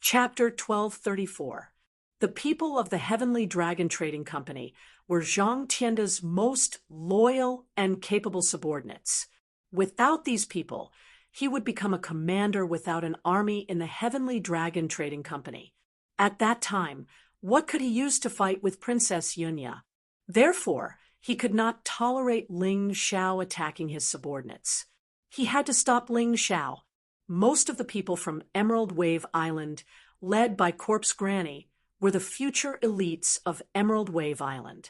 Chapter 1234. The people of the Heavenly Dragon Trading Company were Zhang Tianda's most loyal and capable subordinates. Without these people, he would become a commander without an army in the Heavenly Dragon Trading Company. At that time, what could he use to fight with Princess Yunya? Therefore, he could not tolerate Ling Xiao attacking his subordinates. He had to stop Ling Xiao. Most of the people from Emerald Wave Island, led by Corpse Granny, were the future elites of Emerald Wave Island.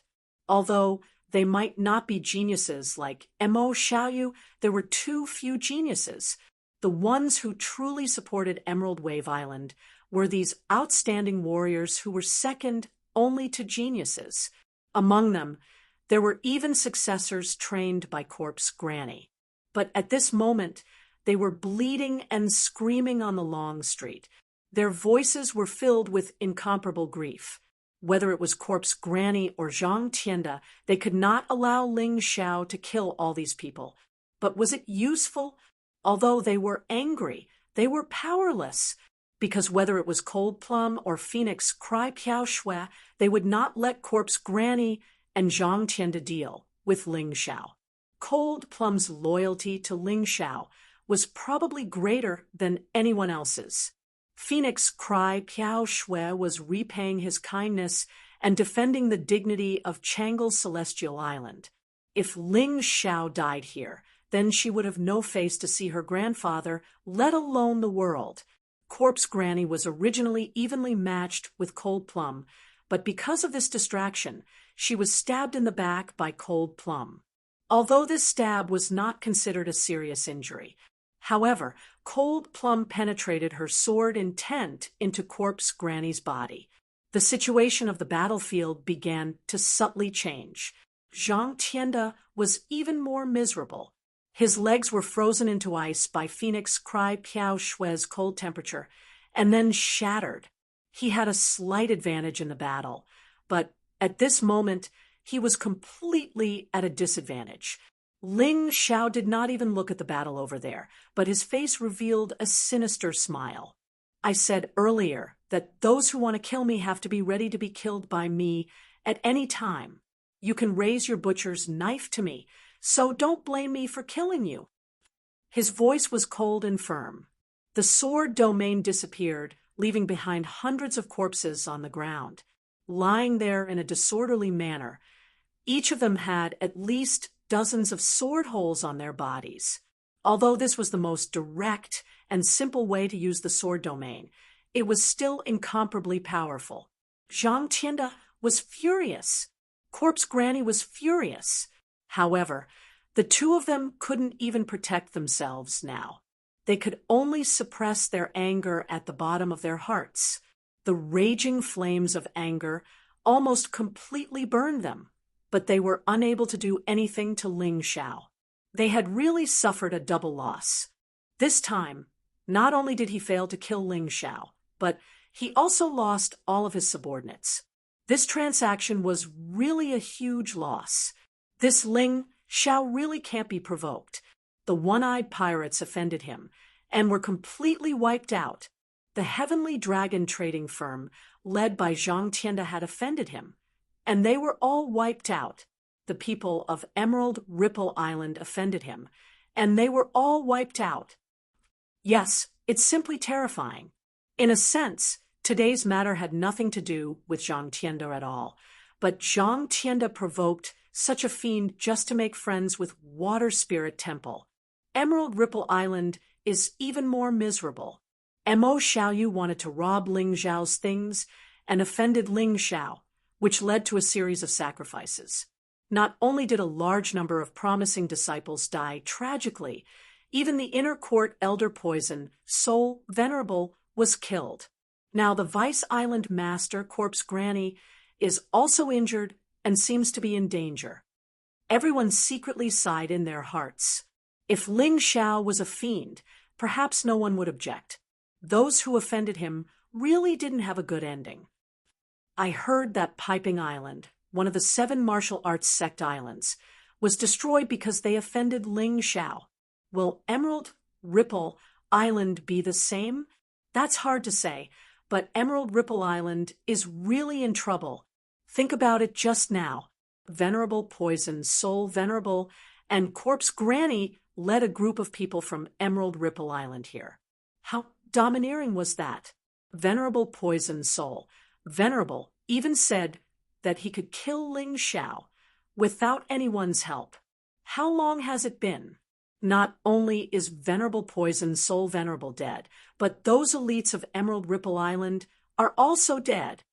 Although they might not be geniuses like Mo Xiaoyu, there were too few geniuses. The ones who truly supported Emerald Wave Island were these outstanding warriors who were second only to geniuses. Among them, there were even successors trained by Corpse Granny. But at this moment, they were bleeding and screaming on the long street. Their voices were filled with incomparable grief. Whether it was Corpse Granny or Zhang Tianda, they could not allow Ling Xiao to kill all these people. But was it useful? Although they were angry, they were powerless. Because whether it was Cold Plum or Phoenix Cry Piao Shui, they would not let Corpse Granny and Zhang Tianda deal with Ling Xiao. Cold Plum's loyalty to Ling Xiao was probably greater than anyone else's. Phoenix Cry Piao Shui was repaying his kindness and defending the dignity of Changle's Celestial Island. If Ling Xiao died here, then she would have no face to see her grandfather, let alone the world. Corpse Granny was originally evenly matched with Cold Plum, but because of this distraction, she was stabbed in the back by Cold Plum. Although this stab was not considered a serious injury, however, Cold Plum penetrated her sword intent into Corpse Granny's body. The situation of the battlefield began to subtly change. Zhang Tianda was even more miserable. His legs were frozen into ice by Phoenix Cry Piao Shui's cold temperature, and then shattered. He had a slight advantage in the battle, but at this moment, he was completely at a disadvantage. Ling Xiao did not even look at the battle over there, but his face revealed a sinister smile. I said earlier that those who want to kill me have to be ready to be killed by me at any time. You can raise your butcher's knife to me, so don't blame me for killing you. His voice was cold and firm. The sword domain disappeared, leaving behind hundreds of corpses on the ground, lying there in a disorderly manner. Each of them had at least dozens of sword holes on their bodies. Although this was the most direct and simple way to use the sword domain, it was still incomparably powerful. Zhang Tianda was furious. Corpse Granny was furious. However, the two of them couldn't even protect themselves now. They could only suppress their anger at the bottom of their hearts. The raging flames of anger almost completely burned them, but they were unable to do anything to Ling Xiao. They had really suffered a double loss. This time, not only did he fail to kill Ling Xiao, but he also lost all of his subordinates. This transaction was really a huge loss. This Ling Xiao really can't be provoked. The one-eyed pirates offended him and were completely wiped out. The Heavenly Dragon Trading Firm, led by Zhang Tianda, had offended him, and they were all wiped out. The people of Emerald Ripple Island offended him, and they were all wiped out. Yes, it's simply terrifying. In a sense, today's matter had nothing to do with Zhang Tianda at all, but Zhang Tianda provoked such a fiend just to make friends with Water Spirit Temple. Emerald Ripple Island is even more miserable. Mo Xiaoyu wanted to rob Ling Xiao's things and offended Ling Xiao, which led to a series of sacrifices. Not only did a large number of promising disciples die tragically, even the inner court elder poison, Soul Venerable, was killed. Now the Vice Island Master, Corpse Granny, is also injured and seems to be in danger. Everyone secretly sighed in their hearts. If Ling Xiao was a fiend, perhaps no one would object. Those who offended him really didn't have a good ending. I heard that Piping Island, one of the 7 martial arts sect islands, was destroyed because they offended Ling Xiao. Will Emerald Ripple Island be the same? That's hard to say, but Emerald Ripple Island is really in trouble. Think about it just now. Venerable Poison Soul Venerable and Corpse Granny led a group of people from Emerald Ripple Island here. How domineering was that? Venerable Poison Soul Venerable even said that he could kill Ling Xiao without anyone's help. How long has it been? Not only is Venerable Poison Soul Venerable dead, but those elites of Emerald Ripple Island are also dead.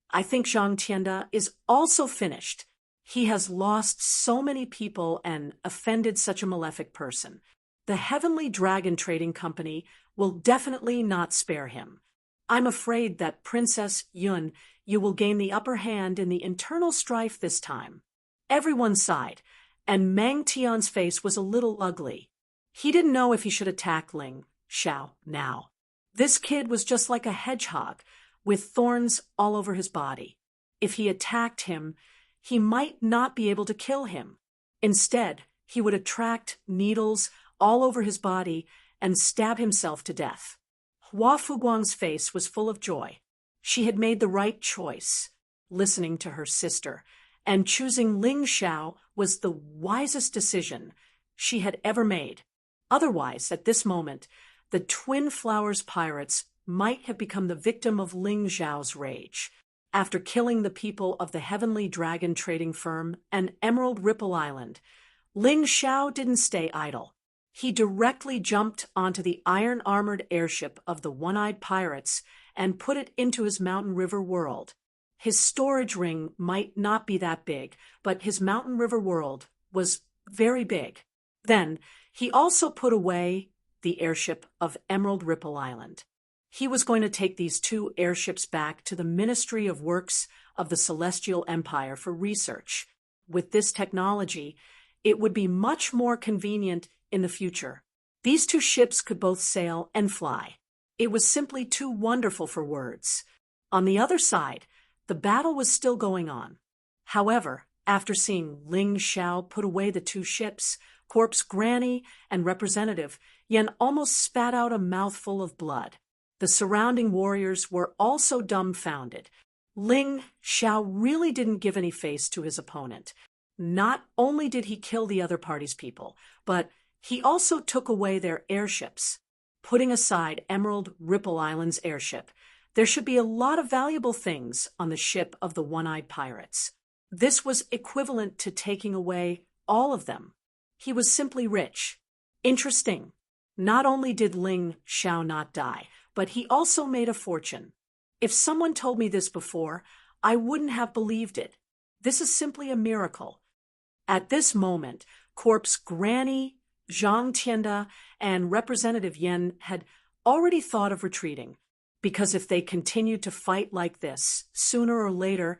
I think Zhang Tianda is also finished. He has lost so many people and offended such a malefic person. The Heavenly Dragon Trading Company will definitely not spare him. I'm afraid that Princess Yun, you will gain the upper hand in the internal strife this time. Everyone sighed, and Mang Tian's face was a little ugly. He didn't know if he should attack Ling Xiao now. This kid was just like a hedgehog, with thorns all over his body. If he attacked him, he might not be able to kill him. Instead, he would attract needles all over his body and stab himself to death. Hua Fuguang's face was full of joy. She had made the right choice, listening to her sister, and choosing Ling Xiao was the wisest decision she had ever made. Otherwise, at this moment, the Twin Flowers pirates might have become the victim of Ling Xiao's rage. After killing the people of the Heavenly Dragon Trading Firm and Emerald Ripple Island, Ling Xiao didn't stay idle. He directly jumped onto the iron-armored airship of the One-Eyed Pirates and put it into his Mountain River world. His storage ring might not be that big, but his Mountain River world was very big. Then, he also put away the airship of Emerald Ripple Island. He was going to take these two airships back to the Ministry of Works of the Celestial Empire for research. With this technology, it would be much more convenient in the future. These two ships could both sail and fly. It was simply too wonderful for words. On the other side, the battle was still going on. However, after seeing Ling Xiao put away the two ships, Corpse Granny and Representative Yen almost spat out a mouthful of blood. The surrounding warriors were also dumbfounded. Ling Xiao really didn't give any face to his opponent. Not only did he kill the other party's people, but he also took away their airships. Putting aside Emerald Ripple Island's airship, there should be a lot of valuable things on the ship of the One-Eyed Pirates. This was equivalent to taking away all of them. He was simply rich. Interesting. Not only did Ling Xiao not die, but he also made a fortune. If someone told me this before, I wouldn't have believed it. This is simply a miracle. At this moment, Corpse Granny, Zhang Tianda, and Representative Yen had already thought of retreating, because if they continued to fight like this, sooner or later,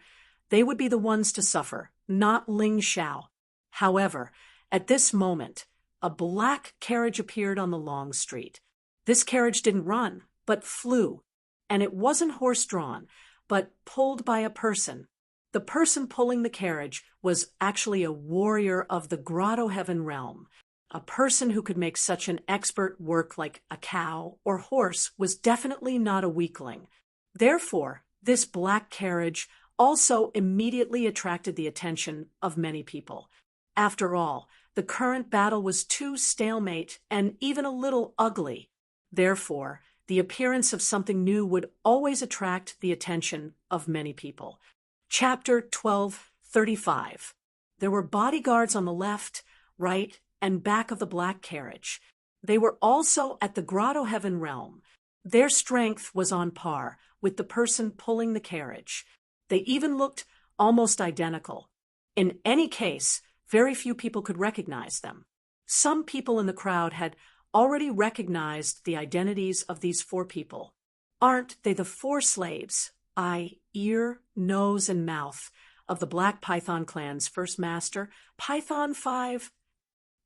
they would be the ones to suffer, not Ling Xiao. However, at this moment, a black carriage appeared on the long street. This carriage didn't run, but flew, and it wasn't horse-drawn, but pulled by a person. The person pulling the carriage was actually a warrior of the Grotto Heaven realm. A person who could make such an expert work like a cow or horse was definitely not a weakling. Therefore, this black carriage also immediately attracted the attention of many people. After all, the current battle was too stalemate and even a little ugly. Therefore, the appearance of something new would always attract the attention of many people. Chapter 12:35. There were bodyguards on the left, right, and back of the black carriage. They were also at the Grotto Heaven realm. Their strength was on par with the person pulling the carriage. They even looked almost identical. In any case, very few people could recognize them. Some people in the crowd had already recognized the identities of these four people. Aren't they the four slaves, eye, ear, nose, and mouth, of the Black Python clan's first master, Python 5?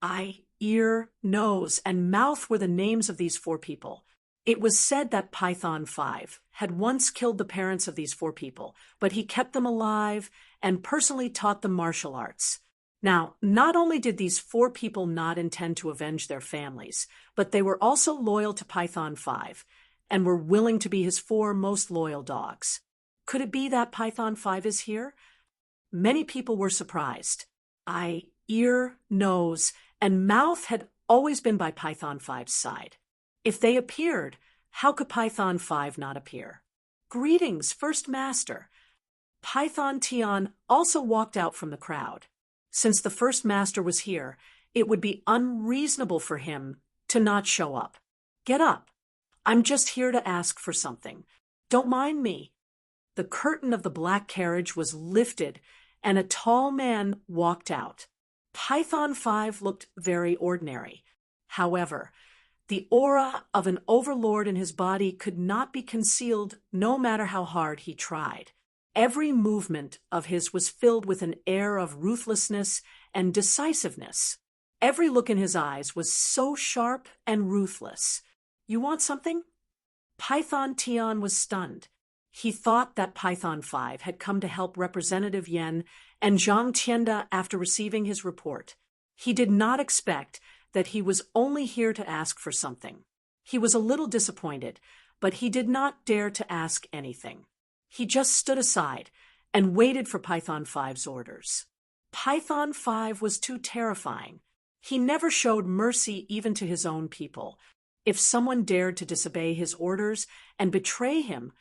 Eye, ear, nose, and mouth were the names of these four people. It was said that Python 5 had once killed the parents of these four people, but he kept them alive and personally taught them martial arts. Now, not only did these four people not intend to avenge their families, but they were also loyal to Python 5, and were willing to be his 4 most loyal dogs. Could it be that Python 5 is here? Many people were surprised. Eye, ear, nose, and mouth had always been by Python 5's side. If they appeared, how could Python 5 not appear? Greetings, First Master. Python Tian also walked out from the crowd. Since the First Master was here, it would be unreasonable for him to not show up. Get up. I'm just here to ask for something. Don't mind me. The curtain of the black carriage was lifted, and a tall man walked out. Python 5 looked very ordinary. However, the aura of an overlord in his body could not be concealed no matter how hard he tried. Every movement of his was filled with an air of ruthlessness and decisiveness. Every look in his eyes was so sharp and ruthless. You want something? Python Tian was stunned. He thought that Python 5 had come to help Representative Yen and Zhang Tianda after receiving his report. He did not expect that he was only here to ask for something. He was a little disappointed, but he did not dare to ask anything. He just stood aside and waited for Python 5's orders. Python 5 was too terrifying. He never showed mercy even to his own people. If someone dared to disobey his orders and betray him,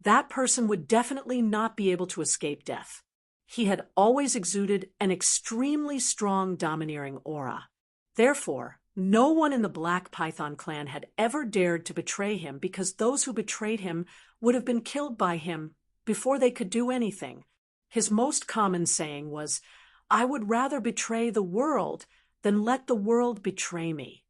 that person would definitely not be able to escape death. He had always exuded an extremely strong domineering aura. Therefore, no one in the Black Python clan had ever dared to betray him because those who betrayed him would have been killed by him before they could do anything. His most common saying was, "I would rather betray the world than let the world betray me."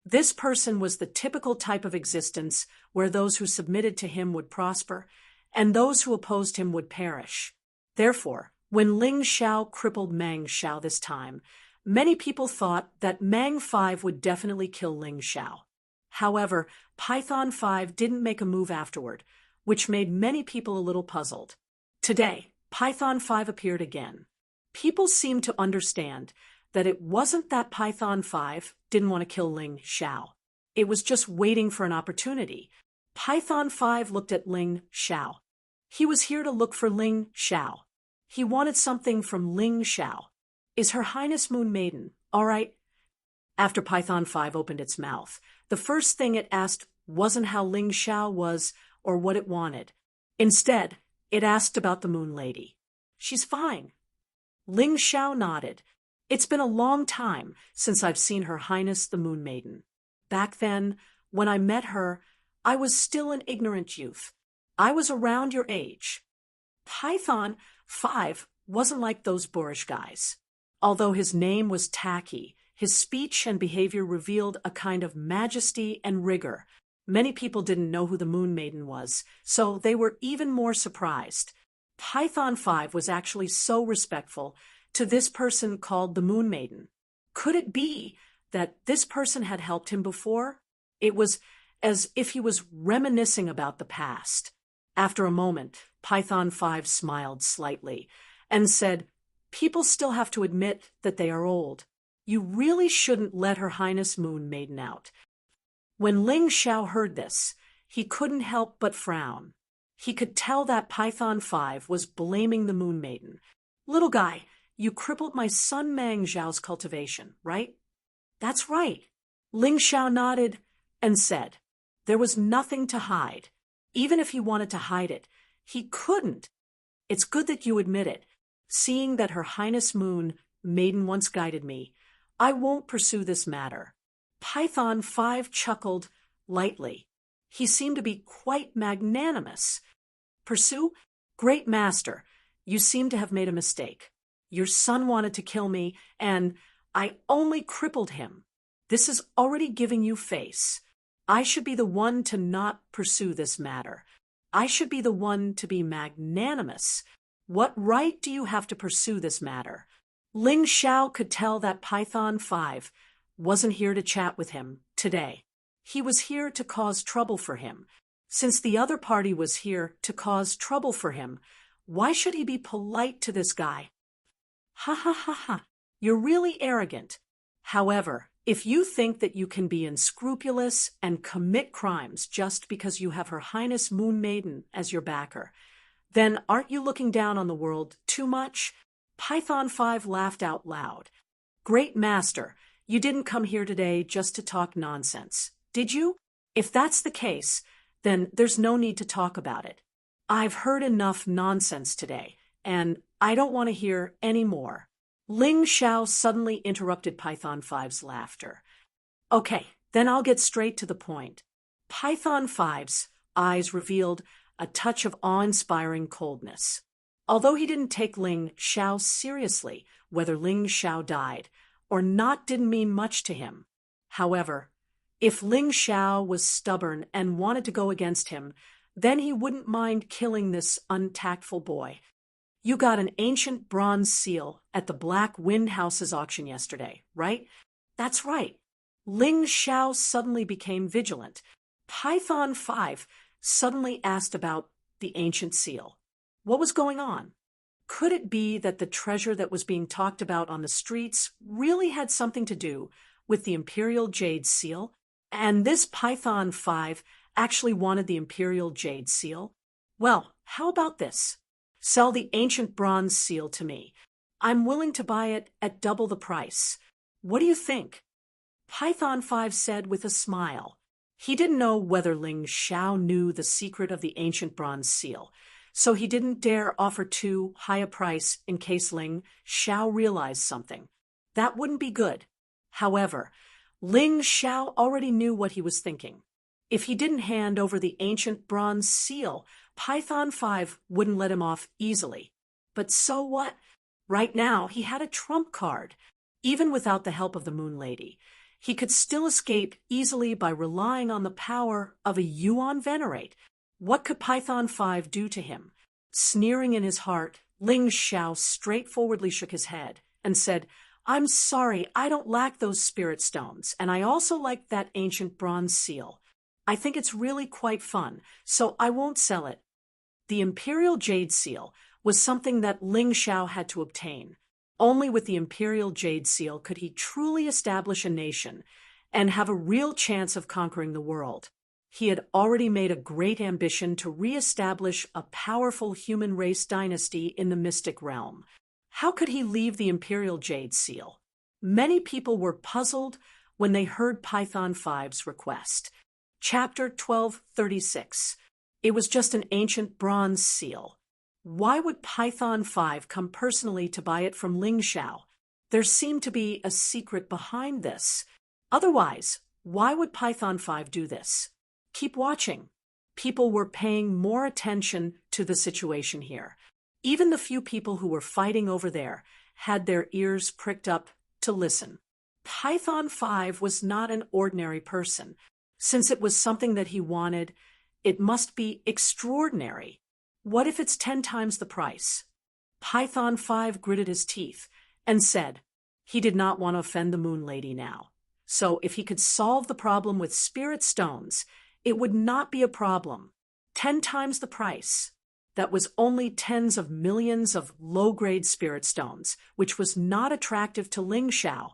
This person was the typical type of existence where those who submitted to him would prosper, and those who opposed him would perish. Therefore, when Ling Xiao crippled Mang Xiao this time, many people thought that Mang 5 would definitely kill Ling Xiao. However, Python 5 didn't make a move afterward, which made many people a little puzzled. Today, Python 5 appeared again. People seemed to understand that it wasn't that Python 5 didn't want to kill Ling Xiao. It was just waiting for an opportunity. Python 5 looked at Ling Xiao. He was here to look for Ling Xiao. He wanted something from Ling Xiao. Is Her Highness Moon Maiden all right? After Python 5 opened its mouth, the first thing it asked wasn't how Ling Xiao was or what it wanted. Instead, it asked about the Moon Lady. She's fine. Ling Xiao nodded. It's been a long time since I've seen Her Highness the Moon Maiden. Back then, when I met her, I was still an ignorant youth. I was around your age. Python 5 wasn't like those boorish guys. Although his name was tacky, his speech and behavior revealed a kind of majesty and rigor. Many people didn't know who the Moon Maiden was, so they were even more surprised. Python 5 was actually so respectful to this person called the Moon Maiden. Could it be that this person had helped him before? It was as if he was reminiscing about the past. After a moment, Python 5 smiled slightly and said, "People still have to admit that they are old. You really shouldn't let Her Highness Moon Maiden out." When Ling Xiao heard this, he couldn't help but frown. He could tell that Python 5 was blaming the Moon Maiden. "Little guy, you crippled my son Mang Xiao's cultivation, right?" "That's right." Ling Xiao nodded and said, "There was nothing to hide. Even if he wanted to hide it, he couldn't. It's good that you admit it. Seeing that Her Highness Moon Maiden once guided me, I won't pursue this matter." Python 5 chuckled lightly. He seemed to be quite magnanimous. "Pursue? Great Master, you seem to have made a mistake. Your son wanted to kill me, and I only crippled him. This is already giving you face. I should be the one to not pursue this matter. I should be the one to be magnanimous. What right do you have to pursue this matter?" Ling Xiao could tell that Python 5 wasn't here to chat with him today. He was here to cause trouble for him. Since the other party was here to cause trouble for him, why should he be polite to this guy? "Ha ha ha ha, you're really arrogant. However, If you think that you can be unscrupulous and commit crimes just because you have Her Highness Moon Maiden as your backer, then aren't you looking down on the world too much? Python 5 laughed out loud. Great master, you didn't come here today just to talk nonsense, did you? If that's the case, then there's no need to talk about it. I've heard enough nonsense today, and I don't want to hear any more. Ling Xiao suddenly interrupted Python 5's laughter. Okay, then I'll get straight to the point. Python 5's eyes revealed a touch of awe-inspiring coldness. Although he didn't take Ling Xiao seriously, whether Ling Xiao died or not didn't mean much to him. However, if Ling Xiao was stubborn and wanted to go against him, then he wouldn't mind killing this untactful boy. You got an ancient bronze seal at the Black Wind House's auction yesterday, right? That's right. Ling Xiao suddenly became vigilant. Python 5 suddenly asked about the ancient seal. What was going on? Could it be that the treasure that was being talked about on the streets really had something to do with the Imperial Jade Seal? And this Python 5 actually wanted the Imperial Jade Seal? Well, how about this? Sell the ancient bronze seal to me. I'm willing to buy it at double the price. What do you think? Python 5 said with a smile. He didn't know whether Ling Xiao knew the secret of the ancient bronze seal, so he didn't dare offer too high a price in case Ling Xiao realized something. That wouldn't be good. However, Ling Xiao already knew what he was thinking. If he didn't hand over the ancient bronze seal, Python 5 wouldn't let him off easily. But so what? Right now, he had a trump card. Even without the help of the Moon Lady, he could still escape easily by relying on the power of a Yuan Venerate. What could Python 5 do to him? Sneering in his heart, Ling Xiao straightforwardly shook his head and said, I'm sorry, I don't lack those spirit stones, and I also like that ancient bronze seal. I think it's really quite fun, so I won't sell it. The Imperial Jade Seal was something that Ling Xiao had to obtain. Only with the Imperial Jade Seal could he truly establish a nation and have a real chance of conquering the world. He had already made a great ambition to re-establish a powerful human race dynasty in the mystic realm. How could he leave the Imperial Jade Seal? Many people were puzzled when they heard Python 5's request. Chapter 1236. It was just an ancient bronze seal. Why would Python 5 come personally to buy it from Ling Xiao? There seemed to be a secret behind this. Otherwise, why would Python 5 do this? Keep watching. People were paying more attention to the situation here. Even the few people who were fighting over there had their ears pricked up to listen. Python 5 was not an ordinary person. Since it was something that he wanted, it must be extraordinary. What if it's 10 times the price? Python 5 gritted his teeth and said he did not want to offend the Moon Lady now. So if he could solve the problem with spirit stones, it would not be a problem. 10 times the price. That was only tens of millions of low-grade spirit stones, which was not attractive to Ling Xiao.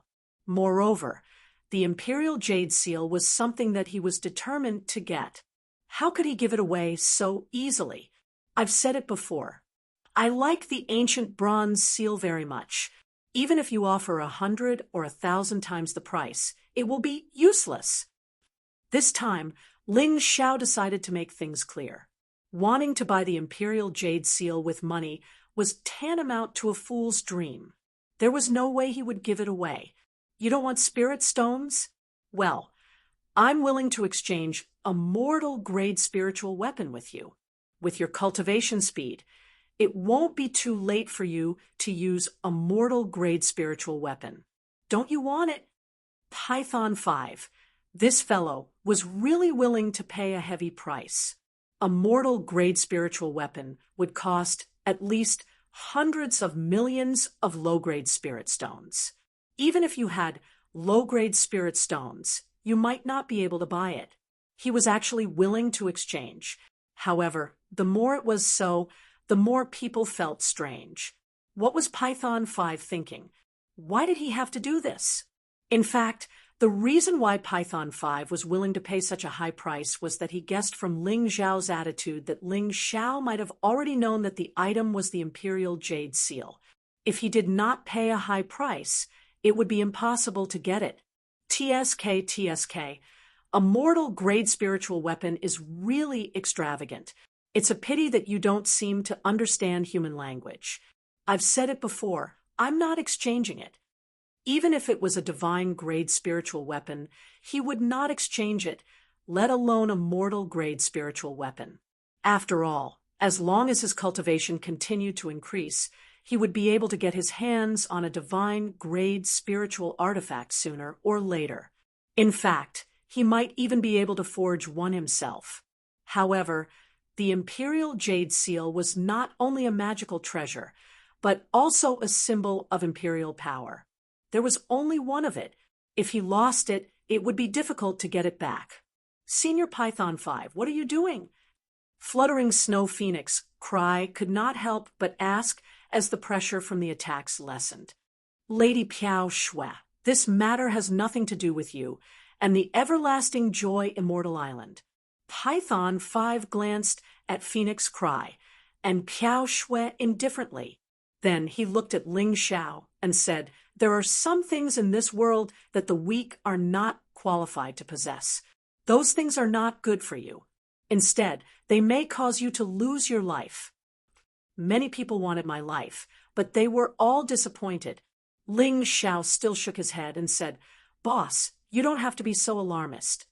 Moreover, the Imperial Jade Seal was something that he was determined to get. How could he give it away so easily? I've said it before. I like the ancient bronze seal very much. Even if you offer 100 or 1,000 times the price, it will be useless. This time, Ling Xiao decided to make things clear. Wanting to buy the Imperial Jade Seal with money was tantamount to a fool's dream. There was no way he would give it away. You don't want spirit stones? Well, I'm willing to exchange a mortal-grade spiritual weapon with you. With your cultivation speed, it won't be too late for you to use a mortal-grade spiritual weapon. Don't you want it? Python 5. This fellow was really willing to pay a heavy price. A mortal-grade spiritual weapon would cost at least hundreds of millions of low-grade spirit stones. Even if you had low-grade spirit stones, you might not be able to buy it. He was actually willing to exchange. However, the more it was so, the more people felt strange. What was Python 5 thinking? Why did he have to do this? In fact, The reason why Python 5 was willing to pay such a high price was that he guessed from Ling Xiao's attitude that Ling Xiao might have already known that the item was the Imperial Jade Seal. If he did not pay a high price, it would be impossible to get it. TSK. A mortal grade spiritual weapon is really extravagant. It's a pity that you don't seem to understand human language. I've said it before, I'm not exchanging it. Even if it was a divine grade spiritual weapon, he would not exchange it, let alone a mortal grade spiritual weapon. After all, as long as his cultivation continued to increase, he would be able to get his hands on a divine grade spiritual artifact sooner or later. In fact, he might even be able to forge one himself. However, the Imperial Jade Seal was not only a magical treasure, but also a symbol of imperial power. There was only one of it. If he lost it, it would be difficult to get it back. Senior Python 5, what are you doing? Fluttering Snow Phoenix Cry could not help but ask as the pressure from the attacks lessened. Lady Piao Shui, this matter has nothing to do with you and the everlasting joy Immortal Island. Python 5 glanced at Phoenix Cry and Piao Shui indifferently. Then he looked at Ling Xiao and said, "There are some things in this world that the weak are not qualified to possess. Those things are not good for you. Instead, they may cause you to lose your life." Many people wanted my life, but they were all disappointed. Ling Xiao still shook his head and said, "Boss, you don't have to be so alarmist."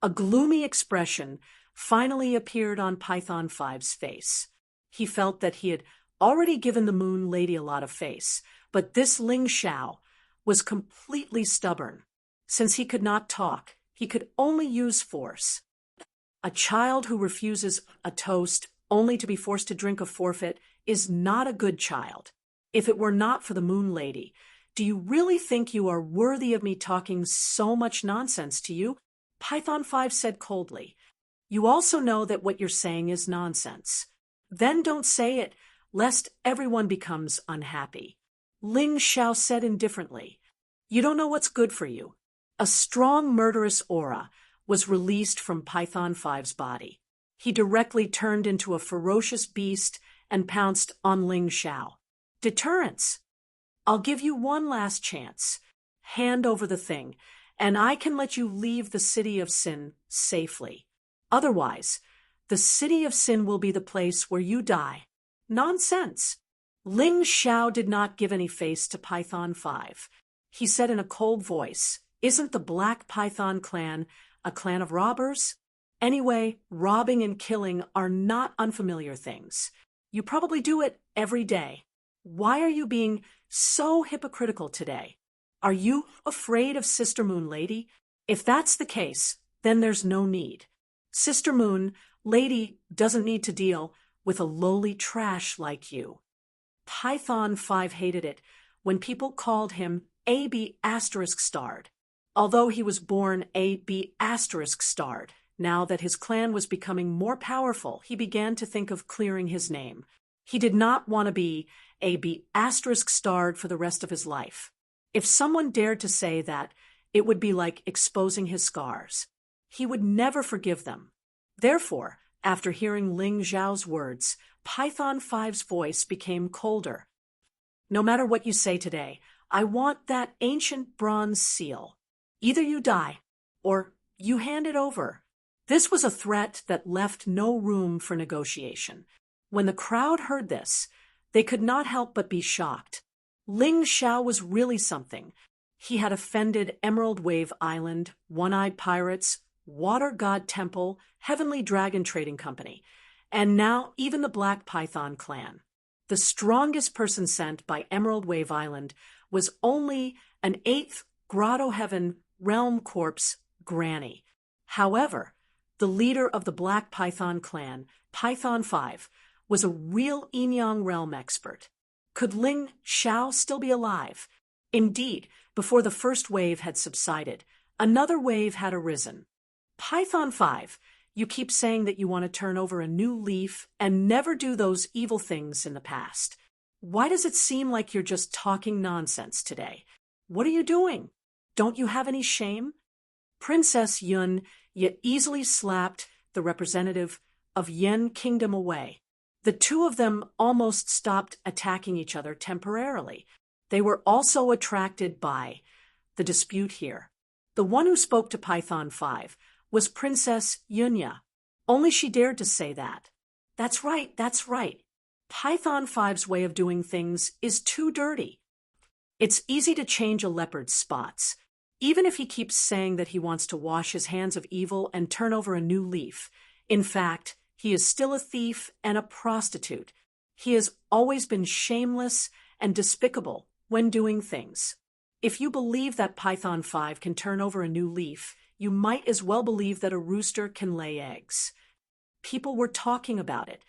A gloomy expression finally appeared on Python 5's face. He felt that he had already given the Moon Lady a lot of face, but this Ling Xiao was completely stubborn. Since he could not talk, he could only use force. A child who refuses a toast only to be forced to drink a forfeit is not a good child. If it were not for the Moon Lady, do you really think you are worthy of me talking so much nonsense to you? Python 5 said coldly. You also know that what you're saying is nonsense. Then don't say it, lest everyone becomes unhappy. Ling Xiao said indifferently. You don't know what's good for you. A strong murderous aura was released from Python 5's body. He directly turned into a ferocious beast and pounced on Ling Xiao. Deterrence. I'll give you one last chance. Hand over the thing, and I can let you leave the City of Sin safely. Otherwise, the City of Sin will be the place where you die. Nonsense. Ling Xiao did not give any face to Python 5. He said in a cold voice, "Isn't the Black Python clan a clan of robbers? Anyway, robbing and killing are not unfamiliar things. You probably do it every day. Why are you being so hypocritical today? Are you afraid of Sister Moon Lady? If that's the case, then there's no need. Sister Moon Lady doesn't need to deal with a lowly trash like you." Python 5 hated it when people called him AB***. Although he was born AB***, now that his clan was becoming more powerful, he began to think of clearing his name. He did not want to be AB** for the rest of his life. If someone dared to say that, it would be like exposing his scars. He would never forgive them. Therefore, after hearing Ling Xiao's words, Python 5's voice became colder. No matter what you say today, I want that ancient bronze seal. Either you die, or you hand it over. This was a threat that left no room for negotiation. When the crowd heard this, they could not help but be shocked. Ling Xiao was really something. He had offended Emerald Wave Island, One-Eyed Pirates, Water God Temple, Heavenly Dragon Trading Company, and now even the Black Python clan. The strongest person sent by Emerald Wave Island was only an 8th Grotto Heaven Realm Corpse Granny. However, the leader of the Black Python clan, Python 5, was a real Enyang realm expert. Could Ling Xiao still be alive? Indeed, before the first wave had subsided, another wave had arisen. Python 5, you keep saying that you want to turn over a new leaf and never do those evil things in the past. Why does it seem like you're just talking nonsense today? What are you doing? Don't you have any shame? Princess Yun yet easily slapped the representative of Yen Kingdom away. The two of them almost stopped attacking each other temporarily. They were also attracted by the dispute here. The one who spoke to Python 5 was Princess Yunya. Only she dared to say that. That's right, that's right. Python 5's way of doing things is too dirty. It's easy to change a leopard's spots. Even if he keeps saying that he wants to wash his hands of evil and turn over a new leaf. In fact, he is still a thief and a prostitute. He has always been shameless and despicable when doing things. If you believe that Python 5 can turn over a new leaf, you might as well believe that a rooster can lay eggs. People were talking about it,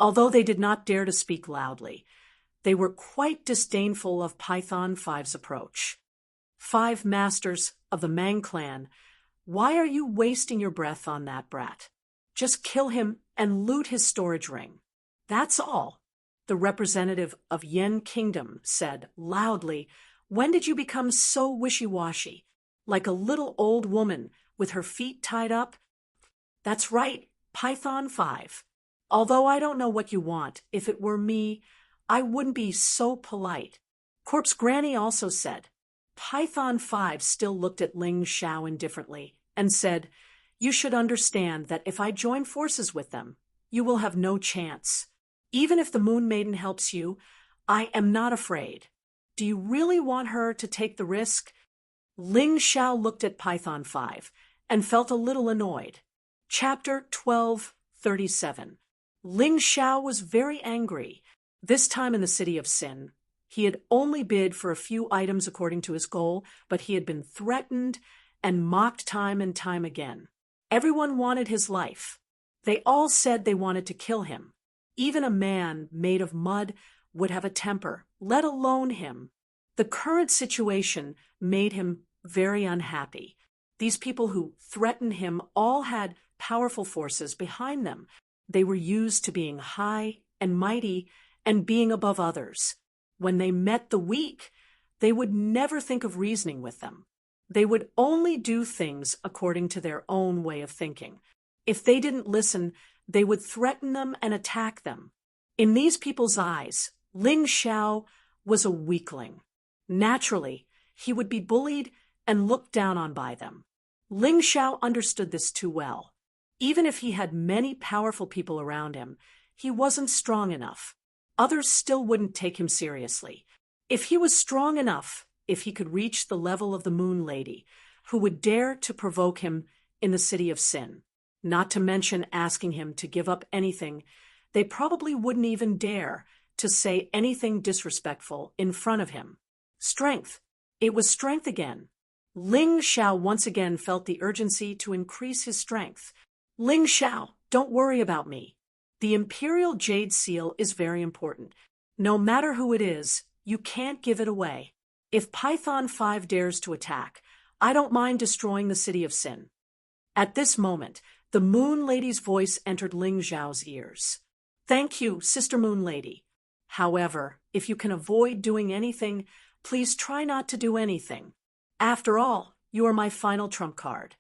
although they did not dare to speak loudly. They were quite disdainful of Python 5's approach. 5 masters of the Mang clan, why are you wasting your breath on that brat? Just kill him and loot his storage ring. That's all. The representative of Yen Kingdom said loudly, when did you become so wishy-washy? Like a little old woman with her feet tied up? That's right, Python 5. Although I don't know what you want, if it were me, I wouldn't be so polite. Corpse Granny also said. Python 5 still looked at Ling Xiao indifferently and said, you should understand that if I join forces with them, you will have no chance. Even if the Moon Maiden helps you, I am not afraid. Do you really want her to take the risk? Ling Xiao looked at Python 5 and felt a little annoyed. Chapter 12:37. Ling Xiao was very angry. This time in the city of Sin, he had only bid for a few items according to his goal, but he had been threatened and mocked time and time again. Everyone wanted his life. They all said they wanted to kill him. Even a man made of mud would have a temper, let alone him. The current situation made him very unhappy. These people who threatened him all had powerful forces behind them. They were used to being high and mighty and being above others. When they met the weak, they would never think of reasoning with them. They would only do things according to their own way of thinking. If they didn't listen, they would threaten them and attack them. In these people's eyes, Ling Xiao was a weakling. Naturally, he would be bullied and looked down on by them. Ling Xiao understood this too well. Even if he had many powerful people around him, he wasn't strong enough. Others still wouldn't take him seriously. If he was strong enough, if he could reach the level of the Moon Lady, who would dare to provoke him in the city of Sin, not to mention asking him to give up anything, they probably wouldn't even dare to say anything disrespectful in front of him. Strength. It was strength again. Ling Xiao once again felt the urgency to increase his strength. Ling Xiao, don't worry about me. The Imperial Jade Seal is very important. No matter who it is, you can't give it away. If Python 5 dares to attack, I don't mind destroying the city of Sin. At this moment, the Moon Lady's voice entered Ling Xiao's ears. Thank you, Sister Moon Lady. However, if you can avoid doing anything, please try not to do anything. After all, you are my final trump card.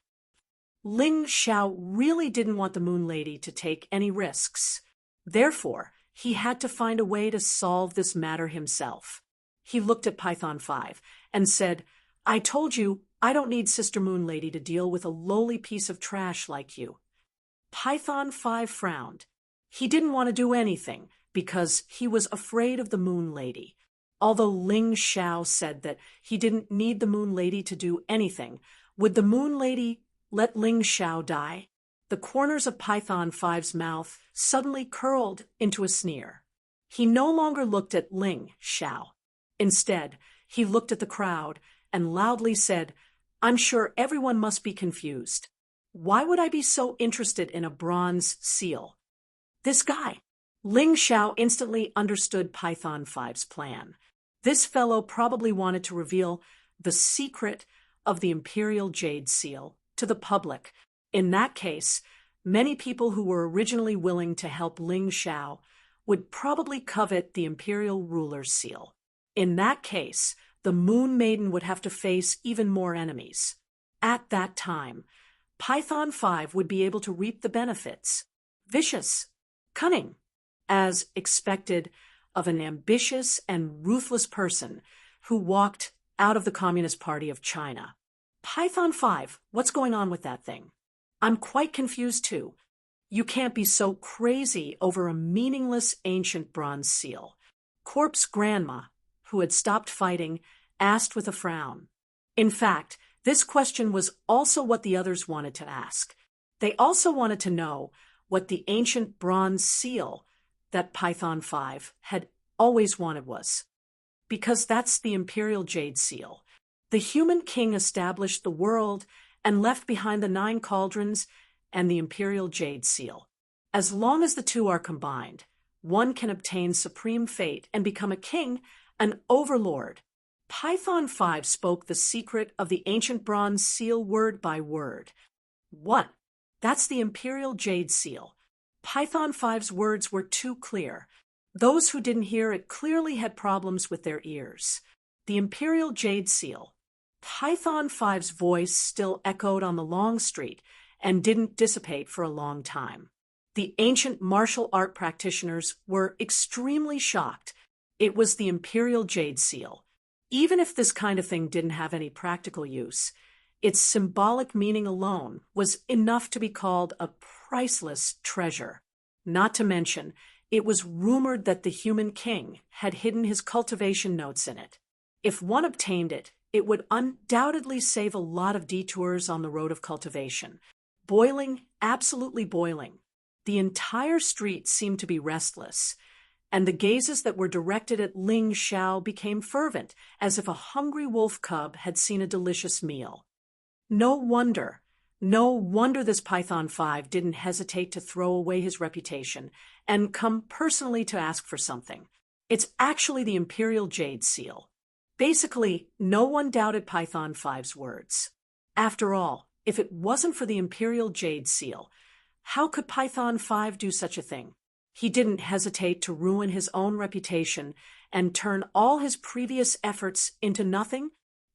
Ling Xiao really didn't want the Moon Lady to take any risks. Therefore, he had to find a way to solve this matter himself. He looked at Python 5 and said, I told you I don't need Sister Moon Lady to deal with a lowly piece of trash like you. Python 5 frowned. He didn't want to do anything because he was afraid of the Moon Lady. Although Ling Xiao said that he didn't need the Moon Lady to do anything, would the Moon Lady let Ling Xiao die? The corners of Python 5's mouth suddenly curled into a sneer. He no longer looked at Ling Xiao. Instead, he looked at the crowd and loudly said, I'm sure everyone must be confused. Why would I be so interested in a bronze seal? This guy. Ling Xiao instantly understood Python 5's plan. This fellow probably wanted to reveal the secret of the Imperial Jade Seal to the public. In that case, many people who were originally willing to help Ling Xiao would probably covet the Imperial Ruler's Seal. In that case, the Moon Maiden would have to face even more enemies. At that time, Python 5 would be able to reap the benefits. Vicious, cunning, as expected of an ambitious and ruthless person who walked out of the Communist Party of China. Python 5, what's going on with that thing? I'm quite confused too. You can't be so crazy over a meaningless ancient bronze seal. Corp's grandma, who had stopped fighting, asked with a frown. In fact, this question was also what the others wanted to ask. They also wanted to know what the ancient bronze seal that Python 5 had always wanted was. Because that's the Imperial Jade Seal. The human king established the world and left behind the 9 cauldrons and the Imperial Jade Seal. As long as the two are combined, one can obtain supreme fate and become a king, an overlord. Python 5 spoke the secret of the ancient bronze seal word by word. What? That's the Imperial Jade Seal. Python 5's words were too clear. Those who didn't hear it clearly had problems with their ears. The Imperial Jade Seal. Python 5's voice still echoed on the long street and didn't dissipate for a long time. The ancient martial art practitioners were extremely shocked. It was the Imperial Jade Seal. Even if this kind of thing didn't have any practical use, its symbolic meaning alone was enough to be called a priceless treasure. Not to mention, it was rumored that the human king had hidden his cultivation notes in it. If one obtained it, it would undoubtedly save a lot of detours on the road of cultivation. Boiling, absolutely boiling. The entire street seemed to be restless, and the gazes that were directed at Ling Xiao became fervent, as if a hungry wolf cub had seen a delicious meal. No wonder this Python 5 didn't hesitate to throw away his reputation and come personally to ask for something. It's actually the Imperial Jade Seal. Basically, no one doubted Python 5's words. After all, if it wasn't for the Imperial Jade Seal, how could Python 5 do such a thing? He didn't hesitate to ruin his own reputation and turn all his previous efforts into nothing.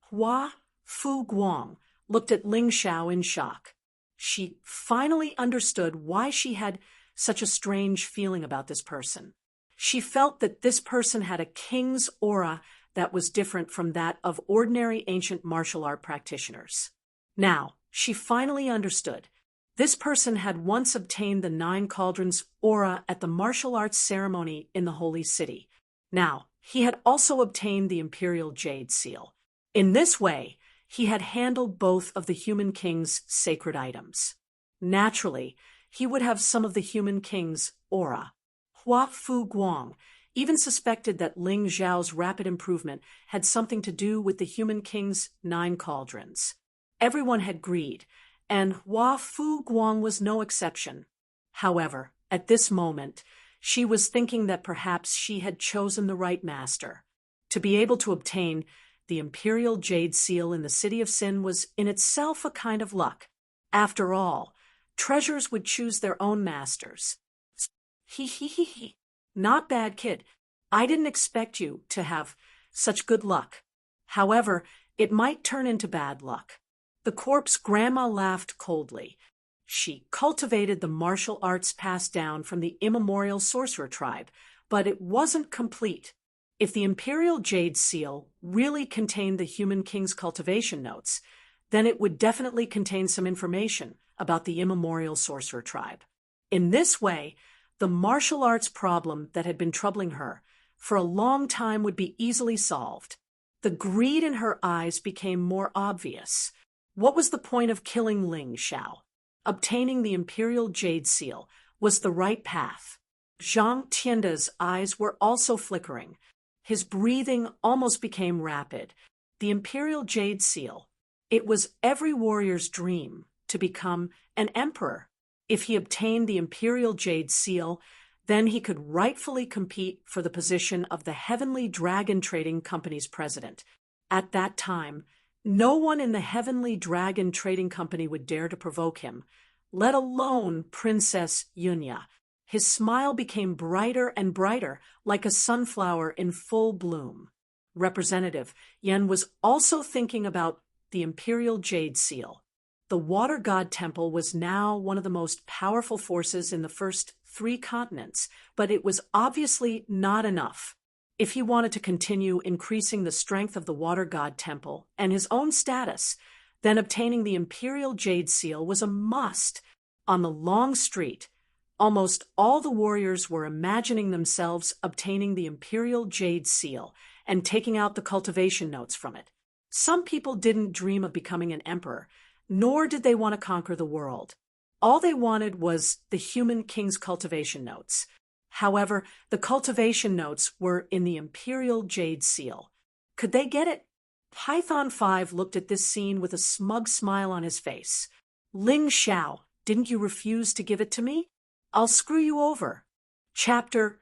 Hua Fu Guang looked at Ling Xiao in shock. She finally understood why she had such a strange feeling about this person. She felt that this person had a king's aura that was different from that of ordinary ancient martial art practitioners. Now, she finally understood. This person had once obtained the 9 cauldrons aura at the martial arts ceremony in the Holy City. Now, he had also obtained the Imperial Jade Seal. In this way, he had handled both of the human king's sacred items. Naturally, he would have some of the human king's aura. Hua Fu Guang even suspected that Ling Xiao's rapid improvement had something to do with the human king's 9 cauldrons. Everyone had greed, and Hua Fu Guang was no exception. However, at this moment, she was thinking that perhaps she had chosen the right master. To be able to obtain the Imperial Jade Seal in the City of Sin was in itself a kind of luck. After all, treasures would choose their own masters. He. Not bad, kid. I didn't expect you to have such good luck. However, it might turn into bad luck. The corpse grandma laughed coldly. She cultivated the martial arts passed down from the immemorial sorcerer tribe, but it wasn't complete. If the Imperial Jade Seal really contained the human king's cultivation notes, then it would definitely contain some information about the immemorial sorcerer tribe. In this way, the martial arts problem that had been troubling her for a long time would be easily solved. The greed in her eyes became more obvious. What was the point of killing Ling Xiao? Obtaining the Imperial Jade Seal was the right path. Zhang Tianda's eyes were also flickering. His breathing almost became rapid. The Imperial Jade Seal. It was every warrior's dream to become an emperor. If he obtained the Imperial Jade Seal, then he could rightfully compete for the position of the Heavenly Dragon Trading Company's president. At that time, no one in the Heavenly Dragon Trading Company would dare to provoke him, let alone Princess Yunya. His smile became brighter and brighter, like a sunflower in full bloom. representative, Yen was also thinking about the imperial jade seal. The water god temple was now one of the most powerful forces in the first 3 continents, but it was obviously not enough. If he wanted to continue increasing the strength of the water god temple and his own status, then obtaining the imperial jade seal was a must. On the long street, almost all the warriors were imagining themselves obtaining the imperial jade seal and taking out the cultivation notes from it. Some people didn't dream of becoming an emperor, nor did they want to conquer the world. All they wanted was the human king's cultivation notes. However, the cultivation notes were in the imperial jade seal. Could they get it? Python 5 looked at this scene with a smug smile on his face. Ling Xiao, didn't you refuse to give it to me? I'll screw you over. Chapter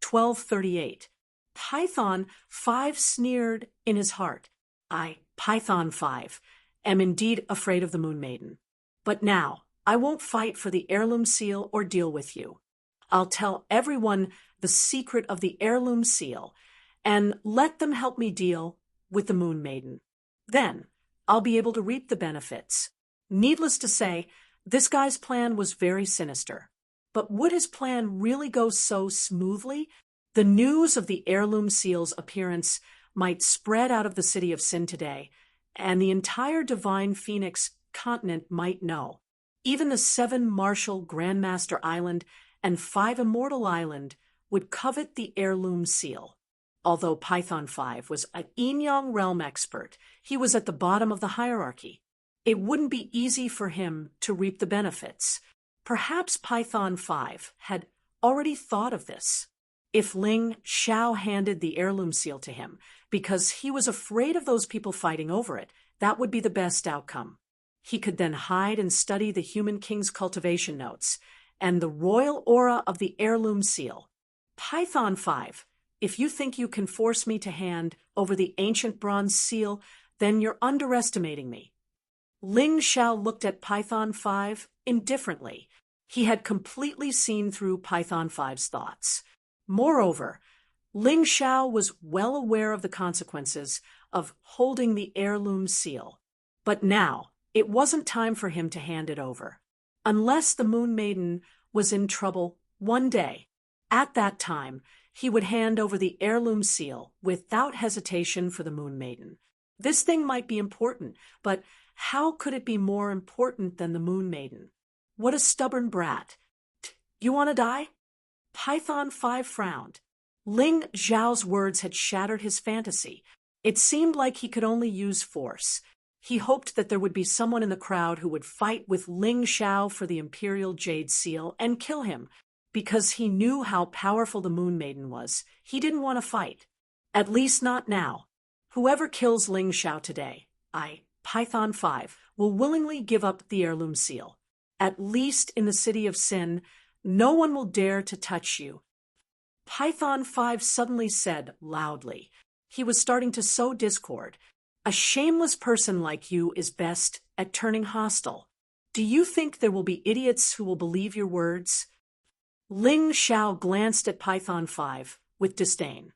1238. Python 5 sneered in his heart. I, Python 5, am indeed afraid of the Moon Maiden. But now, I won't fight for the heirloom seal or deal with you. I'll tell everyone the secret of the heirloom seal and let them help me deal with the Moon Maiden. Then, I'll be able to reap the benefits. Needless to say, this guy's plan was very sinister. But would his plan really go so smoothly? The news of the heirloom seal's appearance might spread out of the city of Sin today, and the entire Divine Phoenix continent might know. Even the 7 Martial Grandmaster Island and 5 Immortal Island would covet the heirloom seal. Although Python 5 was an Yin-Yang realm expert, he was at the bottom of the hierarchy. It wouldn't be easy for him to reap the benefits. Perhaps Python 5 had already thought of this. If Ling Xiao handed the heirloom seal to him because he was afraid of those people fighting over it, that would be the best outcome. He could then hide and study the human king's cultivation notes and the royal aura of the heirloom seal. Python 5, if you think you can force me to hand over the ancient bronze seal, then you're underestimating me. Ling Xiao looked at Python 5 indifferently. He had completely seen through Python 5's thoughts. Moreover, Ling Xiao was well aware of the consequences of holding the heirloom seal. But now, it wasn't time for him to hand it over. Unless the Moon Maiden was in trouble one day, at that time, he would hand over the heirloom seal without hesitation for the Moon Maiden. This thing might be important, but how could it be more important than the Moon Maiden? What a stubborn brat. You want to die? Python 5 frowned. Ling Xiao's words had shattered his fantasy. It seemed like he could only use force. He hoped that there would be someone in the crowd who would fight with Ling Xiao for the Imperial Jade Seal and kill him. Because he knew how powerful the Moon Maiden was, he didn't want to fight. At least not now. Whoever kills Ling Xiao today, Python 5, will willingly give up the heirloom seal. At least in the city of Sin, no one will dare to touch you. Python 5 suddenly said loudly. He was starting to sow discord. A shameless person like you is best at turning hostile. Do you think there will be idiots who will believe your words? Ling Xiao glanced at Python 5 with disdain.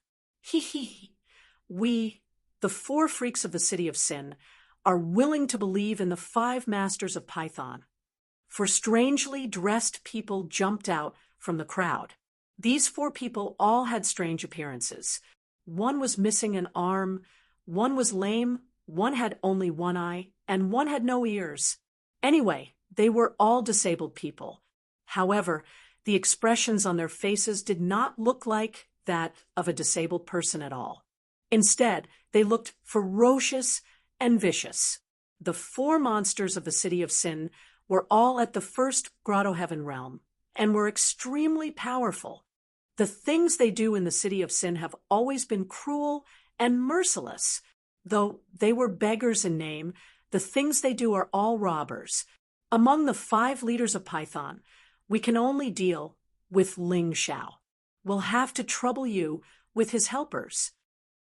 We, the 4 freaks of the city of Sin, are willing to believe in the 5 masters of Python. 4 strangely dressed people jumped out from the crowd. These 4 people all had strange appearances. One was missing an arm, one was lame, one had only one eye, and one had no ears. Anyway, they were all disabled people. However, the expressions on their faces did not look like that of a disabled person at all. Instead, they looked ferocious and vicious. The 4 monsters of the city of Sin were all at the first Grotto Heaven realm and were extremely powerful. The things they do in the city of Sin have always been cruel and merciless. Though they were beggars in name, the things they do are all robbers. Among the 5 leaders of Python, we can only deal with Ling Xiao. We'll have to trouble you with his helpers.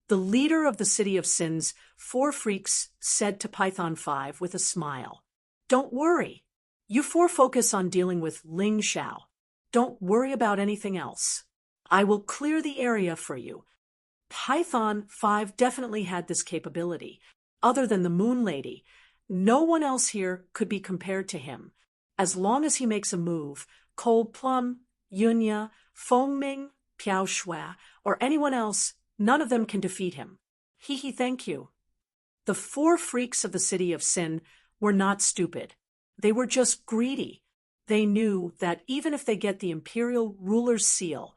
The leader of the city of Sin's 4 freaks said to Python 5 with a smile, "Don't worry. You 4 focus on dealing with Ling Xiao. Don't worry about anything else. I will clear the area for you. Python 5 definitely had this capability. Other than the Moon Lady, no one else here could be compared to him. As long as he makes a move, Cold Plum, Yunya, Fengming, Piao Shui, or anyone else, none of them can defeat him. Hee thank you. The four freaks of the city of Sin were not stupid. They were just greedy. They knew that even if they get the imperial ruler's seal,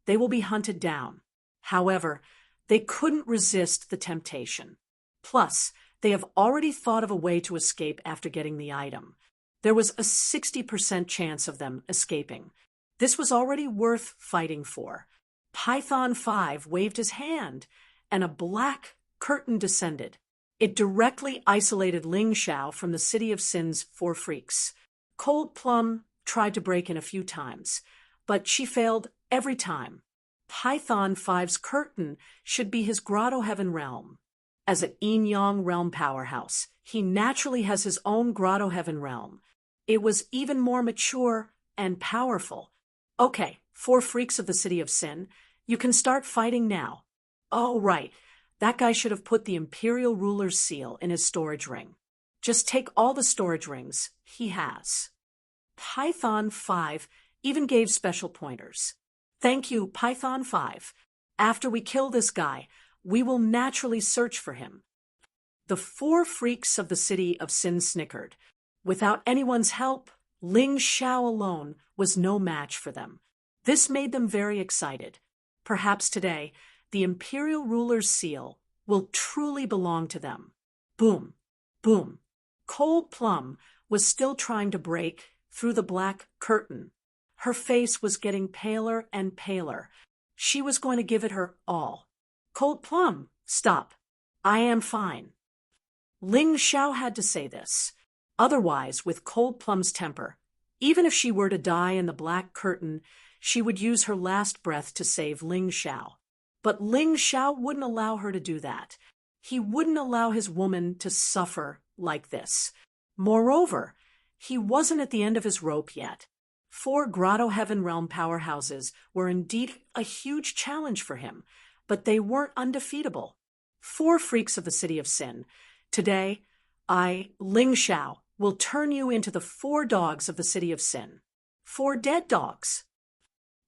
they will be hunted down. However, they couldn't resist the temptation. Plus, they have already thought of a way to escape after getting the item. There was a 60% chance of them escaping. This was already worth fighting for. Python 5 waved his hand, and a black curtain descended. It directly isolated Ling Xiao from the City of Sin's four freaks. Cold Plum tried to break in a few times, but she failed every time. Python 5's curtain should be his Grotto Heaven realm. As an yin-yang realm powerhouse, he naturally has his own Grotto Heaven realm. It was even more mature and powerful. Okay, four freaks of the City of Sin, you can start fighting now. Oh, right. That guy should have put the Imperial Ruler's seal in his storage ring. Just take all the storage rings he has. Python 5 even gave special pointers. Thank you, Python 5. After we kill this guy, we will naturally search for him. The four freaks of the City of Sin snickered. Without anyone's help, Ling Xiao alone was no match for them. This made them very excited. Perhaps today, the Imperial Ruler's seal will truly belong to them. Boom, boom. Cold Plum was still trying to break through the black curtain. Her face was getting paler and paler. She was going to give it her all. Cold Plum, stop. I am fine. Ling Xiao had to say this. Otherwise, with Cold Plum's temper, even if she were to die in the black curtain, she would use her last breath to save Ling Xiao. But Ling Xiao wouldn't allow her to do that. He wouldn't allow his woman to suffer like this. Moreover, he wasn't at the end of his rope yet. Four Grotto Heaven realm powerhouses were indeed a huge challenge for him, but they weren't undefeatable. Four freaks of the City of Sin. Today, I, Ling Xiao, will turn you into the four dogs of the City of Sin. Four dead dogs.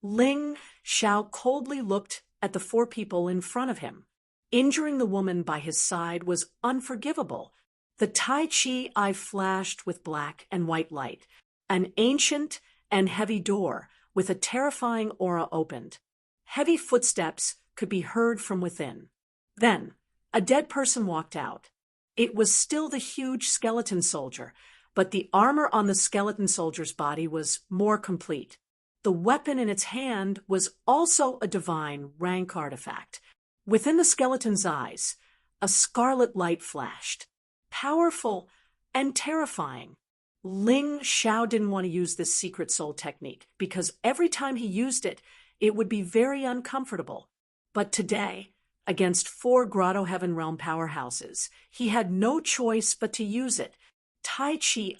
Ling Xiao coldly looked at the four people in front of him. Injuring the woman by his side was unforgivable. The Tai Chi eye flashed with black and white light. An ancient and heavy door with a terrifying aura opened. Heavy footsteps could be heard from within. Then, a dead person walked out. It was still the huge skeleton soldier, but the armor on the skeleton soldier's body was more complete. The weapon in its hand was also a divine rank artifact. Within the skeleton's eyes, a scarlet light flashed. Powerful and terrifying. Ling Xiao didn't want to use this secret soul technique because every time he used it, it would be very uncomfortable. But today, against four Grotto Heaven realm powerhouses, he had no choice but to use it. Tai Chi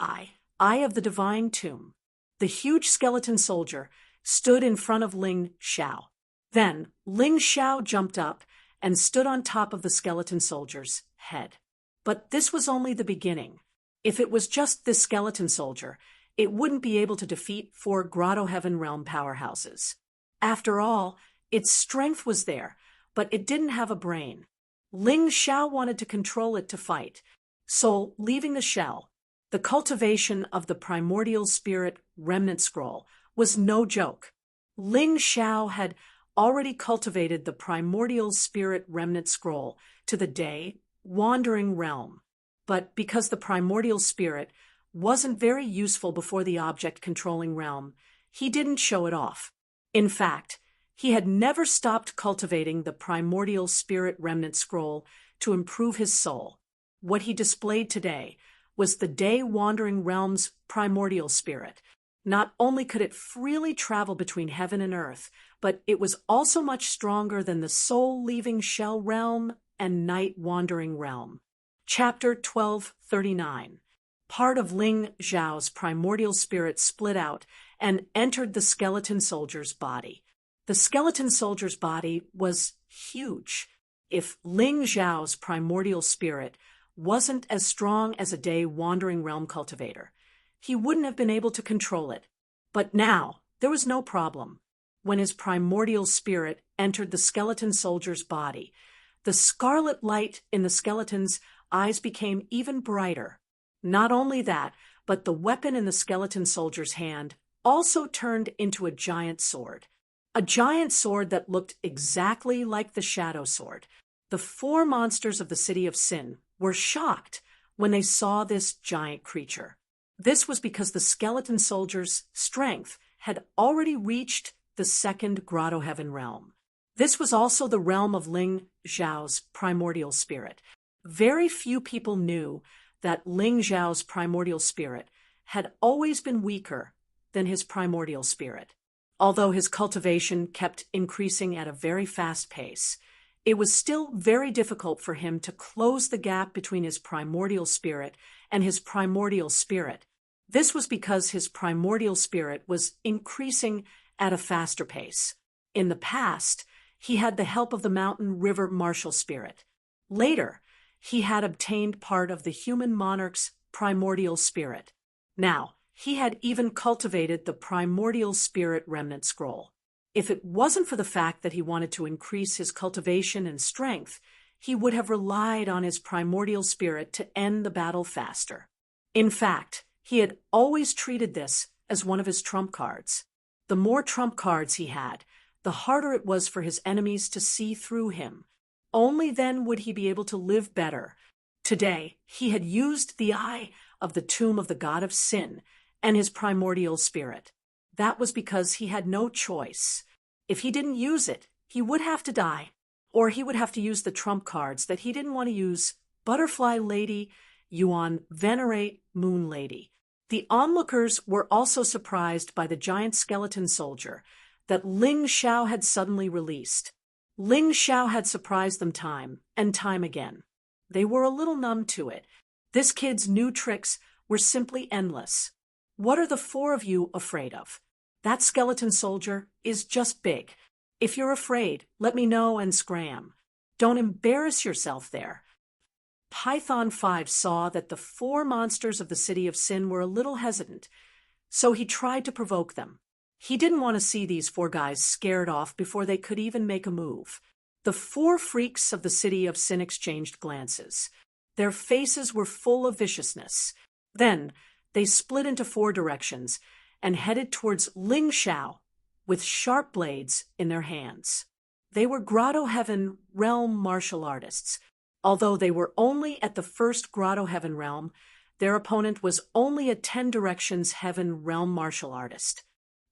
Eye of the Divine Tomb. The huge skeleton soldier stood in front of Ling Xiao. Then Ling Xiao jumped up and stood on top of the skeleton soldier's head. But this was only the beginning. If it was just this skeleton soldier, it wouldn't be able to defeat four Grotto Heaven realm powerhouses. After all, its strength was there, but it didn't have a brain. Ling Xiao wanted to control it to fight. So, leaving the shell, the cultivation of the primordial spirit remnant scroll was no joke. Ling Xiao had already cultivated the primordial spirit remnant scroll to the day wandering realm. But because the primordial spirit wasn't very useful before the object controlling realm, he didn't show it off. In fact, he had never stopped cultivating the primordial spirit remnant scroll to improve his soul. What he displayed today was the day-wandering realm's primordial spirit. Not only could it freely travel between heaven and earth, but it was also much stronger than the soul-leaving shell realm and night-wandering realm. Chapter 1239. Part of Ling Xiao's primordial spirit split out and entered the skeleton soldier's body. The skeleton soldier's body was huge. if Ling Zhao's primordial spirit wasn't as strong as a day-wandering realm cultivator. He wouldn't have been able to control it. But now, there was no problem. When his primordial spirit entered the skeleton soldier's body, the scarlet light in the skeleton's eyes became even brighter. Not only that, but the weapon in the skeleton soldier's hand also turned into a giant sword. A giant sword that looked exactly like the shadow sword. The four monsters of the city of Sin were shocked when they saw this giant creature. This was because the skeleton soldier's strength had already reached the second Grotto Heaven realm. This was also the realm of Ling Zhao's primordial spirit. Very few people knew that Ling Zhao's primordial spirit had always been weaker than his primordial spirit. Although his cultivation kept increasing at a very fast pace, it was still very difficult for him to close the gap between his primordial spirit and his primordial spirit. This was because his primordial spirit was increasing at a faster pace. In the past, he had the help of the mountain river martial spirit. Later, he had obtained part of the human monarch's primordial spirit. Now, he had even cultivated the primordial spirit remnant scroll. If it wasn't for the fact that he wanted to increase his cultivation and strength, he would have relied on his primordial spirit to end the battle faster. In fact, he had always treated this as one of his trump cards. The more trump cards he had, the harder it was for his enemies to see through him. Only then would he be able to live better. Today, he had used the eye of the tomb of the god of sin and his primordial spirit. That was because he had no choice. If he didn't use it, he would have to die, or he would have to use the trump cards that he didn't want to use: Butterfly Lady, Yuan Venerate, Moon Lady. The onlookers were also surprised by the giant skeleton soldier that Ling Zhao had suddenly released. Ling Zhao had surprised them time and time again. They were a little numb to it. This kid's new tricks were simply endless. What are the four of you afraid of? That skeleton soldier is just big. If you're afraid, let me know and scram. Don't embarrass yourself there. Python 5 saw that the four monsters of the City of Sin were a little hesitant, so he tried to provoke them. He didn't want to see these four guys scared off before they could even make a move. The four freaks of the City of Sin exchanged glances. Their faces were full of viciousness. Then, they split into four directions and headed towards Ling Zhao with sharp blades in their hands. They were Grotto Heaven realm martial artists. Although they were only at the first Grotto Heaven realm, their opponent was only a 10 Directions Heaven realm martial artist.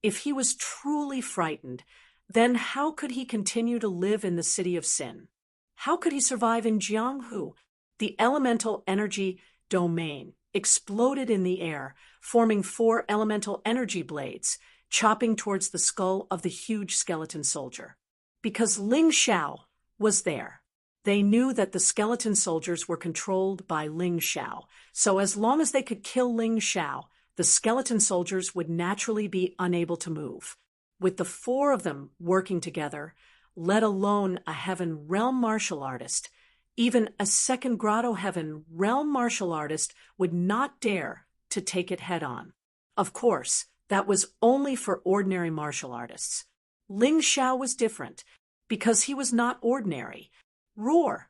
If he was truly frightened, then how could he continue to live in the City of Sin? How could he survive in Jianghu? The elemental energy domain exploded in the air, forming four elemental energy blades, chopping towards the skull of the huge skeleton soldier. Because Ling Zhao was there, they knew that the skeleton soldiers were controlled by Ling Zhao, so as long as they could kill Ling Zhao, the skeleton soldiers would naturally be unable to move. With the four of them working together, let alone a Heaven realm martial artist, even a second Grotto Heaven realm martial artist would not dare to take it head-on. Of course, that was only for ordinary martial artists. Ling Zhao was different, because he was not ordinary. Roar!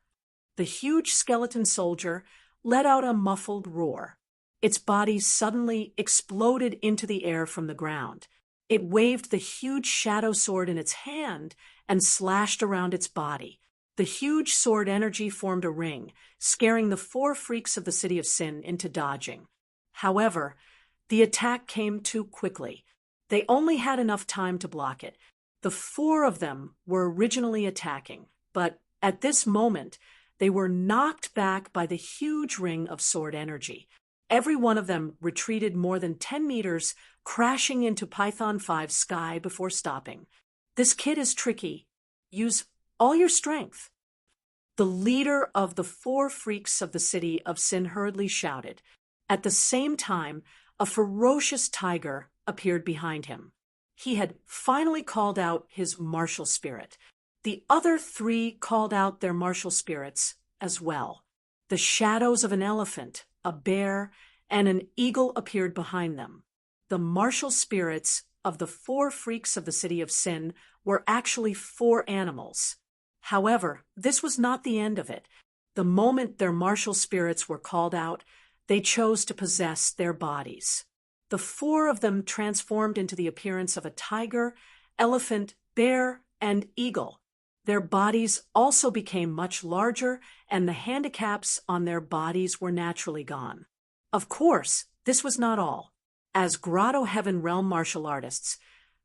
The huge skeleton soldier let out a muffled roar. Its body suddenly exploded into the air from the ground. It waved the huge shadow sword in its hand and slashed around its body. The huge sword energy formed a ring, scaring the four freaks of the City of Sin into dodging. However, the attack came too quickly. They only had enough time to block it. The four of them were originally attacking, but at this moment, they were knocked back by the huge ring of sword energy. Every one of them retreated more than 10 meters, crashing into Python 5's sky before stopping. This kid is tricky. Use all your strength. The leader of the four freaks of the City of Sin hurriedly shouted. At the same time, a ferocious tiger appeared behind him. He had finally called out his martial spirit. The other three called out their martial spirits as well. The shadows of an elephant, a bear, and an eagle appeared behind them. The martial spirits of the four freaks of the city of sin were actually four animals. However, this was not the end of it. The moment their martial spirits were called out, they chose to possess their bodies. The four of them transformed into the appearance of a tiger, elephant, bear, and eagle. Their bodies also became much larger, and the handicaps on their bodies were naturally gone. Of course, this was not all. As Grotto Heaven Realm martial artists,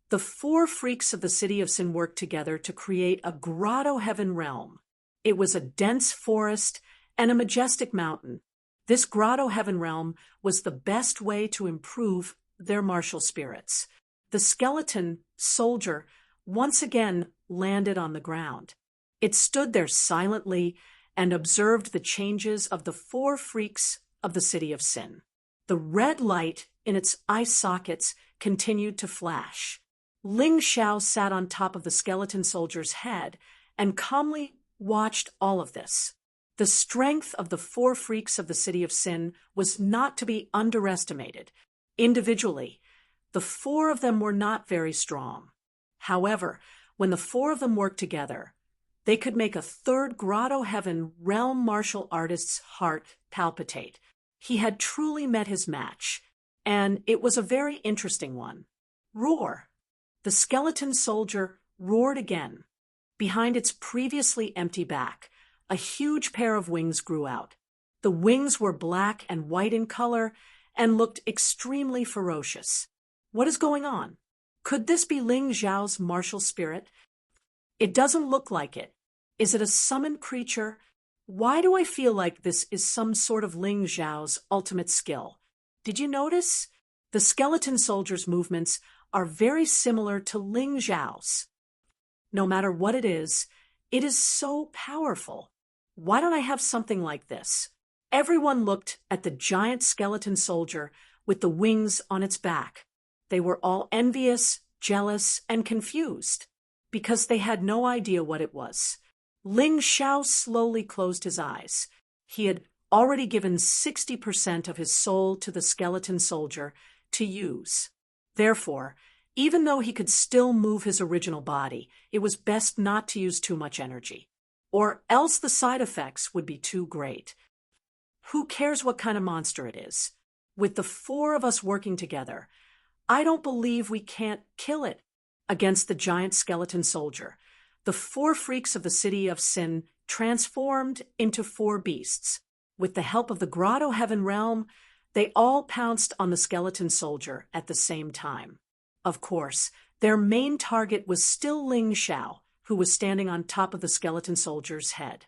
the four freaks of the city of sin worked together to create a Grotto Heaven Realm. It was a dense forest and a majestic mountain. This Grotto Heaven Realm was the best way to improve their martial spirits. The skeleton soldier once again landed on the ground. It stood there silently and observed the changes of the four freaks of the city of sin. The red light in its eye sockets continued to flash. Ling Xiao sat on top of the skeleton soldier's head and calmly watched all of this. The strength of the four freaks of the city of sin was not to be underestimated. Individually, the four of them were not very strong. However, when the four of them worked together, they could make a third Grotto Heaven Realm martial artist's heart palpitate. He had truly met his match, and it was a very interesting one. Roar! The skeleton soldier roared again. Behind its previously empty back, a huge pair of wings grew out. The wings were black and white in color and looked extremely ferocious. What is going on? Could this be Ling Xiao's martial spirit? It doesn't look like it. Is it a summoned creature? Why do I feel like this is some sort of Ling Xiao's ultimate skill? Did you notice? The skeleton soldier's movements are very similar to Ling Xiao's. No matter what it is so powerful. Why don't I have something like this? Everyone looked at the giant skeleton soldier with the wings on its back. They were all envious, jealous, and confused because they had no idea what it was. Ling Xiao slowly closed his eyes. He had already given 60% of his soul to the skeleton soldier to use. Therefore, even though he could still move his original body, it was best not to use too much energy, or else the side effects would be too great. Who cares what kind of monster it is? With the four of us working together, I don't believe we can't kill it. Against the giant skeleton soldier, the four freaks of the city of sin transformed into four beasts. With the help of the Grotto Heaven Realm, they all pounced on the skeleton soldier at the same time. Of course, their main target was still Ling Xiao, who was standing on top of the skeleton soldier's head.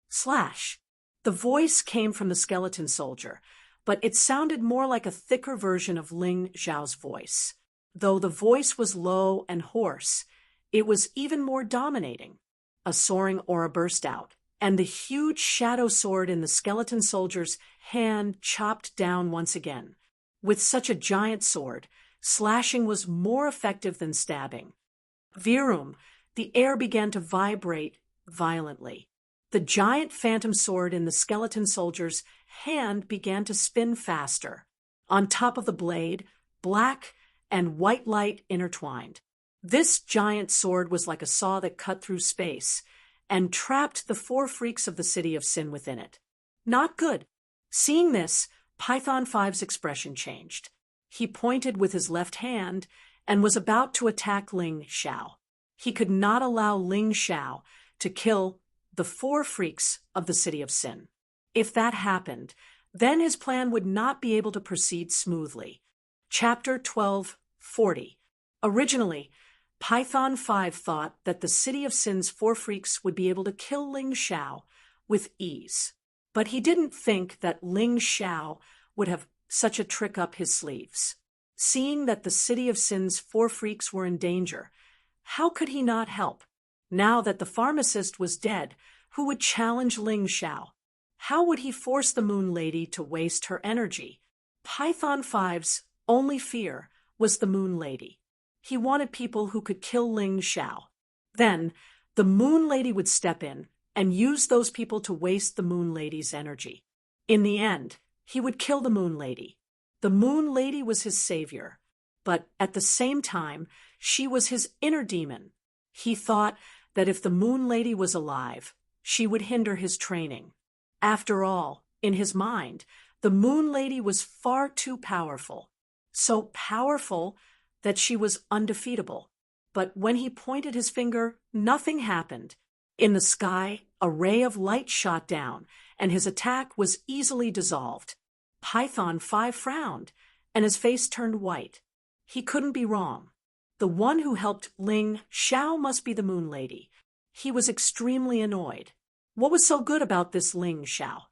Slash! The voice came from the skeleton soldier, but it sounded more like a thicker version of Ling Xiao's voice. Though the voice was low and hoarse, it was even more dominating. A soaring aura burst out, and the huge shadow sword in the skeleton soldier's hand chopped down once again. With such a giant sword, slashing was more effective than stabbing. Virum, the air began to vibrate violently. The giant phantom sword in the skeleton soldier's hand began to spin faster. On top of the blade, black and white light intertwined. This giant sword was like a saw that cut through space and trapped the four freaks of the city of sin within it. Not good. Seeing this, Python 5's expression changed. He pointed with his left hand and was about to attack Ling Xiao. He could not allow Ling Xiao to kill the four freaks of the city of sin. If that happened, then his plan would not be able to proceed smoothly. Chapter 12:40. Originally, Python 5 thought that the city of sin's four freaks would be able to kill Ling Xiao with ease. But he didn't think that Ling Xiao would have such a trick up his sleeves. Seeing that the city of sin's four freaks were in danger, how could he not help? Now that the pharmacist was dead, who would challenge Ling Xiao? How would he force the Moon Lady to waste her energy? Python 5's only fear was the Moon Lady. He wanted people who could kill Ling Xiao. Then, The Moon Lady would step in and use those people to waste the Moon Lady's energy. In the end, he would kill the Moon Lady. The Moon Lady was his savior, but at the same time, she was his inner demon. He thought that if the Moon Lady was alive, she would hinder his training. After all, in his mind, the Moon Lady was far too powerful. So powerful that she was undefeatable. But when he pointed his finger, nothing happened. In the sky, a ray of light shot down, and his attack was easily dissolved. Python 5 frowned, and his face turned white. He couldn't be wrong. The one who helped Ling Xiao must be the Moon Lady. He was extremely annoyed. What was so good about this Ling Xiao?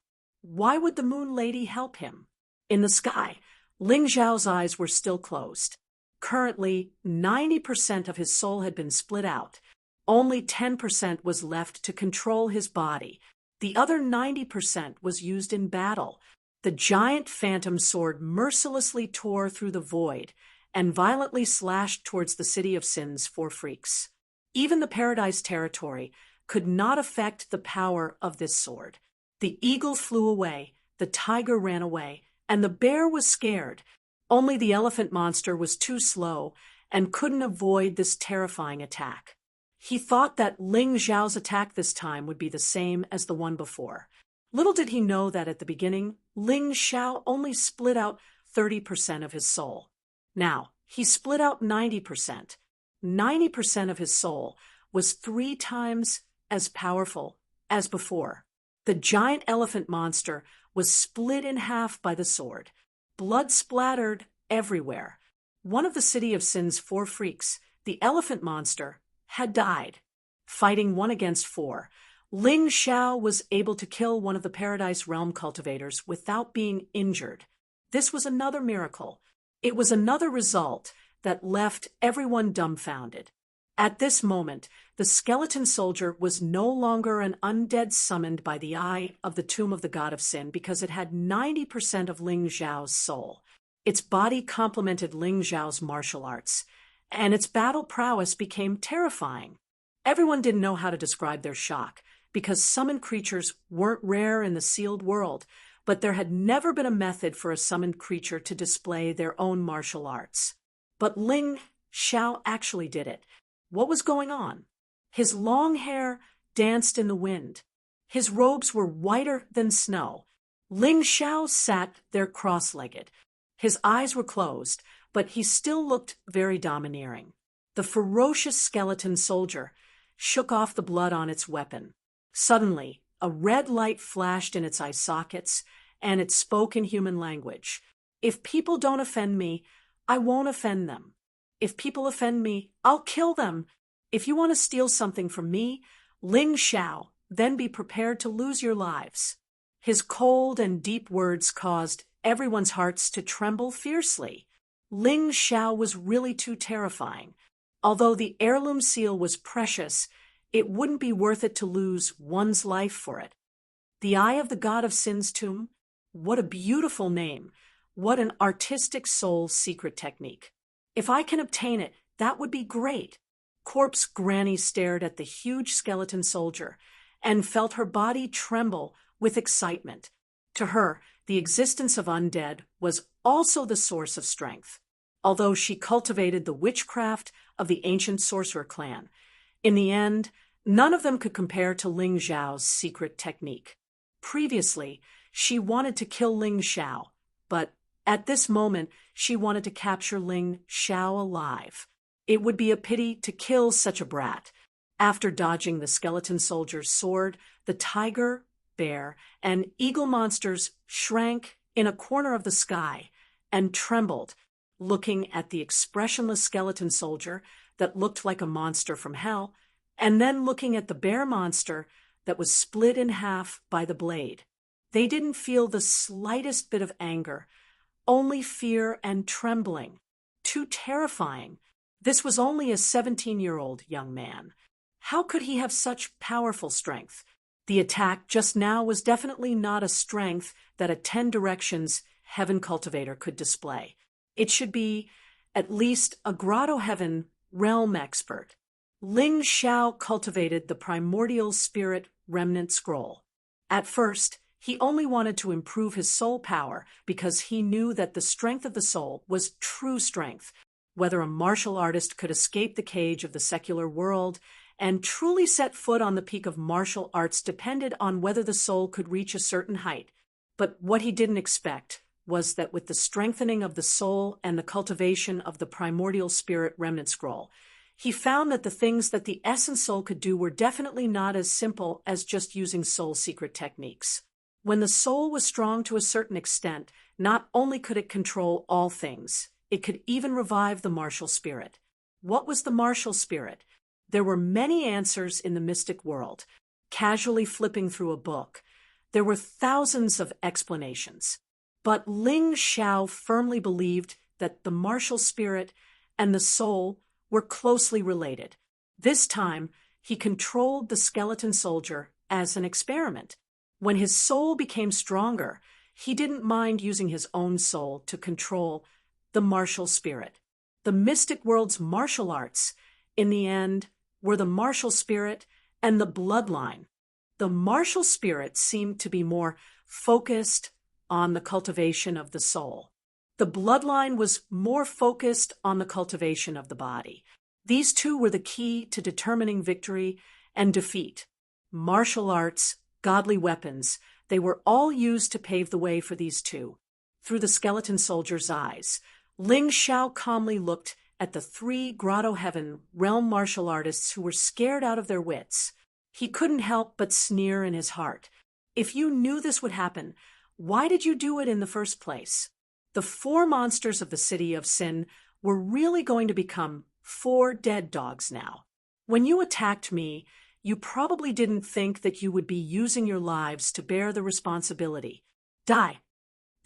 Why would the Moon Lady help him? In the sky, Ling Xiao's eyes were still closed. Currently, 90% of his soul had been split out. Only 10% was left to control his body. The other 90% was used in battle. The giant phantom sword mercilessly tore through the void and violently slashed towards the city of Sin's 4 freaks. Even the Paradise territory could not affect the power of this sword. The eagle flew away, the tiger ran away, and the bear was scared. Only the elephant monster was too slow and couldn't avoid this terrifying attack. He thought that Ling Xiao's attack this time would be the same as the one before. Little did he know that at the beginning, Ling Xiao only split out 30% of his soul. Now, he split out 90%. 90% of his soul was 3 times as powerful as before. The giant elephant monster was split in half by the sword. Blood splattered everywhere. One of the city of Sin's 4 freaks, the elephant monster, had died. Fighting 1 against 4, Ling Xiao was able to kill one of the Paradise Realm cultivators without being injured. This was another miracle. It was another result that left everyone dumbfounded. At this moment, the skeleton soldier was no longer an undead summoned by the eye of the tomb of the god of sin because it had 90% of Ling Xiao's soul. Its body complemented Ling Xiao's martial arts, and its battle prowess became terrifying. Everyone didn't know how to describe their shock, because summoned creatures weren't rare in the sealed world, but there had never been a method for a summoned creature to display their own martial arts. But Ling Xiao actually did it. What was going on? His long hair danced in the wind. His robes were whiter than snow. Ling Xiao sat there cross-legged. His eyes were closed, but he still looked very domineering. The ferocious skeleton soldier shook off the blood on its weapon. Suddenly, a red light flashed in its eye sockets, and it spoke in human language. If people don't offend me, I won't offend them. If people offend me, I'll kill them. If you want to steal something from me, Ling Xiao, then be prepared to lose your lives. His cold and deep words caused everyone's hearts to tremble fiercely. Ling Xiao was really too terrifying. Although the heirloom seal was precious, it wouldn't be worth it to lose one's life for it. The Eye of the God of Sin's tomb? What a beautiful name. What an artistic soul secret technique. If I can obtain it, that would be great. Corpse Granny stared at the huge skeleton soldier and felt her body tremble with excitement. To her, the existence of undead was also the source of strength, although she cultivated the witchcraft of the ancient sorcerer clan. In the end, none of them could compare to Ling Xiao's secret technique. Previously, she wanted to kill Ling Xiao, but at this moment, she wanted to capture Ling Xiao alive. It would be a pity to kill such a brat. After dodging the skeleton soldier's sword, the tiger, bear, and eagle monsters shrank in a corner of the sky and trembled, looking at the expressionless skeleton soldier that looked like a monster from hell, and then looking at the bear monster that was split in half by the blade. They didn't feel the slightest bit of anger, only fear and trembling. Too terrifying. This was only a 17-year-old young man. How could he have such powerful strength? The attack just now was definitely not a strength that a 10 Directions heaven cultivator could display. It should be at least a grotto heaven realm expert. Ling Xiao cultivated the primordial spirit remnant scroll. At first, he only wanted to improve his soul power because he knew that the strength of the soul was true strength. Whether a martial artist could escape the cage of the secular world and truly set foot on the peak of martial arts depended on whether the soul could reach a certain height. But what he didn't expect was that with the strengthening of the soul and the cultivation of the primordial spirit remnant scroll, he found that the things that the essence soul could do were definitely not as simple as just using soul secret techniques. When the soul was strong to a certain extent, not only could it control all things, it could even revive the martial spirit. What was the martial spirit? There were many answers in the mystic world. Casually flipping through a book, there were thousands of explanations. But Ling Xiao firmly believed that the martial spirit and the soul were closely related. This time, he controlled the skeleton soldier as an experiment. When his soul became stronger, he didn't mind using his own soul to control the martial spirit. The mystic world's martial arts, in the end, were the martial spirit and the bloodline. The martial spirit seemed to be more focused on the cultivation of the soul. The bloodline was more focused on the cultivation of the body. These two were the key to determining victory and defeat. Martial arts, godly weapons, they were all used to pave the way for these two. Through the skeleton soldier's eyes, Ling Xiao calmly looked at the three Grotto Heaven realm martial artists who were scared out of their wits. He couldn't help but sneer in his heart. If you knew this would happen, why did you do it in the first place? The four monsters of the city of Sin were really going to become four dead dogs now. When you attacked me, you probably didn't think that you would be using your lives to bear the responsibility. Die!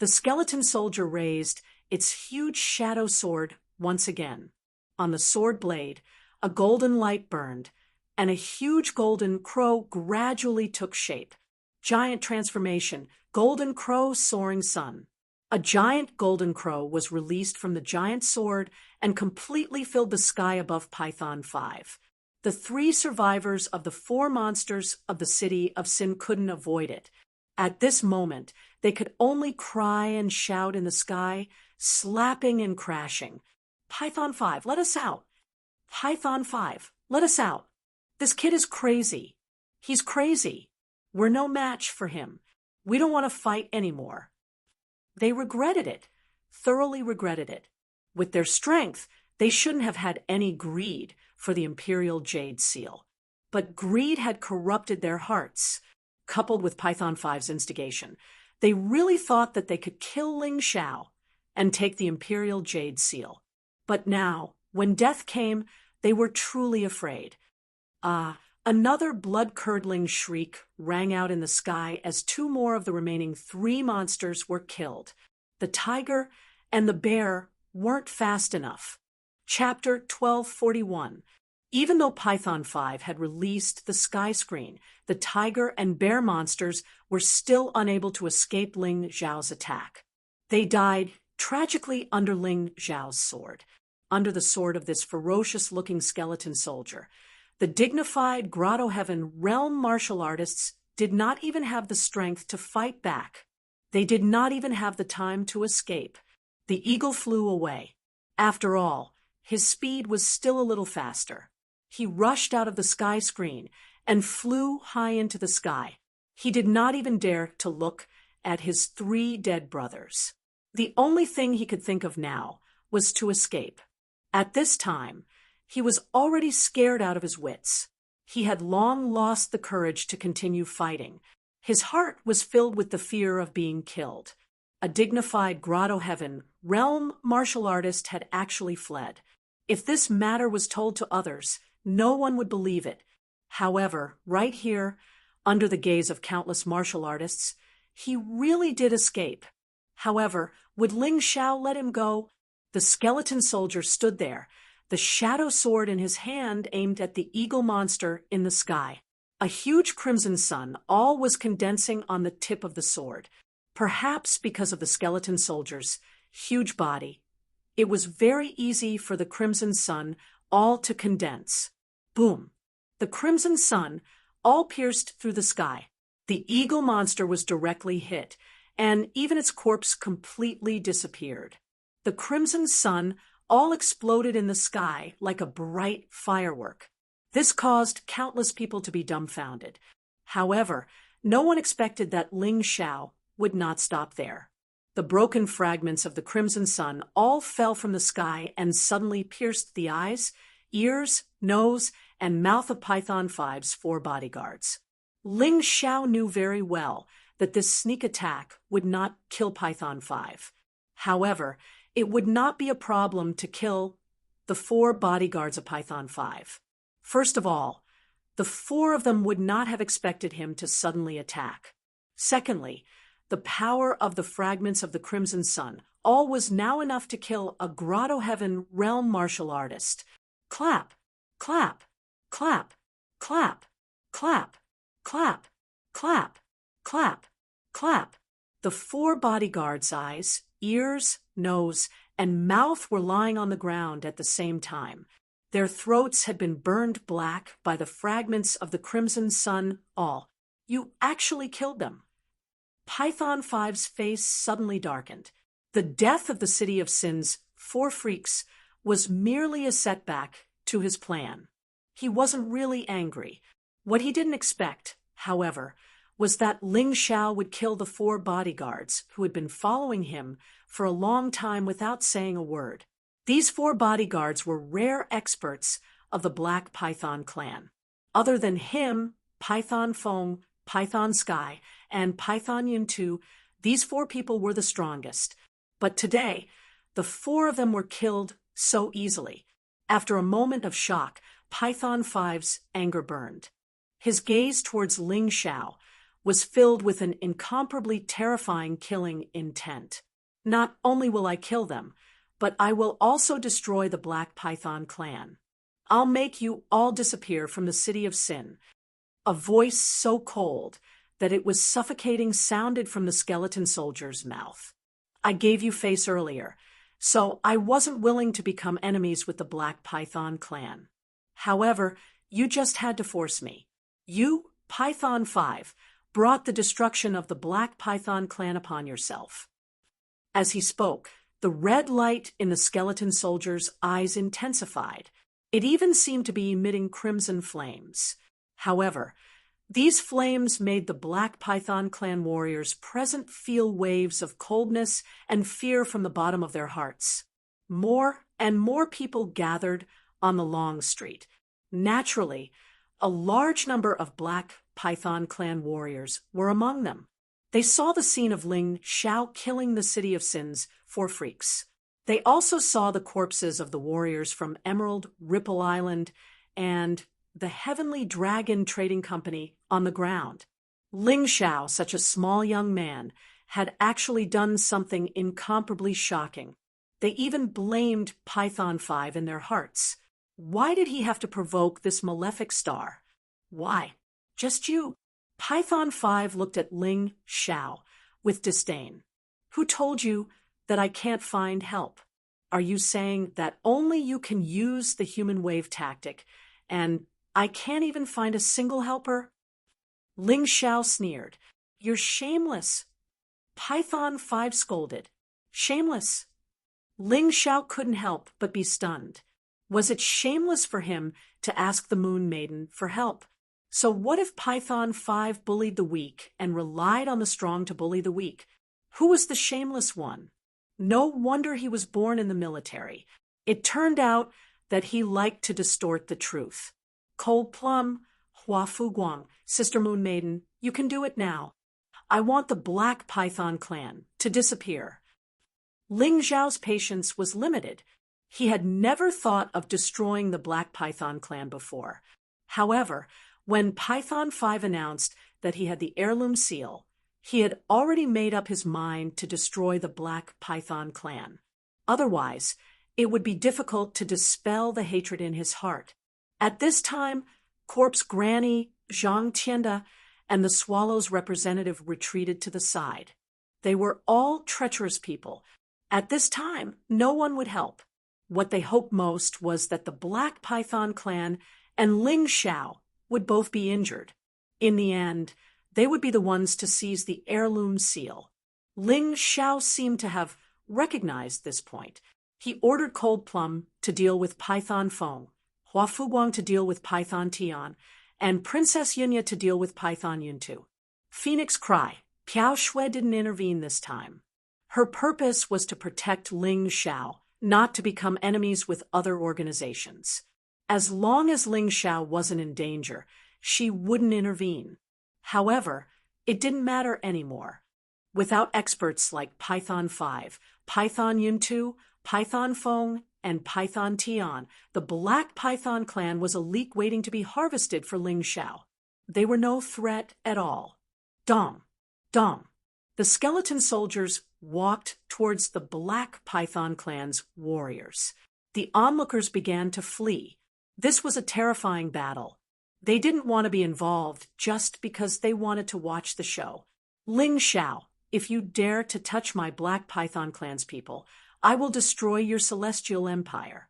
The skeleton soldier raised its huge shadow sword once again. On the sword blade, a golden light burned, and a huge golden crow gradually took shape. Giant transformation, golden crow soaring sun. A giant golden crow was released from the giant sword and completely filled the sky above Python 5. The three survivors of the four monsters of the city of Sin couldn't avoid it. At this moment, they could only cry and shout in the sky, slapping and crashing. Python 5, let us out! Python 5, let us out! This kid is crazy. He's crazy. We're no match for him. We don't want to fight anymore. They regretted it, thoroughly regretted it. With their strength, they shouldn't have had any greed for the Imperial Jade Seal. But greed had corrupted their hearts. Coupled with Python 5's instigation, they really thought that they could kill Ling Xiao and take the Imperial Jade Seal. But now, when death came, they were truly afraid. Another blood-curdling shriek rang out in the sky as two more of the remaining three monsters were killed. The tiger and the bear weren't fast enough. Chapter 1241. Even though Python 5 had released the sky screen, the tiger and bear monsters were still unable to escape Ling Xiao's attack. They died tragically under Ling Xiao's sword, under the sword of this ferocious-looking skeleton soldier. The dignified Grotto Heaven realm martial artists did not even have the strength to fight back. They did not even have the time to escape. The eagle flew away. After all, his speed was still a little faster. He rushed out of the sky screen and flew high into the sky. He did not even dare to look at his three dead brothers. The only thing he could think of now was to escape. At this time, he was already scared out of his wits. He had long lost the courage to continue fighting. His heart was filled with the fear of being killed. A dignified Grotto Heaven realm martial artist had actually fled. If this matter was told to others, no one would believe it. However, right here, under the gaze of countless martial artists, he really did escape. However, would Ling Xiao let him go? The skeleton soldier stood there, the shadow sword in his hand aimed at the eagle monster in the sky. A huge crimson sun all was condensing on the tip of the sword. Perhaps because of the skeleton soldier's huge body, it was very easy for the crimson sun all to condense. Boom! The crimson sun all pierced through the sky. The eagle monster was directly hit, and even its corpse completely disappeared. The crimson sun all exploded in the sky like a bright firework. This caused countless people to be dumbfounded. However, no one expected that Ling Xiao would not stop there. The broken fragments of the crimson sun all fell from the sky and suddenly pierced the eyes, ears, nose, and mouth of Python 5's 4 bodyguards. Ling Xiao knew very well that this sneak attack would not kill Python 5. However, it would not be a problem to kill the 4 bodyguards of Python 5. First of all, the 4 of them would not have expected him to suddenly attack. Secondly, the power of the fragments of the Crimson Sun all was now enough to kill a Grotto Heaven realm martial artist. Clap, clap, clap, clap, clap, clap, clap, clap, clap. The 4 bodyguards' eyes, ears, nose, and mouth were lying on the ground at the same time. Their throats had been burned black by the fragments of the Crimson Sun all. You actually killed them. Python 5's face suddenly darkened. The death of the City of Sin's 4 freaks was merely a setback to his plan. He wasn't really angry. What he didn't expect, however, was that Ling Xiao would kill the 4 bodyguards who had been following him for a long time without saying a word. These 4 bodyguards were rare experts of the Black Python clan. Other than him, Python Feng, Python Sky, and Python Yun 2, these 4 people were the strongest. But today, the 4 of them were killed so easily. After a moment of shock, Python 5's anger burned. His gaze towards Ling Xiao was filled with an incomparably terrifying killing intent. Not only will I kill them, but I will also destroy the Black Python clan. I'll make you all disappear from the City of Sin. A voice so cold that it was suffocating sounded from the skeleton soldier's mouth. I gave you face earlier, so I wasn't willing to become enemies with the Black Python clan. However, you just had to force me. You, Python 5, brought the destruction of the Black Python clan upon yourself. As he spoke, the red light in the skeleton soldier's eyes intensified. It even seemed to be emitting crimson flames. However, these flames made the Black Python clan warriors present feel waves of coldness and fear from the bottom of their hearts. More and more people gathered on the long street. Naturally, a large number of Black Python clan warriors were among them. They saw the scene of Ling Xiao killing the City of Sin's 4 freaks. They also saw the corpses of the warriors from Emerald Ripple Island and the Heavenly Dragon Trading Company on the ground. Ling Xiao, such a small young man, had actually done something incomparably shocking. They even blamed Python 5 in their hearts. Why did he have to provoke this malefic star? Why? Just you. Python 5 looked at Ling Xiao with disdain. Who told you that I can't find help? Are you saying that only you can use the human wave tactic, and I can't even find a single helper? Ling Xiao sneered. You're shameless. Python 5 scolded. Shameless. Ling Xiao couldn't help but be stunned. Was it shameless for him to ask the Moon Maiden for help? So what if Python 5 bullied the weak and relied on the strong to bully the weak? Who was the shameless one? No wonder he was born in the military. It turned out that he liked to distort the truth. Cold Plum, Hua Fu Guang, Sister Moon Maiden, you can do it now. I want the Black Python clan to disappear. Ling Xiao's patience was limited. He had never thought of destroying the Black Python clan before. However, when Python 5 announced that he had the heirloom seal, he had already made up his mind to destroy the Black Python clan. Otherwise, it would be difficult to dispel the hatred in his heart. At this time, Corpse Granny, Zhang Tianda, and the Swallow's representative retreated to the side. They were all treacherous people. At this time, no one would help. What they hoped most was that the Black Python clan and Ling Xiao would both be injured. In the end, they would be the ones to seize the heirloom seal. Ling Xiao seemed to have recognized this point. He ordered Cold Plum to deal with Python Feng, Hua Fuguang to deal with Python Tian, and Princess Yunya to deal with Python Yuntu. Phoenix Cry, Piao Shui didn't intervene this time. Her purpose was to protect Ling Xiao, not to become enemies with other organizations. As long as Ling Xiao wasn't in danger, she wouldn't intervene. However, it didn't matter anymore. Without experts like Python 5, Python Yuntu, Python Feng, and Python Tian, the Black Python clan was a leak waiting to be harvested for Ling Xiao. They were no threat at all. Dong, dong. The skeleton soldiers walked towards the Black Python clan's warriors. The onlookers began to flee. This was a terrifying battle. They didn't want to be involved just because they wanted to watch the show. Ling Xiao, if you dare to touch my Black Python clan's people, I will destroy your celestial empire.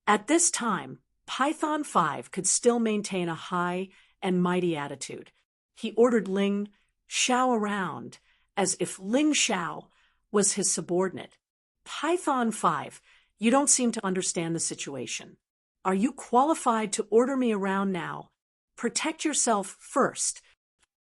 At this time, Python 5 could still maintain a high and mighty attitude. He ordered Ling Xiao around as if Ling Xiao was his subordinate. Python 5, you don't seem to understand the situation. Are you qualified to order me around now? Protect yourself first.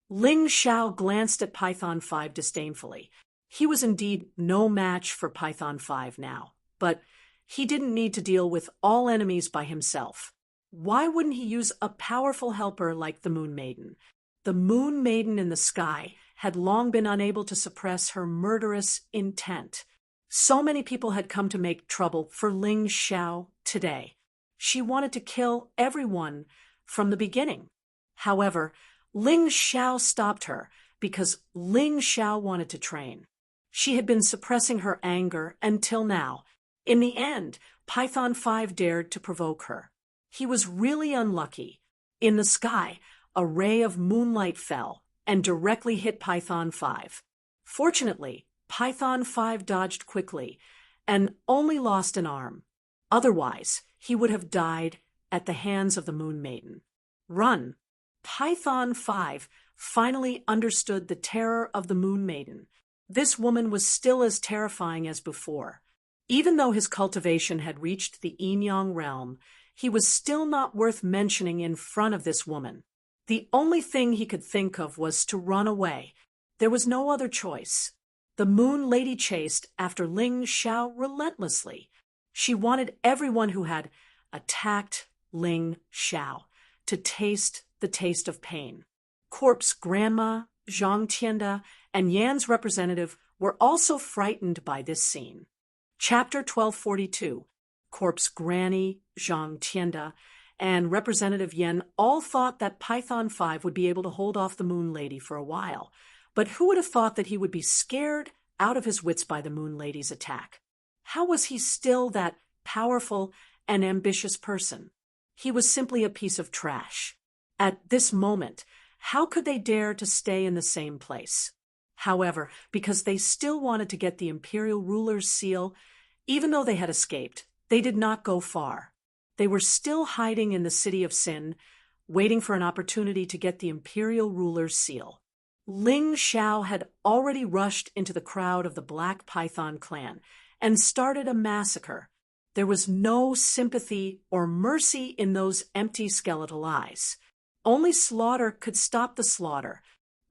Ling Xiao glanced at Python 5 disdainfully. He was indeed no match for Python 5 now, but he didn't need to deal with all enemies by himself. Why wouldn't he use a powerful helper like the Moon Maiden? The Moon Maiden in the sky had long been unable to suppress her murderous intent. So many people had come to make trouble for Ling Xiao today. She wanted to kill everyone from the beginning. However, Ling Xiao stopped her because Ling Xiao wanted to train. She had been suppressing her anger until now. In the end, Python 5 dared to provoke her. He was really unlucky. In the sky, a ray of moonlight fell and directly hit Python 5. Fortunately, Python 5 dodged quickly and only lost an arm. Otherwise, he would have died at the hands of the Moon Maiden. Run! Python 5 finally understood the terror of the Moon Maiden. This woman was still as terrifying as before. Even though his cultivation had reached the Yin-Yang realm, he was still not worth mentioning in front of this woman. The only thing he could think of was to run away. There was no other choice. The Moon Lady chased after Ling Xiao relentlessly. She wanted everyone who had attacked Ling Xiao to taste the taste of pain. Corp's grandma, Zhang Tianda, and Yan's representative were also frightened by this scene. Chapter 1242. Corp's granny, Zhang Tianda, and Representative Yan all thought that Python 5 would be able to hold off the Moon Lady for a while. But who would have thought that he would be scared out of his wits by the Moon Lady's attack? How was he still that powerful and ambitious person? He was simply a piece of trash. At this moment, how could they dare to stay in the same place? However, because they still wanted to get the imperial ruler's seal, even though they had escaped, they did not go far. They were still hiding in the city of Sin, waiting for an opportunity to get the imperial ruler's seal. Ling Xiao had already rushed into the crowd of the Black Python clan and started a massacre. There was no sympathy or mercy in those empty skeletal eyes. Only slaughter could stop the slaughter.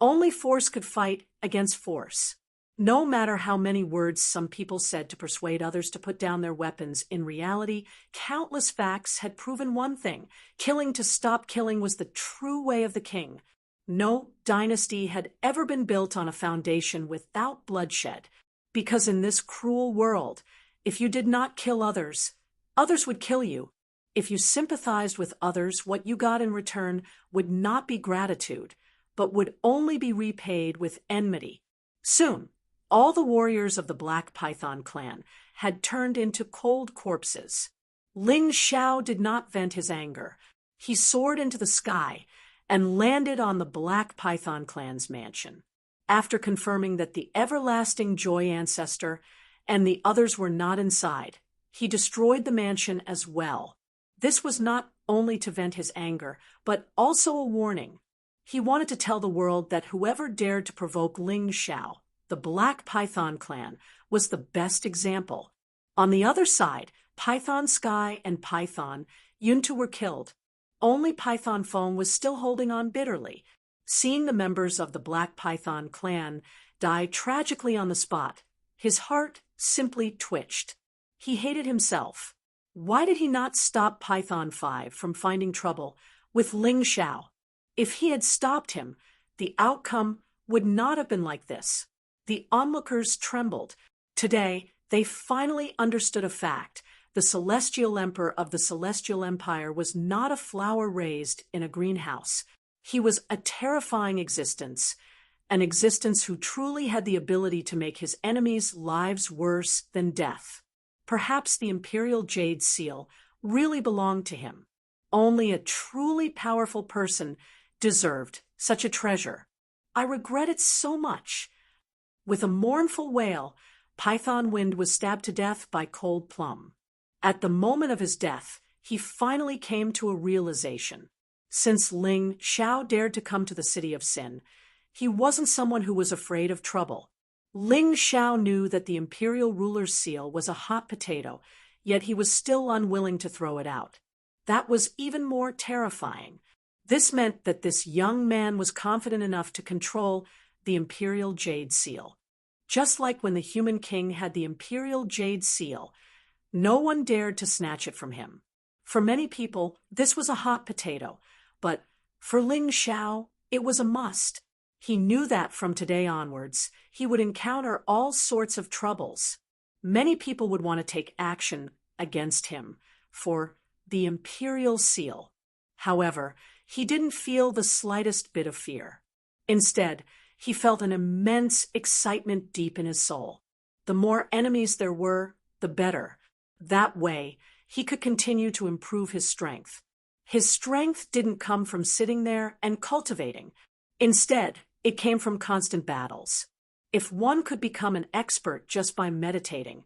Only force could fight against force. No matter how many words some people said to persuade others to put down their weapons, in reality, countless facts had proven one thing. Killing to stop killing was the true way of the king. No dynasty had ever been built on a foundation without bloodshed, because in this cruel world, if you did not kill others, others would kill you. If you sympathized with others, what you got in return would not be gratitude, but would only be repaid with enmity. Soon, all the warriors of the Black Python clan had turned into cold corpses. Ling Xiao did not vent his anger. He soared into the sky and landed on the Black Python clan's mansion. After confirming that the everlasting Joy ancestor and the others were not inside, he destroyed the mansion as well. This was not only to vent his anger, but also a warning. He wanted to tell the world that whoever dared to provoke Ling Xiao, the Black Python clan, was the best example. On the other side, Python Sky and Python Yuntu were killed. Only Python Foam was still holding on bitterly. Seeing the members of the Black Python clan die tragically on the spot, his heart simply twitched. He hated himself. Why did he not stop Python 5 from finding trouble with Ling Xiao? If he had stopped him, the outcome would not have been like this. The onlookers trembled. Today, they finally understood a fact. The celestial emperor of the Celestial Empire was not a flower raised in a greenhouse. He was a terrifying existence, an existence who truly had the ability to make his enemies' lives worse than death. Perhaps the Imperial Jade Seal really belonged to him. Only a truly powerful person deserved such a treasure. I regret it so much. With a mournful wail, Python Wind was stabbed to death by Cold Plum. At the moment of his death, he finally came to a realization. Since Ling Xiao dared to come to the City of Sin, he wasn't someone who was afraid of trouble. Ling Xiao knew that the imperial ruler's seal was a hot potato, yet he was still unwilling to throw it out. That was even more terrifying. This meant that this young man was confident enough to control the imperial jade seal. Just like when the human king had the imperial jade seal, no one dared to snatch it from him. For many people, this was a hot potato, but for Ling Xiao, it was a must. He knew that from today onwards, he would encounter all sorts of troubles. Many people would want to take action against him for the imperial seal. However, he didn't feel the slightest bit of fear. Instead, he felt an immense excitement deep in his soul. The more enemies there were, the better. That way, he could continue to improve his strength. His strength didn't come from sitting there and cultivating. Instead, it came from constant battles. If one could become an expert just by meditating,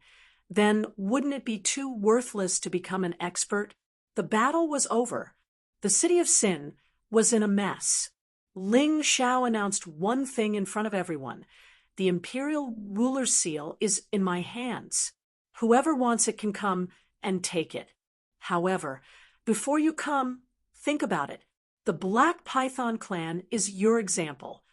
then wouldn't it be too worthless to become an expert? The battle was over. The City of Sin was in a mess. Ling Xiao announced one thing in front of everyone. The imperial ruler's seal is in my hands. Whoever wants it can come and take it. However, before you come, think about it. The Black Python clan is your example.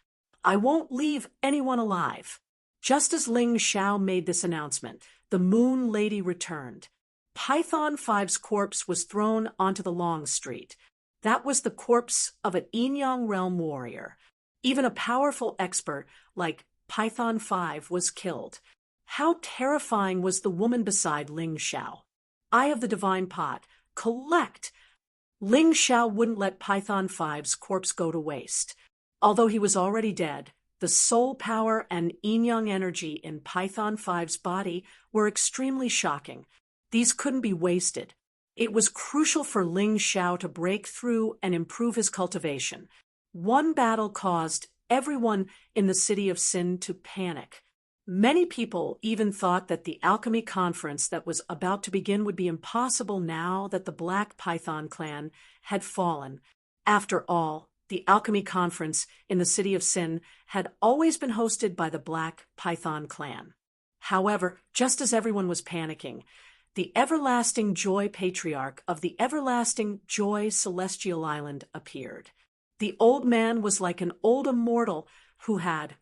I won't leave anyone alive. Just as Ling Xiao made this announcement, the Moon Lady returned. Python 5's corpse was thrown onto the Long Street. That was the corpse of an Yin-Yang realm warrior. Even a powerful expert like Python 5 was killed. How terrifying was the woman beside Ling Xiao? Eye of the Divine Pot, collect! Ling Xiao wouldn't let Python 5's corpse go to waste. Although he was already dead, the soul power and yin-yang energy in Python 5's body were extremely shocking. These couldn't be wasted. It was crucial for Ling Xiao to break through and improve his cultivation. One battle caused everyone in the City of Sin to panic. Many people even thought that the alchemy conference that was about to begin would be impossible now that the Black Python clan had fallen. After all, the alchemy conference in the City of Sin had always been hosted by the Black Python clan. However, just as everyone was panicking, the Everlasting Joy Patriarch of the Everlasting Joy Celestial Island appeared. The old man was like an old immortal who had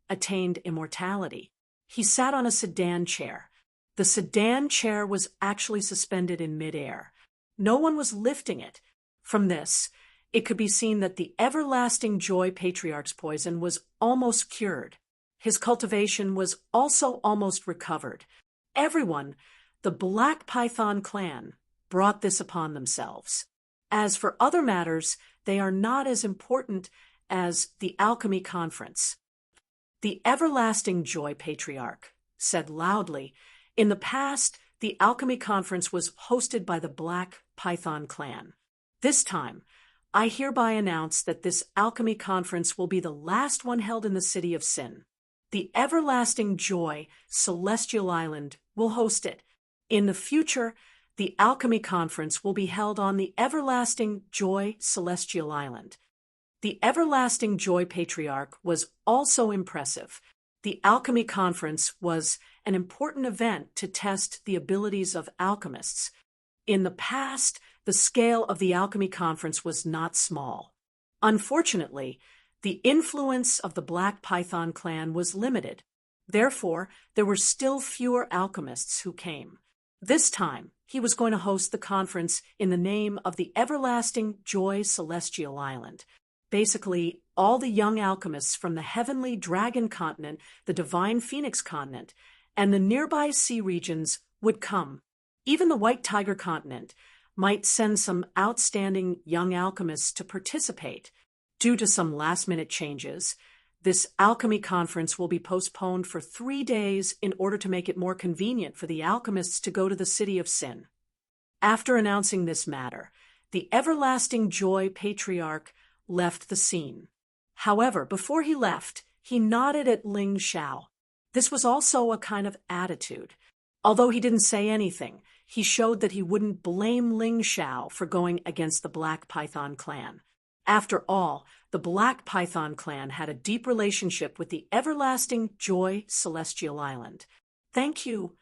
attained immortality. He sat on a sedan chair. The sedan chair was actually suspended in midair. No one was lifting it. From this, it could be seen that the Everlasting Joy Patriarch's poison was almost cured. His cultivation was also almost recovered. Everyone, the Black Python clan, brought this upon themselves. As for other matters, they are not as important as the alchemy conference. The Everlasting Joy Patriarch said loudly, "In the past, the alchemy conference was hosted by the Black Python clan. This time, I hereby announce that this alchemy conference will be the last one held in the City of Sin. The Everlasting Joy Celestial Island will host it. In the future, the Alchemy Conference will be held on the Everlasting Joy Celestial Island. The Everlasting Joy Patriarch was also impressive. The Alchemy Conference was an important event to test the abilities of alchemists. In the past, the scale of the Alchemy Conference was not small. Unfortunately, the influence of the Black Python clan was limited. Therefore, there were still fewer alchemists who came. This time, he was going to host the conference in the name of the Everlasting Joy Celestial Island. Basically, all the young alchemists from the Heavenly Dragon Continent, the Divine Phoenix Continent, and the nearby sea regions would come. Even the White Tiger Continent might send some outstanding young alchemists to participate. Due to some last-minute changes, this alchemy conference will be postponed for 3 days in order to make it more convenient for the alchemists to go to the City of Sin. After announcing this matter, the Everlasting Joy Patriarch left the scene. However, before he left, he nodded at Ling Xiao. This was also a kind of attitude. Although he didn't say anything, he showed that he wouldn't blame Ling Xiao for going against the Black Python clan. After all, the Black Python clan had a deep relationship with the Everlasting Joy Celestial Island. Thank you.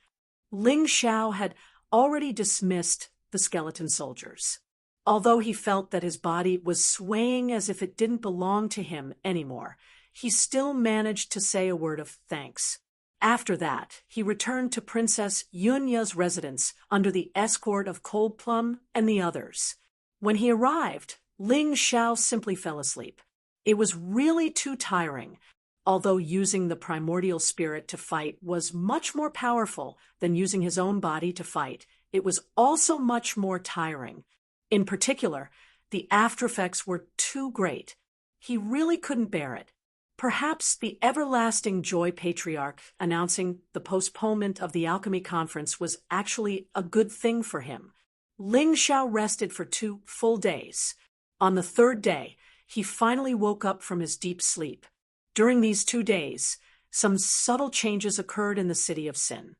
Ling Xiao had already dismissed the skeleton soldiers. Although he felt that his body was swaying as if it didn't belong to him anymore, he still managed to say a word of thanks. After that, he returned to Princess Yunya's residence under the escort of Cold Plum and the others. When he arrived, Ling Xiao simply fell asleep. It was really too tiring. Although using the primordial spirit to fight was much more powerful than using his own body to fight, it was also much more tiring. In particular, the aftereffects were too great. He really couldn't bear it. Perhaps the Everlasting Joy Patriarch announcing the postponement of the Alchemy Conference was actually a good thing for him. Ling Xiao rested for 2 full days. On the 3rd day, he finally woke up from his deep sleep. During these 2 days, some subtle changes occurred in the City of Sin.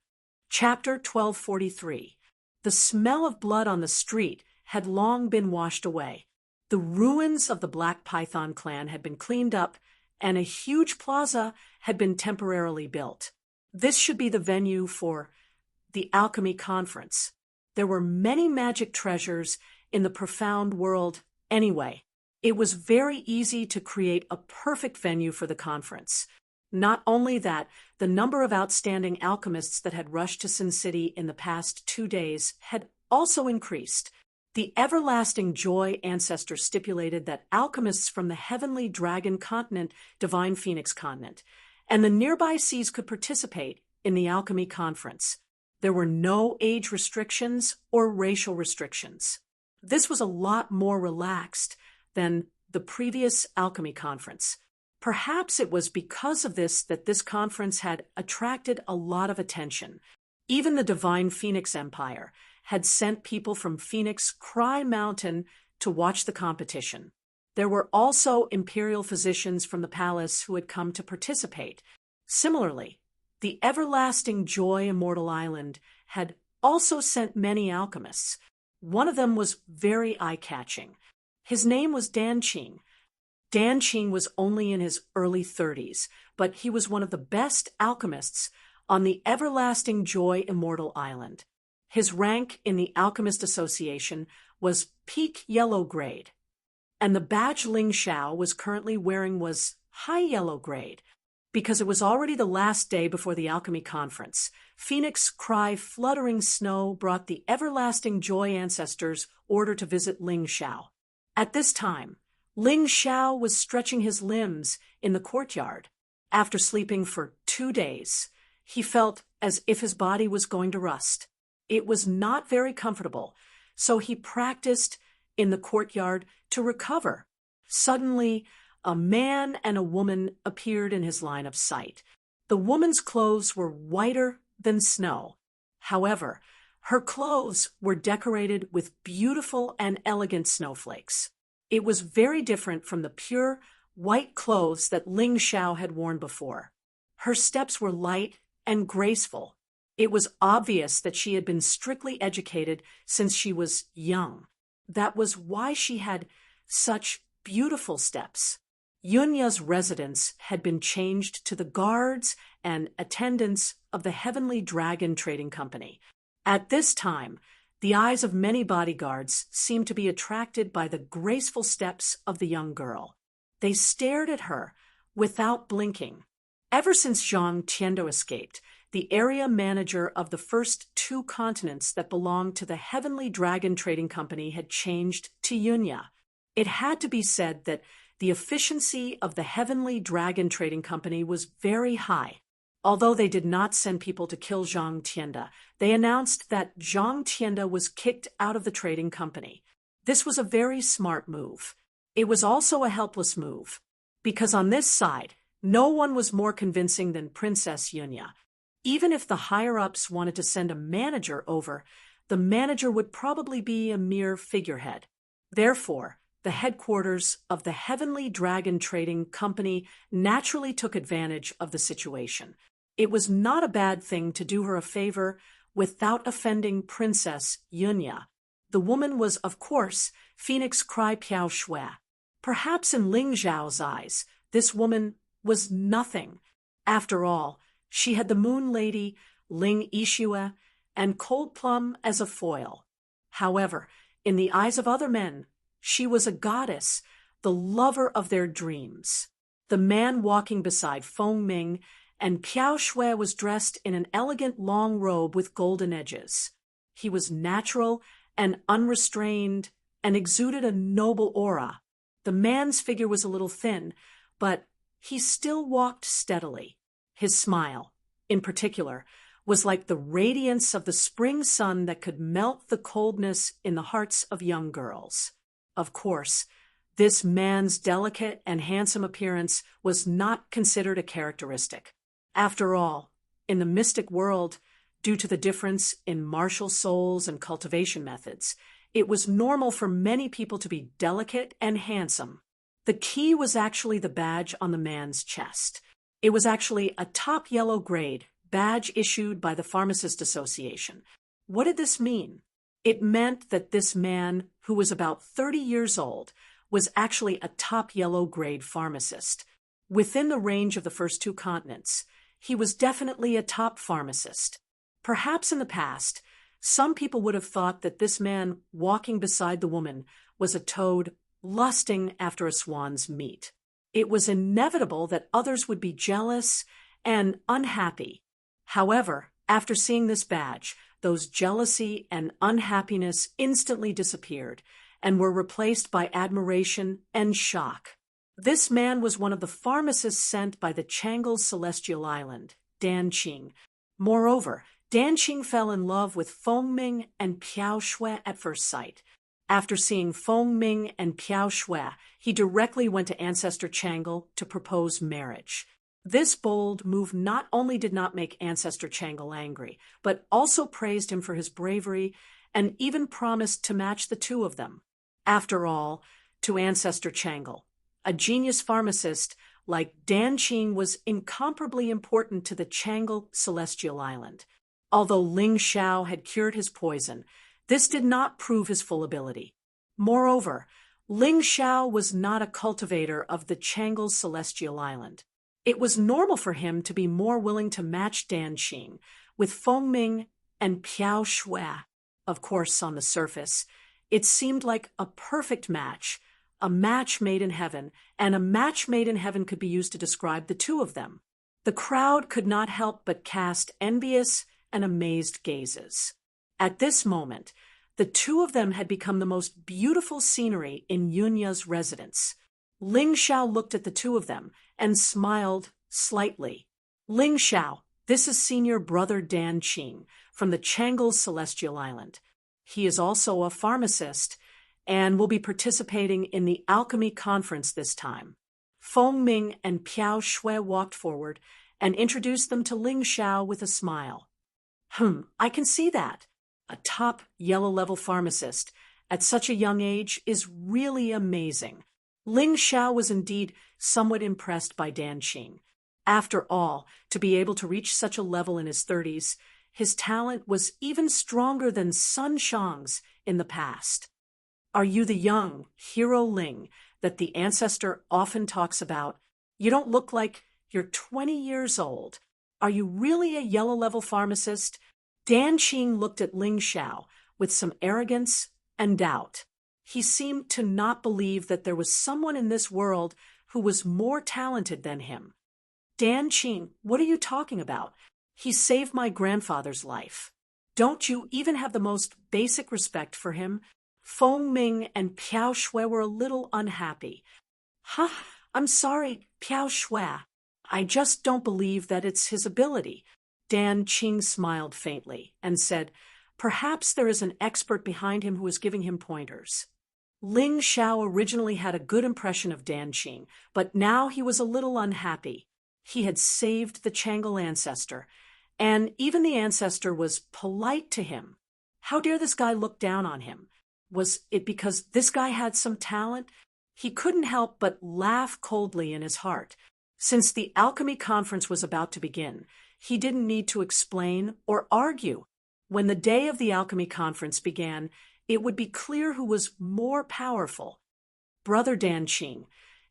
Chapter 1243. The smell of blood on the street had long been washed away. The ruins of the Black Python clan had been cleaned up, and a huge plaza had been temporarily built. This should be the venue for the Alchemy Conference. There were many magic treasures in the profound world anyway. It was very easy to create a perfect venue for the conference. Not only that, the number of outstanding alchemists that had rushed to Sin City in the past 2 days had also increased. The Everlasting Joy ancestor stipulated that alchemists from the Heavenly Dragon Continent, Divine Phoenix Continent, and the nearby seas could participate in the Alchemy Conference. There were no age restrictions or racial restrictions. This was a lot more relaxed than the previous Alchemy Conference. Perhaps it was because of this that this conference had attracted a lot of attention. Even the Divine Phoenix Empire had sent people from Phoenix Cry Mountain to watch the competition. There were also imperial physicians from the palace who had come to participate. Similarly, the Everlasting Joy Immortal Island had also sent many alchemists. One of them was very eye-catching. His name was Dan Qing. Dan Qing was only in his early 30s, but he was one of the best alchemists on the Everlasting Joy Immortal Island. His rank in the Alchemist Association was Peak Yellow Grade, and the badge Ling Xiao was currently wearing was High Yellow Grade. Because it was already the last day before the Alchemy Conference, Phoenix Cry Fluttering Snow brought the Everlasting Joy ancestors order to visit Ling Xiao. At this time, Ling Xiao was stretching his limbs in the courtyard. After sleeping for 2 days, he felt as if his body was going to rust. It was not very comfortable, so he practiced in the courtyard to recover. Suddenly, a man and a woman appeared in his line of sight. The woman's clothes were whiter than snow. However, her clothes were decorated with beautiful and elegant snowflakes. It was very different from the pure, white clothes that Ling Xiao had worn before. Her steps were light and graceful. It was obvious that she had been strictly educated since she was young. That was why she had such beautiful steps. Yunya's residence had been changed to the guards and attendants of the Heavenly Dragon Trading Company. At this time, the eyes of many bodyguards seemed to be attracted by the graceful steps of the young girl. They stared at her without blinking. Ever since Zhang Tiando escaped, the area manager of the first 2 continents that belonged to the Heavenly Dragon Trading Company had changed to Yunya. It had to be said that the efficiency of the Heavenly Dragon Trading Company was very high. Although they did not send people to kill Zhang Tianda, they announced that Zhang Tianda was kicked out of the trading company. This was a very smart move. It was also a helpless move, because on this side, no one was more convincing than Princess Yunya. Even if the higher-ups wanted to send a manager over, the manager would probably be a mere figurehead. Therefore, the headquarters of the Heavenly Dragon Trading Company naturally took advantage of the situation. It was not a bad thing to do her a favor without offending Princess Yunya. The woman was, of course, Phoenix Cry Piao Shui. Perhaps in Ling Zhao's eyes, this woman was nothing. After all, she had the Moon Lady, Ling Yixue, and Cold Plum as a foil. However, in the eyes of other men, she was a goddess, the lover of their dreams. The man walking beside Feng Ming and Piao Shui was dressed in an elegant long robe with golden edges. He was natural and unrestrained and exuded a noble aura. The man's figure was a little thin, but he still walked steadily. His smile, in particular, was like the radiance of the spring sun that could melt the coldness in the hearts of young girls. Of course, this man's delicate and handsome appearance was not considered a characteristic. After all, in the mystic world, due to the difference in martial souls and cultivation methods, it was normal for many people to be delicate and handsome. The key was actually the badge on the man's chest. It was actually a top yellow grade badge issued by the Pharmacist Association. What did this mean? It meant that this man, who was about 30 years old, was actually a top yellow grade pharmacist. Within the range of the first 2 continents, he was definitely a top pharmacist. Perhaps in the past, some people would have thought that this man walking beside the woman was a toad lusting after a swan's meat. It was inevitable that others would be jealous and unhappy. However, after seeing this badge, those jealousy and unhappiness instantly disappeared and were replaced by admiration and shock. This man was one of the pharmacists sent by the Chang'e Celestial Island, Dan Qing. Moreover, Dan Qing fell in love with Feng Ming and Piao Shui at first sight. After seeing Feng Ming and Piao Shui, he directly went to Ancestor Chang'e to propose marriage. This bold move not only did not make Ancestor Chang'e angry, but also praised him for his bravery and even promised to match the 2 of them. After all, to Ancestor Chang'e, a genius pharmacist like Dan Qing was incomparably important to the Chang'e Celestial Island. Although Ling Xiao had cured his poison, this did not prove his full ability. Moreover, Ling Xiao was not a cultivator of the Chang'e Celestial Island. It was normal for him to be more willing to match Dan Qing with Feng Ming and Piao Shui. Of course, on the surface, it seemed like a perfect match, a match made in heaven, and a match made in heaven could be used to describe the 2 of them. The crowd could not help but cast envious and amazed gazes. At this moment, the 2 of them had become the most beautiful scenery in Yunya's residence. Ling Xiao looked at the 2 of them and smiled slightly. Ling Xiao, this is Senior Brother Dan Qing from the Chang'e Celestial Island. He is also a pharmacist and will be participating in the alchemy conference this time. Feng Ming and Piao Shui walked forward and introduced them to Ling Xiao with a smile. I can see that. A top yellow-level pharmacist at such a young age is really amazing. Ling Xiao was indeed somewhat impressed by Dan Qing. After all, to be able to reach such a level in his 30s, his talent was even stronger than Sun Shang's in the past. Are you the young hero Ling that the ancestor often talks about? You don't look like you're 20 years old. Are you really a yellow-level pharmacist? Dan Qing looked at Ling Xiao with some arrogance and doubt. He seemed to not believe that there was someone in this world who was more talented than him. Dan Qing, what are you talking about? He saved my grandfather's life. Don't you even have the most basic respect for him? Feng Ming and Piao Shui were a little unhappy. Huh? I'm sorry, Piao Shui. I just don't believe that it's his ability. Dan Qing smiled faintly and said, perhaps there is an expert behind him who is giving him pointers. Ling Xiao originally had a good impression of Dan Qing, but now he was a little unhappy. He had saved the Changle ancestor, and even the ancestor was polite to him. How dare this guy look down on him? Was it because this guy had some talent? He couldn't help but laugh coldly in his heart. Since the alchemy conference was about to begin, he didn't need to explain or argue. When the day of the alchemy conference began, it would be clear who was more powerful. Brother Dan Qing,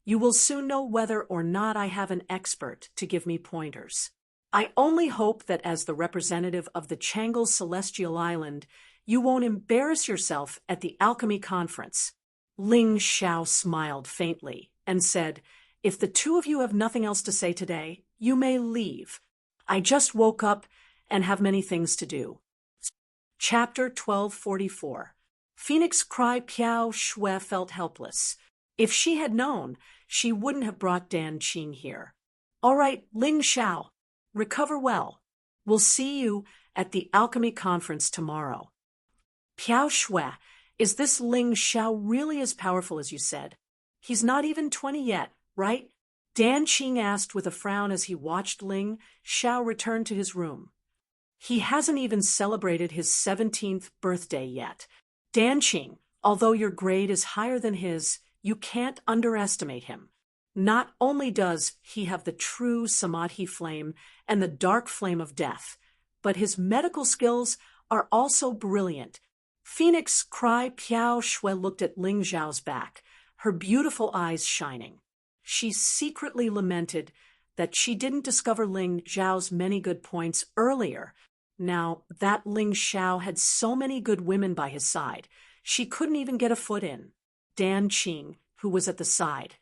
you will soon know whether or not I have an expert to give me pointers. I only hope that as the representative of the Changle Celestial Island, you won't embarrass yourself at the alchemy conference. Ling Xiao smiled faintly and said, if the two of you have nothing else to say today, you may leave. I just woke up and have many things to do. Chapter 1244. Phoenix Cry Piao Shui felt helpless. If she had known, she wouldn't have brought Dan Qing here. All right, Ling Xiao, recover well. We'll see you at the alchemy conference tomorrow. Piao Shui, is this Ling Xiao really as powerful as you said? He's not even 20 yet, right? Dan Qing asked with a frown as he watched Ling Xiao return to his room. He hasn't even celebrated his 17th birthday yet. Dan Qing, although your grade is higher than his, you can't underestimate him. Not only does he have the true Samadhi flame and the dark flame of death, but his medical skills are also brilliant. Phoenix Cry Piao Shui looked at Ling Xiao's back, her beautiful eyes shining. She secretly lamented that she didn't discover Ling Xiao's many good points earlier. Now that Ling Xiao had so many good women by his side, she couldn't even get a foot in. Dan Qing, who was at the side,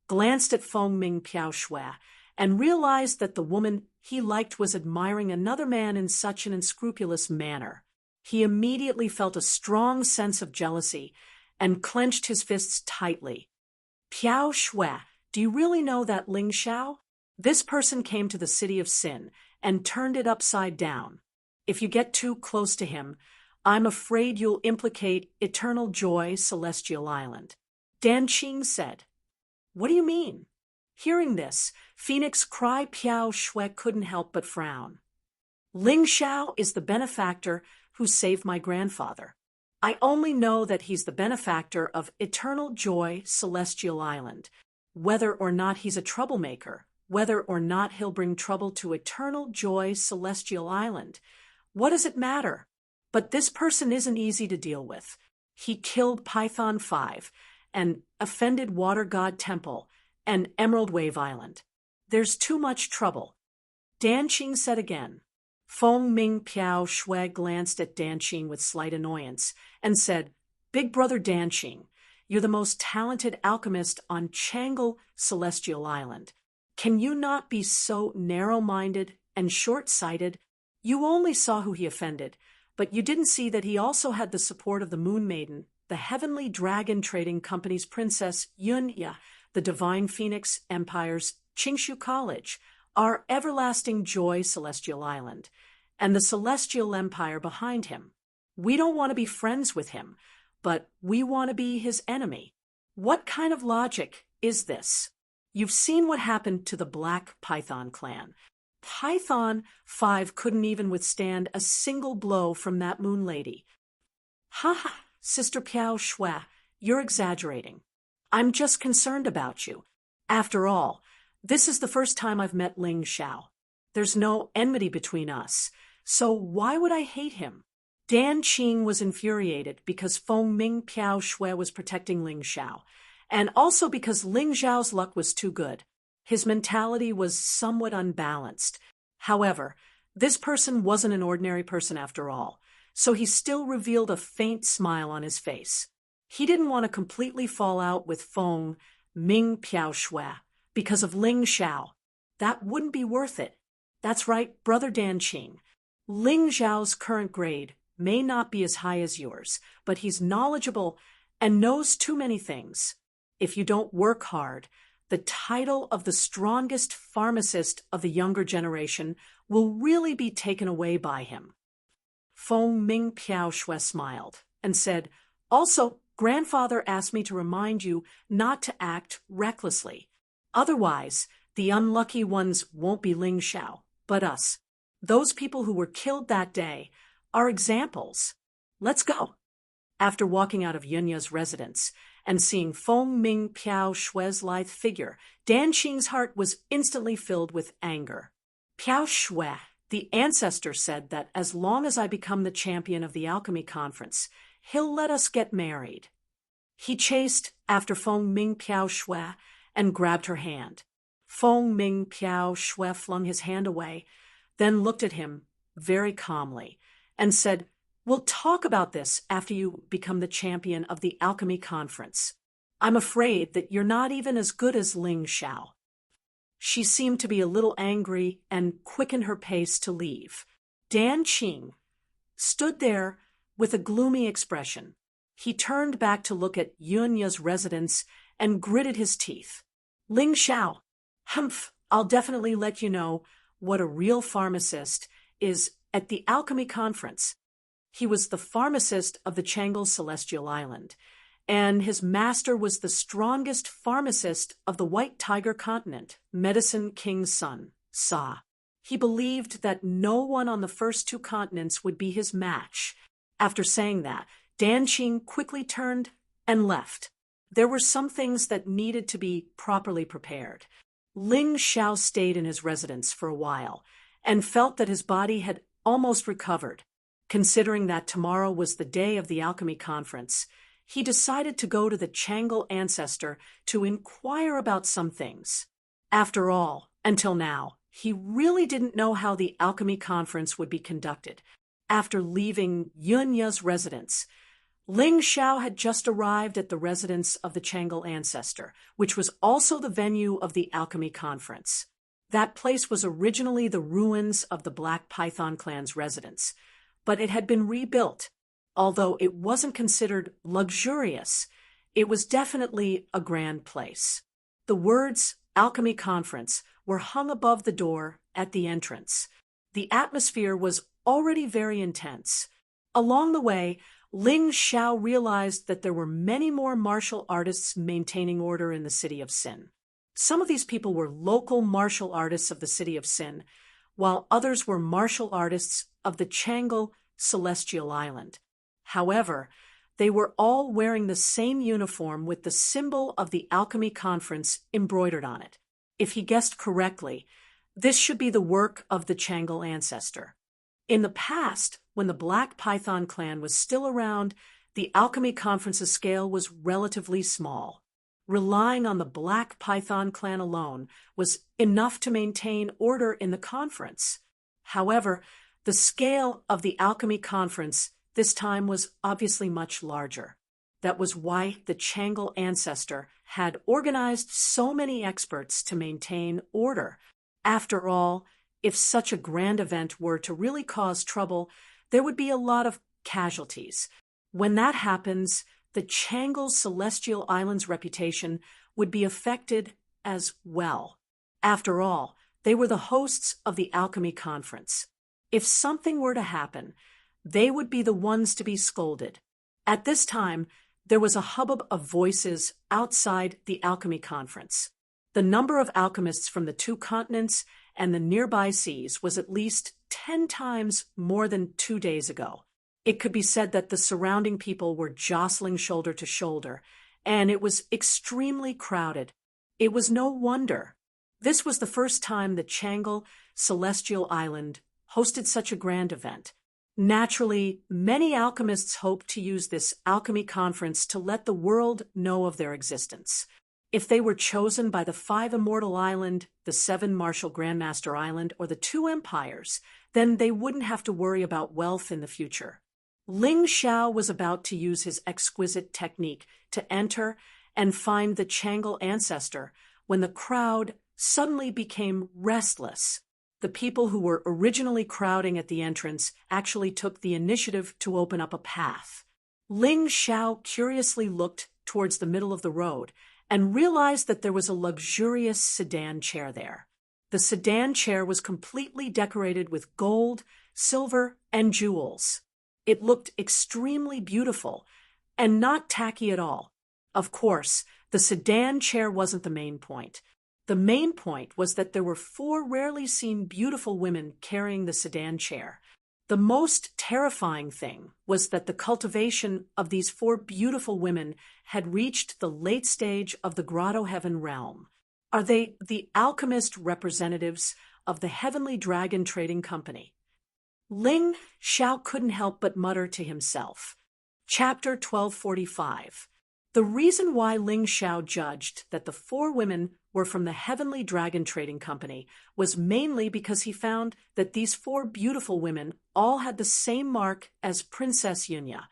glanced at Feng Ming Piao Shui and realized that the woman he liked was admiring another man in such an unscrupulous manner. He immediately felt a strong sense of jealousy and clenched his fists tightly. Piao Shui, do you really know that Ling Xiao? This person came to the city of Sin and turned it upside down. If you get too close to him, I'm afraid you'll implicate Eternal Joy Celestial Island. Dan Qing said. What do you mean? Hearing this, Phoenix Cry Piao Shui couldn't help but frown. Ling Xiao is the benefactor who saved my grandfather. I only know that he's the benefactor of Eternal Joy Celestial Island. Whether or not he's a troublemaker, whether or not he'll bring trouble to Eternal Joy Celestial Island, what does it matter? But this person isn't easy to deal with. He killed Python 5 and offended Water God Temple and Emerald Wave Island. There's too much trouble. Dan Qing said again. Feng Ming Piao Shui glanced at Dan Qing with slight annoyance and said, Big brother Dan Qing, you're the most talented alchemist on Changle Celestial Island. Can you not be so narrow-minded and short-sighted? You only saw who he offended, but you didn't see that he also had the support of the Moon Maiden, the Heavenly Dragon Trading Company's Princess Yunya, the Divine Phoenix Empire's Qingshu College, our Everlasting Joy Celestial Island, and the Celestial Empire behind him. We don't want to be friends with him, but we want to be his enemy. What kind of logic is this? You've seen what happened to the Black Python clan. Python 5 couldn't even withstand a single blow from that moon lady. Ha ha, Sister Piao Shui, you're exaggerating. I'm just concerned about you. After all, this is the first time I've met Ling Xiao. There's no enmity between us, So why would I hate him? Dan Qing was infuriated because Feng Ming Piao Shui was protecting Ling Xiao, and also because Ling Xiao's luck was too good. His mentality was somewhat unbalanced. However, this person wasn't an ordinary person after all, so he still revealed a faint smile on his face. He didn't want to completely fall out with Feng Ming Piao Shui because of Ling Xiao. That wouldn't be worth it. That's right, Brother Dan Qing. Ling Xiao's current grade may not be as high as yours, but he's knowledgeable and knows too many things. If you don't work hard, the title of the strongest pharmacist of the younger generation will really be taken away by him. Feng Ming Piao Shui smiled and said, "Also, grandfather asked me to remind you not to act recklessly. Otherwise, the unlucky ones won't be Ling Xiao, but us. Those people who were killed that day are examples. Let's go." After walking out of Yunya's residence and seeing Feng Ming Piao Shui's lithe figure, Dan Qing's heart was instantly filled with anger. Piao Shui, the ancestor, said that as long as I become the champion of the alchemy conference, he'll let us get married. He chased after Feng Ming Piao Shui and grabbed her hand. Feng Ming Piao Shui flung his hand away, then looked at him very calmly and said, "We'll talk about this after you become the champion of the alchemy conference. I'm afraid that you're not even as good as Ling Xiao." She seemed to be a little angry and quickened her pace to leave. Dan Qing stood there with a gloomy expression. He turned back to look at Yunya's residence and gritted his teeth. "Ling Xiao, humph, I'll definitely let you know what a real pharmacist is at the alchemy conference." He was the pharmacist of the Chang'e Celestial Island, and his master was the strongest pharmacist of the White Tiger continent, Medicine King's son, Sa. He believed that no one on the first two continents would be his match. After saying that, Dan Qing quickly turned and left. There were some things that needed to be properly prepared. Ling Xiao stayed in his residence for a while and felt that his body had almost recovered. Considering that tomorrow was the day of the alchemy conference, he decided to go to the Chang'e ancestor to inquire about some things. After all, until now, he really didn't know how the alchemy conference would be conducted. After leaving Yunya's residence, Ling Xiao had just arrived at the residence of the Chang'e ancestor, which was also the venue of the alchemy conference. That place was originally the ruins of the Black Python clan's residence, but it had been rebuilt. Although it wasn't considered luxurious, it was definitely a grand place. The words "Alchemy Conference" were hung above the door at the entrance. The atmosphere was already very intense. Along the way, Ling Xiao realized that there were many more martial artists maintaining order in the city of Sin. Some of these people were local martial artists of the city of Sin, while others were martial artists of the Chang'e Celestial Island. However, they were all wearing the same uniform with the symbol of the alchemy conference embroidered on it. If he guessed correctly, this should be the work of the Chang'e ancestor. In the past, when the Black Python clan was still around, the alchemy conference's scale was relatively small. Relying on the Black Python clan alone was enough to maintain order in the conference. However, the scale of the alchemy conference this time was obviously much larger. That was why the Chang'e ancestor had organized so many experts to maintain order. After all, if such a grand event were to really cause trouble, there would be a lot of casualties. When that happens, the Chang'e Celestial Island's reputation would be affected as well. After all, they were the hosts of the alchemy conference. If something were to happen, they would be the ones to be scolded. At this time, there was a hubbub of voices outside the alchemy conference. The number of alchemists from the two continents and the nearby seas was at least 10 times more than 2 days ago. It could be said that the surrounding people were jostling shoulder to shoulder, and it was extremely crowded. It was no wonder. This was the first time the Chang'e Celestial Island hosted such a grand event. Naturally, many alchemists hoped to use this alchemy conference to let the world know of their existence. If they were chosen by the 5 Immortal Island, the 7 Martial Grandmaster Island, or the 2 Empires, then they wouldn't have to worry about wealth in the future. Ling Xiao was about to use his exquisite technique to enter and find the Changle ancestor when the crowd suddenly became restless. The people who were originally crowding at the entrance actually took the initiative to open up a path. Ling Xiao curiously looked towards the middle of the road and realized that there was a luxurious sedan chair there. The sedan chair was completely decorated with gold, silver, and jewels. It looked extremely beautiful and not tacky at all. Of course, the sedan chair wasn't the main point. The main point was that there were 4 rarely seen beautiful women carrying the sedan chair. The most terrifying thing was that the cultivation of these 4 beautiful women had reached the late stage of the Grotto Heaven realm. Are they the alchemist representatives of the Heavenly Dragon Trading Company? Ling Xiao couldn't help but mutter to himself. Chapter 1245. The reason why Ling Xiao judged that the 4 women were from the Heavenly Dragon Trading Company was mainly because he found that these 4 beautiful women all had the same mark as Princess Yunya.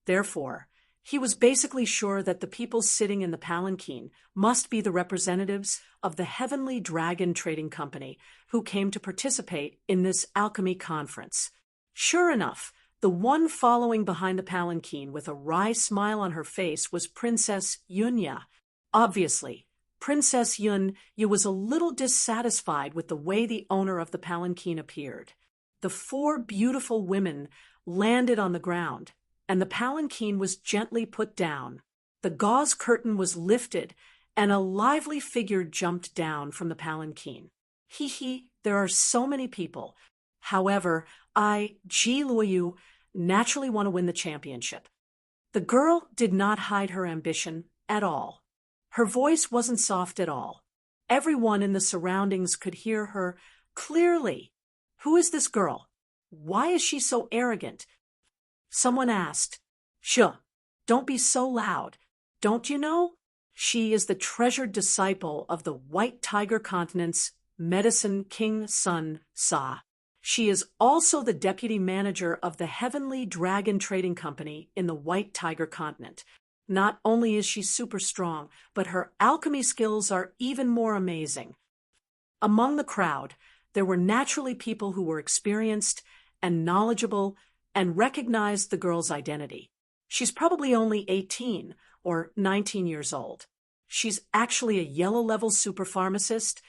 Therefore, he was basically sure that the people sitting in the palanquin must be the representatives of the Heavenly Dragon Trading Company who came to participate in this alchemy conference. Sure enough, the one following behind the palanquin with a wry smile on her face was Princess Yunya. Obviously, Princess Yunya was a little dissatisfied with the way the owner of the palanquin appeared. The 4 beautiful women landed on the ground, and the palanquin was gently put down. The gauze curtain was lifted, and a lively figure jumped down from the palanquin. Hee, there are so many people. However, Ji Luoyu, naturally want to win the championship. The girl did not hide her ambition at all. Her voice wasn't soft at all. Everyone in the surroundings could hear her clearly. Who is this girl? Why is she so arrogant? Someone asked. Shuh, don't be so loud. Don't you know? She is the treasured disciple of the White Tiger Continent's Medicine King Sun Sa. She is also the deputy manager of the Heavenly Dragon Trading Company in the White Tiger Continent. Not only is she super strong, but her alchemy skills are even more amazing. Among the crowd, there were naturally people who were experienced and knowledgeable and recognized the girl's identity. She's probably only 18 or 19 years old. She's actually a yellow-level super pharmacist.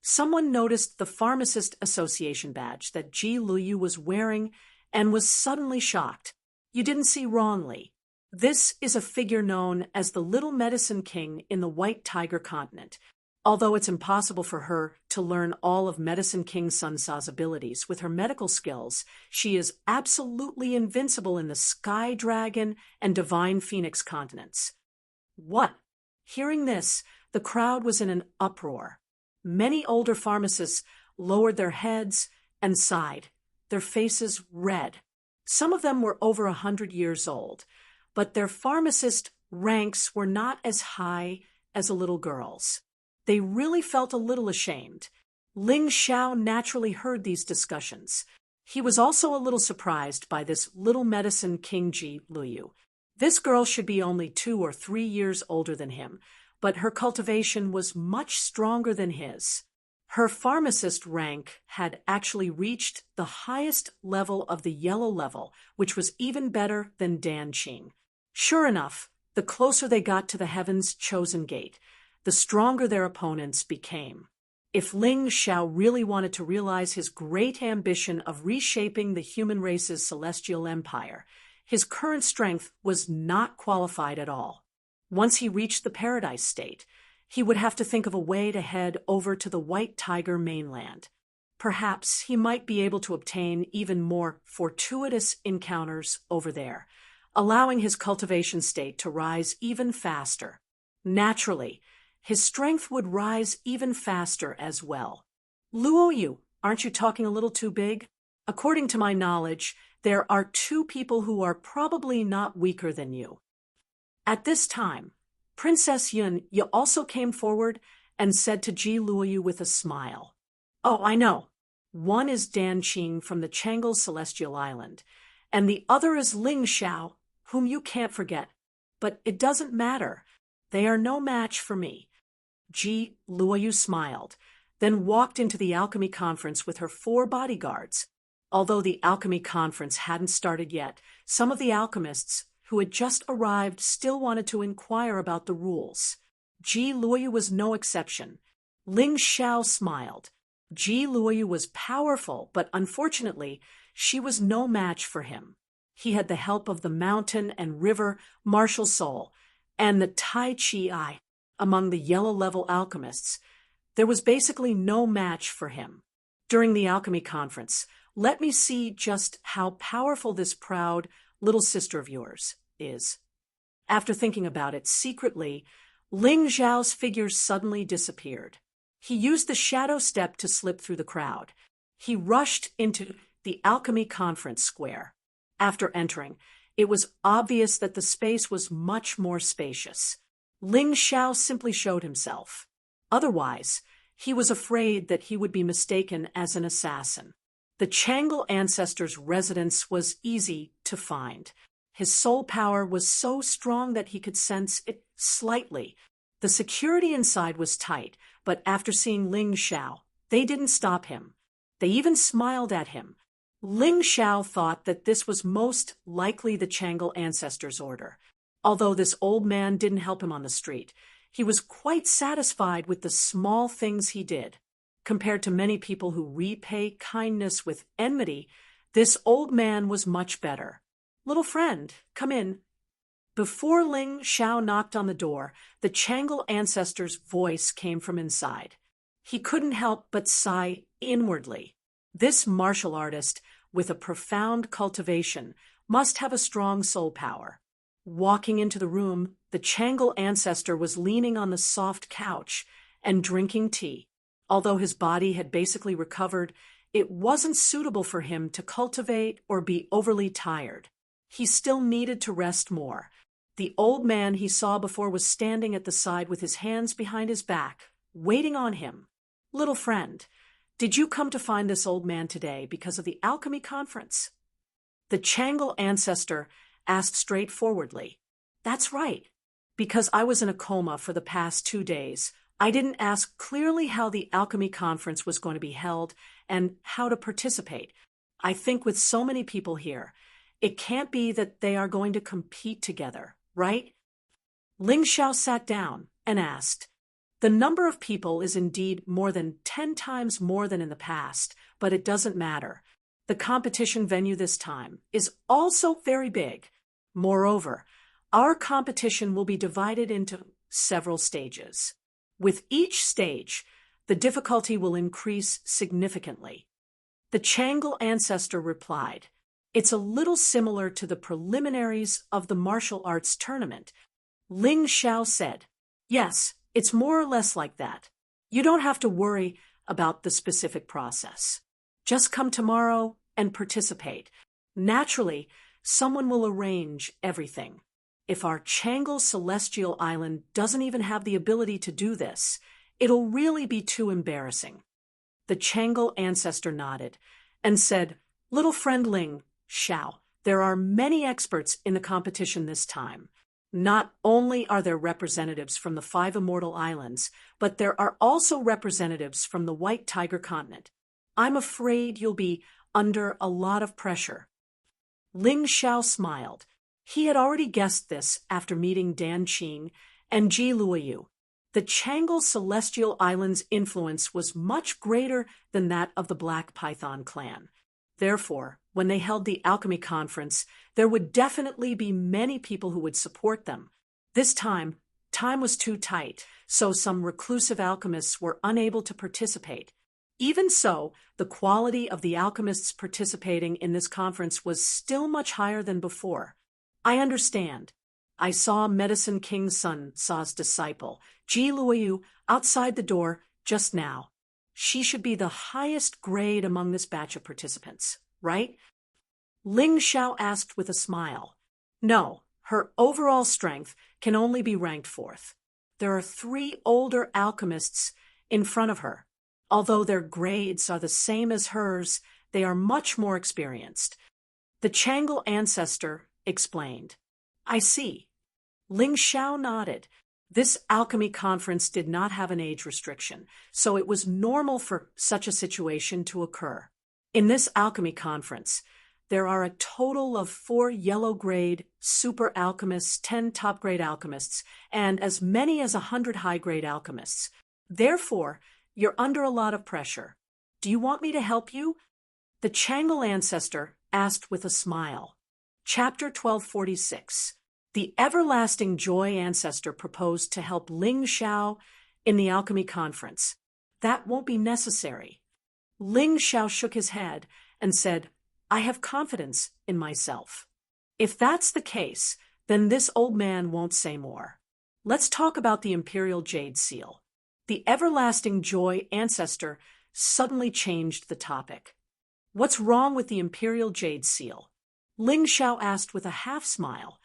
Someone noticed the Pharmacist Association badge that Ji Luoyu was wearing and was suddenly shocked. You didn't see wrongly. This is a figure known as the Little Medicine King in the White Tiger Continent. Although it's impossible for her to learn all of Medicine King Sun Sa's abilities with her medical skills, she is absolutely invincible in the Sky Dragon and Divine Phoenix continents. What? Hearing this, the crowd was in an uproar. Many older pharmacists lowered their heads and sighed, their faces red. Some of them were over 100 years old, but their pharmacist ranks were not as high as a little girl's. They really felt a little ashamed. Ling Xiao naturally heard these discussions. He was also a little surprised by this Little Medicine King Ji Luoyu. This girl should be only 2 or 3 years older than him, but her cultivation was much stronger than his. Her pharmacist rank had actually reached the highest level of the yellow level, which was even better than Dan Qing. Sure enough, the closer they got to the Heaven's Chosen Gate, the stronger their opponents became. If Ling Xiao really wanted to realize his great ambition of reshaping the human race's celestial empire, his current strength was not qualified at all. Once he reached the Paradise State, he would have to think of a way to head over to the White Tiger mainland. Perhaps he might be able to obtain even more fortuitous encounters over there, allowing his cultivation state to rise even faster. Naturally, his strength would rise even faster as well. Luoyu, aren't you talking a little too big? According to my knowledge, there are two people who are probably not weaker than you. At this time, Princess Yun also came forward and said to Ji Luoyu with a smile, "Oh, I know. One is Dan Qing from the Changle Celestial Island, and the other is Ling Xiao, whom you can't forget. But it doesn't matter. They are no match for me." Ji Luoyu smiled, then walked into the alchemy conference with her 4 bodyguards. Although the alchemy conference hadn't started yet, some of the alchemists who had just arrived still wanted to inquire about the rules. Ji Luoyu was no exception. Ling Xiao smiled. Ji Luoyu was powerful, but unfortunately, she was no match for him. He had the help of the mountain and river martial soul and the Tai Chi Eye among the yellow-level alchemists. There was basically no match for him. During the alchemy conference, let me see just how powerful this proud little sister of yours is. After thinking about it secretly, Ling Xiao's figure suddenly disappeared. He used the shadow step to slip through the crowd. He rushed into the alchemy conference square. After entering, it was obvious that the space was much more spacious. Ling Xiao simply showed himself. Otherwise, he was afraid that he would be mistaken as an assassin. The Changle ancestor's residence was easy to find. His soul power was so strong that he could sense it slightly. The security inside was tight, but after seeing Ling Xiao, they didn't stop him. They even smiled at him. Ling Xiao thought that this was most likely the Changle ancestor's order. Although this old man didn't help him on the street, he was quite satisfied with the small things he did. Compared to many people who repay kindness with enmity, this old man was much better. "Little friend, come in." Before Ling Xiao knocked on the door, the Changle ancestor's voice came from inside. He couldn't help but sigh inwardly. This martial artist, with a profound cultivation, must have a strong soul power. Walking into the room, the Changle ancestor was leaning on the soft couch and drinking tea. Although his body had basically recovered, it wasn't suitable for him to cultivate or be overly tired. He still needed to rest more. The old man he saw before was standing at the side with his hands behind his back, waiting on him. "Little friend, did you come to find this old man today because of the alchemy conference?" The Changle ancestor asked straightforwardly. "That's right. Because I was in a coma for the past 2 days, I didn't ask clearly how the alchemy conference was going to be held and how to participate. I think with so many people here, it can't be that they are going to compete together, right?" Ling Xiao sat down and asked, "The number of people is indeed more than 10 times more than in the past, but it doesn't matter. The competition venue this time is also very big. Moreover, our competition will be divided into several stages. With each stage, the difficulty will increase significantly." The Changle ancestor replied, "It's a little similar to the preliminaries of the martial arts tournament." Ling Xiao said, "Yes, it's more or less like that. You don't have to worry about the specific process. Just come tomorrow and participate. Naturally, someone will arrange everything. If our Changle Celestial Island doesn't even have the ability to do this, it'll really be too embarrassing." The Changle ancestor nodded and said, "Little friend Ling Xiao, there are many experts in the competition this time. Not only are there representatives from the 5 immortal islands, but there are also representatives from the White Tiger continent. I'm afraid you'll be under a lot of pressure." Ling Xiao smiled. He had already guessed this after meeting Dan Qing and Ji Luoyu. The Changle Celestial Island's influence was much greater than that of the Black Python clan. Therefore, when they held the alchemy conference, there would definitely be many people who would support them. This time was too tight, so some reclusive alchemists were unable to participate. Even so, the quality of the alchemists participating in this conference was still much higher than before. "I understand. I saw Medicine King Sun Sa's disciple, Ji Luoyu, outside the door just now. She should be the highest grade among this batch of participants. right? Ling Xiao asked with a smile. No, her overall strength can only be ranked fourth. There are 3 older alchemists in front of her. Although their grades are the same as hers, they are much more experienced. The Changle ancestor explained. I see. Ling Xiao nodded. This alchemy conference did not have an age restriction, so it was normal for such a situation to occur. In this alchemy conference, there are a total of 4 yellow-grade super alchemists, 10 top-grade alchemists, and as many as 100 high-grade alchemists. Therefore, you're under a lot of pressure. Do you want me to help you? The Changle ancestor asked with a smile. Chapter 1246. The Everlasting Joy ancestor proposed to help Ling Xiao in the alchemy conference. That won't be necessary. Ling Xiao shook his head and said, I have confidence in myself. If that's the case, then this old man won't say more. Let's talk about the Imperial Jade Seal. The Everlasting Joy ancestor suddenly changed the topic. What's wrong with the Imperial Jade Seal? Ling Xiao asked with a half-smile.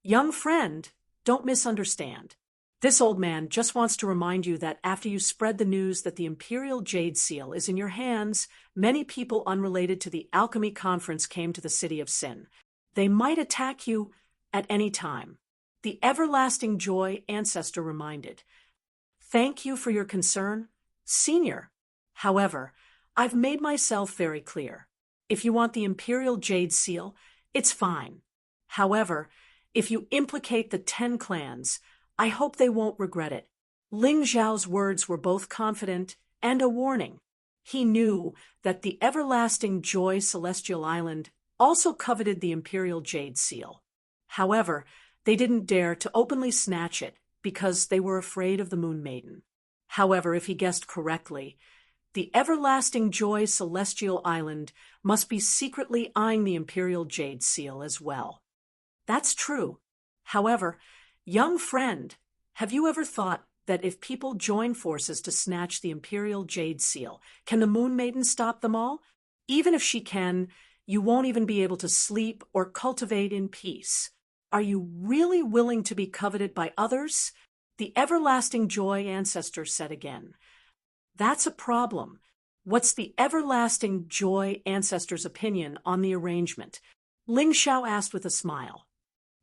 Young friend, don't misunderstand. This old man just wants to remind you that after you spread the news that the Imperial Jade Seal is in your hands, many people unrelated to the alchemy conference came to the city of Sin. They might attack you at any time. The Everlasting Joy ancestor reminded. Thank you for your concern, Senior. However, I've made myself very clear. If you want the Imperial Jade Seal, it's fine. However, if you implicate the 10 clans, I hope they won't regret it. Ling Xiao's words were both confident and a warning. He knew that the Everlasting Joy Celestial Island also coveted the Imperial Jade Seal. However, they didn't dare to openly snatch it because they were afraid of the Moon Maiden. However, if he guessed correctly, the Everlasting Joy Celestial Island must be secretly eyeing the Imperial Jade Seal as well. That's true. However, young friend, have you ever thought that if people join forces to snatch the Imperial Jade Seal, can the Moon Maiden stop them all? Even if she can, you won't even be able to sleep or cultivate in peace. Are you really willing to be coveted by others? The Everlasting Joy ancestor said again. That's a problem. What's the Everlasting Joy ancestor's opinion on the arrangement? Ling Xiao asked with a smile.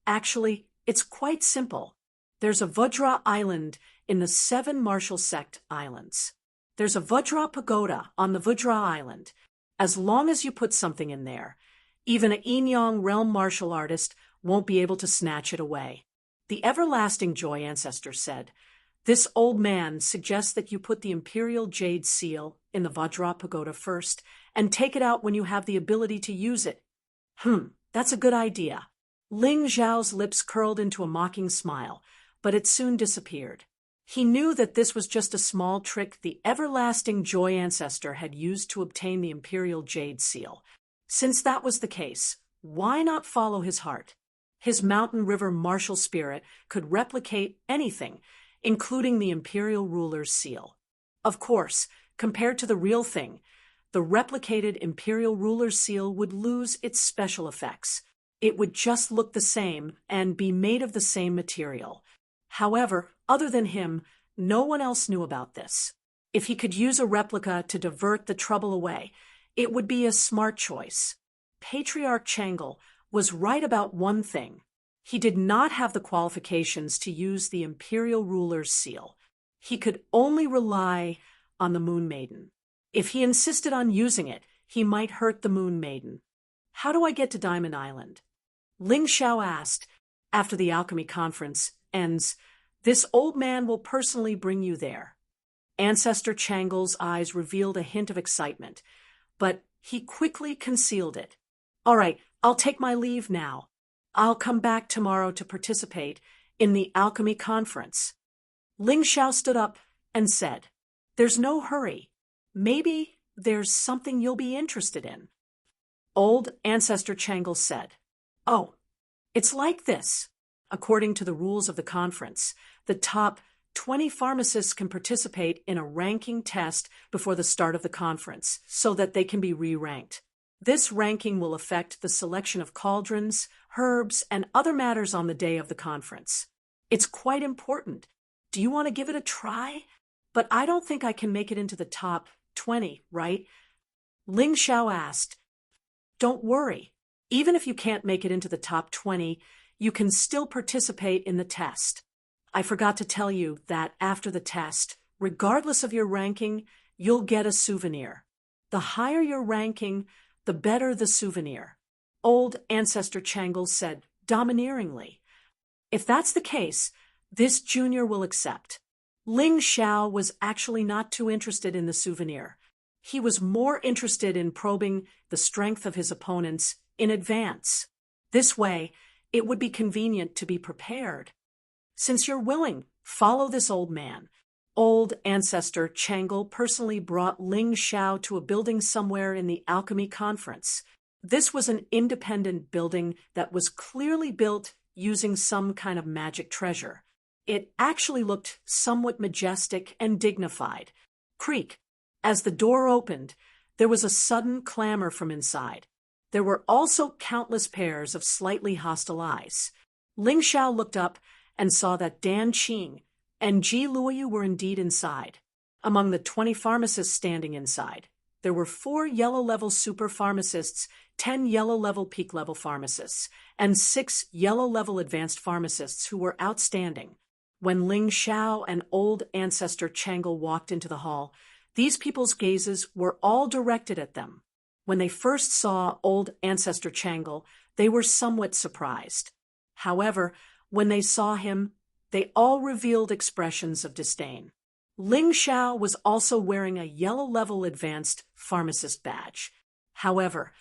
Actually, it's quite simple. There's a Vajra Island in the 7 Martial Sect Islands. There's a Vajra Pagoda on the Vajra Island. As long as you put something in there, even a Yinyang realm martial artist won't be able to snatch it away. The Everlasting Joy ancestor said, This old man suggests that you put the Imperial Jade Seal in the Vajra Pagoda first and take it out when you have the ability to use it. That's a good idea. Ling Xiao's lips curled into a mocking smile, but it soon disappeared. He knew that this was just a small trick the Everlasting Joy ancestor had used to obtain the Imperial Jade Seal. Since that was the case, why not follow his heart? His mountain river martial spirit could replicate anything, including the Imperial Ruler's seal. Of course, compared to the real thing, the replicated Imperial Ruler's seal would lose its special effects. It would just look the same and be made of the same material. However, other than him, no one else knew about this. If he could use a replica to divert the trouble away, it would be a smart choice. Patriarch Changle was right about one thing. He did not have the qualifications to use the Imperial Ruler's seal. He could only rely on the Moon Maiden. If he insisted on using it, he might hurt the Moon Maiden. How do I get to Diamond Island? Ling Xiao asked. After the alchemy conference ends, this old man will personally bring you there. Ancestor Changle's eyes revealed a hint of excitement, but he quickly concealed it. All right, I'll take my leave now. I'll come back tomorrow to participate in the alchemy conference. Ling Xiao stood up and said, There's no hurry. Maybe there's something you'll be interested in. Old Ancestor Changle said, Oh, it's like this. According to the rules of the conference, the top 20 pharmacists can participate in a ranking test before the start of the conference so that they can be re-ranked. This ranking will affect the selection of cauldrons, herbs, and other matters on the day of the conference. It's quite important. Do you want to give it a try? But I don't think I can make it into the top 20, right? Ling Xiao asked. Don't worry. Even if you can't make it into the top 20, you can still participate in the test. I forgot to tell you that after the test, regardless of your ranking, you'll get a souvenir. The higher your ranking, the better the souvenir. Old Ancestor Changle said domineeringly. If that's the case, this junior will accept. Ling Xiao was actually not too interested in the souvenir. He was more interested in probing the strength of his opponents in advance. This way, it would be convenient to be prepared. Since you're willing, follow this old man. Old Ancestor Changle personally brought Ling Xiao to a building somewhere in the alchemy conference. This was an independent building that was clearly built using some kind of magic treasure. It actually looked somewhat majestic and dignified. Creak. As the door opened, there was a sudden clamor from inside. There were also countless pairs of slightly hostile eyes. Ling Xiao looked up and saw that Dan Qing and Ji Luoyu were indeed inside. Among the 20 pharmacists standing inside, there were 4 yellow-level super pharmacists, 10 yellow-level peak-level pharmacists, and 6 yellow-level advanced pharmacists who were outstanding. When Ling Xiao and Old Ancestor Changle walked into the hall, these people's gazes were all directed at them. When they first saw Old Ancestor Changle, they were somewhat surprised. However, when they saw him, they all revealed expressions of disdain. Ling Xiao was also wearing a yellow-level advanced pharmacist badge. However,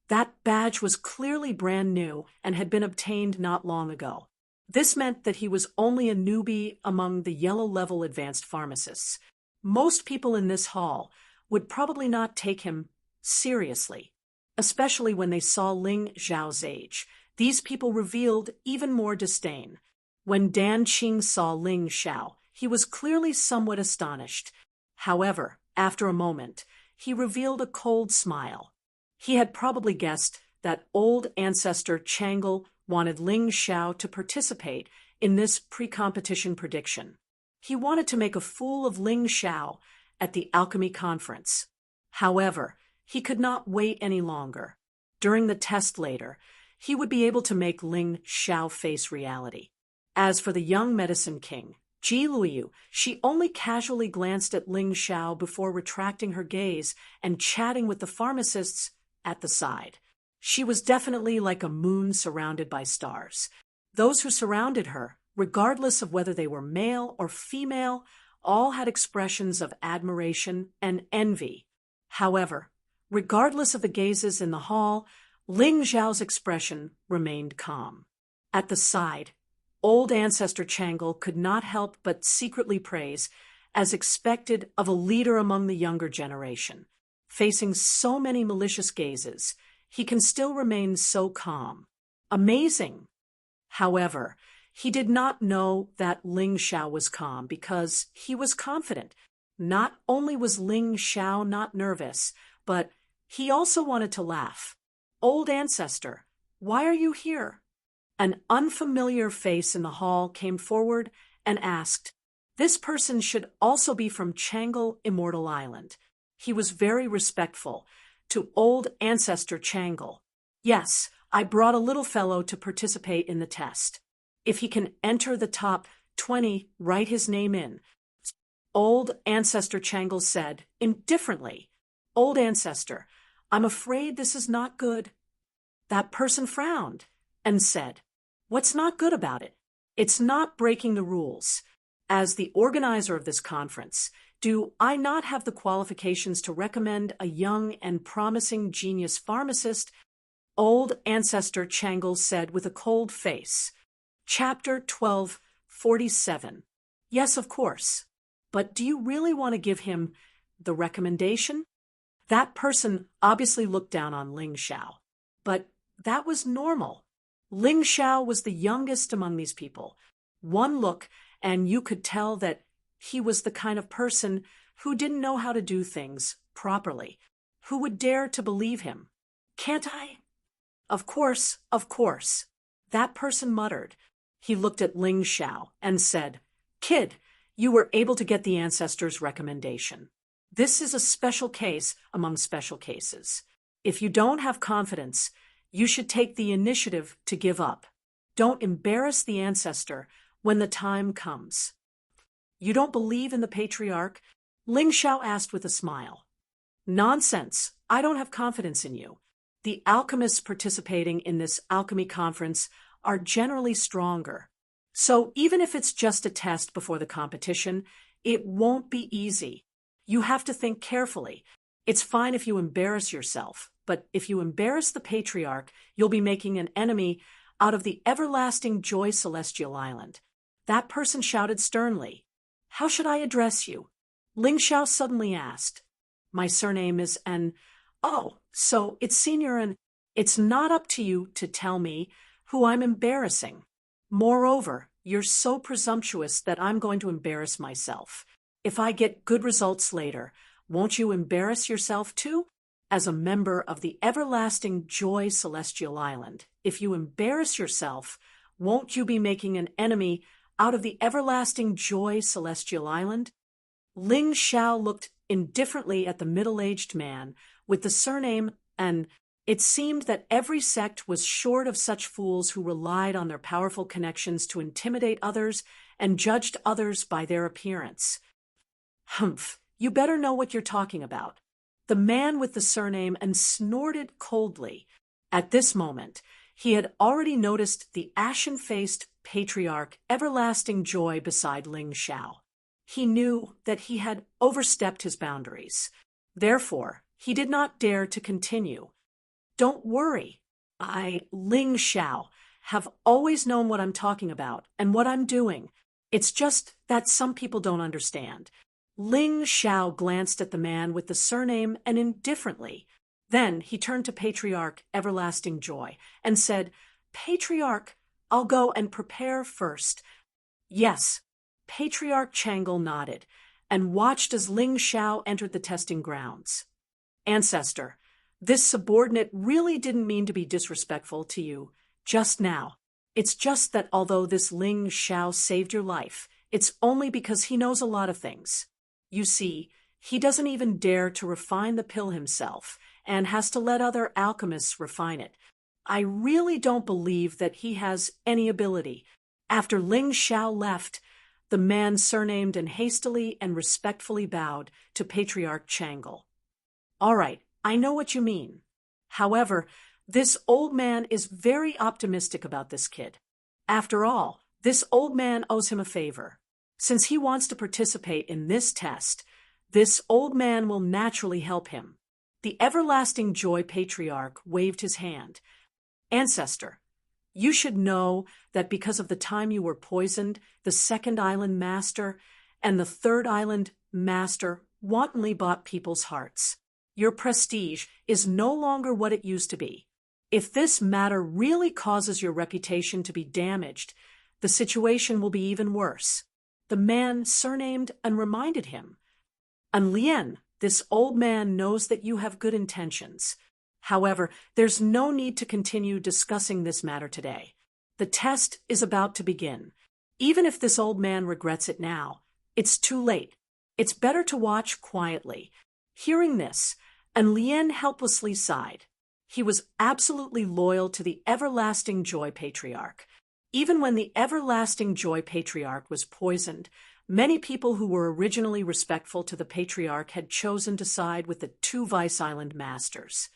that badge was clearly brand new and had been obtained not long ago. This meant that he was only a newbie among the yellow-level advanced pharmacists. Most people in this hall would probably not take him seriously, especially when they saw Ling Xiao's age. These people revealed even more disdain. When Dan Qing saw Ling Xiao, he was clearly somewhat astonished. However, after a moment, he revealed a cold smile. He had probably guessed that Old Ancestor Changle wanted Ling Xiao to participate in this pre-competition prediction. He wanted to make a fool of Ling Xiao at the alchemy conference. However, he could not wait any longer. During the test later, he would be able to make Ling Xiao face reality. As for the young medicine king, Ji Luoyu, she only casually glanced at Ling Xiao before retracting her gaze and chatting with the pharmacists at the side. She was definitely like a moon surrounded by stars. Those who surrounded her, regardless of whether they were male or female, all had expressions of admiration and envy. However, regardless of the gazes in the hall, Ling Xiao's expression remained calm. At the side, Old Ancestor Changle could not help but secretly praise, as expected of a leader among the younger generation. Facing so many malicious gazes, he can still remain so calm. Amazing! However, he did not know that Ling Xiao was calm because he was confident. Not only was Ling Xiao not nervous, but he also wanted to laugh. Old Ancestor, why are you here? An unfamiliar face in the hall came forward and asked. This person should also be from Changle Immortal Island. He was very respectful to Old Ancestor Changle. Yes, I brought a little fellow to participate in the test. If he can enter the top 20, write his name in. Old Ancestor Changle said indifferently. Old Ancestor, I'm afraid this is not good. That person frowned and said, what's not good about it? It's not breaking the rules. As the organizer of this conference, do I not have the qualifications to recommend a young and promising genius pharmacist? Old Ancestor Changle said with a cold face. Chapter 1247. Yes, of course. But do you really want to give him the recommendation? That person obviously looked down on Ling Xiao. But that was normal. Ling Xiao was the youngest among these people. One look, and you could tell that he was the kind of person who didn't know how to do things properly. Who would dare to believe him? Can't I? Of course, of course. That person muttered. He looked at Ling Xiao and said, Kid, you were able to get the ancestors' recommendation. This is a special case among special cases. If you don't have confidence, you should take the initiative to give up. Don't embarrass the ancestor when the time comes. You don't believe in the patriarch? Ling Xiao asked with a smile. Nonsense. I don't have confidence in you. The alchemists participating in this alchemy conference are generally stronger. So even if it's just a test before the competition, it won't be easy. You have to think carefully. It's fine if you embarrass yourself, but if you embarrass the patriarch, you'll be making an enemy out of the everlasting joy celestial island. That person shouted sternly. How should I address you? Ling Xiao suddenly asked. My surname is N. Oh, so it's Senior and it's not up to you to tell me who I'm embarrassing. Moreover, you're so presumptuous that I'm going to embarrass myself. If I get good results later, won't you embarrass yourself too? As a member of the everlasting joy celestial island, if you embarrass yourself, won't you be making an enemy out of the everlasting joy celestial island? Ling Xiao looked indifferently at the middle-aged man with the surname, and it seemed that every sect was short of such fools who relied on their powerful connections to intimidate others and judged others by their appearance. Humph, you better know what you're talking about. The man with the surname and snorted coldly. At this moment, he had already noticed the ashen-faced patriarch Everlasting Joy beside Ling Xiao. He knew that he had overstepped his boundaries. Therefore, he did not dare to continue. Don't worry. Ling Xiao, have always known what I'm talking about and what I'm doing. It's just that some people don't understand. Ling Xiao glanced at the man with the surname and indifferently. Then he turned to Patriarch Everlasting Joy and said, Patriarch, I'll go and prepare first. Yes. Patriarch Changle nodded and watched as Ling Xiao entered the testing grounds. Ancestor, this subordinate really didn't mean to be disrespectful to you just now. It's just that although this Ling Xiao saved your life, it's only because he knows a lot of things. You see, he doesn't even dare to refine the pill himself and has to let other alchemists refine it. I really don't believe that he has any ability. After Ling Xiao left, the man surnamed and hastily and respectfully bowed to Patriarch Changle. All right, I know what you mean. However, this old man is very optimistic about this kid. After all, this old man owes him a favor. Since he wants to participate in this test, this old man will naturally help him. The Everlasting Joy Patriarch waved his hand. Ancestor, you should know that because of the time you were poisoned, the second island master and the third island master wantonly bought people's hearts. Your prestige is no longer what it used to be. If this matter really causes your reputation to be damaged, the situation will be even worse. The man surnamed and reminded him. And Lien, this old man knows that you have good intentions. However, there's no need to continue discussing this matter today. The test is about to begin. Even if this old man regrets it now, it's too late. It's better to watch quietly. Hearing this, and Lien helplessly sighed. He was absolutely loyal to the Everlasting Joy Patriarch. Even when the Everlasting Joy Patriarch was poisoned, many people who were originally respectful to the Patriarch had chosen to side with the two Vice Island masters.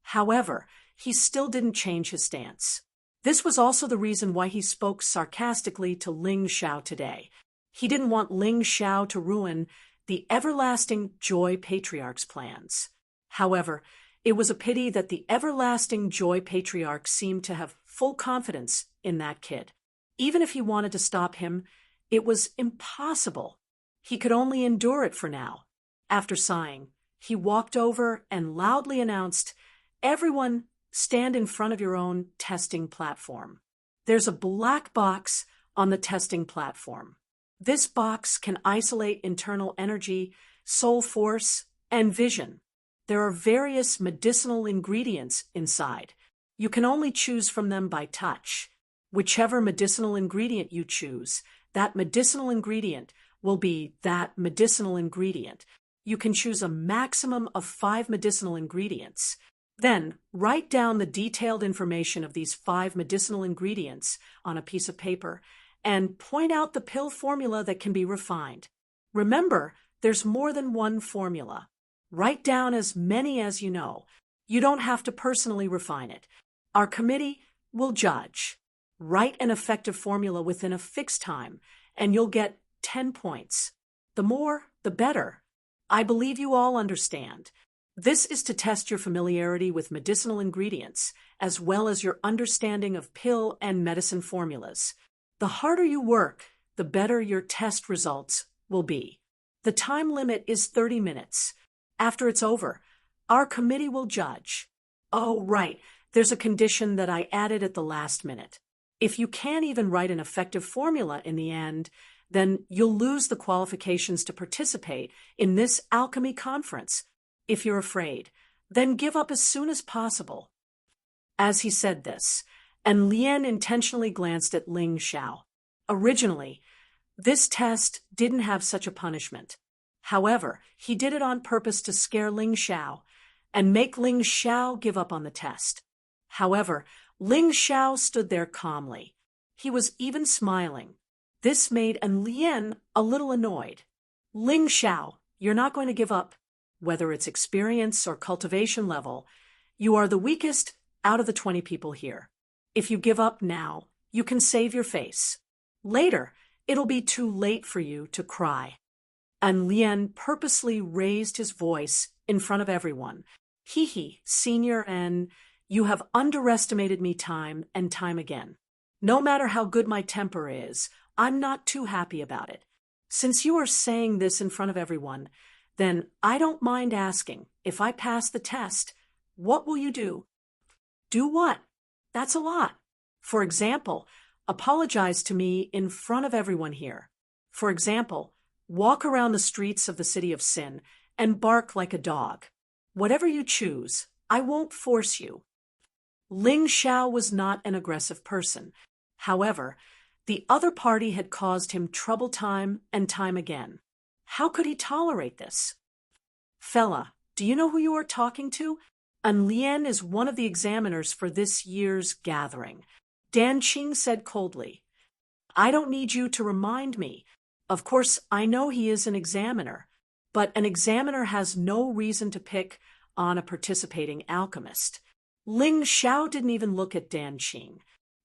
However, he still didn't change his stance. This was also the reason why he spoke sarcastically to Ling Xiao today. He didn't want Ling Xiao to ruin the Everlasting Joy Patriarch's plans. However, it was a pity that the Everlasting Joy Patriarch seemed to have full confidence in that kid. Even if he wanted to stop him, it was impossible. He could only endure it for now. After sighing, he walked over and loudly announced, Everyone, stand in front of your own testing platform. There's a black box on the testing platform. This box can isolate internal energy, soul force, and vision. There are various medicinal ingredients inside. You can only choose from them by touch. Whichever medicinal ingredient you choose, that medicinal ingredient will be that medicinal ingredient. You can choose a maximum of 5 medicinal ingredients. Then, write down the detailed information of these 5 medicinal ingredients on a piece of paper and point out the pill formula that can be refined. Remember, there's more than one formula. Write down as many as you know. You don't have to personally refine it. Our committee will judge. Write an effective formula within a fixed time, and you'll get 10 points. The more, the better. I believe you all understand. This is to test your familiarity with medicinal ingredients, as well as your understanding of pill and medicine formulas. The harder you work, the better your test results will be. The time limit is 30 minutes. After it's over, our committee will judge. Oh, right, there's a condition that I added at the last minute. If you can't even write an effective formula in the end, then you'll lose the qualifications to participate in this alchemy conference. If you're afraid, then give up as soon as possible. As he said this, and Lien intentionally glanced at Ling Xiao. Originally, this test didn't have such a punishment. However, he did it on purpose to scare Ling Xiao and make Ling Xiao give up on the test. However, Ling Xiao stood there calmly. He was even smiling. This made Lien a little annoyed. Ling Xiao, you're not going to give up. Whether it's experience or cultivation level, you are the weakest out of the 20 people here. If you give up now, you can save your face. Later, it'll be too late for you to cry. And Lien purposely raised his voice in front of everyone. Hee, senior, and you have underestimated me time and time again. No matter how good my temper is, I'm not too happy about it. Since you are saying this in front of everyone, then I don't mind asking, if I pass the test, what will you do? Do what? That's a lot. For example, apologize to me in front of everyone here. For example, walk around the streets of the city of Sin and bark like a dog. Whatever you choose, I won't force you. Ling Xiao was not an aggressive person. However, the other party had caused him trouble time and time again. How could he tolerate this? Fella, do you know who you are talking to? Lien is one of the examiners for this year's gathering. Dan Qing said coldly. I don't need you to remind me. Of course, I know he is an examiner, but an examiner has no reason to pick on a participating alchemist. Ling Xiao didn't even look at Dan Qing.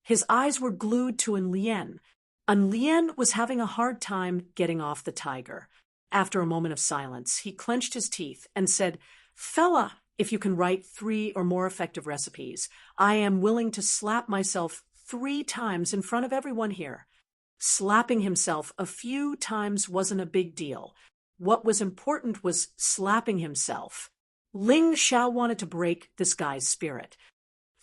His eyes were glued to Lien. Lien was having a hard time getting off the tiger. After a moment of silence, he clenched his teeth and said, Fella, if you can write 3 or more effective recipes, I am willing to slap myself 3 times in front of everyone here. Slapping himself a few times wasn't a big deal. What was important was slapping himself. Ling Xiao wanted to break this guy's spirit.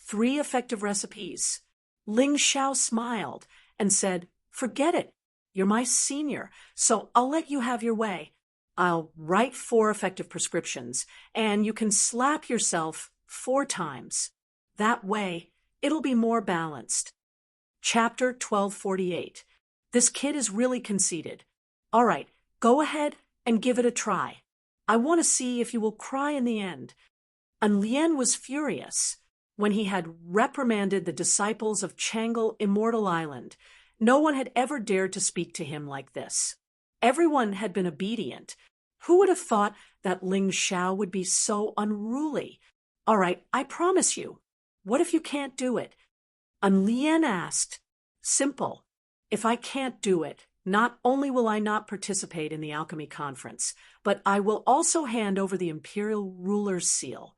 3 effective recipes. Ling Xiao smiled and said, Forget it. You're my senior, so I'll let you have your way. I'll write 4 effective prescriptions, and you can slap yourself 4 times. That way, it'll be more balanced. Chapter 1248. This kid is really conceited. All right, go ahead and give it a try. I want to see if you will cry in the end. Lien was furious. When he had reprimanded the disciples of Changle Immortal Island, no one had ever dared to speak to him like this. Everyone had been obedient. Who would have thought that Ling Xiao would be so unruly? All right, I promise you. What if you can't do it? Lien asked. Simple. If I can't do it, not only will I not participate in the alchemy conference, but I will also hand over the imperial ruler's seal.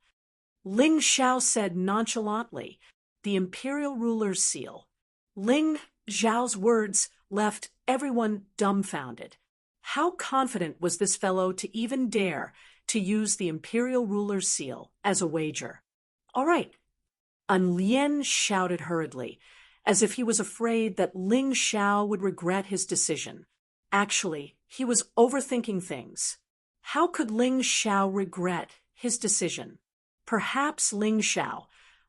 Ling Xiao said nonchalantly, the imperial ruler's seal. Ling Xiao's words left everyone dumbfounded. How confident was this fellow to even dare to use the imperial ruler's seal as a wager? All right. Lien shouted hurriedly, as if he was afraid that Ling Xiao would regret his decision. Actually, he was overthinking things. How could Ling Xiao regret his decision. Perhaps Ling Xiao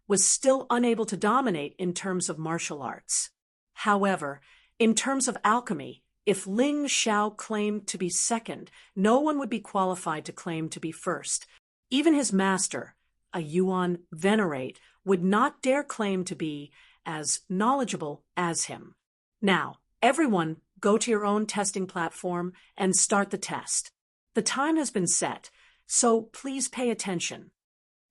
was still unable to dominate in terms of martial arts. However, in terms of alchemy, if Ling Xiao claimed to be second, no one would be qualified to claim to be first. Even his master, a Yuan venerate, would not dare claim to be as knowledgeable as him. Now, everyone, go to your own testing platform and start the test. The time has been set, so please pay attention.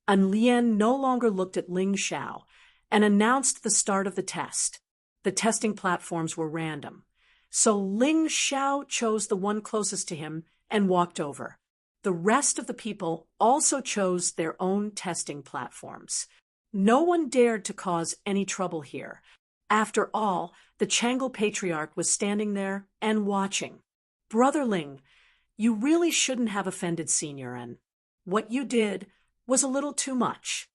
An Lian no longer looked at Ling Xiao and announced the start of the test. The testing platforms were random, so Ling Xiao chose the one closest to him and walked over. The rest of the people also chose their own testing platforms. No one dared to cause any trouble here. After all, the Changle Patriarch was standing there and watching. Brother Ling, you really shouldn't have offended Senior, and what you did was a little too much.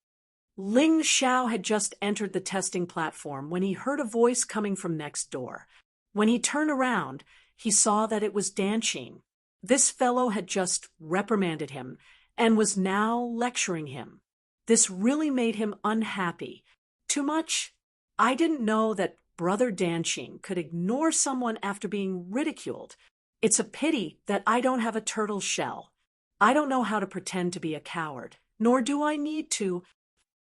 Ling Xiao had just entered the testing platform when he heard a voice coming from next door. When he turned around, he saw that it was Dan Qing. This fellow had just reprimanded him and was now lecturing him. This really made him unhappy. Too much? I didn't know that Brother Dan Qing could ignore someone after being ridiculed. It's a pity that I don't have a turtle shell. I don't know how to pretend to be a coward, nor do I need to.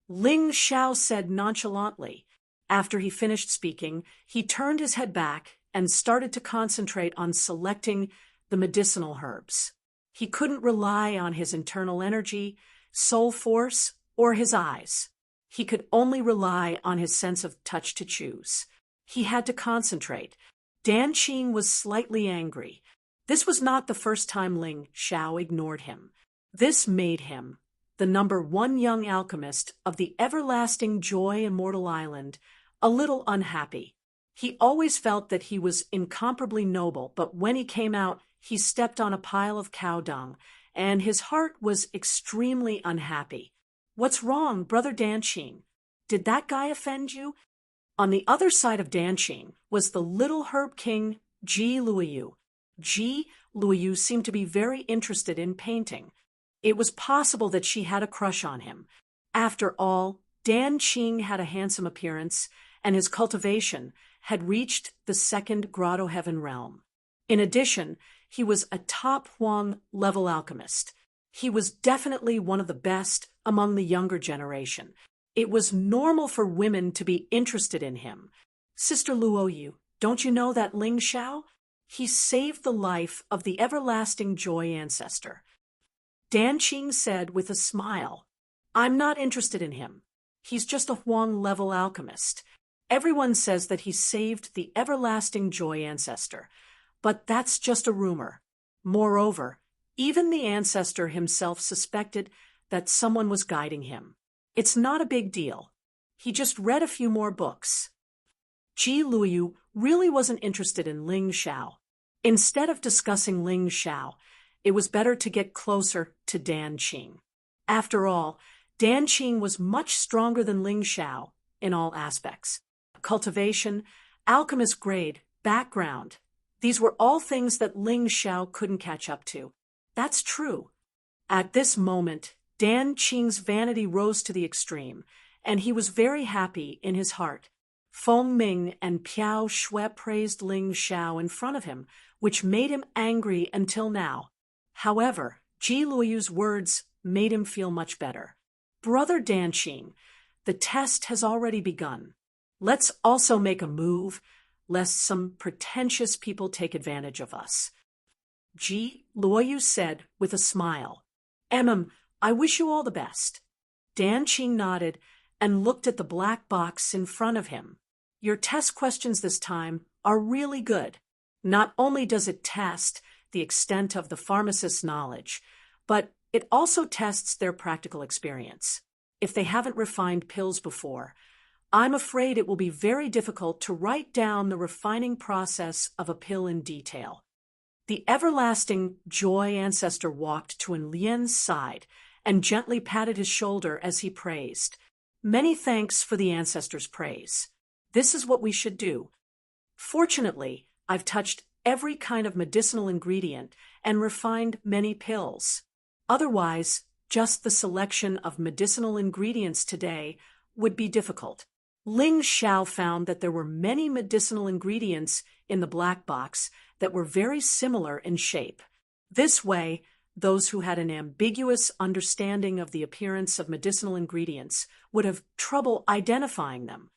Ling Xiao said nonchalantly. After he finished speaking, he turned his head back and started to concentrate on selecting the medicinal herbs. He couldn't rely on his internal energy, soul force, or his eyes. He could only rely on his sense of touch to choose. He had to concentrate. Dan Qing was slightly angry. This was not the first time Ling Xiao ignored him. This made him the #1 young alchemist of the everlasting Joy Immortal Island, a little unhappy. He always felt that he was incomparably noble, but when he came out, he stepped on a pile of cow dung, and his heart was extremely unhappy. What's wrong, Brother Dan Qing? Did that guy offend you? On the other side of Dan Qing was the little herb king, Ji Luoyu. Ji Luoyu seemed to be very interested in painting. It was possible that she had a crush on him. After all, Dan Qing had a handsome appearance, and his cultivation had reached the second Grotto Heaven realm. In addition, he was a top Huang level alchemist. He was definitely one of the best among the younger generation. It was normal for women to be interested in him. Sister Luoyu, don't you know that Ling Xiao? He saved the life of the everlasting Joy ancestor. Dan Qing said with a smile, I'm not interested in him. He's just a Huang level alchemist. Everyone says that he saved the everlasting Joy ancestor, but that's just a rumor. Moreover, even the ancestor himself suspected that someone was guiding him. It's not a big deal. He just read a few more books. Ji Luoyu really wasn't interested in Ling Xiao. Instead of discussing Ling Xiao, it was better to get closer to Dan Qing. After all, Dan Qing was much stronger than Ling Xiao in all aspects. Cultivation, alchemist grade, background. These were all things that Ling Xiao couldn't catch up to. That's true. At this moment, Dan Qing's vanity rose to the extreme, and he was very happy in his heart. Feng Ming and Piao Xue praised Ling Xiao in front of him, which made him angry until now. However, Ji Luoyu's words made him feel much better. Brother Dan Qing, the test has already begun. Let's also make a move, lest some pretentious people take advantage of us. Ji Luoyu said with a smile. I wish you all the best. Dan Qing nodded and looked at the black box in front of him. Your test questions this time are really good. Not only does it test the extent of the pharmacist's knowledge, but it also tests their practical experience. If they haven't refined pills before, I'm afraid it will be very difficult to write down the refining process of a pill in detail. The everlasting Joy ancestor walked to An Lian's side and gently patted his shoulder as he praised. Many thanks for the ancestor's praise. This is what we should do. Fortunately, I've touched every kind of medicinal ingredient and refined many pills. Otherwise, just the selection of medicinal ingredients today would be difficult. Ling Xiao found that there were many medicinal ingredients in the black box that were very similar in shape. This way, those who had an ambiguous understanding of the appearance of medicinal ingredients would have trouble identifying them.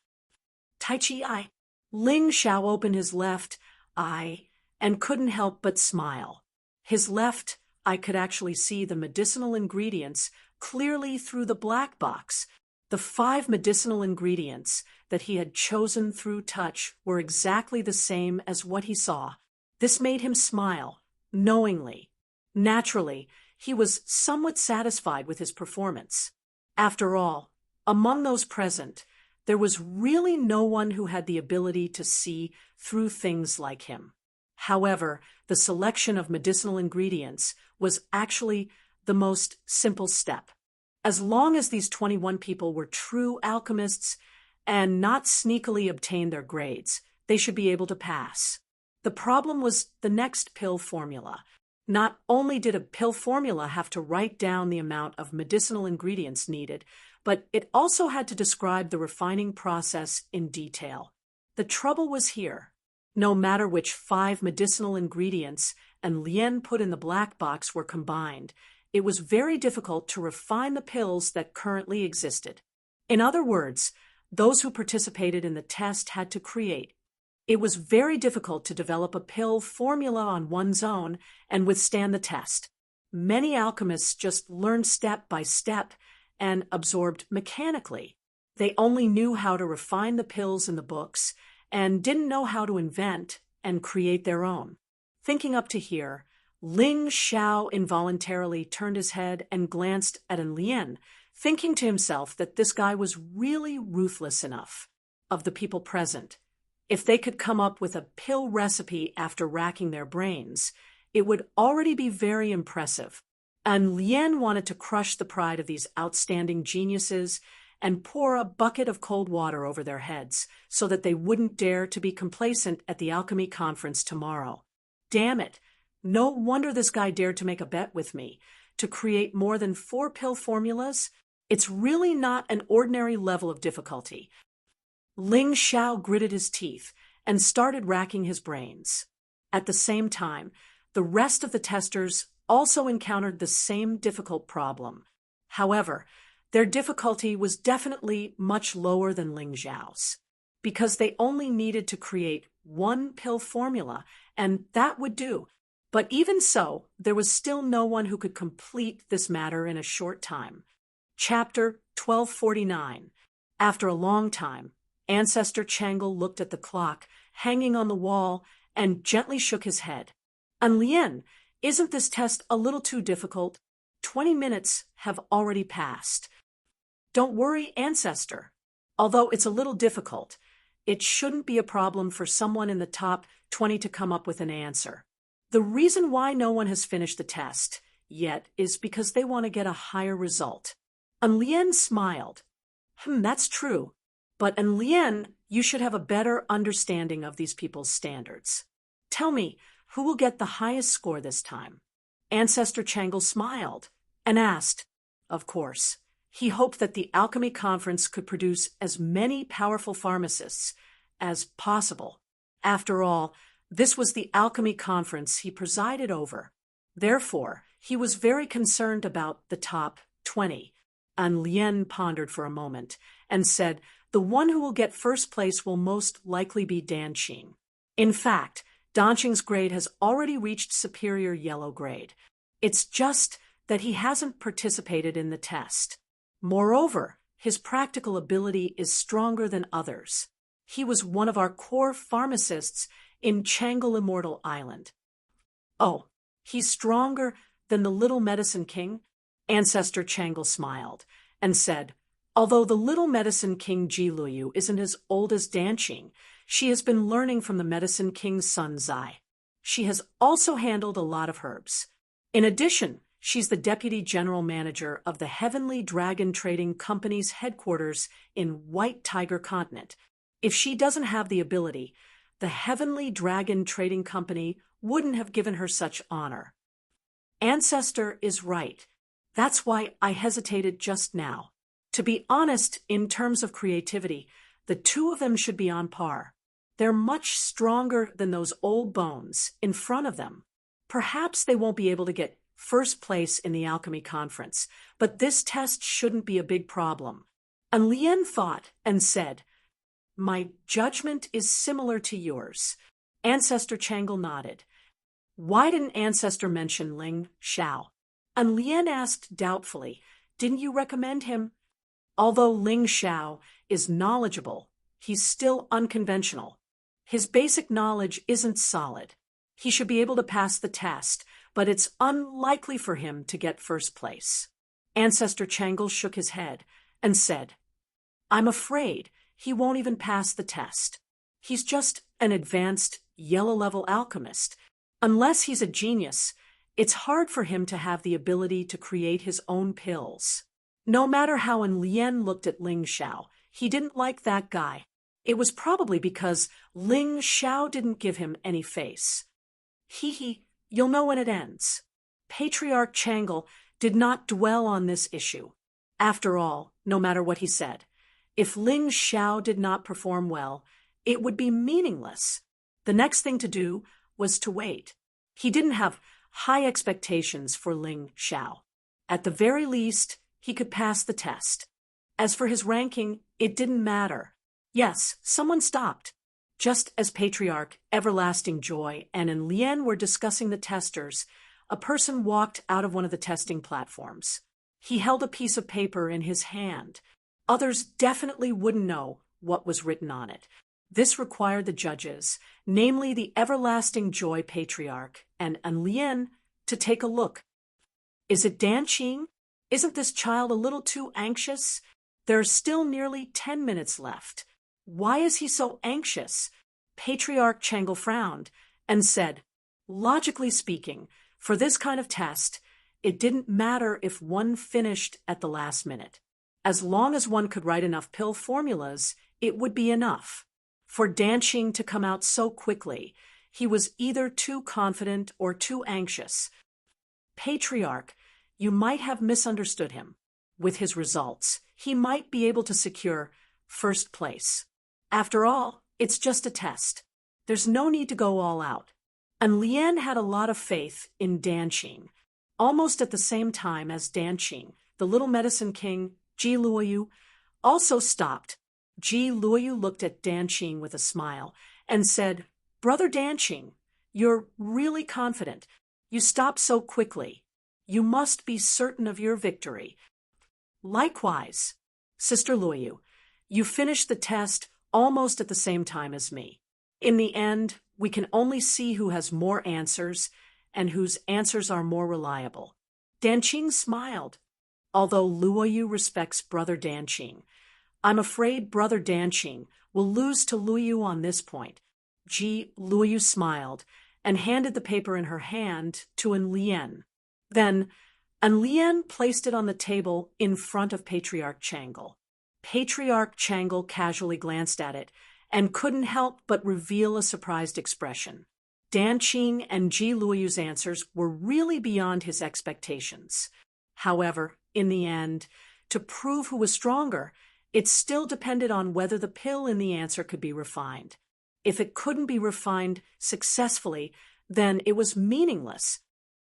Tai Chi eye. Ling Xiao opened his left eye and couldn't help but smile. His left eye could actually see the medicinal ingredients clearly through the black box. The 5 medicinal ingredients that he had chosen through touch were exactly the same as what he saw. This made him smile, knowingly. Naturally, he was somewhat satisfied with his performance. After all, among those present, there was really no one who had the ability to see through things like him. However, the selection of medicinal ingredients was actually the most simple step. As long as these 21 people were true alchemists and not sneakily obtained their grades, they should be able to pass. The problem was the next pill formula. Not only did a pill formula have to write down the amount of medicinal ingredients needed, but it also had to describe the refining process in detail. The trouble was here. No matter which 5 medicinal ingredients and Lien put in the black box were combined, it was very difficult to refine the pills that currently existed. In other words, those who participated in the test had to create. It was very difficult to develop a pill formula on one's own and withstand the test. Many alchemists just learned step by step and absorbed mechanically. They only knew how to refine the pills in the books and didn't know how to invent and create their own. Thinking up to here, Ling Xiao involuntarily turned his head and glanced at An Lien, thinking to himself that this guy was really ruthless enough. Of the people present, if they could come up with a pill recipe after racking their brains, it would already be very impressive. An Lien wanted to crush the pride of these outstanding geniuses and pour a bucket of cold water over their heads so that they wouldn't dare to be complacent at the alchemy conference tomorrow. Damn it! No wonder this guy dared to make a bet with me. To create more than 4 pill formulas? It's really not an ordinary level of difficulty. Ling Xiao gritted his teeth and started racking his brains. At the same time, the rest of the testers also encountered the same difficult problem. However, their difficulty was definitely much lower than Ling Xiao's, because they only needed to create 1 pill formula, and that would do. But even so, there was still no one who could complete this matter in a short time. Chapter 1249. After a long time, Ancestor Changle looked at the clock hanging on the wall and gently shook his head. An Lien, isn't this test a little too difficult? 20 minutes have already passed. Don't worry, Ancestor. Although it's a little difficult, it shouldn't be a problem for someone in the top 20 to come up with an answer. The reason why no one has finished the test yet is because they want to get a higher result. An Lien smiled. That's true. But An Lien, you should have a better understanding of these people's standards. Tell me, who will get the highest score this time? Ancestor Changle smiled and asked. Of course, he hoped that the alchemy conference could produce as many powerful pharmacists as possible. After all, this was the alchemy conference he presided over. Therefore, he was very concerned about the top 20. An Lien pondered for a moment and said, the one who will get first place will most likely be Danqing. In fact, Danqing's grade has already reached superior yellow grade. It's just that he hasn't participated in the test. Moreover, his practical ability is stronger than others. He was one of our core pharmacists in Changle Immortal Island. Oh, he's stronger than the Little Medicine King? Ancestor Changle smiled and said, although the Little Medicine King Jiluyu isn't as old as Danqing, she has been learning from the Medicine King's son Zai. She has also handled a lot of herbs. In addition, she's the Deputy General Manager of the Heavenly Dragon Trading Company's headquarters in White Tiger Continent. If she doesn't have the ability, the Heavenly Dragon Trading Company wouldn't have given her such honor. Ancestor is right. That's why I hesitated just now. To be honest, in terms of creativity, the two of them should be on par. They're much stronger than those old bones in front of them. Perhaps they won't be able to get first place in the alchemy conference, but this test shouldn't be a big problem. And Lien thought and said, "My judgment is similar to yours." Ancestor Changle nodded. "Why didn't Ancestor mention Ling Xiao?" And Lien asked doubtfully, "Didn't you recommend him?" Although Ling Xiao is knowledgeable, he's still unconventional. His basic knowledge isn't solid. He should be able to pass the test, but it's unlikely for him to get first place. Ancestor Changle shook his head and said, "I'm afraid he won't even pass the test. He's just an advanced yellow-level alchemist. Unless he's a genius, it's hard for him to have the ability to create his own pills." No matter how Lien looked at Ling Xiao, he didn't like that guy. It was probably because Ling Xiao didn't give him any face. You'll know when it ends. Patriarch Changle did not dwell on this issue. After all, no matter what he said, if Ling Xiao did not perform well, it would be meaningless. The next thing to do was to wait. He didn't have high expectations for Ling Xiao. At the very least, he could pass the test. As for his ranking, it didn't matter. Yes, someone stopped. Just as Patriarch Everlasting Joy and Lien were discussing the testers, a person walked out of one of the testing platforms. He held a piece of paper in his hand. Others definitely wouldn't know what was written on it. This required the judges, namely the Everlasting Joy Patriarch and Lien, to take a look. Is it Dan Qing? Isn't this child a little too anxious? There are still nearly 10 minutes left. Why is he so anxious? Patriarch Changle frowned and said, "Logically speaking, for this kind of test, it didn't matter if one finished at the last minute. As long as one could write enough pill formulas, it would be enough. For Dan Qing to come out so quickly, he was either too confident or too anxious. Patriarch, you might have misunderstood him. With his results, he might be able to secure first place. After all, it's just a test. There's no need to go all out." And Lien had a lot of faith in Dan Qing. Almost at the same time as Dan Qing, the little medicine king, Ji Luoyu, also stopped. Ji Luoyu looked at Dan Qing with a smile and said, "Brother Dan Qing, you're really confident. You stopped so quickly. You must be certain of your victory." "Likewise, Sister Luoyu, you finished the test almost at the same time as me. In the end, we can only see who has more answers and whose answers are more reliable." Dan Qing smiled. Although Luoyu respects Brother Dan Qing, I'm afraid Brother Dan Qing will lose to Luoyu on this point. Ji Luoyu smiled and handed the paper in her hand to Lien. Then, Lien placed it on the table in front of Patriarch Changle. Patriarch Changle casually glanced at it and couldn't help but reveal a surprised expression. Dan Qing and Ji Luoyu's answers were really beyond his expectations. However, in the end, to prove who was stronger, it still depended on whether the pill in the answer could be refined. If it couldn't be refined successfully, then it was meaningless.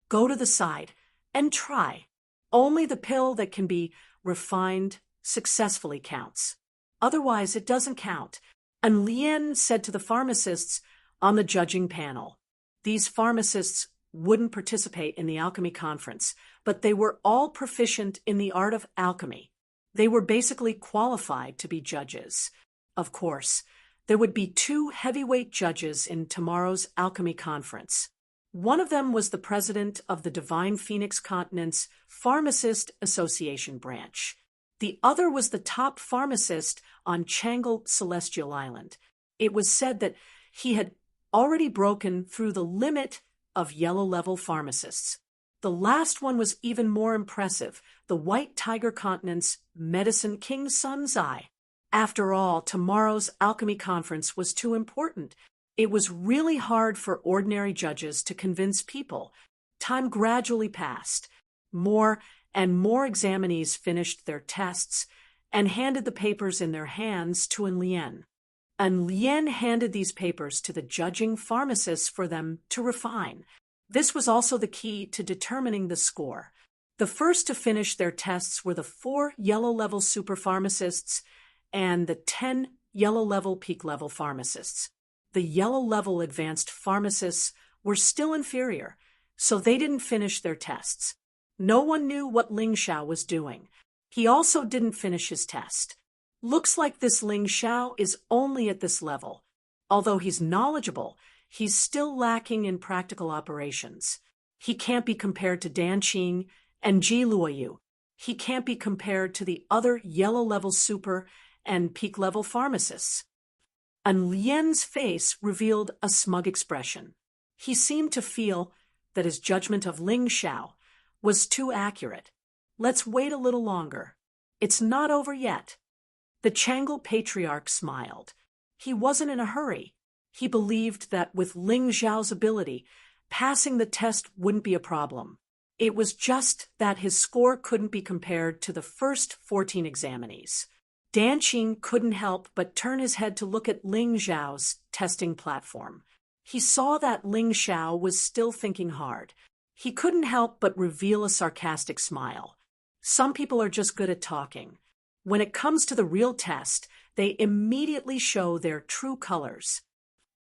Go to the side and try. Only the pill that can be refined successfully counts. Otherwise, it doesn't count. And Lien said to the pharmacists on the judging panel. These pharmacists wouldn't participate in the alchemy conference, but they were all proficient in the art of alchemy. They were basically qualified to be judges. Of course, there would be 2 heavyweight judges in tomorrow's alchemy conference. One of them was the president of the Divine Phoenix Continent's Pharmacist Association branch. The other was the top pharmacist on Changle Celestial Island. It was said that he had already broken through the limit of yellow-level pharmacists. The last one was even more impressive, the White Tiger Continent's Medicine King Sunzai. After all, tomorrow's alchemy conference was too important. It was really hard for ordinary judges to convince people. Time gradually passed. More and more examinees finished their tests and handed the papers in their hands to An Lien. An Lien handed these papers to the judging pharmacists for them to refine. This was also the key to determining the score. The first to finish their tests were the 4 yellow-level super pharmacists and the 10 yellow-level peak-level pharmacists. The yellow-level advanced pharmacists were still inferior, so they didn't finish their tests. No one knew what Ling Xiao was doing. He also didn't finish his test. Looks like this Ling Xiao is only at this level. Although he's knowledgeable, he's still lacking in practical operations. He can't be compared to Dan Qing and Ji Luoyu. He can't be compared to the other yellow-level super and peak-level pharmacists. An Lien's face revealed a smug expression. He seemed to feel that his judgment of Ling Xiao was too accurate. Let's wait a little longer. It's not over yet. The Changle patriarch smiled. He wasn't in a hurry. He believed that with Ling Xiao's ability, passing the test wouldn't be a problem. It was just that his score couldn't be compared to the first 14 examinees. Dan Qing couldn't help but turn his head to look at Ling Xiao's testing platform. He saw that Ling Xiao was still thinking hard. He couldn't help but reveal a sarcastic smile. Some people are just good at talking. When it comes to the real test, they immediately show their true colors.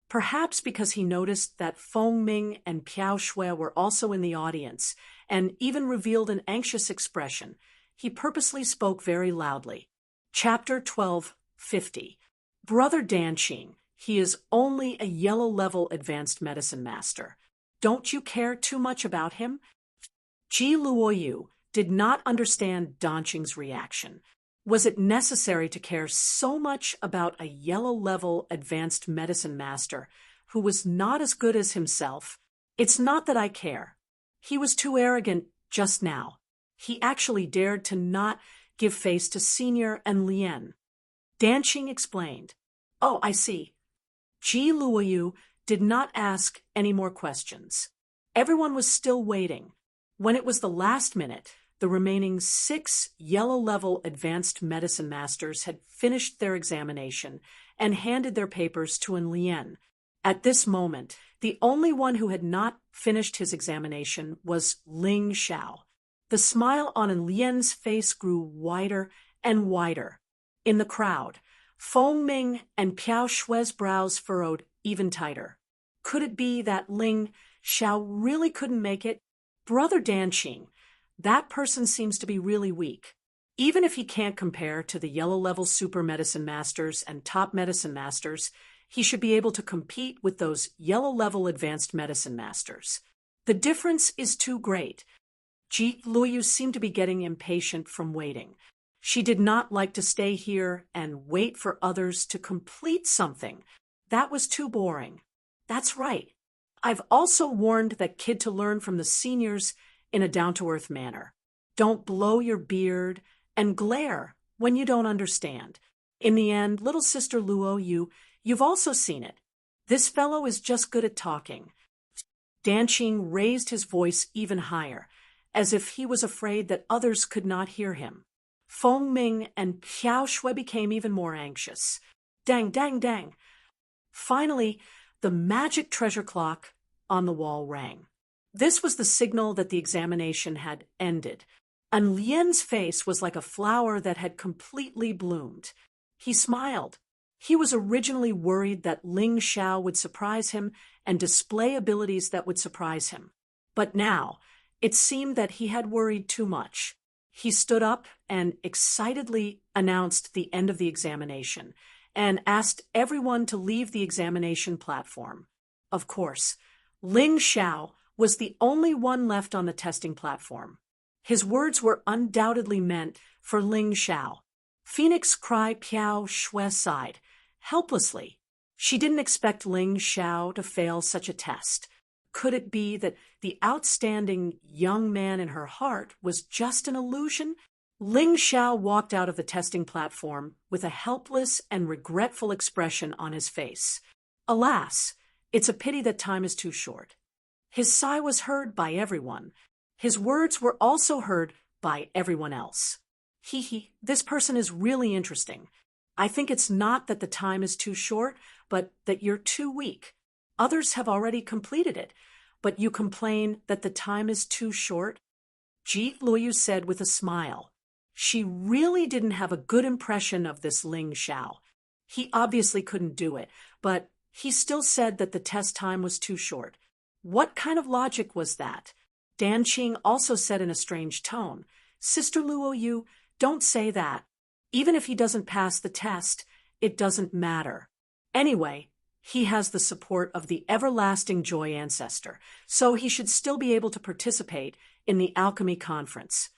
Perhaps because he noticed that Feng Ming and Piao Shui were also in the audience and even revealed an anxious expression, he purposely spoke very loudly. Chapter 12:50. Brother Dan Qing, he is only a yellow-level advanced medicine master. Don't you care too much about him? Ji Luoyu did not understand Dan Qing's reaction. Was it necessary to care so much about a yellow-level advanced medicine master who was not as good as himself? It's not that I care. He was too arrogant just now. He actually dared to not give face to Senior An Lien. Dan Qing explained. Oh, I see. Ji Luoyu did not ask any more questions. Everyone was still waiting. When it was the last minute, the remaining 6 yellow-level advanced medicine masters had finished their examination and handed their papers to An Lien. At this moment, the only one who had not finished his examination was Ling Xiao. The smile on An Lien's face grew wider and wider. In the crowd, Feng Ming and Piao Shui's brows furrowed even tighter. Could it be that Ling Xiao really couldn't make it? Brother Dan Qing, that person seems to be really weak. Even if he can't compare to the yellow-level super medicine masters and top medicine masters, he should be able to compete with those yellow-level advanced medicine masters. The difference is too great. Ji Luoyu seemed to be getting impatient from waiting. She did not like to stay here and wait for others to complete something. That was too boring. That's right. I've also warned that kid to learn from the seniors in a down-to-earth manner. Don't blow your beard and glare when you don't understand. In the end, little sister Luo, you've also seen it. This fellow is just good at talking. Dan Qing raised his voice even higher, as if he was afraid that others could not hear him. Feng Ming and Piao Shui became even more anxious. Dang, dang, dang. Finally, the magic treasure clock on the wall rang. This was the signal that the examination had ended. An Lien's face was like a flower that had completely bloomed. He smiled. He was originally worried that Ling Xiao would surprise him and display abilities that would surprise him. But now, it seemed that he had worried too much. He stood up and excitedly announced the end of the examination and asked everyone to leave the examination platform. Of course, Ling Xiao was the only one left on the testing platform. His words were undoubtedly meant for Ling Xiao. Phoenix Cry Piao Shui sighed, helplessly. She didn't expect Ling Xiao to fail such a test. Could it be that the outstanding young man in her heart was just an illusion? Ling Xiao walked out of the testing platform with a helpless and regretful expression on his face. Alas, it's a pity that time is too short. His sigh was heard by everyone. His words were also heard by everyone else. This person is really interesting. I think it's not that the time is too short, but that you're too weak. Others have already completed it, but you complain that the time is too short? Ji Luoyu said with a smile. She really didn't have a good impression of this Ling Xiao. He obviously couldn't do it, but he still said that the test time was too short. What kind of logic was that? Dan Qing also said in a strange tone, Sister Luoyu, don't say that. Even if he doesn't pass the test, it doesn't matter. Anyway, he has the support of the everlasting joy ancestor, so he should still be able to participate in the alchemy conference.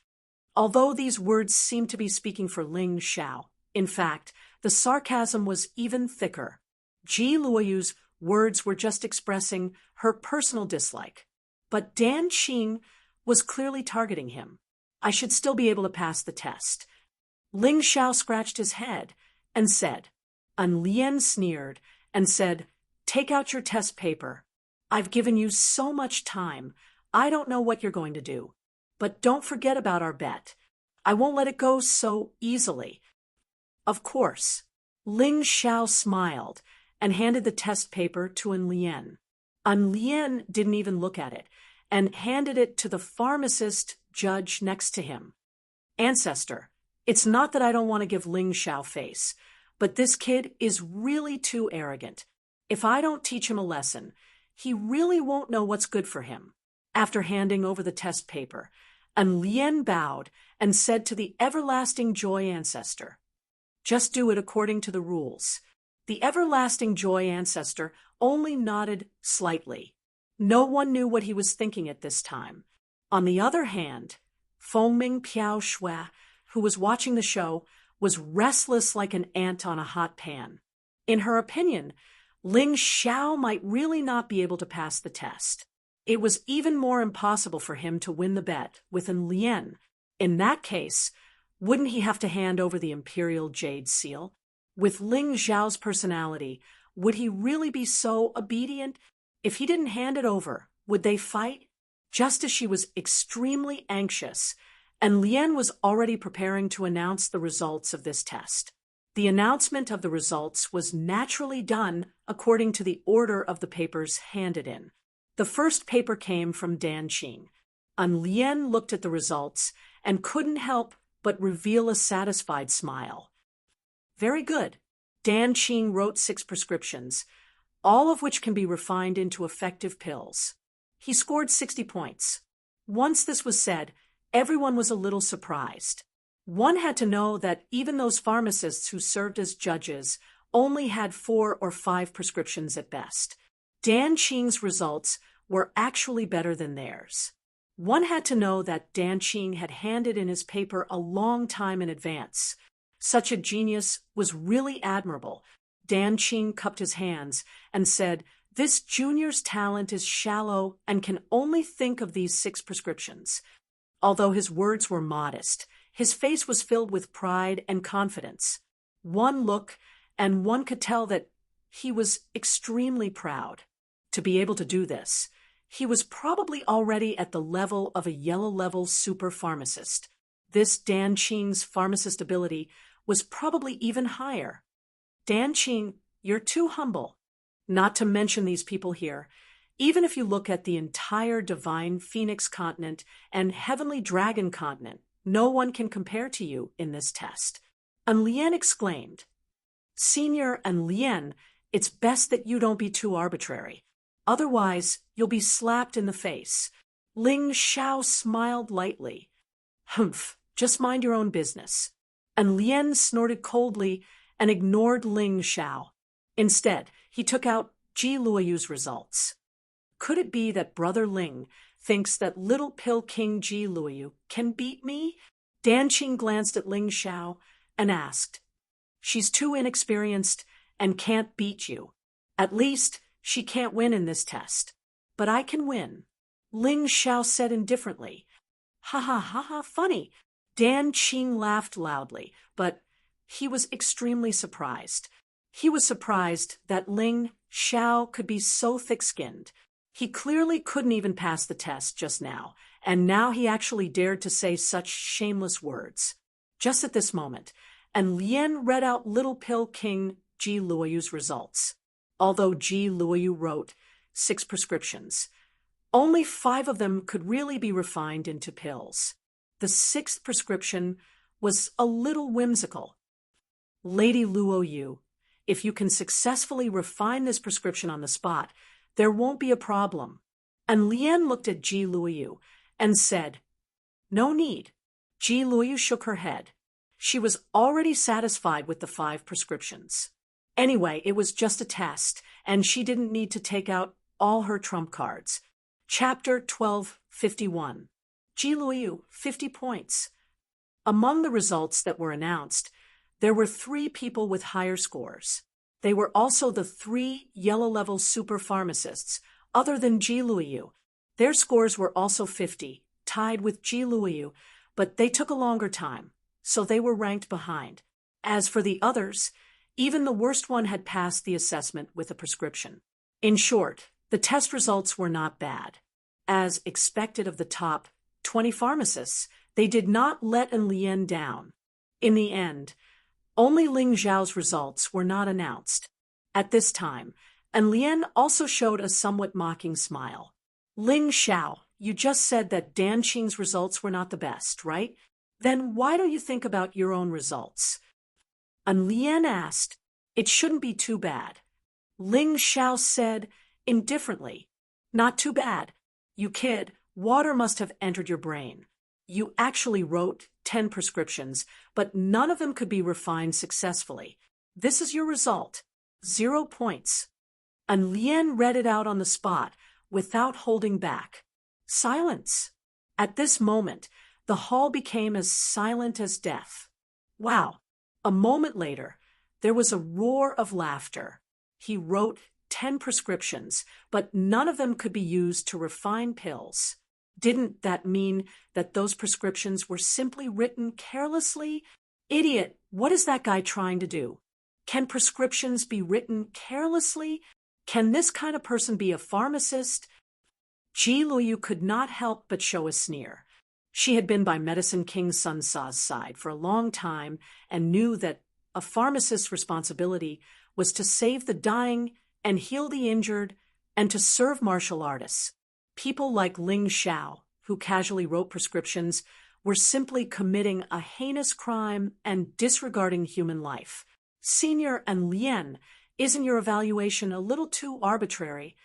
Although these words seem to be speaking for Ling Xiao, in fact, the sarcasm was even thicker. Ji Luoyu's words were just expressing her personal dislike. But Dan Qing was clearly targeting him. I should still be able to pass the test. Ling Xiao scratched his head and said, and Lien sneered and said, take out your test paper. I've given you so much time. I don't know what you're going to do. But don't forget about our bet. I won't let it go so easily. Of course. Ling Xiao smiled and handed the test paper to An Lien. An Lien didn't even look at it and handed it to the pharmacist judge next to him. Ancestor, it's not that I don't want to give Ling Xiao face, but this kid is really too arrogant. If I don't teach him a lesson, he really won't know what's good for him. After handing over the test paper, An Lien bowed and said to the everlasting joy ancestor, just do it according to the rules. The everlasting joy ancestor only nodded slightly. No one knew what he was thinking at this time. On the other hand, Fengming Piao Shui, who was watching the show, was restless like an ant on a hot pan. In her opinion, Ling Xiao might really not be able to pass the test. It was even more impossible for him to win the bet with An Lien. In that case, wouldn't he have to hand over the Imperial Jade Seal? With Ling Xiao's personality, would he really be so obedient? If he didn't hand it over, would they fight? Just as she was extremely anxious, An Lien was already preparing to announce the results of this test. The announcement of the results was naturally done according to the order of the papers handed in. The first paper came from Dan Qing. An Lien looked at the results and couldn't help but reveal a satisfied smile. Very good. Dan Qing wrote 6 prescriptions, all of which can be refined into effective pills. He scored 60 points. Once this was said, everyone was a little surprised. One had to know that even those pharmacists who served as judges only had 4 or 5 prescriptions at best. Dan Qing's results were actually better than theirs. One had to know that Dan Qing had handed in his paper a long time in advance. Such a genius was really admirable. Dan Qing cupped his hands and said, this junior's talent is shallow and can only think of these 6 prescriptions. Although his words were modest, his face was filled with pride and confidence. One look, and one could tell that he was extremely proud. To be able to do this, he was probably already at the level of a yellow-level super pharmacist. This Dan Qing's pharmacist ability was probably even higher. Dan Qing, you're too humble. Not to mention these people here. Even if you look at the entire Divine Phoenix continent and Heavenly Dragon continent, no one can compare to you in this test. An Lien exclaimed, Senior An Lien, it's best that you don't be too arbitrary. Otherwise, you'll be slapped in the face. Ling Xiao smiled lightly. Humph, just mind your own business. An Lien snorted coldly and ignored Ling Xiao. Instead, he took out Ji Luoyu's results. Could it be that Brother Ling thinks that little pill king Ji Luoyu can beat me? Dan Qing glanced at Ling Xiao and asked, she's too inexperienced and can't beat you. At least, she can't win in this test. But I can win. Ling Xiao said indifferently. Ha ha ha ha, funny. Dan Qing laughed loudly, but he was extremely surprised. He was surprised that Ling Xiao could be so thick-skinned. He clearly couldn't even pass the test just now, and now he actually dared to say such shameless words. Just at this moment, and Lien read out Little Pill King Ji Luoyu's results. Although Ji Luoyu wrote 6 prescriptions, only 5 of them could really be refined into pills. The 6th prescription was a little whimsical. Lady Luoyu, if you can successfully refine this prescription on the spot, there won't be a problem. And Lien looked at Ji Luoyu and said, "No need." Ji Luoyu shook her head. She was already satisfied with the 5 prescriptions. Anyway, it was just a test, and she didn't need to take out all her trump cards. Chapter 1251. Ji Luoyu, 50 points. Among the results that were announced, there were 3 people with higher scores. They were also the 3 yellow-level super pharmacists, other than Ji Luoyu. Their scores were also 50, tied with Ji Luoyu, but they took a longer time, so they were ranked behind. As for the others, even the worst one had passed the assessment with a prescription. In short, the test results were not bad. As expected of the top 20 pharmacists, they did not let An Lien down. In the end, only Ling Zhao's results were not announced. At this time, An Lien also showed a somewhat mocking smile. "Ling Zhao, you just said that Dan Qing's results were not the best, right? Then why don't you think about your own results?" An Lien asked. "It shouldn't be too bad." Ling Zhao said indifferently, "Not too bad. You kid, water must have entered your brain. You actually wrote 10 prescriptions, but none of them could be refined successfully. This is your result. 0 points." An Lien read it out on the spot without holding back. Silence. At this moment, the hall became as silent as death. Wow. A moment later, there was a roar of laughter. He wrote 10 prescriptions, but none of them could be used to refine pills. Didn't that mean that those prescriptions were simply written carelessly? Idiot, what is that guy trying to do? Can prescriptions be written carelessly? Can this kind of person be a pharmacist? Ji Luoyu could not help but show a sneer. She had been by Medicine King Sun Sa's side for a long time and knew that a pharmacist's responsibility was to save the dying and heal the injured and to serve martial artists. People like Ling Zhao, who casually wrote prescriptions, were simply committing a heinous crime and disregarding human life. Senior An Lien, isn't your evaluation a little too arbitrary?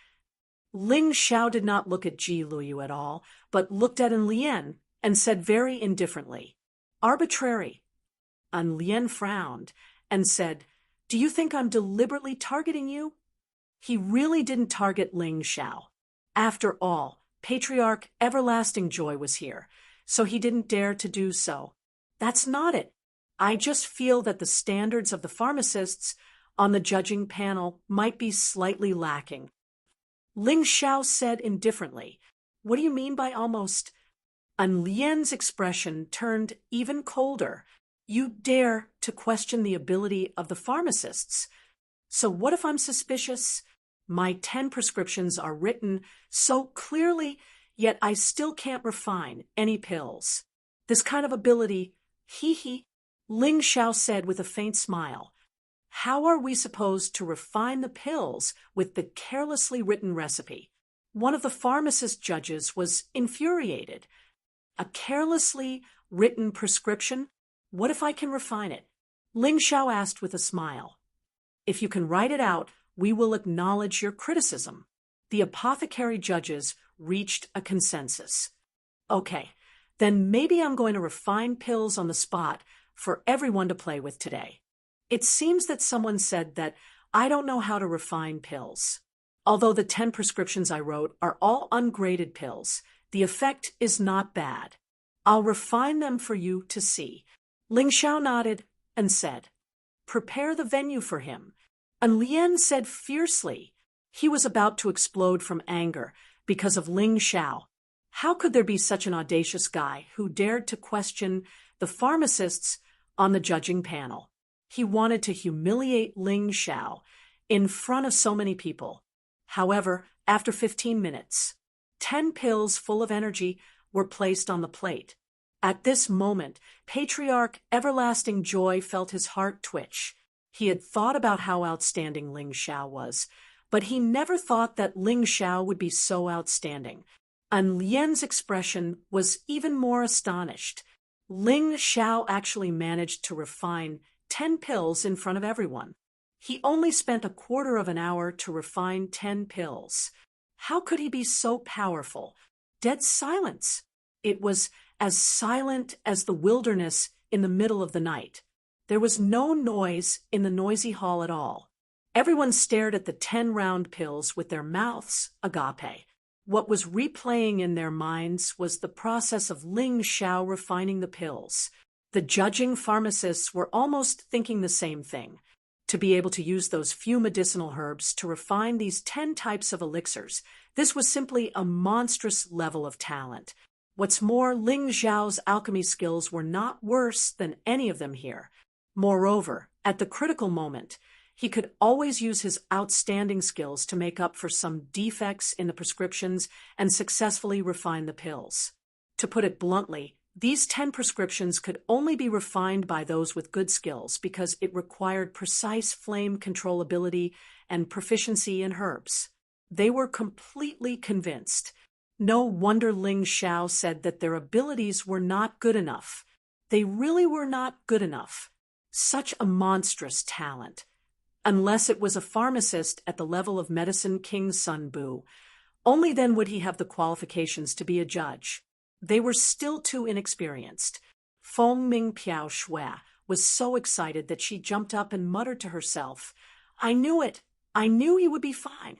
Ling Zhao did not look at Ji Luoyu at all, but looked at An Lien and said very indifferently, "Arbitrary." An Lien frowned and said, "Do you think I'm deliberately targeting you?" He really didn't target Ling Zhao. After all, Patriarch Everlasting Joy was here, so he didn't dare to do so. That's not it. I just feel that the standards of the pharmacists on the judging panel might be slightly lacking. Ling Zhao said indifferently, "What do you mean by almost?" An Lien's expression turned even colder. "You dare to question the ability of the pharmacists. So what if I'm suspicious? My 10 prescriptions are written so clearly, yet I still can't refine any pills. This kind of ability, hee." Ling Zhao said with a faint smile, "How are we supposed to refine the pills with the carelessly written recipe?" One of the pharmacist judges was infuriated. "A carelessly written prescription? What if I can refine it?" Ling Zhao asked with a smile. "If you can write it out, we will acknowledge your criticism." The apothecary judges reached a consensus. "Okay, then maybe I'm going to refine pills on the spot for everyone to play with today." It seems that someone said that I don't know how to refine pills. Although the 10 prescriptions I wrote are all ungraded pills, the effect is not bad. I'll refine them for you to see. Ling Zhao nodded and said, "Prepare the venue for him." An Lien said fiercely. He was about to explode from anger because of Ling Zhao. How could there be such an audacious guy who dared to question the pharmacists on the judging panel? He wanted to humiliate Ling Zhao in front of so many people. However, after 15 minutes, 10 pills full of energy were placed on the plate. At this moment, Patriarch Everlasting Joy felt his heart twitch. He had thought about how outstanding Ling Xiao was, but he never thought that Ling Xiao would be so outstanding. And Lien's expression was even more astonished. Ling Xiao actually managed to refine 10 pills in front of everyone. He only spent a quarter of an hour to refine 10 pills. How could he be so powerful? Dead silence. It was as silent as the wilderness in the middle of the night. There was no noise in the noisy hall at all. Everyone stared at the 10 round pills with their mouths agape. What was replaying in their minds was the process of Ling Xiao refining the pills. The judging pharmacists were almost thinking the same thing. To be able to use those few medicinal herbs to refine these 10 types of elixirs, this was simply a monstrous level of talent. What's more, Ling Xiao's alchemy skills were not worse than any of them here. Moreover, at the critical moment, he could always use his outstanding skills to make up for some defects in the prescriptions and successfully refine the pills. To put it bluntly, these 10 prescriptions could only be refined by those with good skills because it required precise flame controllability and proficiency in herbs. They were completely convinced. No wonder Ling Xiao said that their abilities were not good enough. They really were not good enough. Such a monstrous talent. Unless it was a pharmacist at the level of Medicine King Sun Bu. Only then would he have the qualifications to be a judge. They were still too inexperienced. Feng Ming Piao Shui was so excited that she jumped up and muttered to herself, "I knew it! I knew he would be fine."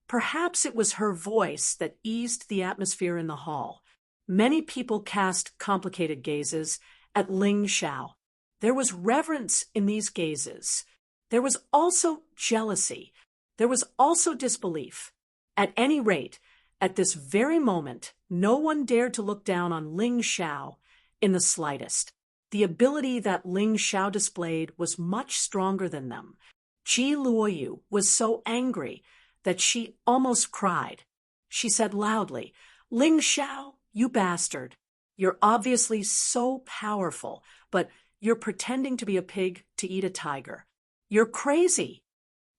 Perhaps it was her voice that eased the atmosphere in the hall. Many people cast complicated gazes at Ling Xiao. There was reverence in these gazes. There was also jealousy. There was also disbelief. At any rate, at this very moment, no one dared to look down on Ling Xiao in the slightest. The ability that Ling Xiao displayed was much stronger than them. Ji Luoyu was so angry that she almost cried. She said loudly, "Ling Xiao, you bastard. You're obviously so powerful, but you're pretending to be a pig to eat a tiger. You're crazy."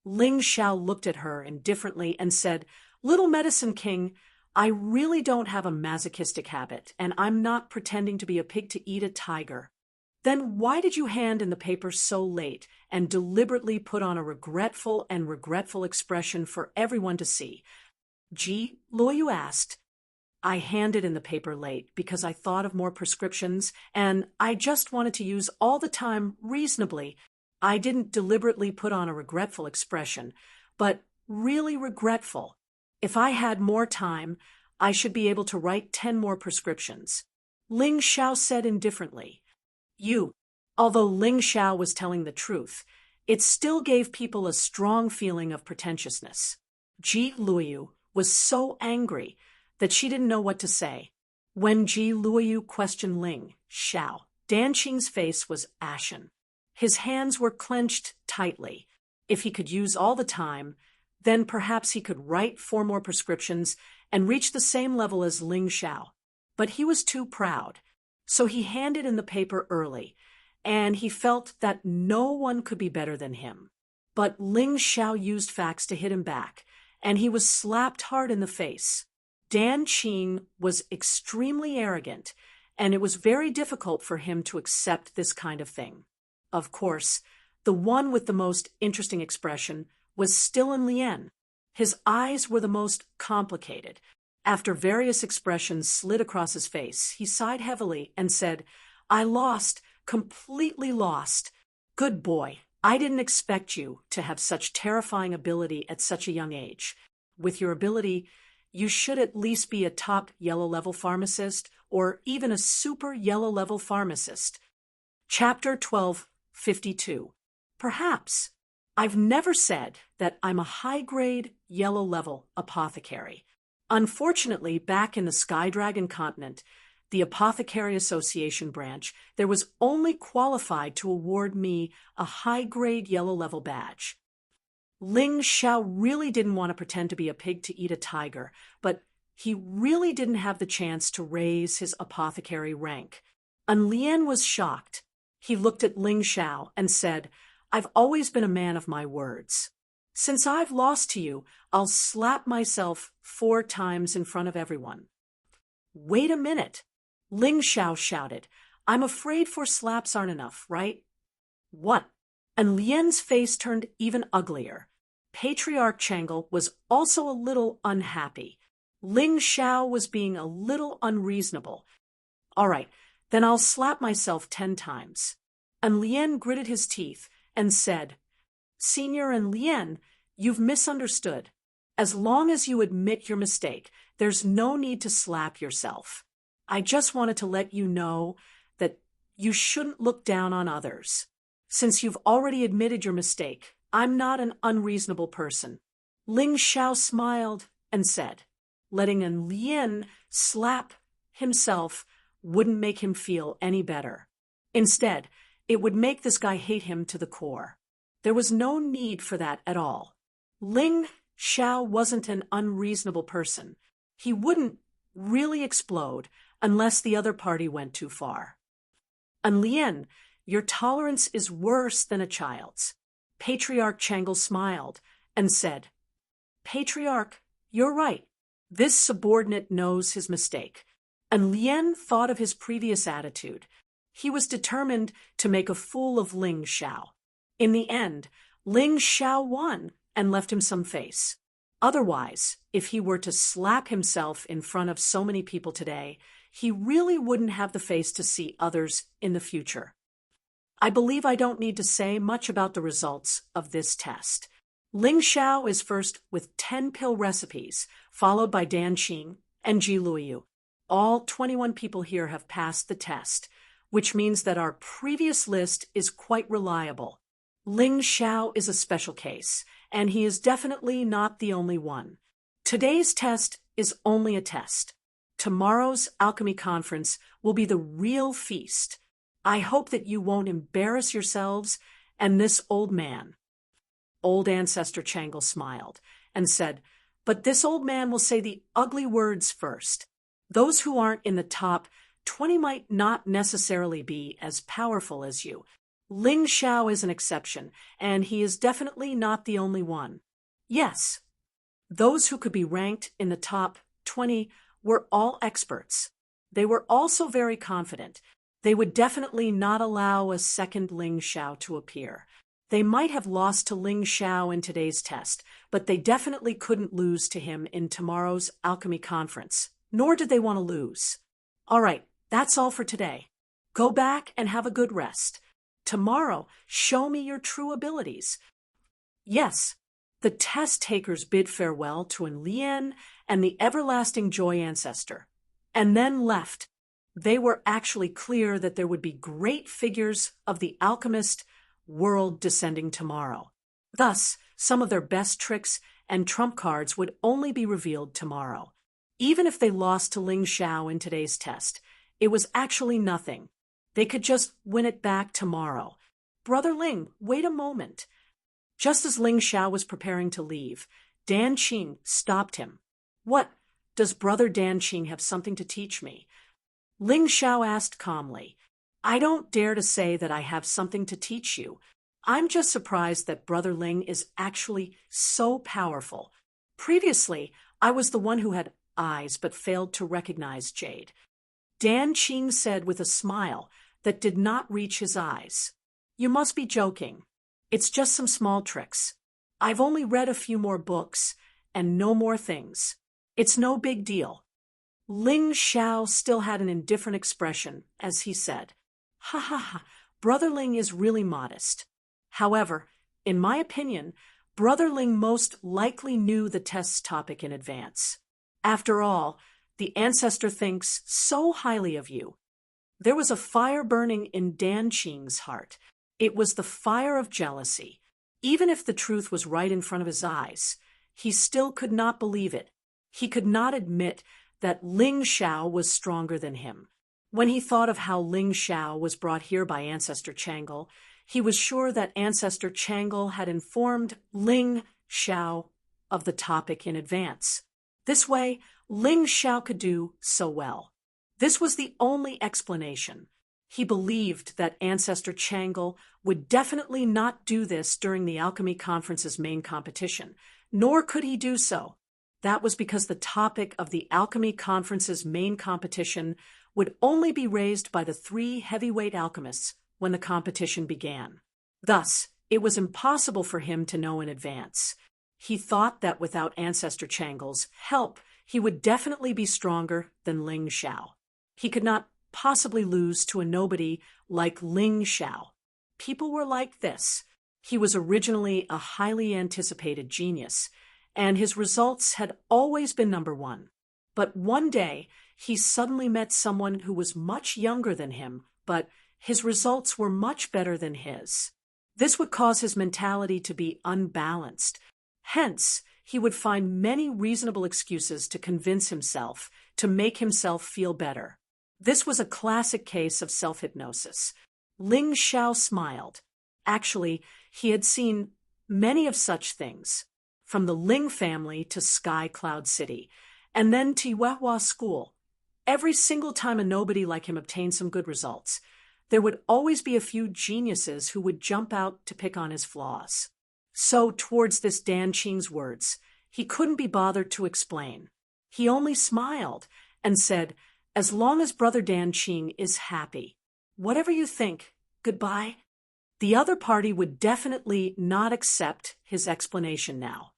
Ling Xiao looked at her indifferently and said, "Little Medicine King, I really don't have a masochistic habit, and I'm not pretending to be a pig to eat a tiger." "Then why did you hand in the paper so late and deliberately put on a regretful expression for everyone to see?" Ji Luoyu asked. "I handed in the paper late because I thought of more prescriptions, and I just wanted to use all the time reasonably. I didn't deliberately put on a regretful expression, but really regretful. If I had more time, I should be able to write 10 more prescriptions." Ling Xiao said indifferently. Although Ling Xiao was telling the truth, it still gave people a strong feeling of pretentiousness. Ji Luoyu was so angry that she didn't know what to say. When Ji Luoyu questioned Ling Xiao, Dan Qing's face was ashen. His hands were clenched tightly. If he could use all the time, then perhaps he could write 4 more prescriptions and reach the same level as Ling Xiao. But he was too proud. So he handed in the paper early, and he felt that no one could be better than him. But Ling Xiao used facts to hit him back, and he was slapped hard in the face. Dan Qing was extremely arrogant, and it was very difficult for him to accept this kind of thing. Of course, the one with the most interesting expression was still in Lien. His eyes were the most complicated. After various expressions slid across his face, he sighed heavily and said, "I lost, completely lost. Good boy, I didn't expect you to have such terrifying ability at such a young age. With your ability, you should at least be a top yellow-level pharmacist or even a super yellow-level pharmacist." Chapter 1252. Perhaps. I've never said that I'm a high-grade yellow-level apothecary. Unfortunately, back in the Sky Dragon continent, the Apothecary Association branch, there was only qualified to award me a high-grade yellow-level badge. Ling Xiao really didn't want to pretend to be a pig to eat a tiger, but he really didn't have the chance to raise his apothecary rank. And Lien was shocked. He looked at Ling Xiao and said, "I've always been a man of my words. Since I've lost to you, I'll slap myself 4 times in front of everyone." "Wait a minute," Ling Xiao shouted. "I'm afraid 4 slaps aren't enough, right?" "What?" And Lien's face turned even uglier. Patriarch Changle was also a little unhappy. Ling Xiao was being a little unreasonable. "All right, then I'll slap myself 10 times. And Lien gritted his teeth and said, "Senior and Lien, you've misunderstood. As long as you admit your mistake, there's no need to slap yourself. I just wanted to let you know that you shouldn't look down on others. Since you've already admitted your mistake, I'm not an unreasonable person." Ling Xiao smiled and said, letting an Lien slap himself wouldn't make him feel any better. Instead, it would make this guy hate him to the core. There was no need for that at all. Ling Xiao wasn't an unreasonable person. He wouldn't really explode unless the other party went too far. "And Lien, your tolerance is worse than a child's." Patriarch Changle smiled and said, "Patriarch, you're right. This subordinate knows his mistake." And Lien thought of his previous attitude. He was determined to make a fool of Ling Xiao. In the end, Ling Xiao won and left him some face. Otherwise, if he were to slap himself in front of so many people today, he really wouldn't have the face to see others in the future. I believe I don't need to say much about the results of this test. Ling Xiao is first with 10 pill recipes, followed by Dan Qing and Ji Luoyu. All 21 people here have passed the test, which means that our previous list is quite reliable. Ling Xiao is a special case, and he is definitely not the only one. Today's test is only a test. Tomorrow's alchemy conference will be the real feast. I hope that you won't embarrass yourselves and this old man." Old Ancestor Changle smiled and said, "But this old man will say the ugly words first. Those who aren't in the top 20 might not necessarily be as powerful as you. Ling Xiao is an exception, and he is definitely not the only one. Yes, those who could be ranked in the top 20 were all experts. They were also very confident. They would definitely not allow a second Ling Xiao to appear. They might have lost to Ling Xiao in today's test, but they definitely couldn't lose to him in tomorrow's alchemy conference. Nor did they want to lose. All right, that's all for today. Go back and have a good rest. Tomorrow, show me your true abilities." Yes, the test takers bid farewell to An Lien and the Everlasting Joy Ancestor, and then left. They were actually clear that there would be great figures of the alchemist world descending tomorrow. Thus, some of their best tricks and trump cards would only be revealed tomorrow. Even if they lost to Ling Xiao in today's test, it was actually nothing. They could just win it back tomorrow. "Brother Ling, wait a moment." Just as Ling Xiao was preparing to leave, Dan Qing stopped him. "What? Does Brother Dan Qing have something to teach me?" Ling Xiao asked calmly. "I don't dare to say that I have something to teach you. I'm just surprised that Brother Ling is actually so powerful. Previously, I was the one who had eyes but failed to recognize Jade." Dan Qing said with a smile that did not reach his eyes. "You must be joking. It's just some small tricks. I've only read a few more books and no more things. It's no big deal." Ling Xiao still had an indifferent expression as he said, "Ha ha ha, Brother Ling is really modest. However, in my opinion, Brother Ling most likely knew the test's topic in advance. After all, the ancestor thinks so highly of you." There was a fire burning in Dan Qing's heart. It was the fire of jealousy. Even if the truth was right in front of his eyes, he still could not believe it. He could not admit that Ling Xiao was stronger than him. When he thought of how Ling Xiao was brought here by Ancestor Changle, he was sure that Ancestor Changle had informed Ling Xiao of the topic in advance. This way, Ling Xiao could do so well. This was the only explanation. He believed that Ancestor Changle would definitely not do this during the Alchemy Conference's main competition, nor could he do so. That was because the topic of the Alchemy Conference's main competition would only be raised by the 3 heavyweight alchemists when the competition began. Thus, it was impossible for him to know in advance. He thought that without Ancestor Changle's help, he would definitely be stronger than Ling Xiao. He could not possibly lose to a nobody like Ling Xiao. People were like this. He was originally a highly anticipated genius, and his results had always been number 1. But one day, he suddenly met someone who was much younger than him, but his results were much better than his. This would cause his mentality to be unbalanced. Hence, he would find many reasonable excuses to convince himself, to make himself feel better. This was a classic case of self-hypnosis. Ling Xiao smiled. Actually, he had seen many of such things, from the Ling family to Sky Cloud City, and then to Yuehua School. Every single time a nobody like him obtained some good results, there would always be a few geniuses who would jump out to pick on his flaws. So, towards this Dan Qing's words, he couldn't be bothered to explain. He only smiled and said, "As long as Brother Dan Qing is happy. Whatever you think, goodbye." The other party would definitely not accept his explanation now.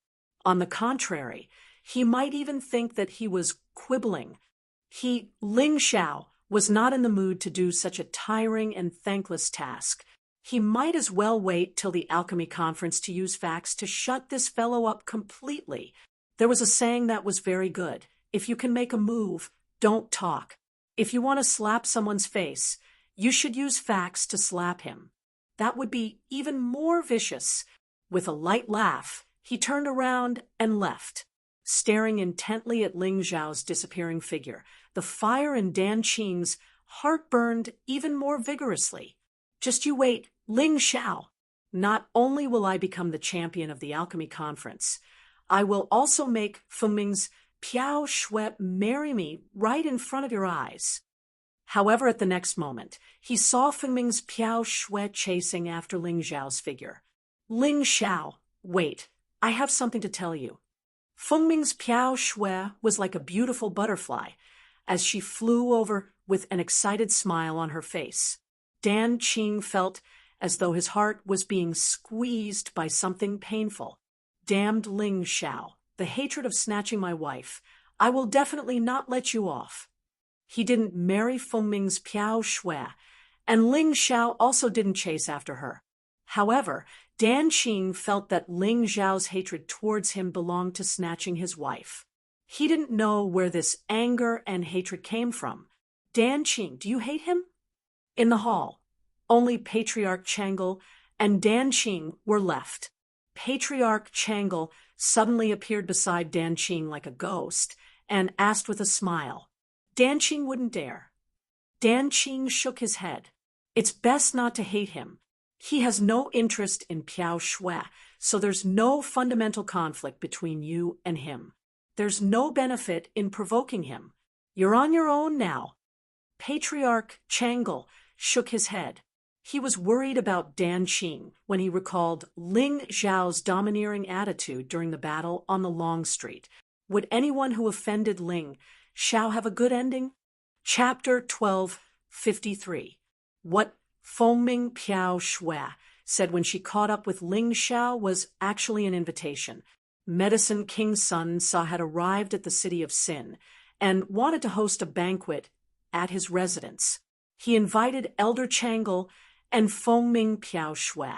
On the contrary, he might even think that he was quibbling. Ling Xiao, was not in the mood to do such a tiring and thankless task. He might as well wait till the Alchemy Conference to use facts to shut this fellow up completely. There was a saying that was very good. If you can make a move, don't talk. If you want to slap someone's face, you should use facts to slap him. That would be even more vicious. With a light laugh, he turned around and left. Staring intently at Ling Xiao's disappearing figure, the fire in Dan Qing's heart burned even more vigorously. "Just you wait, Ling Xiao. Not only will I become the champion of the Alchemy Conference, I will also make Fengming's Piao Shui marry me right in front of your eyes." However, at the next moment, he saw Fengming's Piao Shui chasing after Ling Xiao's figure. "Ling Xiao, wait, I have something to tell you." Fengming's Piao Shui was like a beautiful butterfly, as she flew over with an excited smile on her face. Dan Qing felt as though his heart was being squeezed by something painful. "Damned Ling Xiao, the hatred of snatching my wife. I will definitely not let you off." He didn't marry Fengming's Piao Shui, and Ling Xiao also didn't chase after her. However, Dan Qing felt that Ling Xiao's hatred towards him belonged to snatching his wife. He didn't know where this anger and hatred came from. "Dan Qing, do you hate him?" In the hall, only Patriarch Changle and Dan Qing were left. Patriarch Changle suddenly appeared beside Dan Qing like a ghost and asked with a smile. Dan Qing wouldn't dare. Dan Qing shook his head. "It's best not to hate him. He has no interest in Piao Shui, so there's no fundamental conflict between you and him. There's no benefit in provoking him. You're on your own now." Patriarch Changle shook his head. He was worried about Dan Qing when he recalled Ling Xiao's domineering attitude during the battle on the Long Street. Would anyone who offended Ling Xiao have a good ending? Chapter 1253. What Fengming Piao Shui said when she caught up with Ling Xiao was actually an invitation. Medicine King's son had arrived at the city of Sin and wanted to host a banquet at his residence. He invited Elder Changle and Fengming Piao Shui.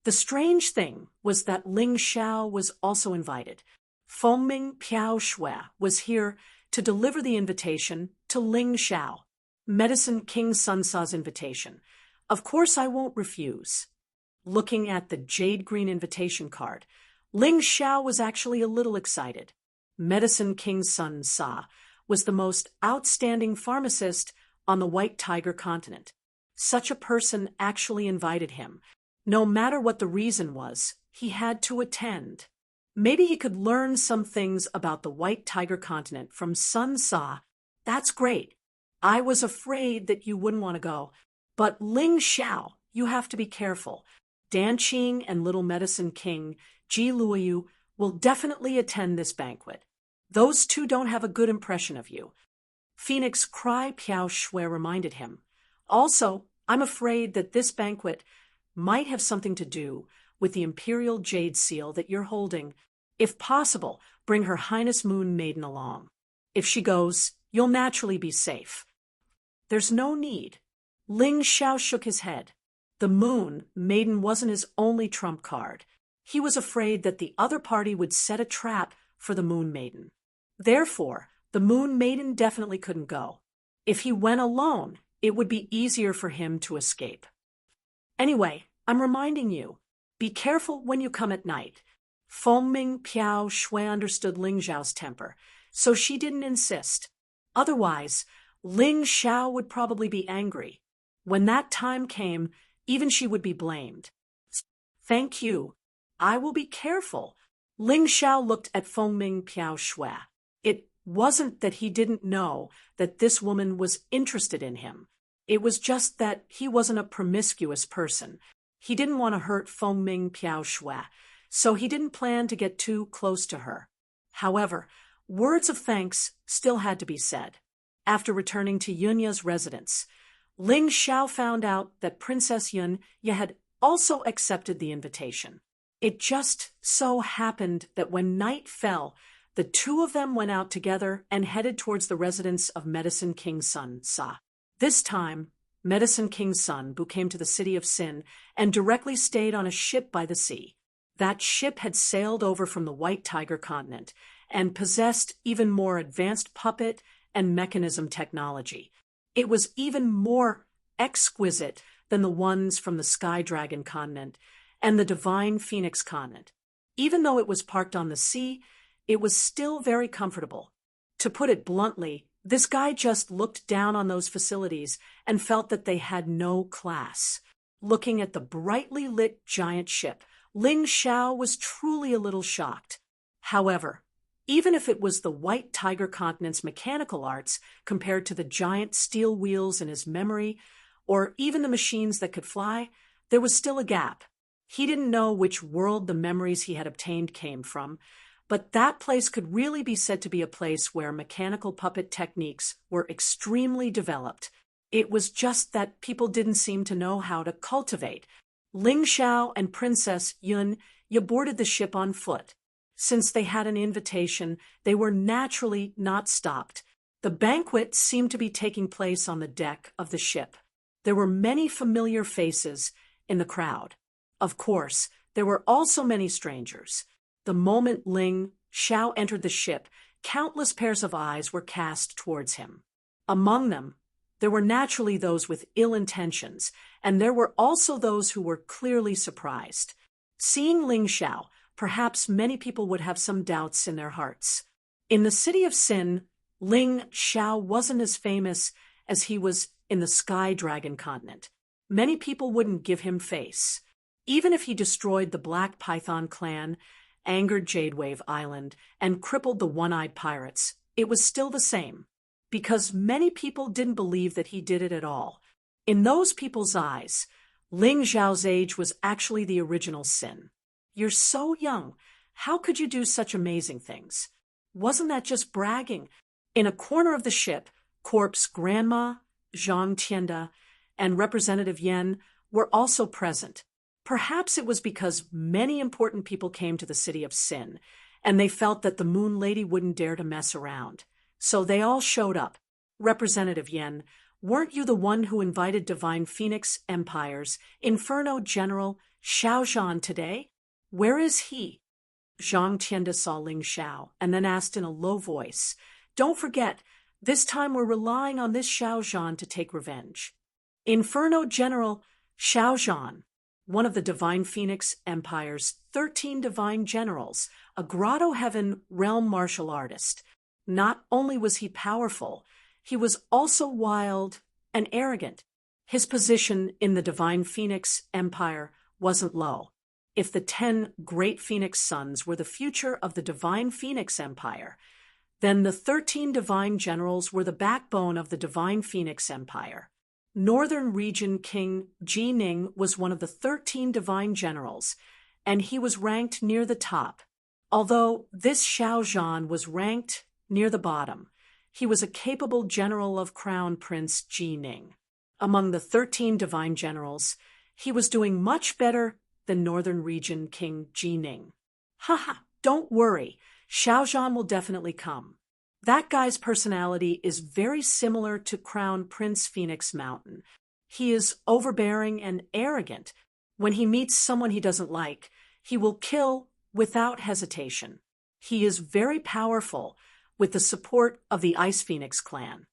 The strange thing was that Ling Xiao was also invited. Fengming Piao Shui was here to deliver the invitation to Ling Xiao. Medicine King Sun Sa's invitation. Of course I won't refuse. Looking at the jade green invitation card, Ling Xiao was actually a little excited. Medicine King Sun Sa was the most outstanding pharmacist on the White Tiger continent. Such a person actually invited him. No matter what the reason was, he had to attend. Maybe he could learn some things about the White Tiger continent from Sun Sa. That's great. I was afraid that you wouldn't want to go. But Ling Xiao, you have to be careful. Dan Qing and Little Medicine King, Ji Luoyu, will definitely attend this banquet. Those two don't have a good impression of you. Phoenix Cry Piao Shui reminded him. Also, I'm afraid that this banquet might have something to do with the imperial jade seal that you're holding. If possible, bring Her Highness Moon Maiden along. If she goes, you'll naturally be safe. There's no need. Ling Xiao shook his head. The Moon Maiden wasn't his only trump card. He was afraid that the other party would set a trap for the Moon Maiden. Therefore, the Moon Maiden definitely couldn't go. If he went alone, it would be easier for him to escape. Anyway, I'm reminding you, be careful when you come at night. Fengming Piao Shui understood Ling Xiao's temper, so she didn't insist. Otherwise, Ling Xiao would probably be angry. When that time came, even she would be blamed. Thank you. I will be careful. Ling Xiao looked at Fengming Piao Shui. It wasn't that he didn't know that this woman was interested in him. It was just that he wasn't a promiscuous person. He didn't want to hurt Fengming Piao Shui, so he didn't plan to get too close to her. However, words of thanks still had to be said. After returning to Yunya's residence, Ling Xiao found out that Princess Yunya had also accepted the invitation. It just so happened that when night fell, the two of them went out together and headed towards the residence of Medicine King Sun Sa. This time, Medicine King Sun Bu came to the city of Sin and directly stayed on a ship by the sea. That ship had sailed over from the White Tiger continent and possessed even more advanced puppet and mechanism technology. It was even more exquisite than the ones from the Sky Dragon continent and the Divine Phoenix continent. Even though it was parked on the sea, it was still very comfortable. To put it bluntly, this guy just looked down on those facilities and felt that they had no class. Looking at the brightly lit giant ship, Ling Xiao was truly a little shocked. However, even if it was the White Tiger continent's mechanical arts compared to the giant steel wheels in his memory, or even the machines that could fly, there was still a gap. He didn't know which world the memories he had obtained came from, but that place could really be said to be a place where mechanical puppet techniques were extremely developed. It was just that people didn't seem to know how to cultivate. Ling Xiao and Princess Yunya boarded the ship on foot. Since they had an invitation, they were naturally not stopped. The banquet seemed to be taking place on the deck of the ship. There were many familiar faces in the crowd. Of course, there were also many strangers. The moment Ling Xiao entered the ship, countless pairs of eyes were cast towards him. Among them, there were naturally those with ill intentions, and there were also those who were clearly surprised. Seeing Ling Xiao, perhaps many people would have some doubts in their hearts. In the city of Sin, Ling Xiao wasn't as famous as he was in the Sky Dragon continent. Many people wouldn't give him face. Even if he destroyed the Black Python clan, angered Jadewave Island, and crippled the One-Eyed Pirates, it was still the same, because many people didn't believe that he did it at all. In those people's eyes, Ling Xiao's age was actually the original sin. You're so young. How could you do such amazing things? Wasn't that just bragging? In a corner of the ship, Corp's grandma, Zhang Tianda, and Representative Yan were also present. Perhaps it was because many important people came to the city of Sin, and they felt that the Moon Lady wouldn't dare to mess around. So they all showed up. Representative Yan, weren't you the one who invited Divine Phoenix Empire's Inferno General Xiaozhan today? Where is he? Zhang Tianda saw Ling Xiao and then asked in a low voice, Don't forget, this time we're relying on this Xiaozhan to take revenge. Inferno General Xiaozhan, one of the Divine Phoenix Empire's 13 divine generals, a Grotto Heaven realm martial artist. Not only was he powerful, he was also wild and arrogant. His position in the Divine Phoenix Empire wasn't low. If the 10 great Phoenix sons were the future of the divine Phoenix Empire, then the 13 divine generals were the backbone of the divine Phoenix Empire. Northern Region King Ji Ning was one of the 13 divine generals, and he was ranked near the top. Although this Xiao Zhan was ranked near the bottom, he was a capable general of Crown Prince Ji Ning. Among the 13 divine generals, he was doing much better than Northern Region King Ji Ning. Haha, don't worry, Xiao Zhan will definitely come. That guy's personality is very similar to Crown Prince Phoenix Mountain. He is overbearing and arrogant. When he meets someone he doesn't like, he will kill without hesitation. He is very powerful, with the support of the Ice Phoenix clan.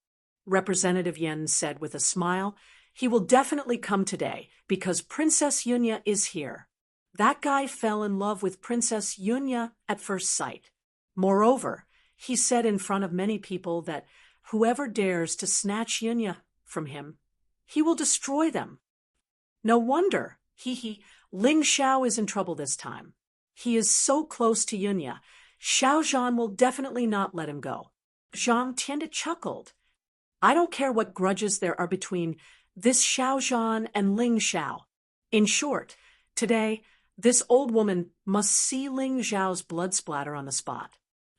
Representative Yen said with a smile, "He will definitely come today, because Princess Yunya is here." That guy fell in love with Princess Yunya at first sight. Moreover, he said in front of many people that whoever dares to snatch Yunya from him, he will destroy them. No wonder, Ling Xiao is in trouble this time. He is so close to Yunya, Xiao Zhan will definitely not let him go. Zhang Tianda chuckled. I don't care what grudges there are between this Xiao Zhan and Ling Xiao. In short, today, this old woman must see Ling Xiao's blood splatter on the spot.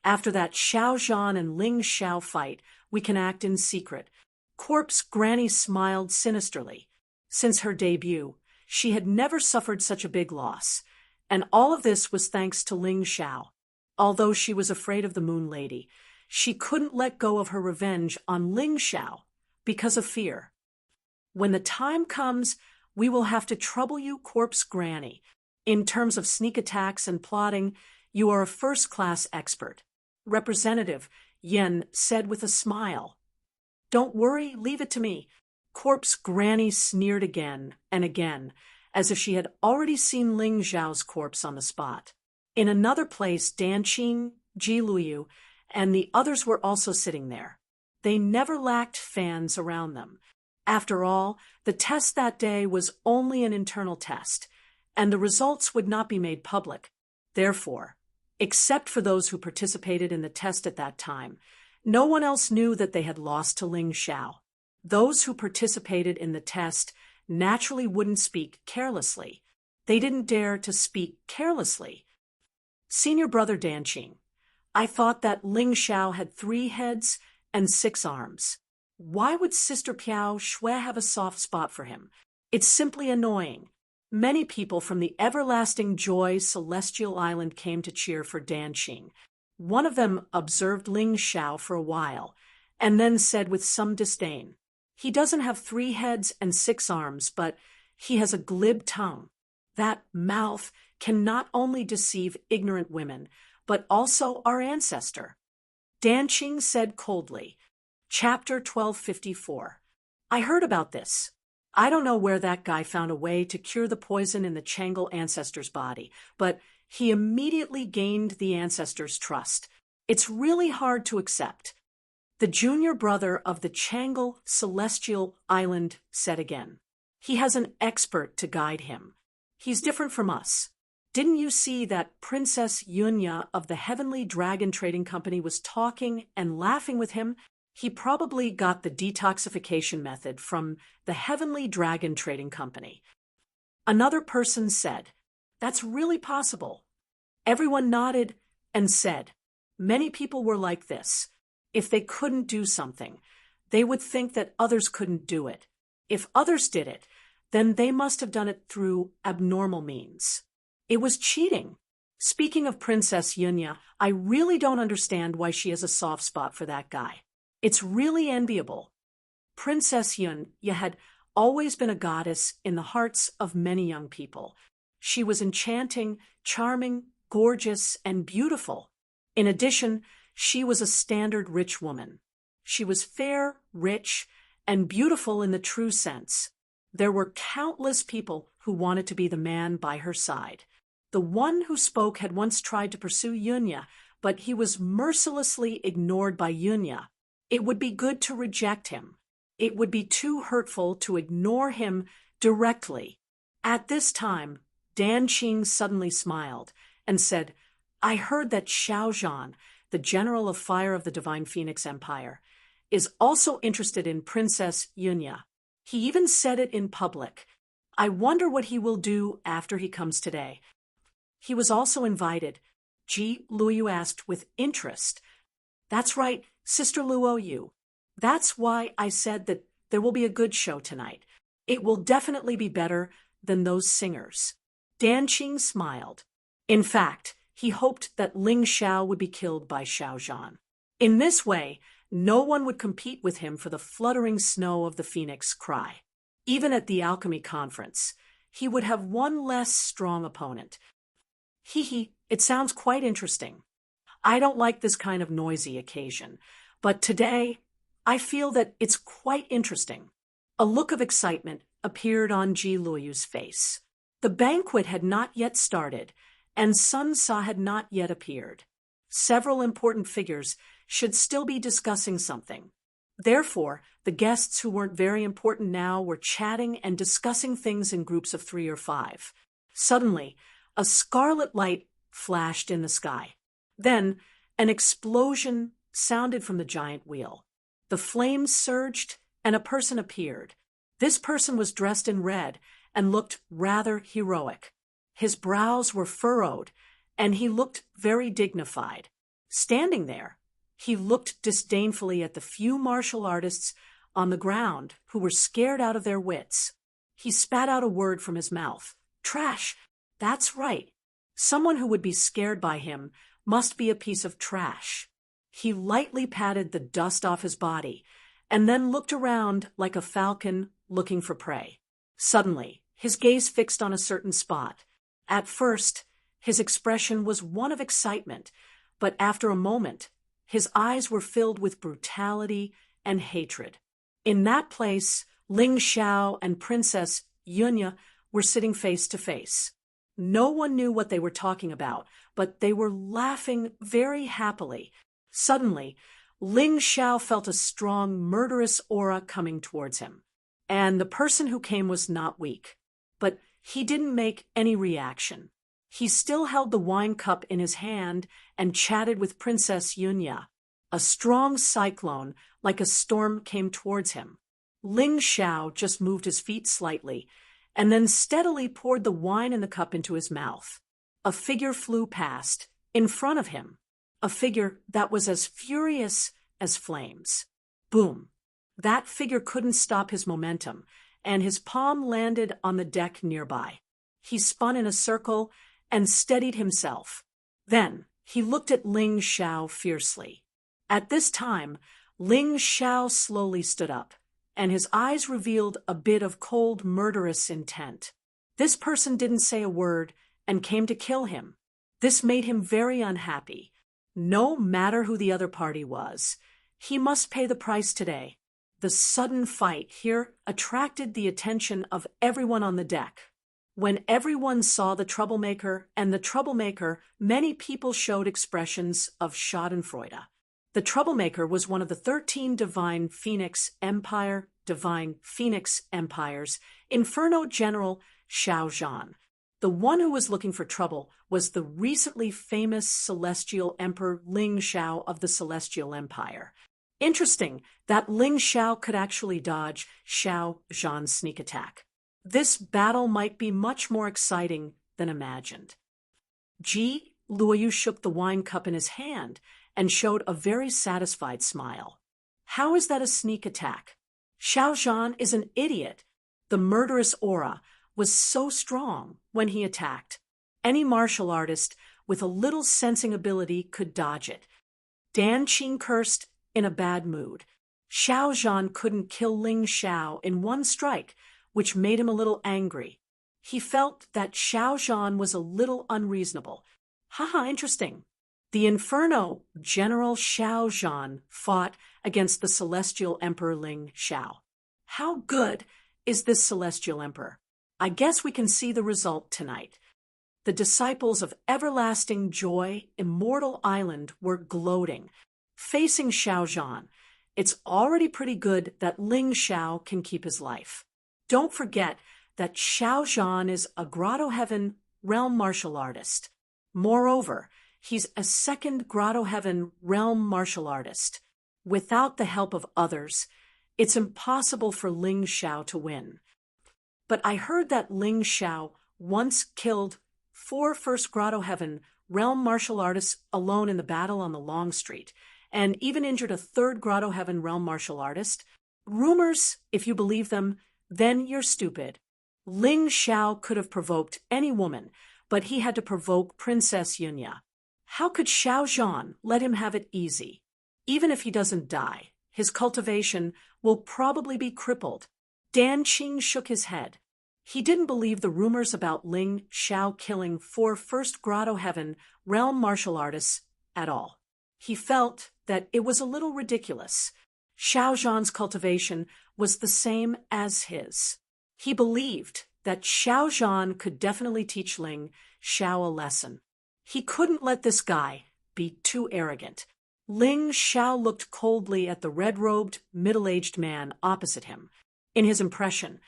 After that Xiao Zhan and Ling Xiao fight, we can act in secret. Corpse Granny smiled sinisterly. Since her debut, she had never suffered such a big loss, and all of this was thanks to Ling Xiao. Although she was afraid of the Moon Lady, she couldn't let go of her revenge on Ling Xiao because of fear. When the time comes, we will have to trouble you, Corpse Granny. In terms of sneak attacks and plotting, you are a first-class expert. Representative Yen said with a smile. Don't worry, leave it to me. Corpse Granny sneered again and again, as if she had already seen Ling Xiao's corpse on the spot. In another place, Danqing, Ji Luyu, and the others were also sitting there. They never lacked fans around them. After all, the test that day was only an internal test, and the results would not be made public. Therefore, except for those who participated in the test at that time, no one else knew that they had lost to Ling Xiao. Those who participated in the test naturally wouldn't speak carelessly. They didn't dare to speak carelessly. Senior brother Danqing, I thought that Ling Xiao had 3 heads and 6 arms. Why would Sister Piao Shui have a soft spot for him? It's simply annoying. Many people from the Everlasting Joy Celestial Island came to cheer for Danqing. One of them observed Ling Xiao for a while, and then said with some disdain, he doesn't have 3 heads and 6 arms, but he has a glib tongue. That mouth can not only deceive ignorant women, but also our ancestor. Danqing said coldly, Chapter 1254. I heard about this. I don't know where that guy found a way to cure the poison in the Changle ancestor's body, but he immediately gained the ancestor's trust. It's really hard to accept. The junior brother of the Changle Celestial Island said again. He has an expert to guide him. He's different from us. Didn't you see that Princess Yunya of the Heavenly Dragon Trading Company was talking and laughing with him? He probably got the detoxification method from the Heavenly Dragon Trading Company. Another person said, That's really possible. Everyone nodded and said, Many people were like this. If they couldn't do something, they would think that others couldn't do it. If others did it, then they must have done it through abnormal means. It was cheating. Speaking of Princess Yunya, I really don't understand why she has a soft spot for that guy. It's really enviable. Princess Yunya had always been a goddess in the hearts of many young people. She was enchanting, charming, gorgeous, and beautiful. In addition, she was a standard rich woman. She was fair, rich, and beautiful in the true sense. There were countless people who wanted to be the man by her side. The one who spoke had once tried to pursue Yunya, but he was mercilessly ignored by Yunya. It would be good to reject him. It would be too hurtful to ignore him directly. At this time, Dan Qing suddenly smiled and said, I heard that Xiao Zhan, the general of fire of the Divine Phoenix Empire, is also interested in Princess Yunya. He even said it in public. I wonder what he will do after he comes today. He was also invited. Ji Luoyu asked with interest. That's right, Sister Luoyu. That's why I said that there will be a good show tonight. It will definitely be better than those singers. Dan Qing smiled. In fact, he hoped that Ling Xiao would be killed by Xiao Zhan. In this way, no one would compete with him for the fluttering snow of the phoenix cry. Even at the alchemy conference, he would have one less strong opponent. It sounds quite interesting. I don't like this kind of noisy occasion, but today I feel that it's quite interesting. A look of excitement appeared on Ji Luoyu's face. The banquet had not yet started, and Sun Sa had not yet appeared. Several important figures should still be discussing something. Therefore, the guests who weren't very important now were chatting and discussing things in groups of 3 or 5. Suddenly, a scarlet light flashed in the sky. Then, an explosion sounded from the giant wheel. The flames surged, and a person appeared. This person was dressed in red and looked rather heroic. His brows were furrowed, and he looked very dignified. Standing there, he looked disdainfully at the few martial artists on the ground who were scared out of their wits. He spat out a word from his mouth. Trash! That's right. Someone who would be scared by him must be a piece of trash. He lightly patted the dust off his body, and then looked around like a falcon looking for prey. Suddenly, his gaze fixed on a certain spot. At first, his expression was one of excitement, but after a moment, his eyes were filled with brutality and hatred. In that place, Ling Xiao and Princess Yunya were sitting face to face. No one knew what they were talking about, but they were laughing very happily. Suddenly, Ling Xiao felt a strong, murderous aura coming towards him. And the person who came was not weak. But he didn't make any reaction. He still held the wine cup in his hand and chatted with Princess Yunya. A strong cyclone, like a storm, came towards him. Ling Xiao just moved his feet slightly, and then steadily poured the wine in the cup into his mouth. A figure flew past, in front of him. A figure that was as furious as flames. Boom! That figure couldn't stop his momentum, and his palm landed on the deck nearby. He spun in a circle and steadied himself. Then he looked at Ling Xiao fiercely. At this time, Ling Xiao slowly stood up, and his eyes revealed a bit of cold, murderous intent. This person didn't say a word and came to kill him. This made him very unhappy. No matter who the other party was, he must pay the price today. The sudden fight here attracted the attention of everyone on the deck. When everyone saw the troublemaker, many people showed expressions of schadenfreude. The troublemaker was one of the 13 Divine Phoenix Empires, Inferno General Xiao Zhan. The one who was looking for trouble was the recently famous Celestial Emperor Ling Xiao of the Celestial Empire. Interesting that Ling Xiao could actually dodge Xiao Zhan's sneak attack. This battle might be much more exciting than imagined. Ji Luoyu shook the wine cup in his hand and showed a very satisfied smile. How is that a sneak attack? Xiao Zhan is an idiot. The murderous aura was so strong when he attacked. Any martial artist with a little sensing ability could dodge it. Dan Qing cursed in a bad mood. Xiao Zhan couldn't kill Ling Xiao in one strike, which made him a little angry. He felt that Xiao Zhan was a little unreasonable. Interesting. The Inferno General Xiao Zhan fought against the Celestial Emperor Ling Xiao. How good is this Celestial Emperor? I guess we can see the result tonight. The disciples of Everlasting Joy, Immortal Island, were gloating. Facing Xiao Zhan, it's already pretty good that Ling Xiao can keep his life. Don't forget that Xiao Zhan is a Grotto Heaven realm martial artist. Moreover, he's a second Grotto Heaven realm martial artist. Without the help of others, it's impossible for Ling Xiao to win. But I heard that Ling Xiao once killed 4 First Grotto Heaven realm martial artists alone in the battle on the Long Street, and even injured a 3rd Grotto Heaven realm martial artist. Rumors, if you believe them, then you're stupid. Ling Xiao could have provoked any woman, but he had to provoke Princess Yunya. How could Xiao Zhan let him have it easy? Even if he doesn't die, his cultivation will probably be crippled. Dan Qing shook his head. He didn't believe the rumors about Ling Xiao killing 4 First Grotto Heaven realm martial artists at all. He felt that it was a little ridiculous. Xiao Zhan's cultivation was the same as his. He believed that Xiao Zhan could definitely teach Ling Xiao a lesson. He couldn't let this guy be too arrogant. Ling Xiao looked coldly at the red-robed, middle-aged man opposite him. In his impression,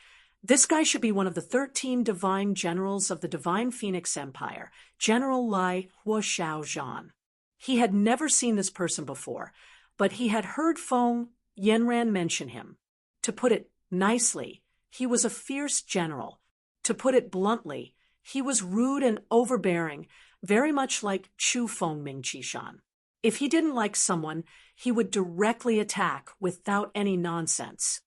this guy should be one of the 13 divine generals of the Divine Phoenix Empire, General Lai Hua Xiao Zhan. He had never seen this person before, but he had heard Feng Yanran mention him. To put it nicely, he was a fierce general. To put it bluntly, he was rude and overbearing, very much like Chu Feng Ming Qishan. If he didn't like someone, he would directly attack without any nonsense.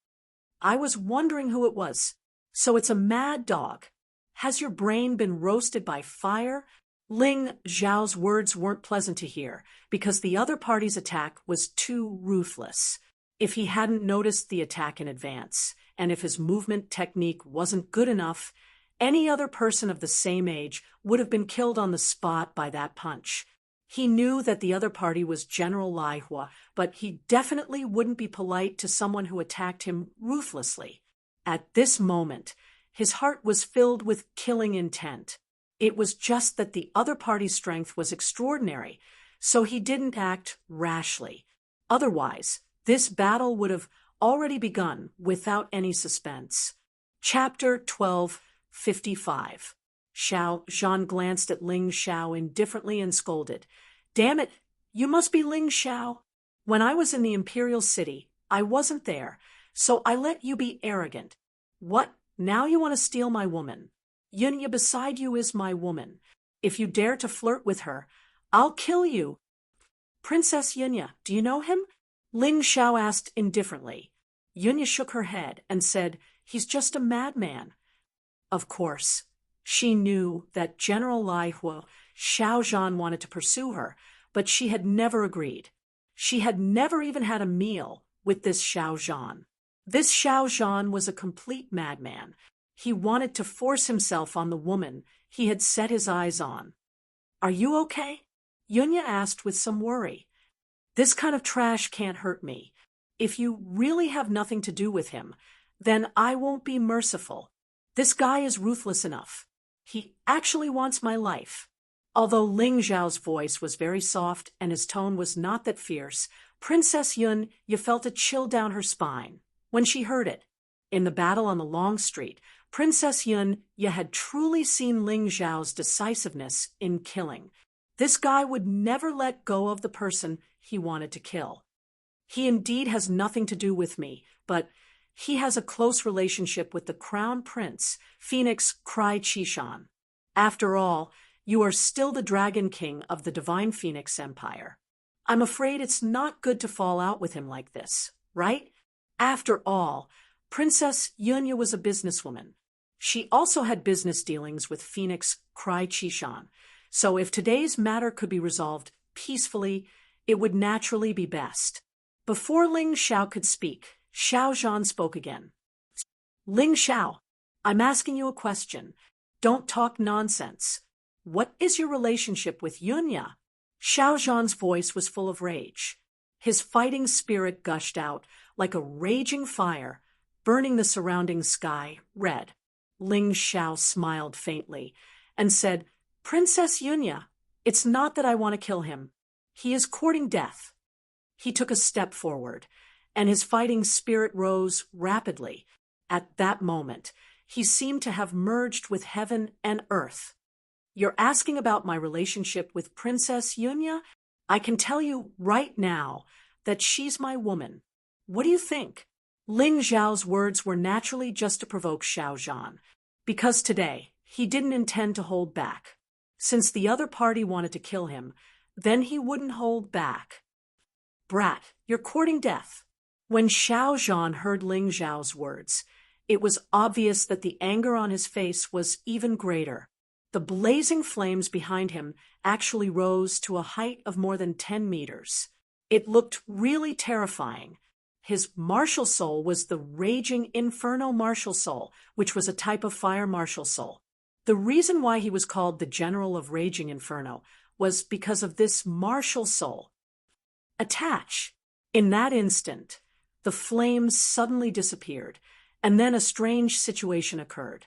I was wondering who it was. So it's a mad dog. Has your brain been roasted by fire? Ling Xiao's words weren't pleasant to hear, because the other party's attack was too ruthless. If he hadn't noticed the attack in advance, and if his movement technique wasn't good enough, any other person of the same age would have been killed on the spot by that punch. He knew that the other party was General Lai Hua, but he definitely wouldn't be polite to someone who attacked him ruthlessly. At this moment, his heart was filled with killing intent. It was just that the other party's strength was extraordinary, so he didn't act rashly. Otherwise, this battle would have already begun without any suspense. Chapter 12:55. Xiao Zhan glanced at Ling Xiao indifferently and scolded. "Damn it, you must be Ling Xiao. When I was in the Imperial City, I wasn't there, so I let you be arrogant. What, now you want to steal my woman? Yunya beside you is my woman. If you dare to flirt with her, I'll kill you." "Princess Yunya, do you know him?" Ling Xiao asked indifferently. Yunya shook her head and said, "He's just a madman." Of course, she knew that General Lai Hua Xiao Zhan wanted to pursue her, but she had never agreed. She had never even had a meal with this Xiao Zhan. This Xiao Zhan was a complete madman. He wanted to force himself on the woman he had set his eyes on. "Are you okay?" Yunya asked with some worry. "This kind of trash can't hurt me. If you really have nothing to do with him, then I won't be merciful. This guy is ruthless enough. He actually wants my life." Although Ling Xiao's voice was very soft and his tone was not that fierce, Princess Yunya felt a chill down her spine when she heard it. In the battle on the Long Street, Princess Yunya had truly seen Ling Xiao's decisiveness in killing. This guy would never let go of the person he wanted to kill. He indeed has nothing to do with me, but he has a close relationship with the Crown Prince, Phoenix Cry Qishan. After all, you are still the Dragon King of the Divine Phoenix Empire. I'm afraid it's not good to fall out with him like this, right? After all, Princess Yunya was a businesswoman. She also had business dealings with Phoenix Cry Qishan, so if today's matter could be resolved peacefully, it would naturally be best. Before Ling Xiao could speak, Xiao Zhan spoke again. "Ling Xiao, I'm asking you a question. Don't talk nonsense. What is your relationship with Yunya?" Xiao Zhan's voice was full of rage. His fighting spirit gushed out like a raging fire, burning the surrounding sky red. Ling Xiao smiled faintly and said, "Princess Yunya, it's not that I want to kill him. He is courting death." He took a step forward, and his fighting spirit rose rapidly. At that moment, he seemed to have merged with heaven and earth. You're asking about my relationship with Princess Yunya? I can tell you right now that she's my woman. What do you think? Ling Zhao's words were naturally just to provoke Xiao Zhan, because today he didn't intend to hold back. Since the other party wanted to kill him, then he wouldn't hold back. Brat, you're courting death. When Xiao Zhan heard Ling Zhao's words, it was obvious that the anger on his face was even greater. The blazing flames behind him actually rose to a height of more than 10 meters. It looked really terrifying. His martial soul was the Raging Inferno martial soul, which was a type of fire martial soul. The reason why he was called the General of Raging Inferno was because of this martial soul. Attach. In that instant, the flames suddenly disappeared, and then a strange situation occurred.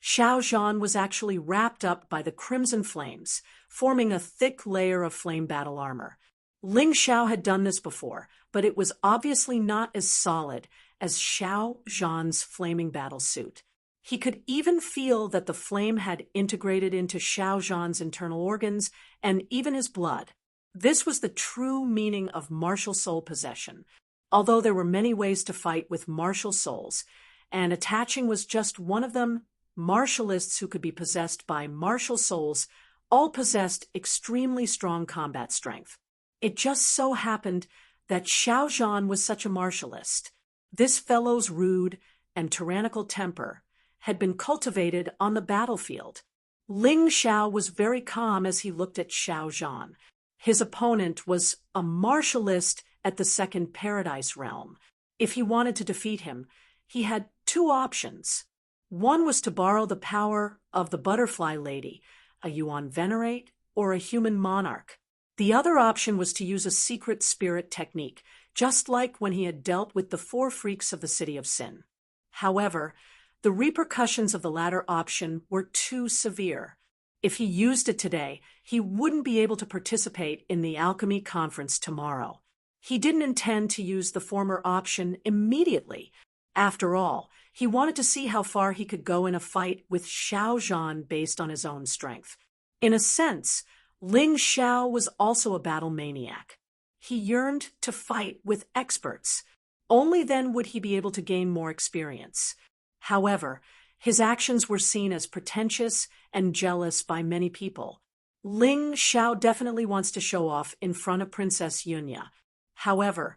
Xiao Zhan was actually wrapped up by the crimson flames, forming a thick layer of flame battle armor. Ling Xiao had done this before, but it was obviously not as solid as Xiao Zhan's flaming battle suit. He could even feel that the flame had integrated into Xiao Zhan's internal organs and even his blood. This was the true meaning of martial soul possession. Although there were many ways to fight with martial souls, and attaching was just one of them, martialists who could be possessed by martial souls all possessed extremely strong combat strength. It just so happened that Xiao Zhan was such a martialist. This fellow's rude and tyrannical temper had been cultivated on the battlefield. Ling Xiao was very calm as he looked at Xiao Zhan. His opponent was a martialist at the Second Paradise Realm. If he wanted to defeat him, he had two options. One was to borrow the power of the Butterfly Lady, a Yuan Venerate, or a human monarch. The other option was to use a secret spirit technique, just like when he had dealt with the four freaks of the City of Sin. However, the repercussions of the latter option were too severe. If he used it today, he wouldn't be able to participate in the alchemy conference tomorrow. He didn't intend to use the former option immediately. After all, he wanted to see how far he could go in a fight with Xiao Zhan based on his own strength. In a sense, Ling Xiao was also a battle maniac. He yearned to fight with experts. Only then would he be able to gain more experience. However, his actions were seen as pretentious and jealous by many people. Ling Xiao definitely wants to show off in front of Princess Yunya. However,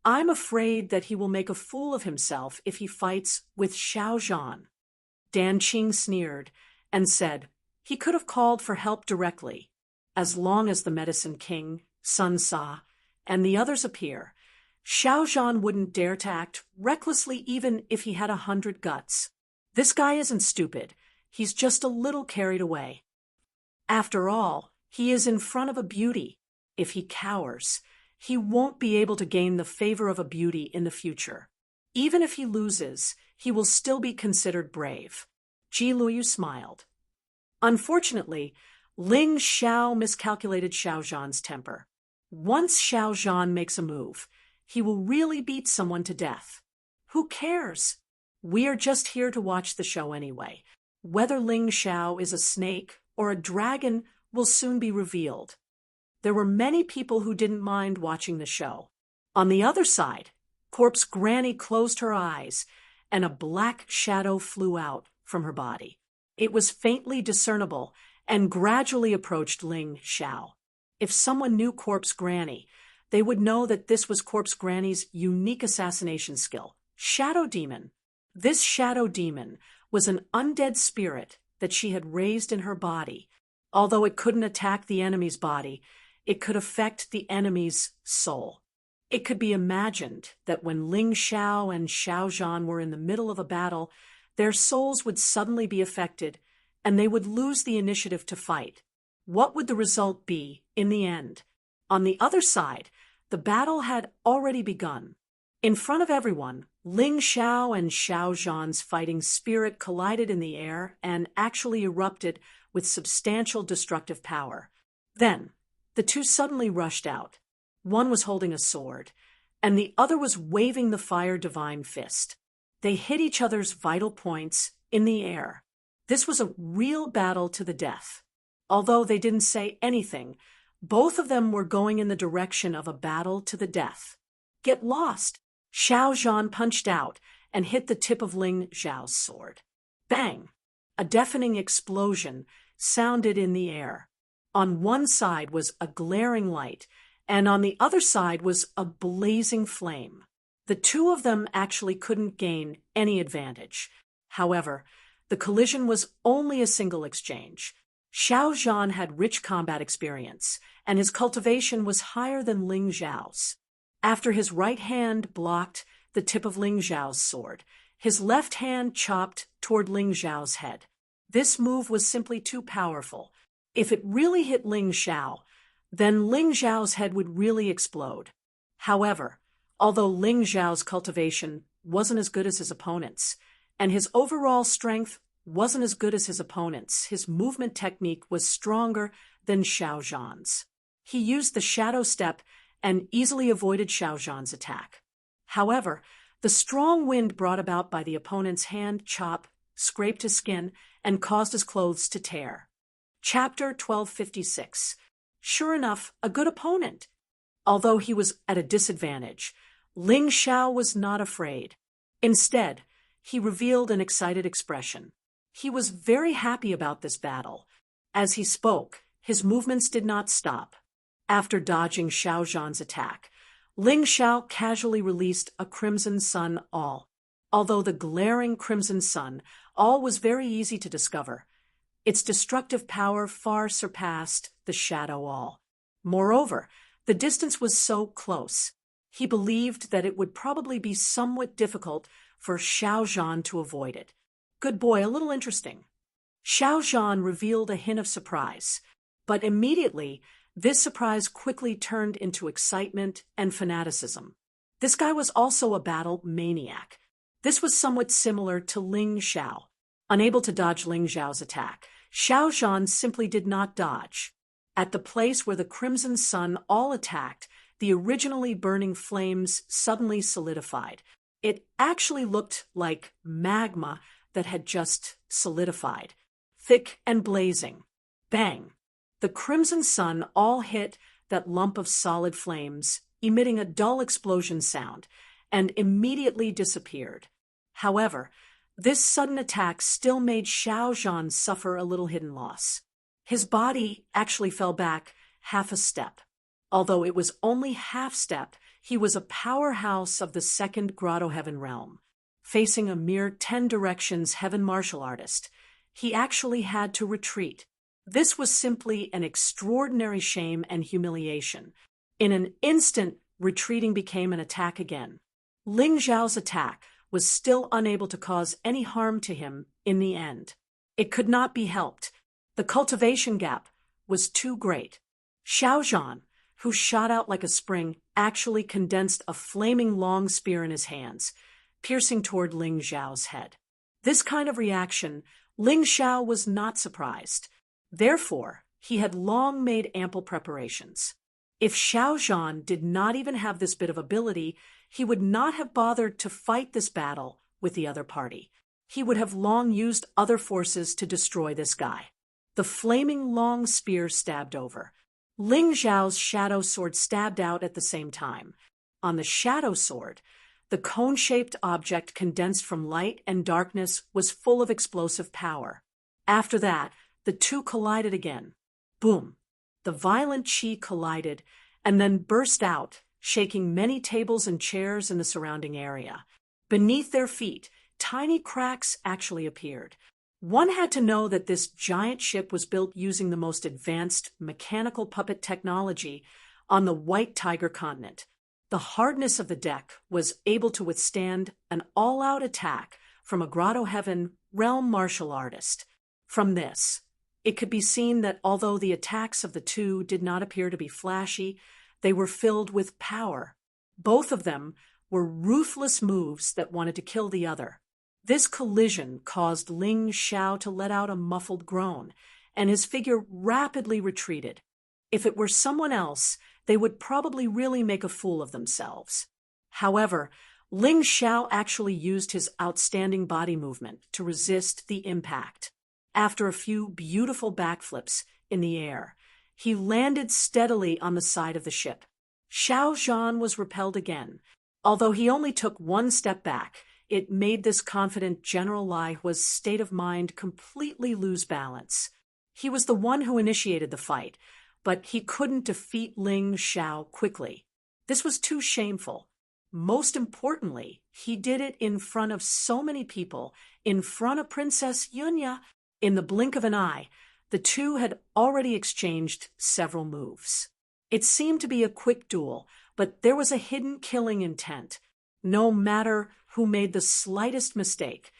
I'm afraid that he will make a fool of himself if he fights with Xiao Zhan. Dan Qing sneered and said he could have called for help directly. As long as the Medicine King, Sun Sa, and the others appear, Xiao Zhan wouldn't dare to act recklessly even if he had 100 guts. This guy isn't stupid. He's just a little carried away. After all, he is in front of a beauty. If he cowers, he won't be able to gain the favor of a beauty in the future. Even if he loses, he will still be considered brave. Ji Luoyu smiled. Unfortunately, Ling Xiao miscalculated Xiao Zhan's temper. Once Xiao Zhan makes a move, he will really beat someone to death. Who cares? We are just here to watch the show anyway. Whether Ling Xiao is a snake or a dragon will soon be revealed. There were many people who didn't mind watching the show. On the other side, Corpse Granny closed her eyes, and a black shadow flew out from her body. It was faintly discernible and gradually approached Ling Xiao. If someone knew Corpse Granny, they would know that this was Corpse Granny's unique assassination skill, Shadow Demon. This Shadow Demon was an undead spirit that she had raised in her body. Although it couldn't attack the enemy's body, it could affect the enemy's soul. It could be imagined that when Ling Xiao and Xiao Zhan were in the middle of a battle, their souls would suddenly be affected, and they would lose the initiative to fight. What would the result be in the end? On the other side, the battle had already begun. In front of everyone, Ling Xiao and Xiao Zhan's fighting spirit collided in the air and actually erupted with substantial destructive power. Then, the two suddenly rushed out. One was holding a sword, and the other was waving the fire divine fist. They hit each other's vital points in the air. This was a real battle to the death. Although they didn't say anything, both of them were going in the direction of a battle to the death. Get lost! Xiao Zhan punched out and hit the tip of Ling Zhao's sword. Bang! A deafening explosion sounded in the air. On one side was a glaring light, and on the other side was a blazing flame. The two of them actually couldn't gain any advantage. However, the collision was only a single exchange. Xiao Zhan had rich combat experience, and his cultivation was higher than Ling Zhao's. After his right hand blocked the tip of Ling Zhao's sword, his left hand chopped toward Ling Zhao's head. This move was simply too powerful. If it really hit Ling Zhao, then Ling Zhao's head would really explode. However, although Ling Zhao's cultivation wasn't as good as his opponent's, and his overall strength wasn't as good as his opponent's, his movement technique was stronger than Xiao Zhan's. He used the shadow step and easily avoided Xiao Zhan's attack. However, the strong wind brought about by the opponent's hand chop scraped his skin and caused his clothes to tear. Chapter 1256. Sure enough, a good opponent. Although he was at a disadvantage, Ling Zhao was not afraid. Instead, he revealed an excited expression. He was very happy about this battle. As he spoke, his movements did not stop. After dodging Xiao Zhan's attack, Ling Zhao casually released a Crimson Sun All. Although the glaring Crimson Sun All was very easy to discover, its destructive power far surpassed the Shadow All. Moreover, the distance was so close. He believed that it would probably be somewhat difficult for Xiao Zhan to avoid it. Good boy, a little interesting. Xiao Zhan revealed a hint of surprise, but immediately this surprise quickly turned into excitement and fanaticism. This guy was also a battle maniac. This was somewhat similar to Ling Zhao. Unable to dodge Ling Zhao's attack, Xiao Zhan simply did not dodge. At the place where the Crimson Sun All attacked, the originally burning flames suddenly solidified. It actually looked like magma that had just solidified, thick and blazing. Bang! The Crimson Sun All hit that lump of solid flames, emitting a dull explosion sound, and immediately disappeared. However, this sudden attack still made Xiao Zhan suffer a little hidden loss. His body actually fell back half a step. Although it was only half step, he was a powerhouse of the second Grotto Heaven realm. Facing a mere 10 directions heaven martial artist, he actually had to retreat. This was simply an extraordinary shame and humiliation. In an instant, retreating became an attack again. Ling Zhao's attack was still unable to cause any harm to him in the end. It could not be helped. The cultivation gap was too great. Xiao Zhan, who shot out like a spring, actually condensed a flaming long spear in his hands, piercing toward Ling Zhao's head. This kind of reaction, Ling Zhao was not surprised. Therefore, he had long made ample preparations. If Xiao Zhan did not even have this bit of ability, he would not have bothered to fight this battle with the other party. He would have long used other forces to destroy this guy. The flaming long spear stabbed over. Ling Zhao's shadow sword stabbed out at the same time. On the shadow sword, the cone-shaped object condensed from light and darkness was full of explosive power. After that, the two collided again. Boom! The violent chi collided and then burst out, shaking many tables and chairs in the surrounding area. Beneath their feet, tiny cracks actually appeared. One had to know that this giant ship was built using the most advanced mechanical puppet technology on the White Tiger continent. The hardness of the deck was able to withstand an all-out attack from a Grotto Heaven realm martial artist. From this, it could be seen that although the attacks of the two did not appear to be flashy, they were filled with power. Both of them were ruthless moves that wanted to kill the other. This collision caused Ling Zhao to let out a muffled groan, and his figure rapidly retreated. If it were someone else, they would probably really make a fool of themselves. However, Ling Zhao actually used his outstanding body movement to resist the impact. After a few beautiful backflips, in the air. He landed steadily on the side of the ship. Xiao Zhan was repelled again. Although he only took one step back, it made this confident General Lai Hua's state of mind completely lose balance. He was the one who initiated the fight, but he couldn't defeat Ling Xiao quickly. This was too shameful. Most importantly, he did it in front of so many people, in front of Princess Yunya. In the blink of an eye, the two had already exchanged several moves. It seemed to be a quick duel, but there was a hidden killing intent. No matter who made the slightest mistake,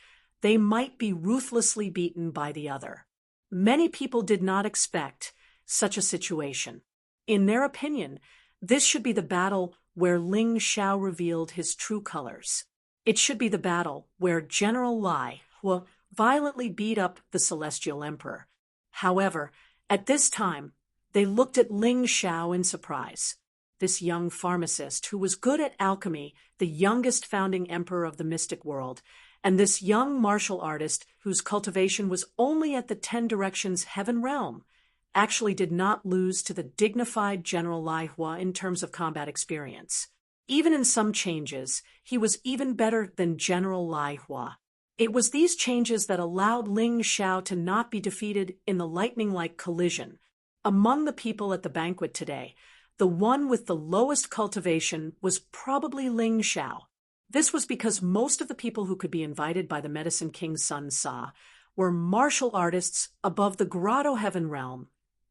they might be ruthlessly beaten by the other. Many people did not expect such a situation. In their opinion, this should be the battle where Ling Xiao revealed his true colors. It should be the battle where General Lai Hua violently beat up the Celestial Emperor. However, at this time, they looked at Ling Xiao in surprise. This young pharmacist who was good at alchemy, the youngest founding emperor of the mystic world, and this young martial artist whose cultivation was only at the 10 Directions Heaven realm, actually did not lose to the dignified General Lai Hua in terms of combat experience. Even in some changes, he was even better than General Lai Hua. It was these changes that allowed Ling Xiao to not be defeated in the lightning-like collision. Among the people at the banquet today, the one with the lowest cultivation was probably Ling Xiao. This was because most of the people who could be invited by the Medicine King Sun Sa were martial artists above the Grotto Heaven realm,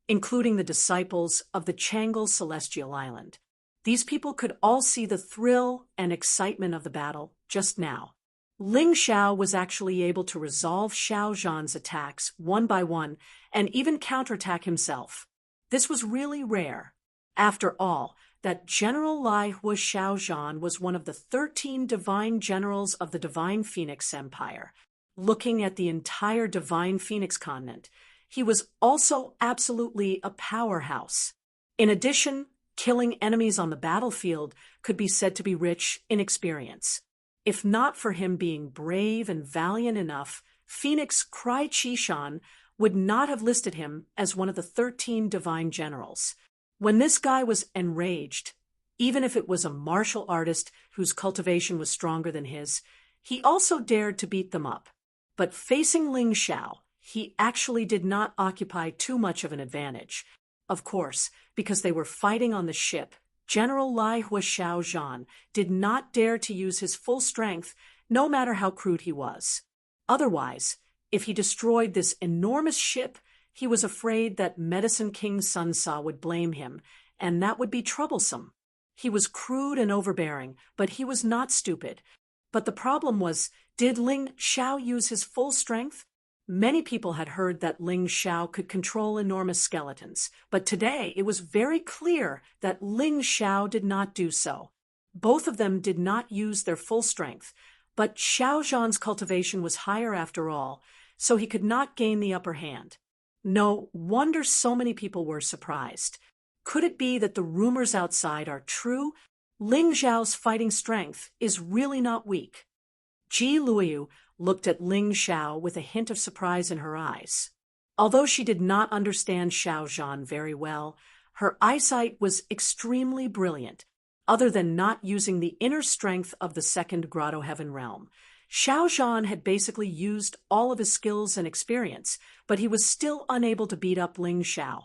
including the disciples of the Changle Celestial Island. These people could all see the thrill and excitement of the battle just now. Ling Xiao was actually able to resolve Xiao Zhan's attacks one by one and even counterattack himself. This was really rare. After all, that General Lai Hua Xiao Zhan was one of the 13 divine generals of the Divine Phoenix Empire. Looking at the entire Divine Phoenix continent, he was also absolutely a powerhouse. In addition, killing enemies on the battlefield could be said to be rich in experience. If not for him being brave and valiant enough, Phoenix Cry Chi-shan would not have listed him as one of the 13 divine generals. When this guy was enraged, even if it was a martial artist whose cultivation was stronger than his, he also dared to beat them up. But facing Ling Xiao, he actually did not occupy too much of an advantage. Of course, because they were fighting on the ship, General Lai Hua Xiao Zhan did not dare to use his full strength, no matter how crude he was. Otherwise, if he destroyed this enormous ship, he was afraid that Medicine King Sun Sa would blame him, and that would be troublesome. He was crude and overbearing, but he was not stupid. But the problem was, did Ling Xiao use his full strength? Many people had heard that Ling Xiao could control enormous skeletons, but today it was very clear that Ling Xiao did not do so. Both of them did not use their full strength, but Xiao Zhan's cultivation was higher after all, so he could not gain the upper hand. No wonder so many people were surprised. Could it be that the rumors outside are true? Ling Xiao's fighting strength is really not weak. Ji Luoyu looked at Ling Xiao with a hint of surprise in her eyes. Although she did not understand Xiao Zhan very well, her eyesight was extremely brilliant. Other than not using the inner strength of the second Grotto Heaven realm, Xiao Zhan had basically used all of his skills and experience, but he was still unable to beat up Ling Xiao.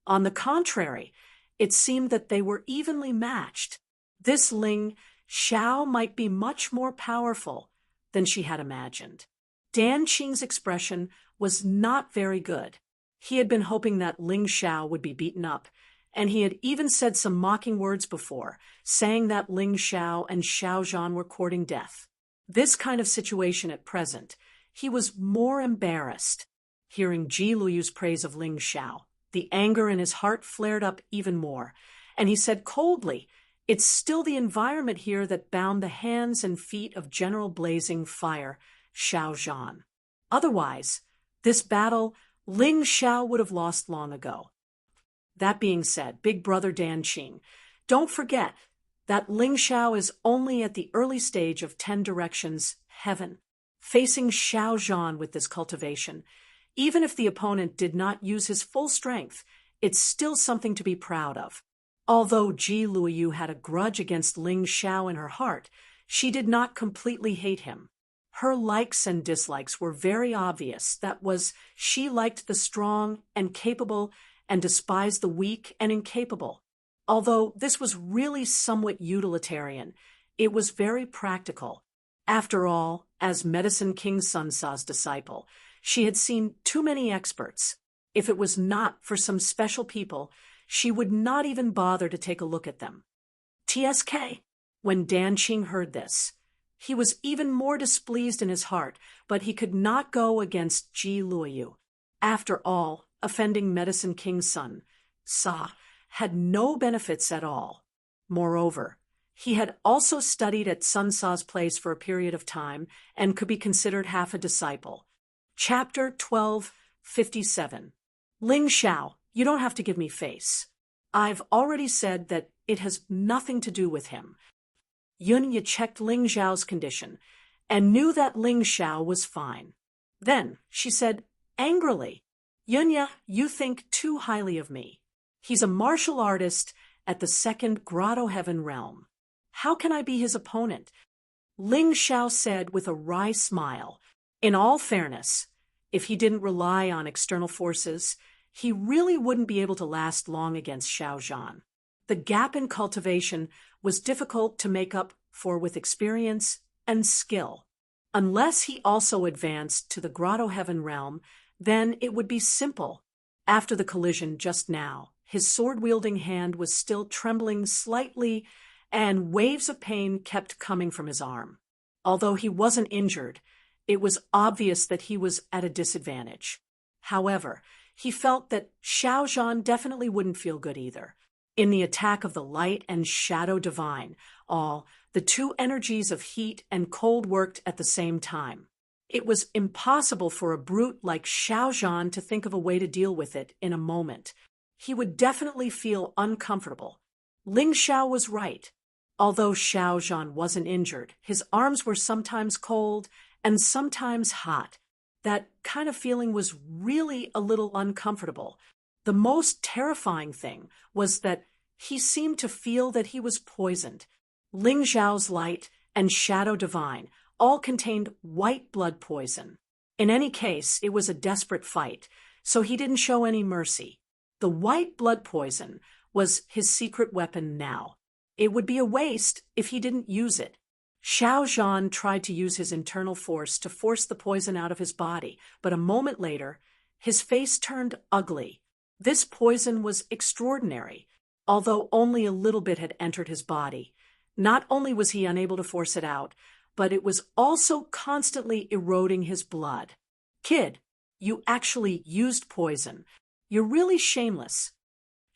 On the contrary, it seemed that they were evenly matched. This Ling Xiao might be much more powerful than she had imagined. Dan Qing's expression was not very good. He had been hoping that Ling Xiao would be beaten up, and he had even said some mocking words before, saying that Ling Xiao and Xiao Zhan were courting death. This kind of situation at present, he was more embarrassed. Hearing Ji Luoyu's praise of Ling Xiao, the anger in his heart flared up even more, and he said coldly, "It's still the environment here that bound the hands and feet of General Blazing Fire, Xiao Zhan. Otherwise, this battle, Ling Xiao would have lost long ago." That being said, Big Brother Dan Qing, don't forget that Ling Xiao is only at the early stage of 10 Directions Heaven. Facing Xiao Zhan with this cultivation, Even if the opponent did not use his full strength, it's still something to be proud of. Although Ji Luoyu had a grudge against Ling Xiao in her heart, she did not completely hate him. Her likes and dislikes were very obvious. That was, she liked the strong and capable and despised the weak and incapable. Although this was really somewhat utilitarian, it was very practical. After all, as Medicine King Sun Sa's disciple, she had seen too many experts. If it was not for some special people, she would not even bother to take a look at them. TSK. When Dan Qing heard this, he was even more displeased in his heart, but he could not go against Ji Luoyu. After all, offending Medicine King Sun Sa had no benefits at all. Moreover, he had also studied at Sun Sa's place for a period of time and could be considered half a disciple. Chapter 1257. Ling Xiao, you don't have to give me face. I've already said that it has nothing to do with him. Yunya checked Ling Xiao's condition and knew that Ling Xiao was fine. Then she said angrily, Yunya, you think too highly of me. He's a martial artist at the second Grotto Heaven realm. How can I be his opponent? Ling Xiao said with a wry smile. In all fairness, if he didn't rely on external forces, he really wouldn't be able to last long against Xiao Zhan. The gap in cultivation was difficult to make up for with experience and skill. Unless he also advanced to the Grotto Heaven realm, then it would be simple. After the collision just now, his sword-wielding hand was still trembling slightly, and waves of pain kept coming from his arm. Although he wasn't injured, it was obvious that he was at a disadvantage. However, he felt that Xiao Zhan definitely wouldn't feel good either. In the attack of the light and shadow divine, the two energies of heat and cold worked at the same time. It was impossible for a brute like Xiao Zhan to think of a way to deal with it in a moment. He would definitely feel uncomfortable. Ling Xiao was right. Although Xiao Zhan wasn't injured, his arms were sometimes cold and sometimes hot. That kind of feeling was really a little uncomfortable. The most terrifying thing was that he seemed to feel that he was poisoned. Ling Xiao's light and shadow divine all contained white blood poison. In any case, it was a desperate fight, so he didn't show any mercy. The white blood poison was his secret weapon now. It would be a waste if he didn't use it. Xiao Zhan tried to use his internal force to force the poison out of his body, but a moment later, his face turned ugly. This poison was extraordinary, although only a little bit had entered his body. Not only was he unable to force it out, but it was also constantly eroding his blood. Kid, you actually used poison. You're really shameless.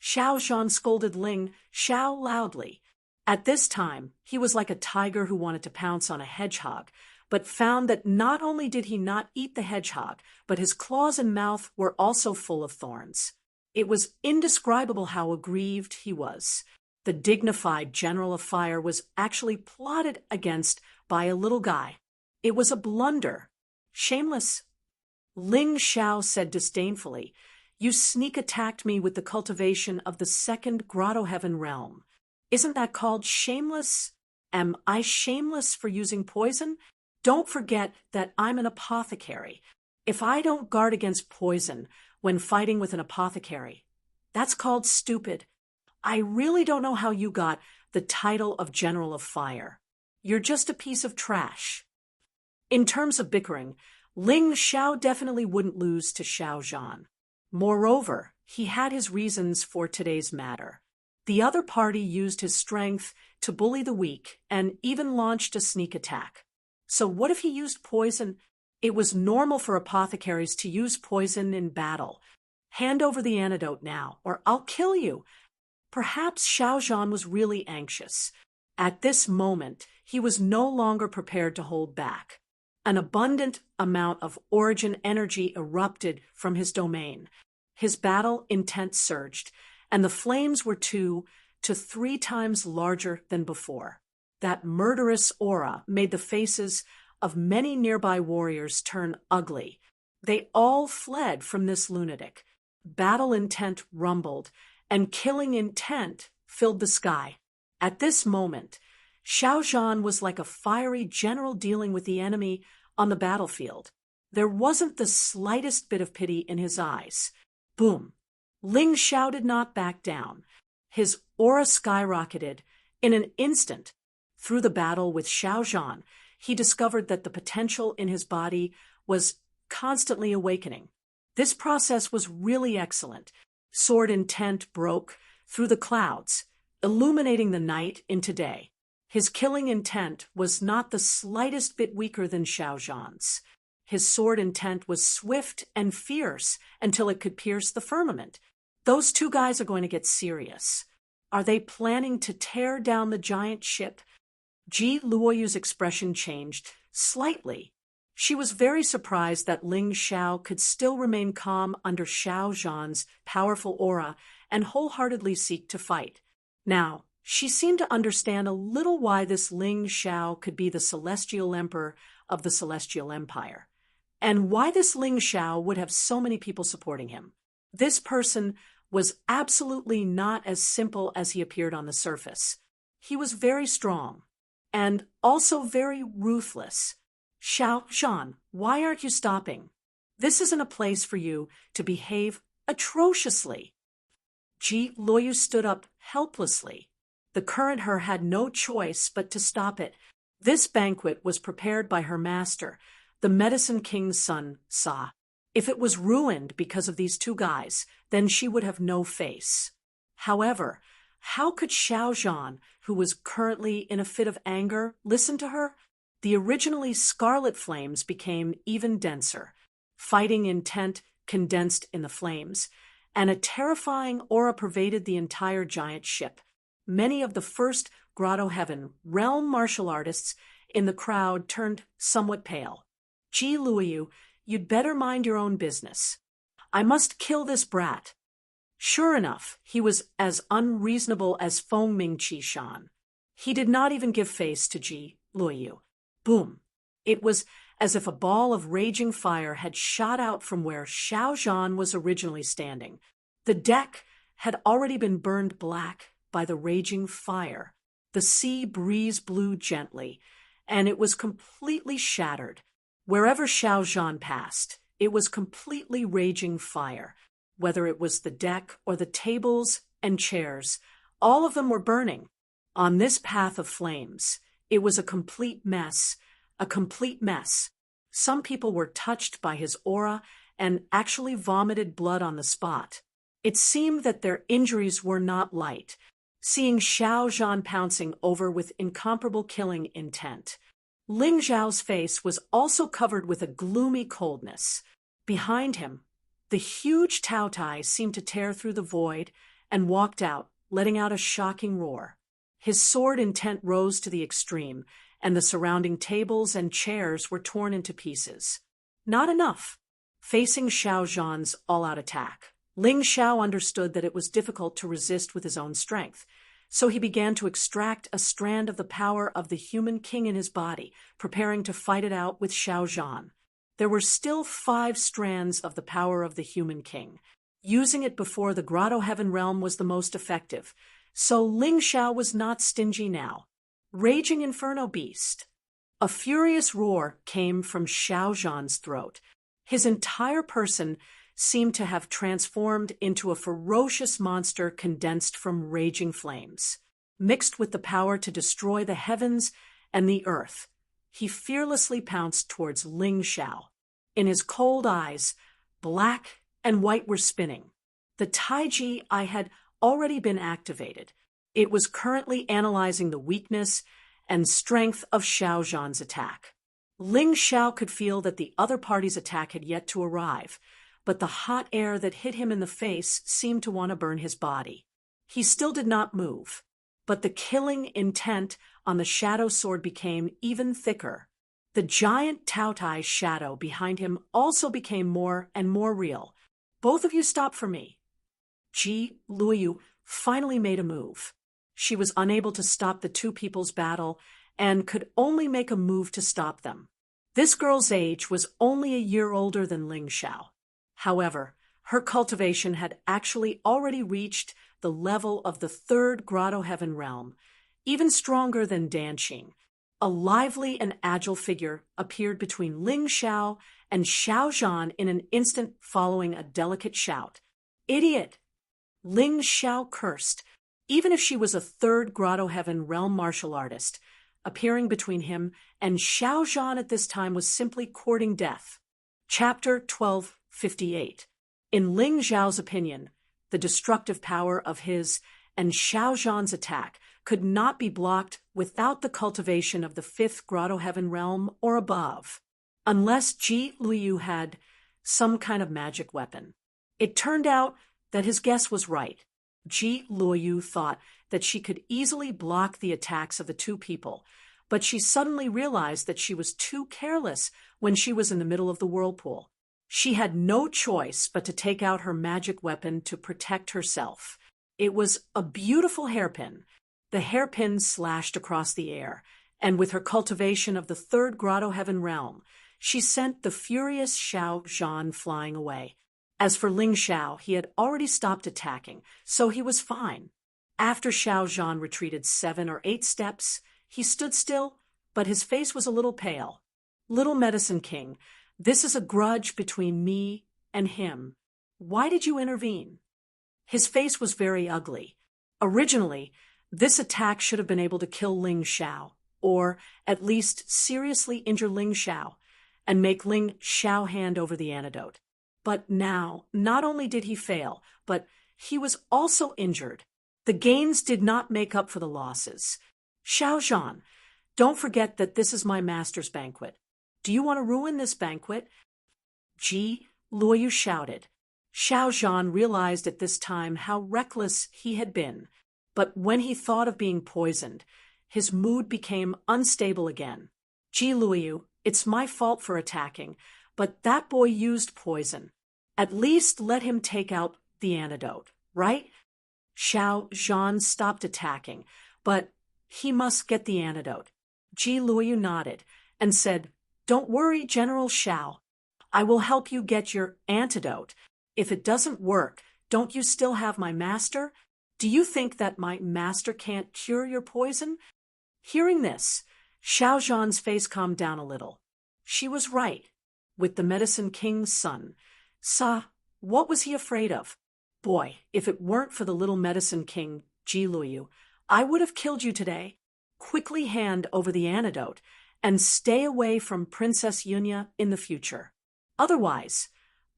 Xiao Zhan scolded Ling Xiao loudly. At this time, he was like a tiger who wanted to pounce on a hedgehog, but found that not only did he not eat the hedgehog, but his claws and mouth were also full of thorns. It was indescribable how aggrieved he was. The dignified general of fire was actually plotted against by a little guy. It was a blunder. Shameless. Ling Xiao said disdainfully, You sneak attacked me with the cultivation of the second Grotto Heaven realm. Isn't that called shameless? Am I shameless for using poison? Don't forget that I'm an apothecary. If I don't guard against poison when fighting with an apothecary, that's called stupid. I really don't know how you got the title of General of Fire. You're just a piece of trash. In terms of bickering, Ling Xiao definitely wouldn't lose to Xiao Zhan. Moreover, he had his reasons for today's matter. The other party used his strength to bully the weak and even launched a sneak attack. So what if he used poison? It was normal for apothecaries to use poison in battle. Hand over the antidote now, or I'll kill you. Perhaps Xiao Zhan was really anxious. At this moment, he was no longer prepared to hold back. An abundant amount of origin energy erupted from his domain. His battle intent surged, and the flames were 2 to 3 times larger than before. That murderous aura made the faces of many nearby warriors turn ugly. They all fled from this lunatic. Battle intent rumbled, and killing intent filled the sky. At this moment, Xiao Zhan was like a fiery general dealing with the enemy on the battlefield. There wasn't the slightest bit of pity in his eyes. Boom! Ling Xiao did not back down. His aura skyrocketed. In an instant, through the battle with Xiao Zhan, he discovered that the potential in his body was constantly awakening. This process was really excellent. Sword intent broke through the clouds, illuminating the night into day. His killing intent was not the slightest bit weaker than Xiao Zhan's. His sword intent was swift and fierce until it could pierce the firmament. Those two guys are going to get serious. Are they planning to tear down the giant ship? Ji Luoyu's expression changed slightly. She was very surprised that Ling Xiao could still remain calm under Xiao Zhan's powerful aura and wholeheartedly seek to fight. Now, she seemed to understand a little why this Ling Xiao could be the celestial emperor of the Celestial Empire, and why this Ling Xiao would have so many people supporting him. This person was absolutely not as simple as he appeared on the surface. He was very strong, and also very ruthless. Xiao Zhan, why aren't you stopping? This isn't a place for you to behave atrociously. Ji Luoyu stood up helplessly. The current her had no choice but to stop it. This banquet was prepared by her master, the Medicine King's son, Sa. If it was ruined because of these two guys, then she would have no face. However, how could Xiao Zhan, who was currently in a fit of anger, listen to her? The originally scarlet flames became even denser. Fighting intent condensed in the flames, and a terrifying aura pervaded the entire giant ship. Many of the first Grotto Heaven realm martial artists in the crowd turned somewhat pale. Ji Luoyu, you'd better mind your own business. I must kill this brat. Sure enough, he was as unreasonable as Feng Ming Qi Shan. He did not even give face to Ji Luoyu. Boom! It was as if a ball of raging fire had shot out from where Xiao Zhan was originally standing. The deck had already been burned black by the raging fire. The sea breeze blew gently, and it was completely shattered. Wherever Xiao Zhan passed, it was completely raging fire. Whether it was the deck or the tables and chairs, all of them were burning. On this path of flames, it was a complete mess. Some people were touched by his aura and actually vomited blood on the spot. It seemed that their injuries were not light. Seeing Xiao Zhan pouncing over with incomparable killing intent, Ling Xiao's face was also covered with a gloomy coldness. Behind him, the huge Tao Tai seemed to tear through the void and walked out, letting out a shocking roar. His sword intent rose to the extreme, and the surrounding tables and chairs were torn into pieces. Not enough. Facing Xiao Zhan's all-out attack, Ling Xiao understood that it was difficult to resist with his own strength, so he began to extract a strand of the power of the human king in his body, preparing to fight it out with Xiao Zhan. There were still 5 strands of the power of the human king. Using it before the Grotto Heaven realm was the most effective, so Ling Xiao was not stingy now. Raging Inferno Beast. A furious roar came from Xiao Zhan's throat. His entire person seemed to have transformed into a ferocious monster condensed from raging flames. Mixed with the power to destroy the heavens and the earth, he fearlessly pounced towards Ling Xiao. In his cold eyes, black and white were spinning. The Taiji Eye had already been activated. It was currently analyzing the weakness and strength of Xiao Zhan's attack. Ling Xiao could feel that the other party's attack had yet to arrive, but the hot air that hit him in the face seemed to want to burn his body. He still did not move, but the killing intent on the shadow sword became even thicker. The giant Tao Tai shadow behind him also became more and more real. Both of you stop for me. Ji Luoyu finally made a move. She was unable to stop the two people's battle and could only make a move to stop them. This girl's age was only a year older than Ling Xiao. However, her cultivation had actually already reached the level of the third Grotto Heaven realm, even stronger than Danqing. A lively and agile figure appeared between Ling Xiao and Xiao Zhan in an instant, following a delicate shout. "Idiot!" Ling Xiao cursed, even if she was a third Grotto Heaven realm martial artist. Appearing between him and Xiao Zhan at this time was simply courting death. Chapter 1258. In Ling Xiao's opinion, the destructive power of his and Xiao Zhan's attack could not be blocked without the cultivation of the fifth Grotto Heaven realm or above, unless Ji Luyu had some kind of magic weapon. It turned out that his guess was right. Ji Luyu thought that she could easily block the attacks of the two people, but she suddenly realized that she was too careless when she was in the middle of the whirlpool. She had no choice but to take out her magic weapon to protect herself. It was a beautiful hairpin. The hairpin slashed across the air, and with her cultivation of the third Grotto Heaven realm, she sent the furious Xiao Zhan flying away. As for Ling Xiao, he had already stopped attacking, so he was fine. After Xiao Zhan retreated 7 or 8 steps, he stood still, but his face was a little pale. "Little Medicine King, this is a grudge between me and him. Why did you intervene?" His face was very ugly. Originally, this attack should have been able to kill Ling Xiao, or at least seriously injure Ling Xiao, and make Ling Xiao hand over the antidote. But now, not only did he fail, but he was also injured. The gains did not make up for the losses. "Xiao Zhan, don't forget that this is my master's banquet. Do you want to ruin this banquet?" Ji Luoyu shouted. Xiao Zhan realized at this time how reckless he had been, but when he thought of being poisoned, his mood became unstable again. "Ji Luoyu, it's my fault for attacking, but that boy used poison. At least let him take out the antidote, right?" Xiao Zhan stopped attacking, but he must get the antidote. Ji Luoyu nodded and said, "Don't worry, General Xiao. I will help you get your antidote. If it doesn't work, don't you still have my master? Do you think that my master can't cure your poison?" Hearing this, Xiao Zhan's face calmed down a little. She was right. With the Medicine King's son, what was he afraid of? "Boy, if it weren't for the little Medicine King, Ji Luoyu, I would have killed you today. Quickly hand over the antidote and stay away from Princess Yunya in the future. Otherwise,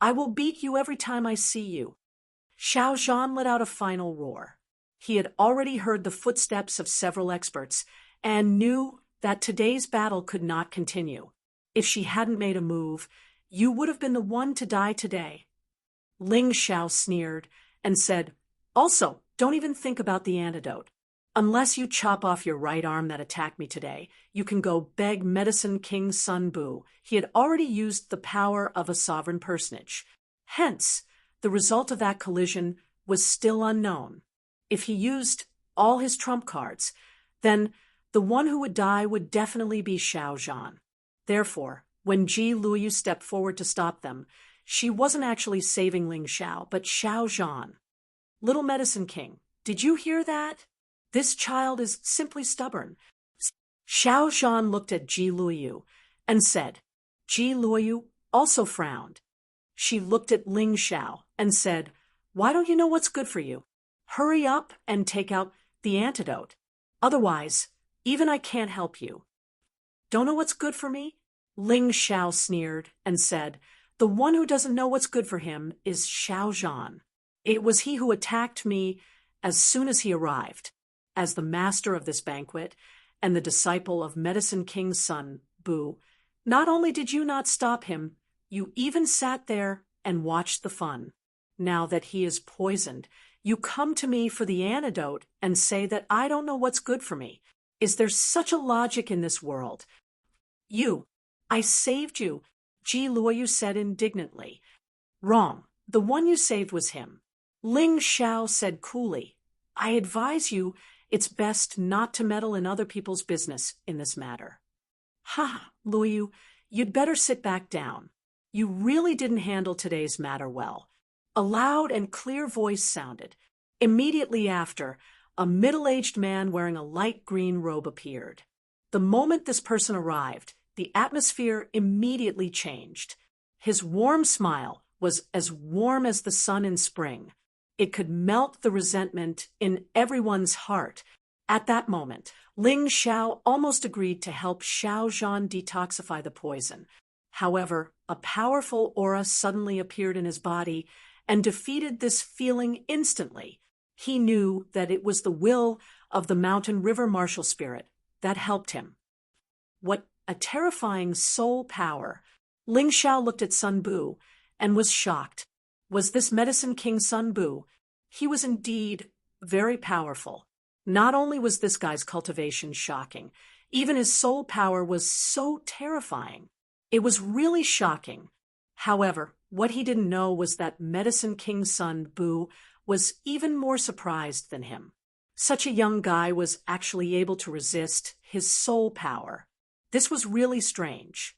I will beat you every time I see you." Xiao Zhan let out a final roar. He had already heard the footsteps of several experts and knew that today's battle could not continue. If she hadn't made a move, you would have been the one to die today. Ling Xiao sneered and said, "Also, don't even think about the antidote. Unless you chop off your right arm that attacked me today, you can go beg Medicine King Sun Bu." He had already used the power of a sovereign personage. Hence, the result of that collision was still unknown. If he used all his trump cards, then the one who would die would definitely be Xiao Zhan. Therefore, when Ji Luoyu stepped forward to stop them, she wasn't actually saving Ling Xiao, but Xiao Zhan. "Little Medicine King, did you hear that? This child is simply stubborn." Xiao Zhan looked at Ji Luoyu and said. Ji Luoyu also frowned. She looked at Ling Xiao and said, "Why don't you know what's good for you? Hurry up and take out the antidote. Otherwise, even I can't help you." "Don't know what's good for me?" Ling Xiao sneered and said, "The one who doesn't know what's good for him is Xiao Zhan. It was he who attacked me as soon as he arrived. As the master of this banquet and the disciple of Medicine King's son, Bu, not only did you not stop him, you even sat there and watched the fun. Now that he is poisoned, you come to me for the antidote and say that I don't know what's good for me. Is there such a logic in this world?" I saved you," Ji Luoyu said indignantly. "Wrong. The one you saved was him." Ling Xiao said coolly, "I advise you it's best not to meddle in other people's business in this matter." "Ha, Luoyu, you'd better sit back down. You really didn't handle today's matter well." A loud and clear voice sounded. Immediately after, a middle-aged man wearing a light green robe appeared. The moment this person arrived, the atmosphere immediately changed. His warm smile was as warm as the sun in spring. It could melt the resentment in everyone's heart. At that moment, Ling Xiao almost agreed to help Xiao Zhan detoxify the poison. However, a powerful aura suddenly appeared in his body and defeated this feeling instantly. He knew that it was the will of the mountain river martial spirit that helped him. What a terrifying soul power! Ling Xiao looked at Sun Bu and was shocked. Was this Medicine King Sun Bu? He was indeed very powerful. Not only was this guy's cultivation shocking, even his soul power was so terrifying. It was really shocking. However, what he didn't know was that Medicine King Sun Bu was even more surprised than him. Such a young guy was actually able to resist his soul power. This was really strange.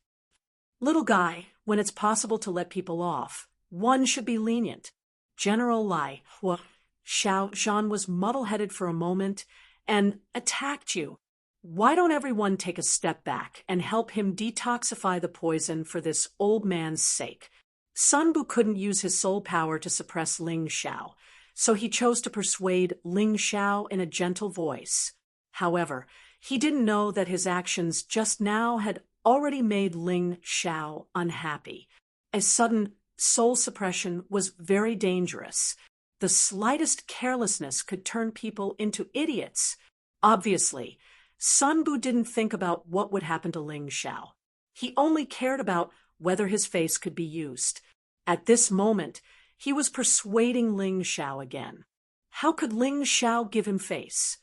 Little guy, when it's possible to let people off, one should be lenient. General Lai Hua Xiao Zhan was muddle-headed for a moment and attacked you. Why don't everyone take a step back and help him detoxify the poison for this old man's sake? Sun Bu couldn't use his soul power to suppress Ling Xiao, so he chose to persuade Ling Xiao in a gentle voice. However, he didn't know that his actions just now had already made Ling Xiao unhappy. A sudden soul suppression was very dangerous. The slightest carelessness could turn people into idiots. Obviously, Sun Bu didn't think about what would happen to Ling Xiao. He only cared about whether his face could be used. At this moment, he was persuading Ling Xiao again. How could Ling Xiao give him face?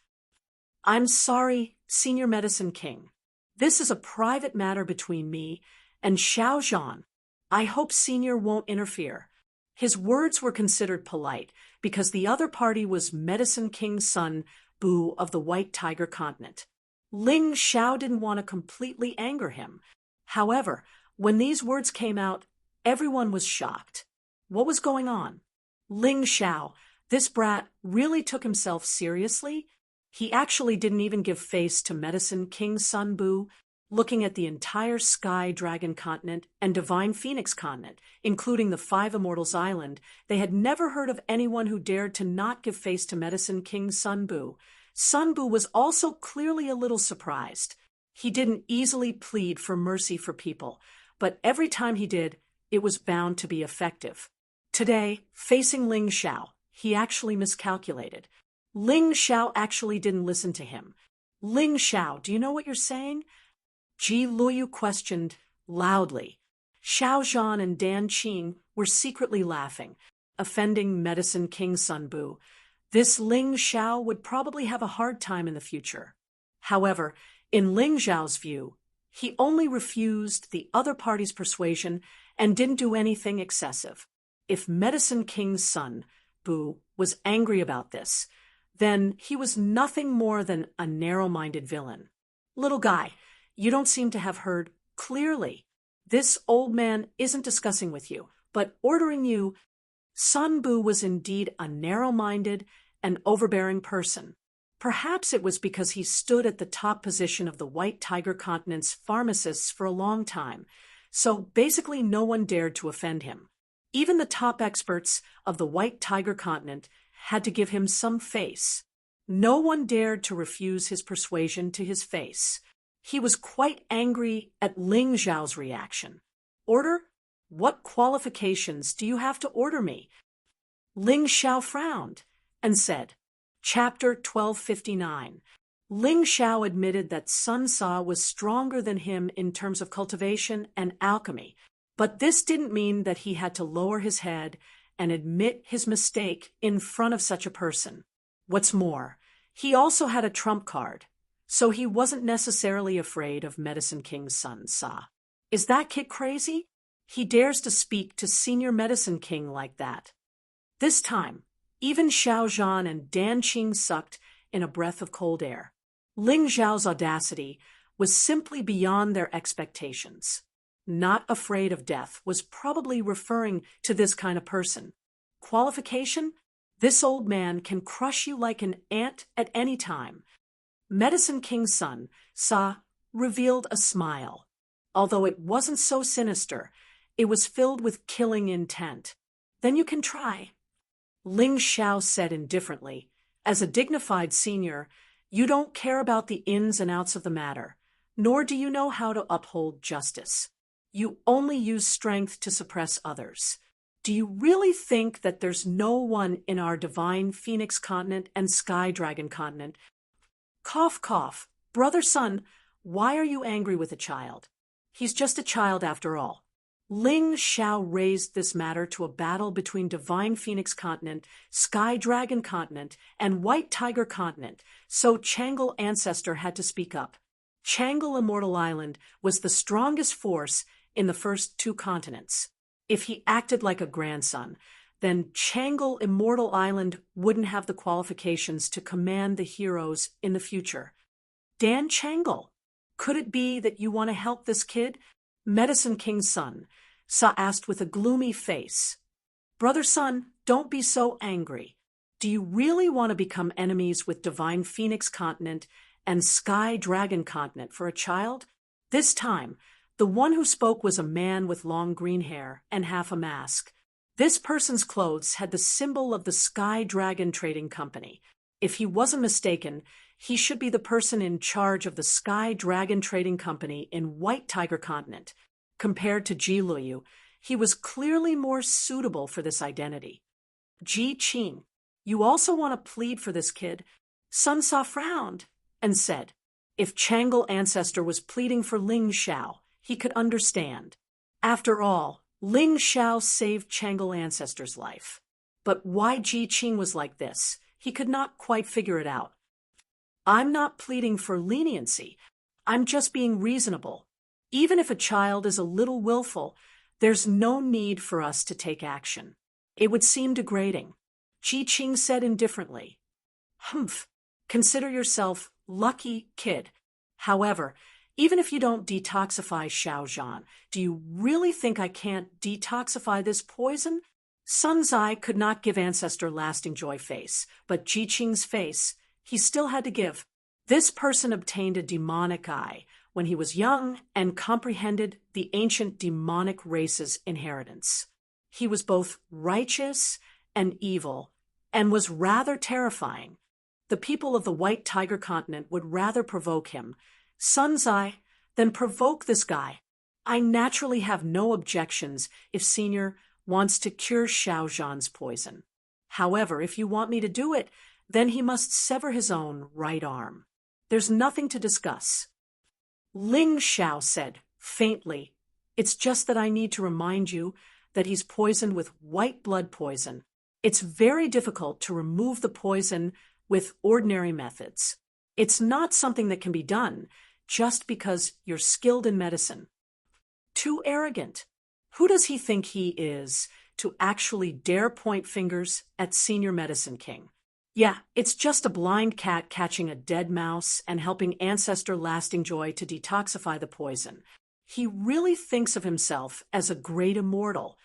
"I'm sorry, Senior Medicine King. This is a private matter between me and Xiao Zhan. I hope Senior won't interfere." His words were considered polite because the other party was Medicine King Sun Bu of the White Tiger Continent. Ling Xiao didn't want to completely anger him. However, when these words came out, everyone was shocked. What was going on? Ling Xiao, this brat, really took himself seriously? He actually didn't even give face to Medicine King Sun Bu, looking at the entire Sky Dragon Continent and Divine Phoenix Continent, including the Five Immortals Island. They had never heard of anyone who dared to not give face to Medicine King Sun Bu. Sun Bu was also clearly a little surprised. He didn't easily plead for mercy for people, but every time he did, it was bound to be effective. Today, facing Ling Xiao, he actually miscalculated. Ling Xiao actually didn't listen to him. "Ling Xiao, do you know what you're saying?" Ji Luoyu questioned loudly. Xiao Zhan and Dan Qing were secretly laughing, offending Medicine King Sun Bu. This Ling Xiao would probably have a hard time in the future. However, in Ling Xiao's view, he only refused the other party's persuasion and didn't do anything excessive. If Medicine King Sun Bu was angry about this, then he was nothing more than a narrow-minded villain. "Little guy, you don't seem to have heard clearly. This old man isn't discussing with you, but ordering you." Sun Bu was indeed a narrow-minded and overbearing person. Perhaps it was because he stood at the top position of the White Tiger Continent's pharmacists for a long time, so basically no one dared to offend him. Even the top experts of the White Tiger Continent had to give him some face. No one dared to refuse his persuasion to his face. He was quite angry at Ling Xiao's reaction. "Order? What qualifications do you have to order me?" Ling Xiao frowned and said, Chapter 1259. Ling Xiao admitted that Sun Sa was stronger than him in terms of cultivation and alchemy, but this didn't mean that he had to lower his head and admit his mistake in front of such a person. What's more, he also had a trump card, so he wasn't necessarily afraid of Medicine King Sun Sa. Is that kid crazy? He dares to speak to Senior Medicine King like that. This time, even Xiao Zhan and Dan Qing sucked in a breath of cold air. Ling Xiao's audacity was simply beyond their expectations. not afraid of death, was probably referring to this kind of person. Qualification? This old man can crush you like an ant at any time. Medicine King's son, Sa, revealed a smile. Although it wasn't so sinister, it was filled with killing intent. Then you can try. Ling Xiao said indifferently, as a dignified senior, you don't care about the ins and outs of the matter, nor do you know how to uphold justice. You only use strength to suppress others. Do you really think that there's no one in our divine Phoenix continent and Sky Dragon continent? Cough, cough. Brother Sun, why are you angry with a child? He's just a child after all. Ling Xiao raised this matter to a battle between Divine Phoenix Continent, Sky Dragon Continent, and White Tiger Continent, so Changle Ancestor had to speak up. Changle Immortal Island was the strongest force in the first two continents. If he acted like a grandson, then Changle Immortal Island wouldn't have the qualifications to command the heroes in the future. Dan Changle, could it be that you want to help this kid? Medicine King's son, Sa asked with a gloomy face. Brother Sun, don't be so angry. Do you really want to become enemies with Divine Phoenix Continent and Sky Dragon Continent for a child? This time, the one who spoke was a man with long green hair and half a mask. This person's clothes had the symbol of the Sky Dragon Trading Company. If he wasn't mistaken, he should be the person in charge of the Sky Dragon Trading Company in White Tiger Continent. Compared to Ji Luyu, he was clearly more suitable for this identity. Ji Qing, you also want to plead for this kid? Sun Sa frowned and said, if Changle Ancestor was pleading for Ling Xiao, he could understand. After all, Ling Xiao saved Changle Ancestor's life. But why Ji Qing was like this, he could not quite figure it out. I'm not pleading for leniency. I'm just being reasonable. Even if a child is a little willful, there's no need for us to take action. It would seem degrading. Ji Qing said indifferently. Humph. Consider yourself lucky, kid. However, even if you don't detoxify Xiaozhan, do you really think I can't detoxify this poison? Sun Zai could not give Ancestor lasting joy face, but Ji Qing's face, he still had to give. This person obtained a demonic eye when he was young and comprehended the ancient demonic race's inheritance. He was both righteous and evil, and was rather terrifying. The people of the White Tiger Continent would rather provoke him, Sun Zai, than provoke this guy. I naturally have no objections if Senior wants to cure Xiaozhan's poison. However, if you want me to do it, then he must sever his own right arm. There's nothing to discuss. Ling Xiao said, faintly, it's just that I need to remind you that he's poisoned with white blood poison. It's very difficult to remove the poison with ordinary methods. It's not something that can be done just because you're skilled in medicine. Too arrogant. Who does he think he is to actually dare point fingers at Senior Medicine King? Yeah, it's just a blind cat catching a dead mouse and helping Ancestor Lasting Joy to detoxify the poison. He really thinks of himself as a great immortal.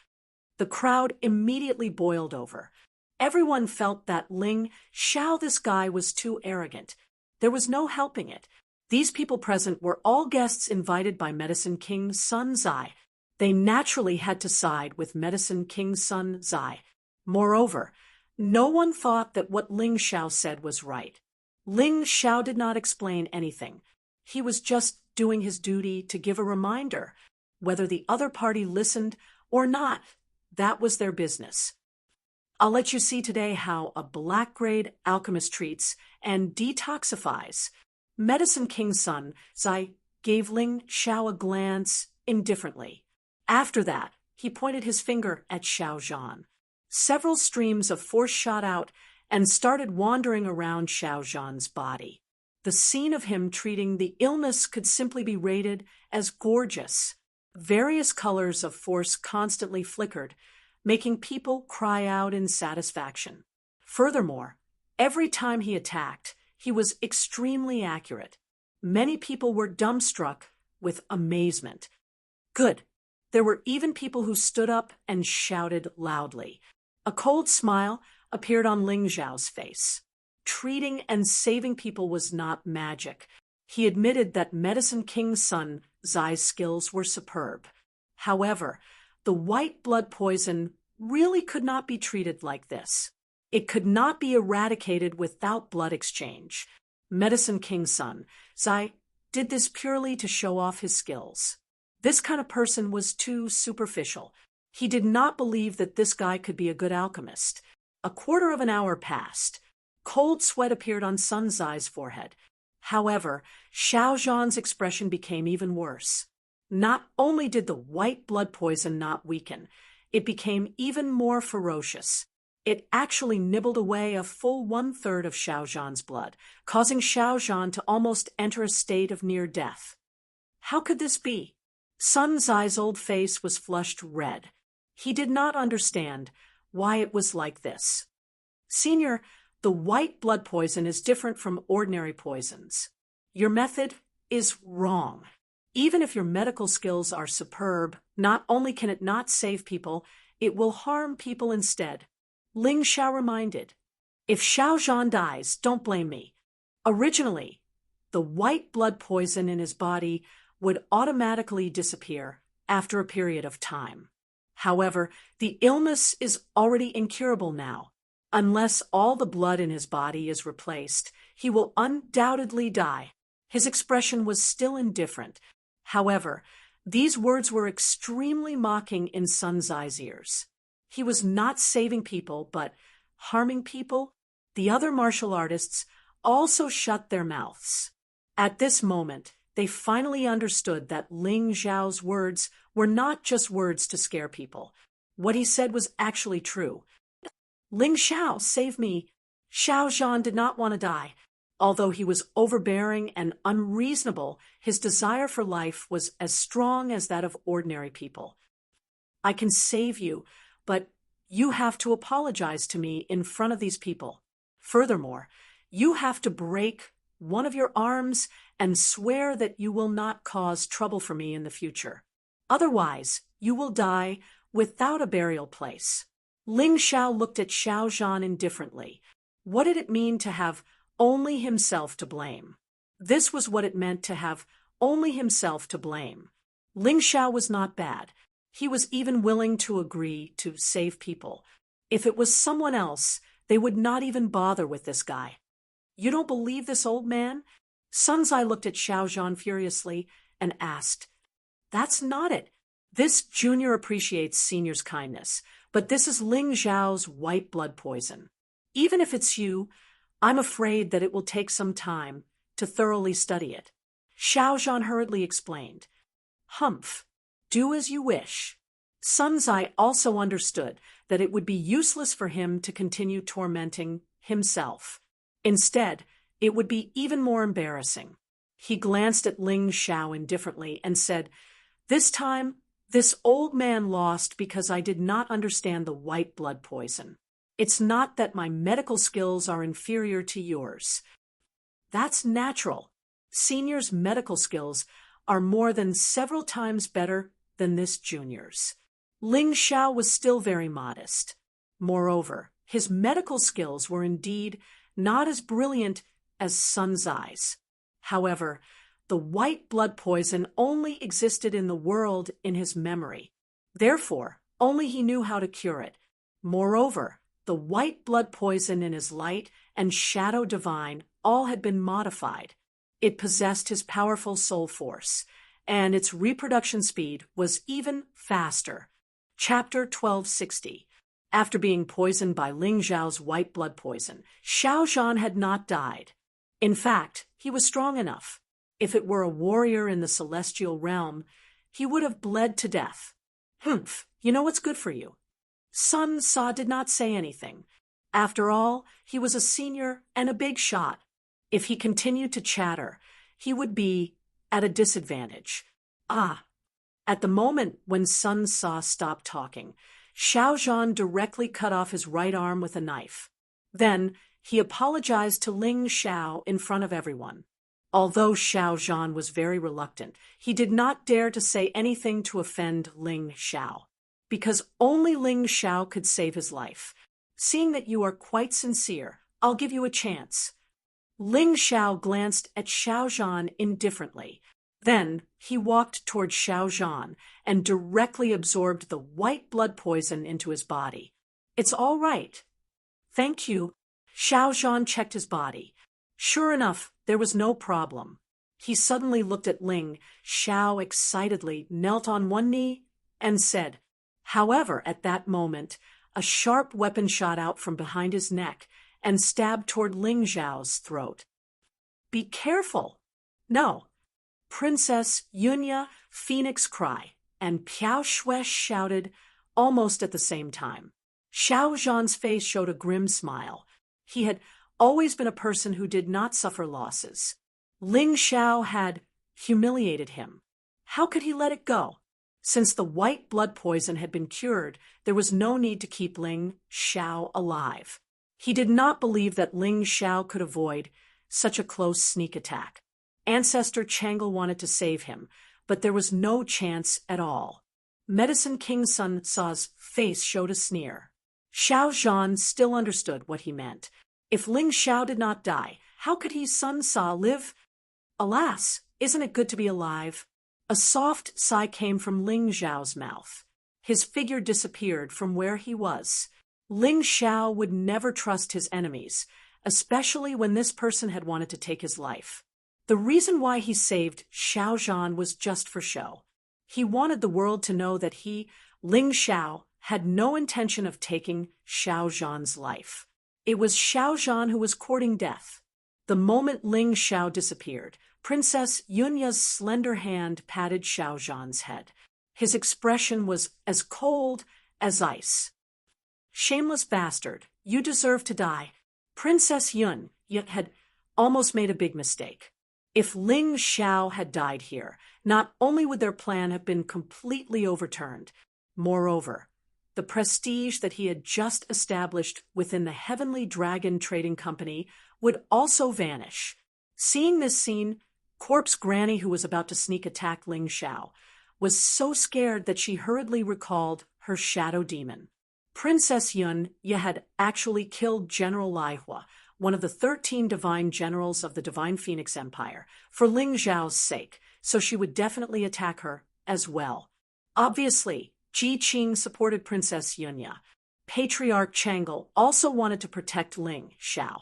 The crowd immediately boiled over. Everyone felt that Ling Xiao, this guy, was too arrogant. There was no helping it. These people present were all guests invited by Medicine King Sun Zai. They naturally had to side with Medicine King Sun Zai. Moreover, no one thought that what Ling Xiao said was right. Ling Xiao did not explain anything. He was just doing his duty to give a reminder. Whether the other party listened or not, that was their business. I'll let you see today how a black-grade alchemist treats and detoxifies. Medicine King Sun Zai gave Ling Xiao a glance indifferently. After that, he pointed his finger at Xiaozhan. Several streams of force shot out and started wandering around Xiaozhan's body. The scene of him treating the illness could simply be rated as gorgeous. Various colors of force constantly flickered, making people cry out in satisfaction. Furthermore, every time he attacked, he was extremely accurate. Many people were dumbstruck with amazement. Good. There were even people who stood up and shouted loudly. A cold smile appeared on Ling Zhao's face. Treating and saving people was not magic. He admitted that Medicine King's son, Zai's skills were superb. However, the white blood poison really could not be treated like this. It could not be eradicated without blood exchange. Medicine King's son, Zai, did this purely to show off his skills. This kind of person was too superficial. He did not believe that this guy could be a good alchemist. A quarter of an hour passed. Cold sweat appeared on Sun Zai's forehead. However, Xiao Zhan's expression became even worse. Not only did the white blood poison not weaken, it became even more ferocious. It actually nibbled away a full 1/3 of Xiao Zhan's blood, causing Xiao Zhan to almost enter a state of near death. How could this be? Sun Zai's old face was flushed red. He did not understand why it was like this. Senior, the white blood poison is different from ordinary poisons. Your method is wrong. Even if your medical skills are superb, not only can it not save people, it will harm people instead. Ling Xiao reminded. If Xiao Zhan dies, don't blame me. Originally, the white blood poison in his body would automatically disappear after a period of time. However, the illness is already incurable now. Unless all the blood in his body is replaced, he will undoubtedly die. His expression was still indifferent. However, these words were extremely mocking in Sun Zai's ears. He was not saving people, but harming people. The other martial artists also shut their mouths. At this moment, they finally understood that Ling Zhao's words were not just words to scare people. What he said was actually true. Ling Xiao, save me. Xiao Zhan did not want to die. Although he was overbearing and unreasonable, his desire for life was as strong as that of ordinary people. I can save you, but you have to apologize to me in front of these people. Furthermore, you have to break one of your arms and swear that you will not cause trouble for me in the future. Otherwise, you will die without a burial place. Ling Xiao looked at Xiao Zhan indifferently. What did it mean to have only himself to blame? This was what it meant to have only himself to blame. Ling Xiao was not bad. He was even willing to agree to save people. If it was someone else, they would not even bother with this guy. You don't believe this old man? Sun Zai looked at Xiao Zhan furiously and asked, That's not it. This junior appreciates senior's kindness, but this is Ling Zhao's white blood poison. Even if it's you, I'm afraid that it will take some time to thoroughly study it. Xiao Zhan hurriedly explained. Humph, do as you wish. Sun Zai also understood that it would be useless for him to continue tormenting himself. Instead, it would be even more embarrassing. He glanced at Ling Xiao indifferently and said, This time, this old man lost because I did not understand the white blood poison. It's not that my medical skills are inferior to yours. That's natural. Senior's medical skills are more than several times better than this junior's. Ling Xiao was still very modest. Moreover, his medical skills were indeed not as brilliant as Sun Zai's. However, the white blood poison only existed in the world in his memory. Therefore, only he knew how to cure it. Moreover, the white blood poison in his light and shadow divine all had been modified. It possessed his powerful soul force, and its reproduction speed was even faster. Chapter 1260. After being poisoned by Ling Zhao's white blood poison, Xiao Zhan had not died. In fact, he was strong enough. If it were a warrior in the celestial realm, he would have bled to death. Humph, you know what's good for you. Sun Sa did not say anything. After all, he was a senior and a big shot. If he continued to chatter, he would be at a disadvantage. At the moment when Sun Sa stopped talking, Xiao Zhan directly cut off his right arm with a knife. Then he apologized to Ling Xiao in front of everyone. Although Xiao Zhan was very reluctant, he did not dare to say anything to offend Ling Xiao, because only Ling Xiao could save his life. Seeing that you are quite sincere, I'll give you a chance. Ling Xiao glanced at Xiao Zhan indifferently. Then he walked toward Xiao Zhan and directly absorbed the white blood poison into his body. It's all right. Thank you. Xiao Zhan checked his body. Sure enough, there was no problem. He suddenly looked at Ling Xiao excitedly, knelt on one knee, and said. However, at that moment, a sharp weapon shot out from behind his neck and stabbed toward Ling Xiao's throat. Be careful! No. Princess Yunya, Phoenix Cry, and Piao Shui shouted almost at the same time. Xiao Zhan's face showed a grim smile. He had always been a person who did not suffer losses. Ling Xiao had humiliated him. How could he let it go? Since the white blood poison had been cured, there was no need to keep Ling Xiao alive. He did not believe that Ling Xiao could avoid such a close sneak attack. Ancestor Changle wanted to save him, but there was no chance at all. Medicine King Sun Sa's face showed a sneer. Xiao Zhan still understood what he meant. If Ling Xiao did not die, how could he Sun Sa live? Alas, isn't it good to be alive? A soft sigh came from Ling Xiao's mouth. His figure disappeared from where he was. Ling Xiao would never trust his enemies, especially when this person had wanted to take his life. The reason why he saved Xiao Zhan was just for show. He wanted the world to know that he, Ling Xiao, had no intention of taking Xiao Zhan's life. It was Xiao Zhan who was courting death. The moment Ling Xiao disappeared, Princess Yunya's slender hand patted Xiao Zhan's head. His expression was as cold as ice. Shameless bastard, you deserve to die. Princess Yun yet had almost made a big mistake. If Ling Xiao had died here, not only would their plan have been completely overturned, moreover, the prestige that he had just established within the Heavenly Dragon Trading Company would also vanish. Seeing this scene, Corpse Granny, who was about to sneak attack Ling Xiao, was so scared that she hurriedly recalled her shadow demon. Princess Yun had actually killed General Lai Hua, one of the 13 divine generals of the Divine Phoenix Empire, for Ling Xiao's sake, so she would definitely attack her as well. Obviously, Ji Qing supported Princess Yunya. Patriarch Changle also wanted to protect Ling Xiao.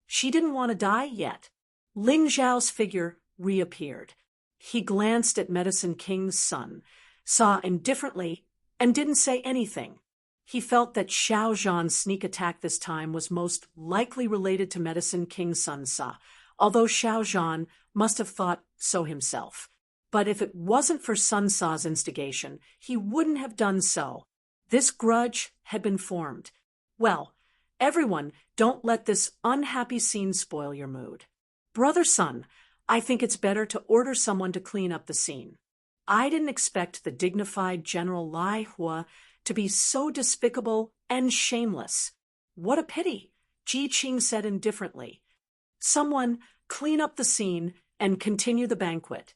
She didn't want to die yet. Ling Xiao's figure reappeared. He glanced at Medicine King's son, saw indifferently, and didn't say anything. He felt that Xiao Zhan's sneak attack this time was most likely related to Medicine King Sun Sa, although Xiao Zhan must have thought so himself. But if it wasn't for Sun Sa's instigation, he wouldn't have done so. This grudge had been formed. Well, everyone, don't let this unhappy scene spoil your mood. Brother Sun, I think it's better to order someone to clean up the scene. I didn't expect the dignified General Lai Hua to be so despicable and shameless. What a pity, Ji Qing said indifferently. Someone clean up the scene and continue the banquet.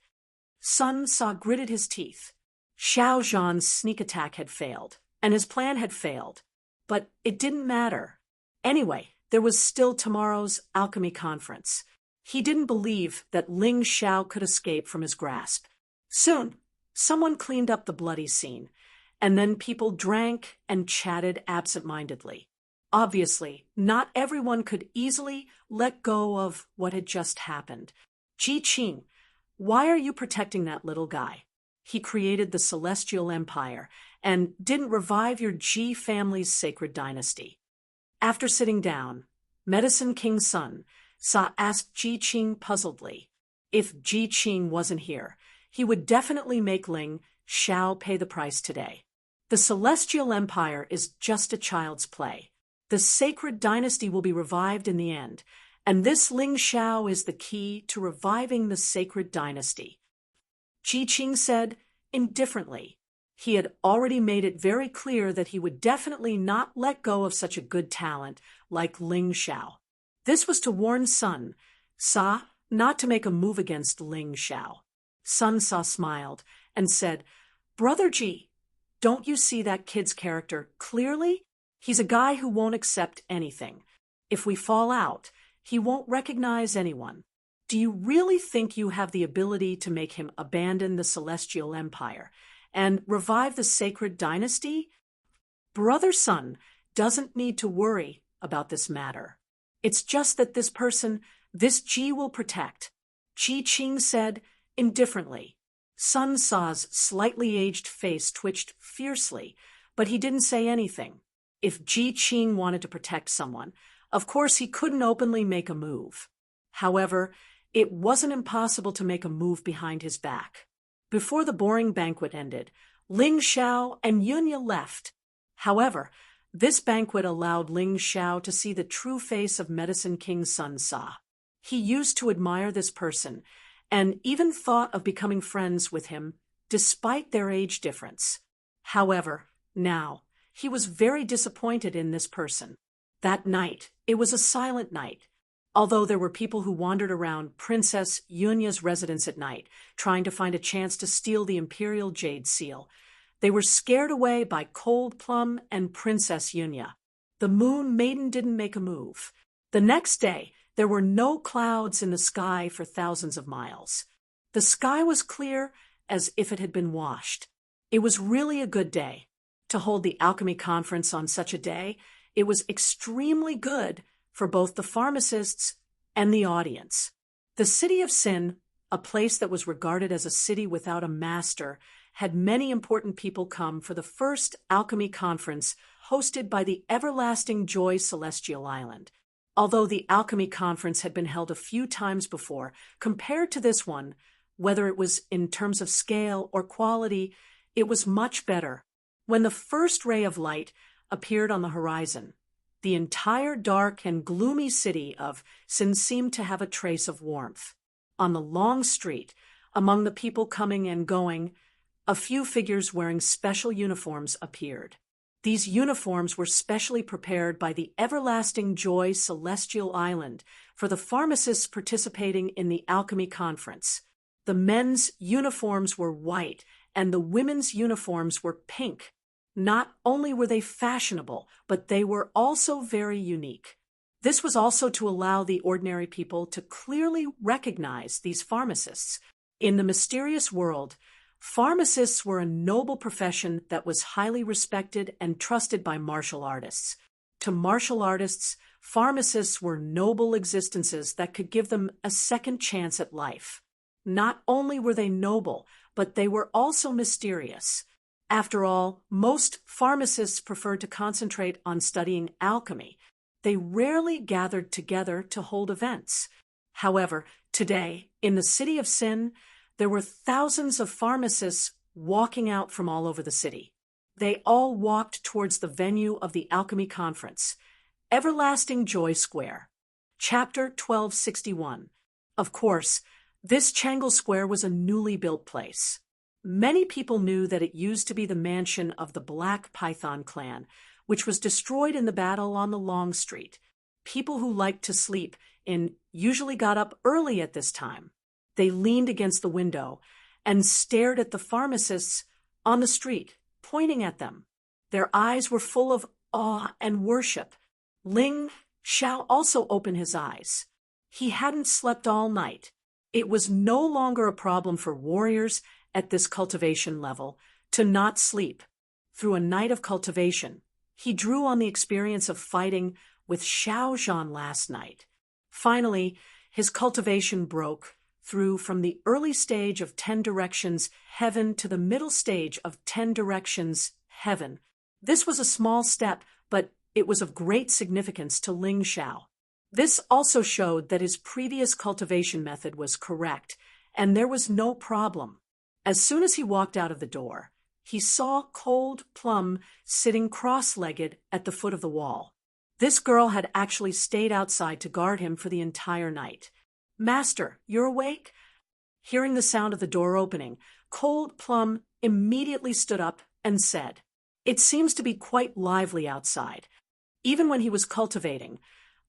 Sun Sa gritted his teeth. Xiao Zhan's sneak attack had failed, and his plan had failed. But it didn't matter. Anyway, there was still tomorrow's alchemy conference. He didn't believe that Ling Xiao could escape from his grasp. Soon, someone cleaned up the bloody scene, and then people drank and chatted absent-mindedly. Obviously, not everyone could easily let go of what had just happened. Ji Qing, why are you protecting that little guy? He created the Celestial Empire and didn't revive your Ji family's sacred dynasty. After sitting down, Medicine King Sun Sa asked Ji Qing puzzledly. If Ji Qing wasn't here, he would definitely make Ling Xiao pay the price today. The Celestial Empire is just a child's play. The sacred dynasty will be revived in the end, and this Ling Xiao is the key to reviving the sacred dynasty. Ji Qing said indifferently. He had already made it very clear that he would definitely not let go of such a good talent like Ling Xiao. This was to warn Sun Sa not to make a move against Ling Xiao. Sun Sa smiled and said, "Brother Ji, don't you see that kid's character clearly? He's a guy who won't accept anything. If we fall out, he won't recognize anyone. Do you really think you have the ability to make him abandon the Celestial Empire and revive the sacred dynasty? Brother Sun doesn't need to worry about this matter. It's just that this Ji will protect," Ji Qing said indifferently. Sun Sa's slightly aged face twitched fiercely, but he didn't say anything. If Ji Qing wanted to protect someone, of course he couldn't openly make a move. However, it wasn't impossible to make a move behind his back. Before the boring banquet ended, Ling Xiao and Yunya left. However, this banquet allowed Ling Xiao to see the true face of Medicine King Sun Sa. He used to admire this person, and even thought of becoming friends with him, despite their age difference. However, now, he was very disappointed in this person. That night, it was a silent night. Although there were people who wandered around Princess Yunya's residence at night, trying to find a chance to steal the Imperial Jade Seal, they were scared away by Cold Plum and Princess Yunya. The Moon Maiden didn't make a move. The next day, there were no clouds in the sky for thousands of miles. The sky was clear as if it had been washed. It was really a good day. To hold the alchemy conference on such a day, it was extremely good for both the pharmacists and the audience. The city of Sin, a place that was regarded as a city without a master, had many important people come for the first alchemy conference hosted by the Everlasting Joy Celestial Island. Although the alchemy conference had been held a few times before, compared to this one, whether it was in terms of scale or quality, it was much better. When the first ray of light appeared on the horizon, the entire dark and gloomy city of Sin seemed to have a trace of warmth. On the long street, among the people coming and going, a few figures wearing special uniforms appeared. These uniforms were specially prepared by the Everlasting Joy Celestial Island for the pharmacists participating in the alchemy conference. The men's uniforms were white and the women's uniforms were pink. Not only were they fashionable, but they were also very unique. This was also to allow the ordinary people to clearly recognize these pharmacists. In the mysterious world, pharmacists were a noble profession that was highly respected and trusted by martial artists. To martial artists, pharmacists were noble existences that could give them a second chance at life. Not only were they noble, but they were also mysterious. After all, most pharmacists preferred to concentrate on studying alchemy. They rarely gathered together to hold events. However, today, in the city of Sin, there were thousands of pharmacists walking out from all over the city. They all walked towards the venue of the alchemy conference, Everlasting Joy Square. Chapter 1261. Of course, this Changle Square was a newly built place. Many people knew that it used to be the mansion of the Black Python clan, which was destroyed in the battle on the Long Street. People who liked to sleep in usually got up early at this time. They leaned against the window and stared at the pharmacists on the street, pointing at them. Their eyes were full of awe and worship. Ling Xiao also opened his eyes. He hadn't slept all night. It was no longer a problem for warriors at this cultivation level to not sleep. Through a night of cultivation, he drew on the experience of fighting with Xiao Zhan last night. Finally, his cultivation broke through from the early stage of 10 directions heaven to the middle stage of 10 directions heaven. This was a small step, but it was of great significance to Ling Xiao. This also showed that his previous cultivation method was correct, and there was no problem. As soon as he walked out of the door, he saw Cold Plum sitting cross-legged at the foot of the wall. This girl had actually stayed outside to guard him for the entire night. "Master, you're awake?" Hearing the sound of the door opening, Cold Plum immediately stood up and said, "It seems to be quite lively outside." Even when he was cultivating,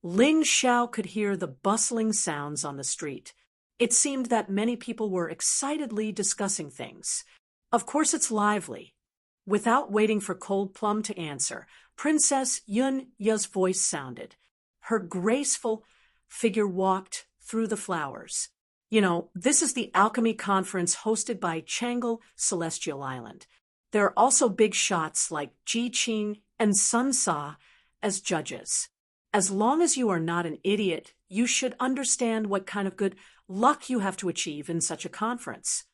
Ling Xiao could hear the bustling sounds on the street. It seemed that many people were excitedly discussing things. Of course it's lively. Without waiting for Cold Plum to answer, Princess Yun Ya's voice sounded. Her graceful figure walked through the flowers. This is the alchemy conference hosted by Changle Celestial Island. There are also big shots like Ji Qing and Sun Sa as judges. As long as you are not an idiot, you should understand what kind of good luck you have to achieve in such a conference.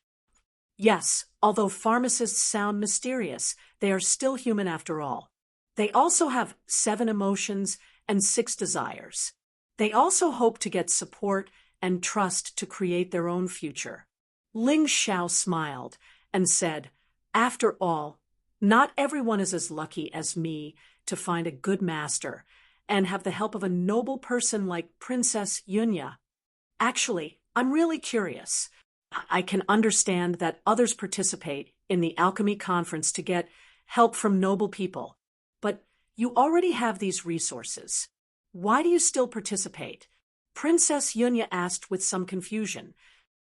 Yes, although pharmacists sound mysterious, they are still human after all. They also have 7 emotions and 6 desires. They also hope to get support and trust to create their own future. Ling Xiao smiled and said, "After all, not everyone is as lucky as me to find a good master and have the help of a noble person like Princess Yunya. Actually, I'm really curious. I can understand that others participate in the alchemy conference to get help from noble people, but you already have these resources. Why do you still participate?" Princess Yunya asked with some confusion.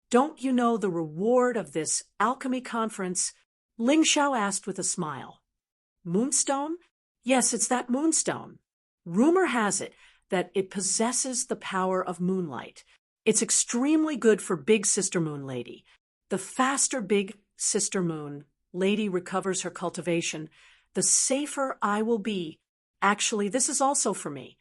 "Don't you know the reward of this alchemy conference?" Ling Xiao asked with a smile. "Moonstone? Yes, it's that moonstone. Rumor has it that it possesses the power of moonlight. It's extremely good for Big Sister Moon Lady. The faster Big Sister Moon Lady recovers her cultivation, the safer I will be. Actually, this is also for me."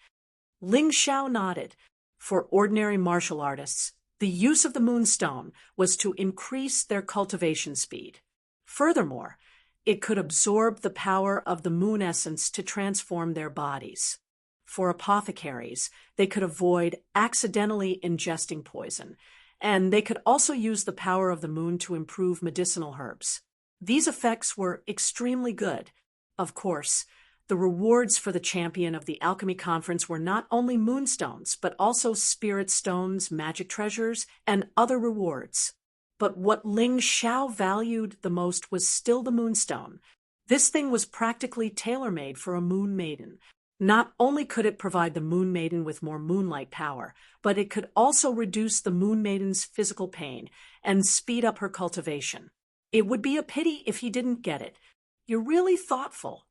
Ling Xiao nodded. For ordinary martial artists, the use of the moonstone was to increase their cultivation speed. Furthermore, it could absorb the power of the moon essence to transform their bodies. For apothecaries, they could avoid accidentally ingesting poison, and they could also use the power of the moon to improve medicinal herbs. These effects were extremely good. Of course, the rewards for the champion of the alchemy conference were not only moonstones, but also spirit stones, magic treasures, and other rewards. But what Ling Xiao valued the most was still the moonstone. This thing was practically tailor-made for a moon maiden. Not only could it provide the moon maiden with more moonlight power, but it could also reduce the moon maiden's physical pain and speed up her cultivation. It would be a pity if he didn't get it. You're really thoughtful.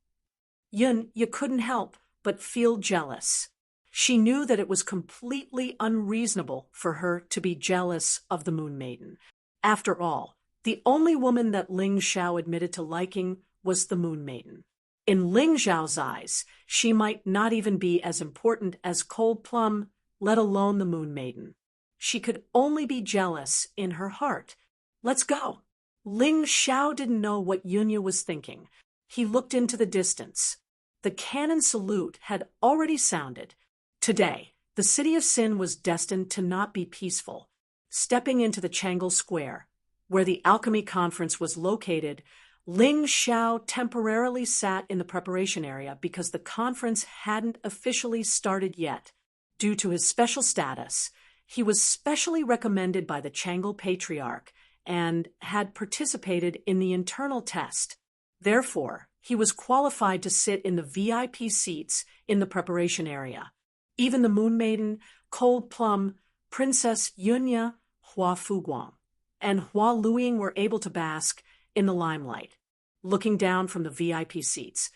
Yun, you couldn't help but feel jealous. She knew that it was completely unreasonable for her to be jealous of the Moon Maiden. After all, the only woman that Ling Xiao admitted to liking was the Moon Maiden. In Ling Xiao's eyes, she might not even be as important as Cold Plum, let alone the Moon Maiden. She could only be jealous in her heart. Let's go. Ling Xiao didn't know what Yunya was thinking. He looked into the distance. The cannon salute had already sounded. Today, the city of Sin was destined to not be peaceful. Stepping into the Changle Square, where the alchemy conference was located, Ling Xiao temporarily sat in the preparation area because the conference hadn't officially started yet. Due to his special status, he was specially recommended by the Changle Patriarch and had participated in the internal test. Therefore, he was qualified to sit in the VIP seats in the preparation area. Even the Moon Maiden, Cold Plum, Princess Yunya, Hua Fuguang, and Hua Luiying were able to bask in the limelight, looking down from the VIP seats.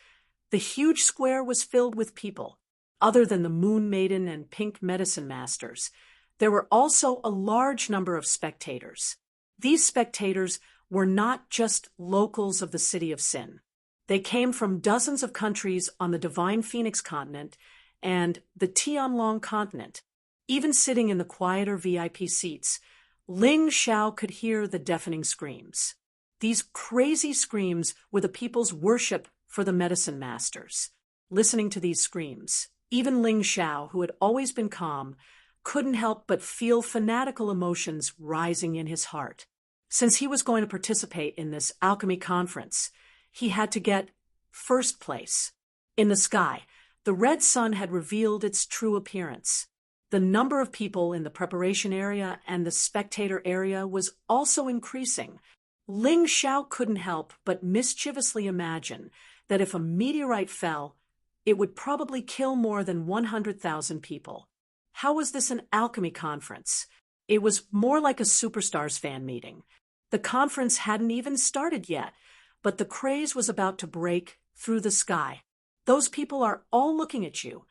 The huge square was filled with people. Other than the Moon Maiden and Pink Medicine Masters, there were also a large number of spectators. These spectators were not just locals of the City of Sin. They came from dozens of countries on the Divine Phoenix continent and the Tianlong continent. Even sitting in the quieter VIP seats, Ling Xiao could hear the deafening screams. These crazy screams were the people's worship for the medicine masters. Listening to these screams, even Ling Xiao, who had always been calm, couldn't help but feel fanatical emotions rising in his heart. Since he was going to participate in this alchemy conference, he had to get first place. In the sky, the red sun had revealed its true appearance. The number of people in the preparation area and the spectator area was also increasing. Ling Xiao couldn't help but mischievously imagine that if a meteorite fell, it would probably kill more than 100,000 people. How was this an alchemy conference? It was more like a superstars fan meeting. The conference hadn't even started yet, but the craze was about to break through the sky. Those people are all looking at you,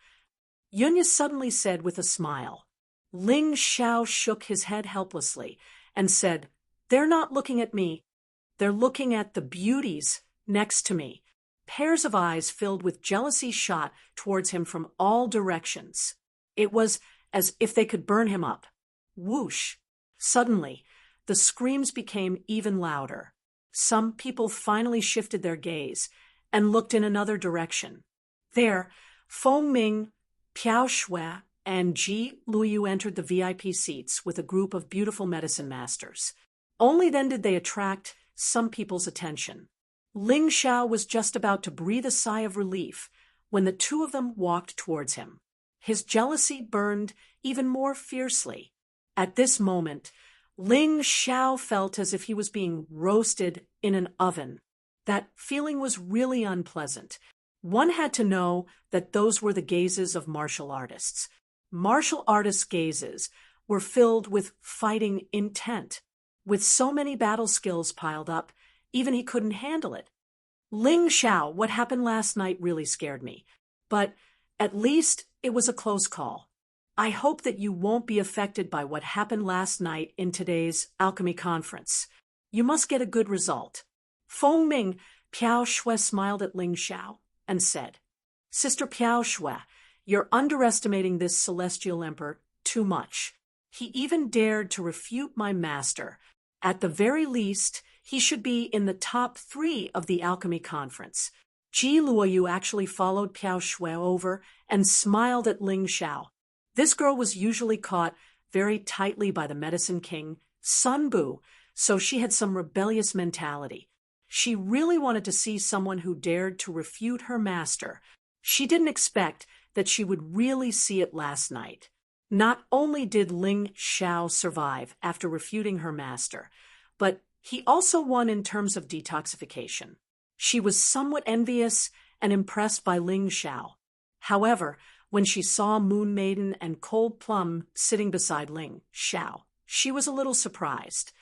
Yunya suddenly said with a smile. Ling Xiao shook his head helplessly and said, "They're not looking at me. They're looking at the beauties next to me." Pairs of eyes filled with jealousy shot towards him from all directions. It was as if they could burn him up. Whoosh! Suddenly, the screams became even louder. Some people finally shifted their gaze and looked in another direction. There, Feng Ming, Piao Shui, and Ji Luoyu entered the VIP seats with a group of beautiful medicine masters. Only then did they attract some people's attention. Ling Xiao was just about to breathe a sigh of relief when the two of them walked towards him. His jealousy burned even more fiercely. At this moment, Ling Xiao felt as if he was being roasted in an oven. That feeling was really unpleasant. One had to know that those were the gazes of martial artists. Martial artists' gazes were filled with fighting intent. With so many battle skills piled up, even he couldn't handle it. Ling Xiao, what happened last night really scared me. But at least it was a close call. I hope that you won't be affected by what happened last night in today's alchemy conference. You must get a good result. Feng Ming, Piao Shui smiled at Ling Xiao and said, "Sister Piao Shui, you're underestimating this celestial emperor too much. He even dared to refute my master. At the very least, he should be in the top 3 of the alchemy conference." Ji Luoyu actually followed Piao Shui over and smiled at Ling Xiao. This girl was usually caught very tightly by the medicine king, Sun Bu, so she had some rebellious mentality. She really wanted to see someone who dared to refute her master. She didn't expect that she would really see it last night. Not only did Ling Xiao survive after refuting her master, but he also won in terms of detoxification. She was somewhat envious and impressed by Ling Xiao. However, when she saw Moon Maiden and Cold Plum sitting beside Ling Xiao, she was a little surprised.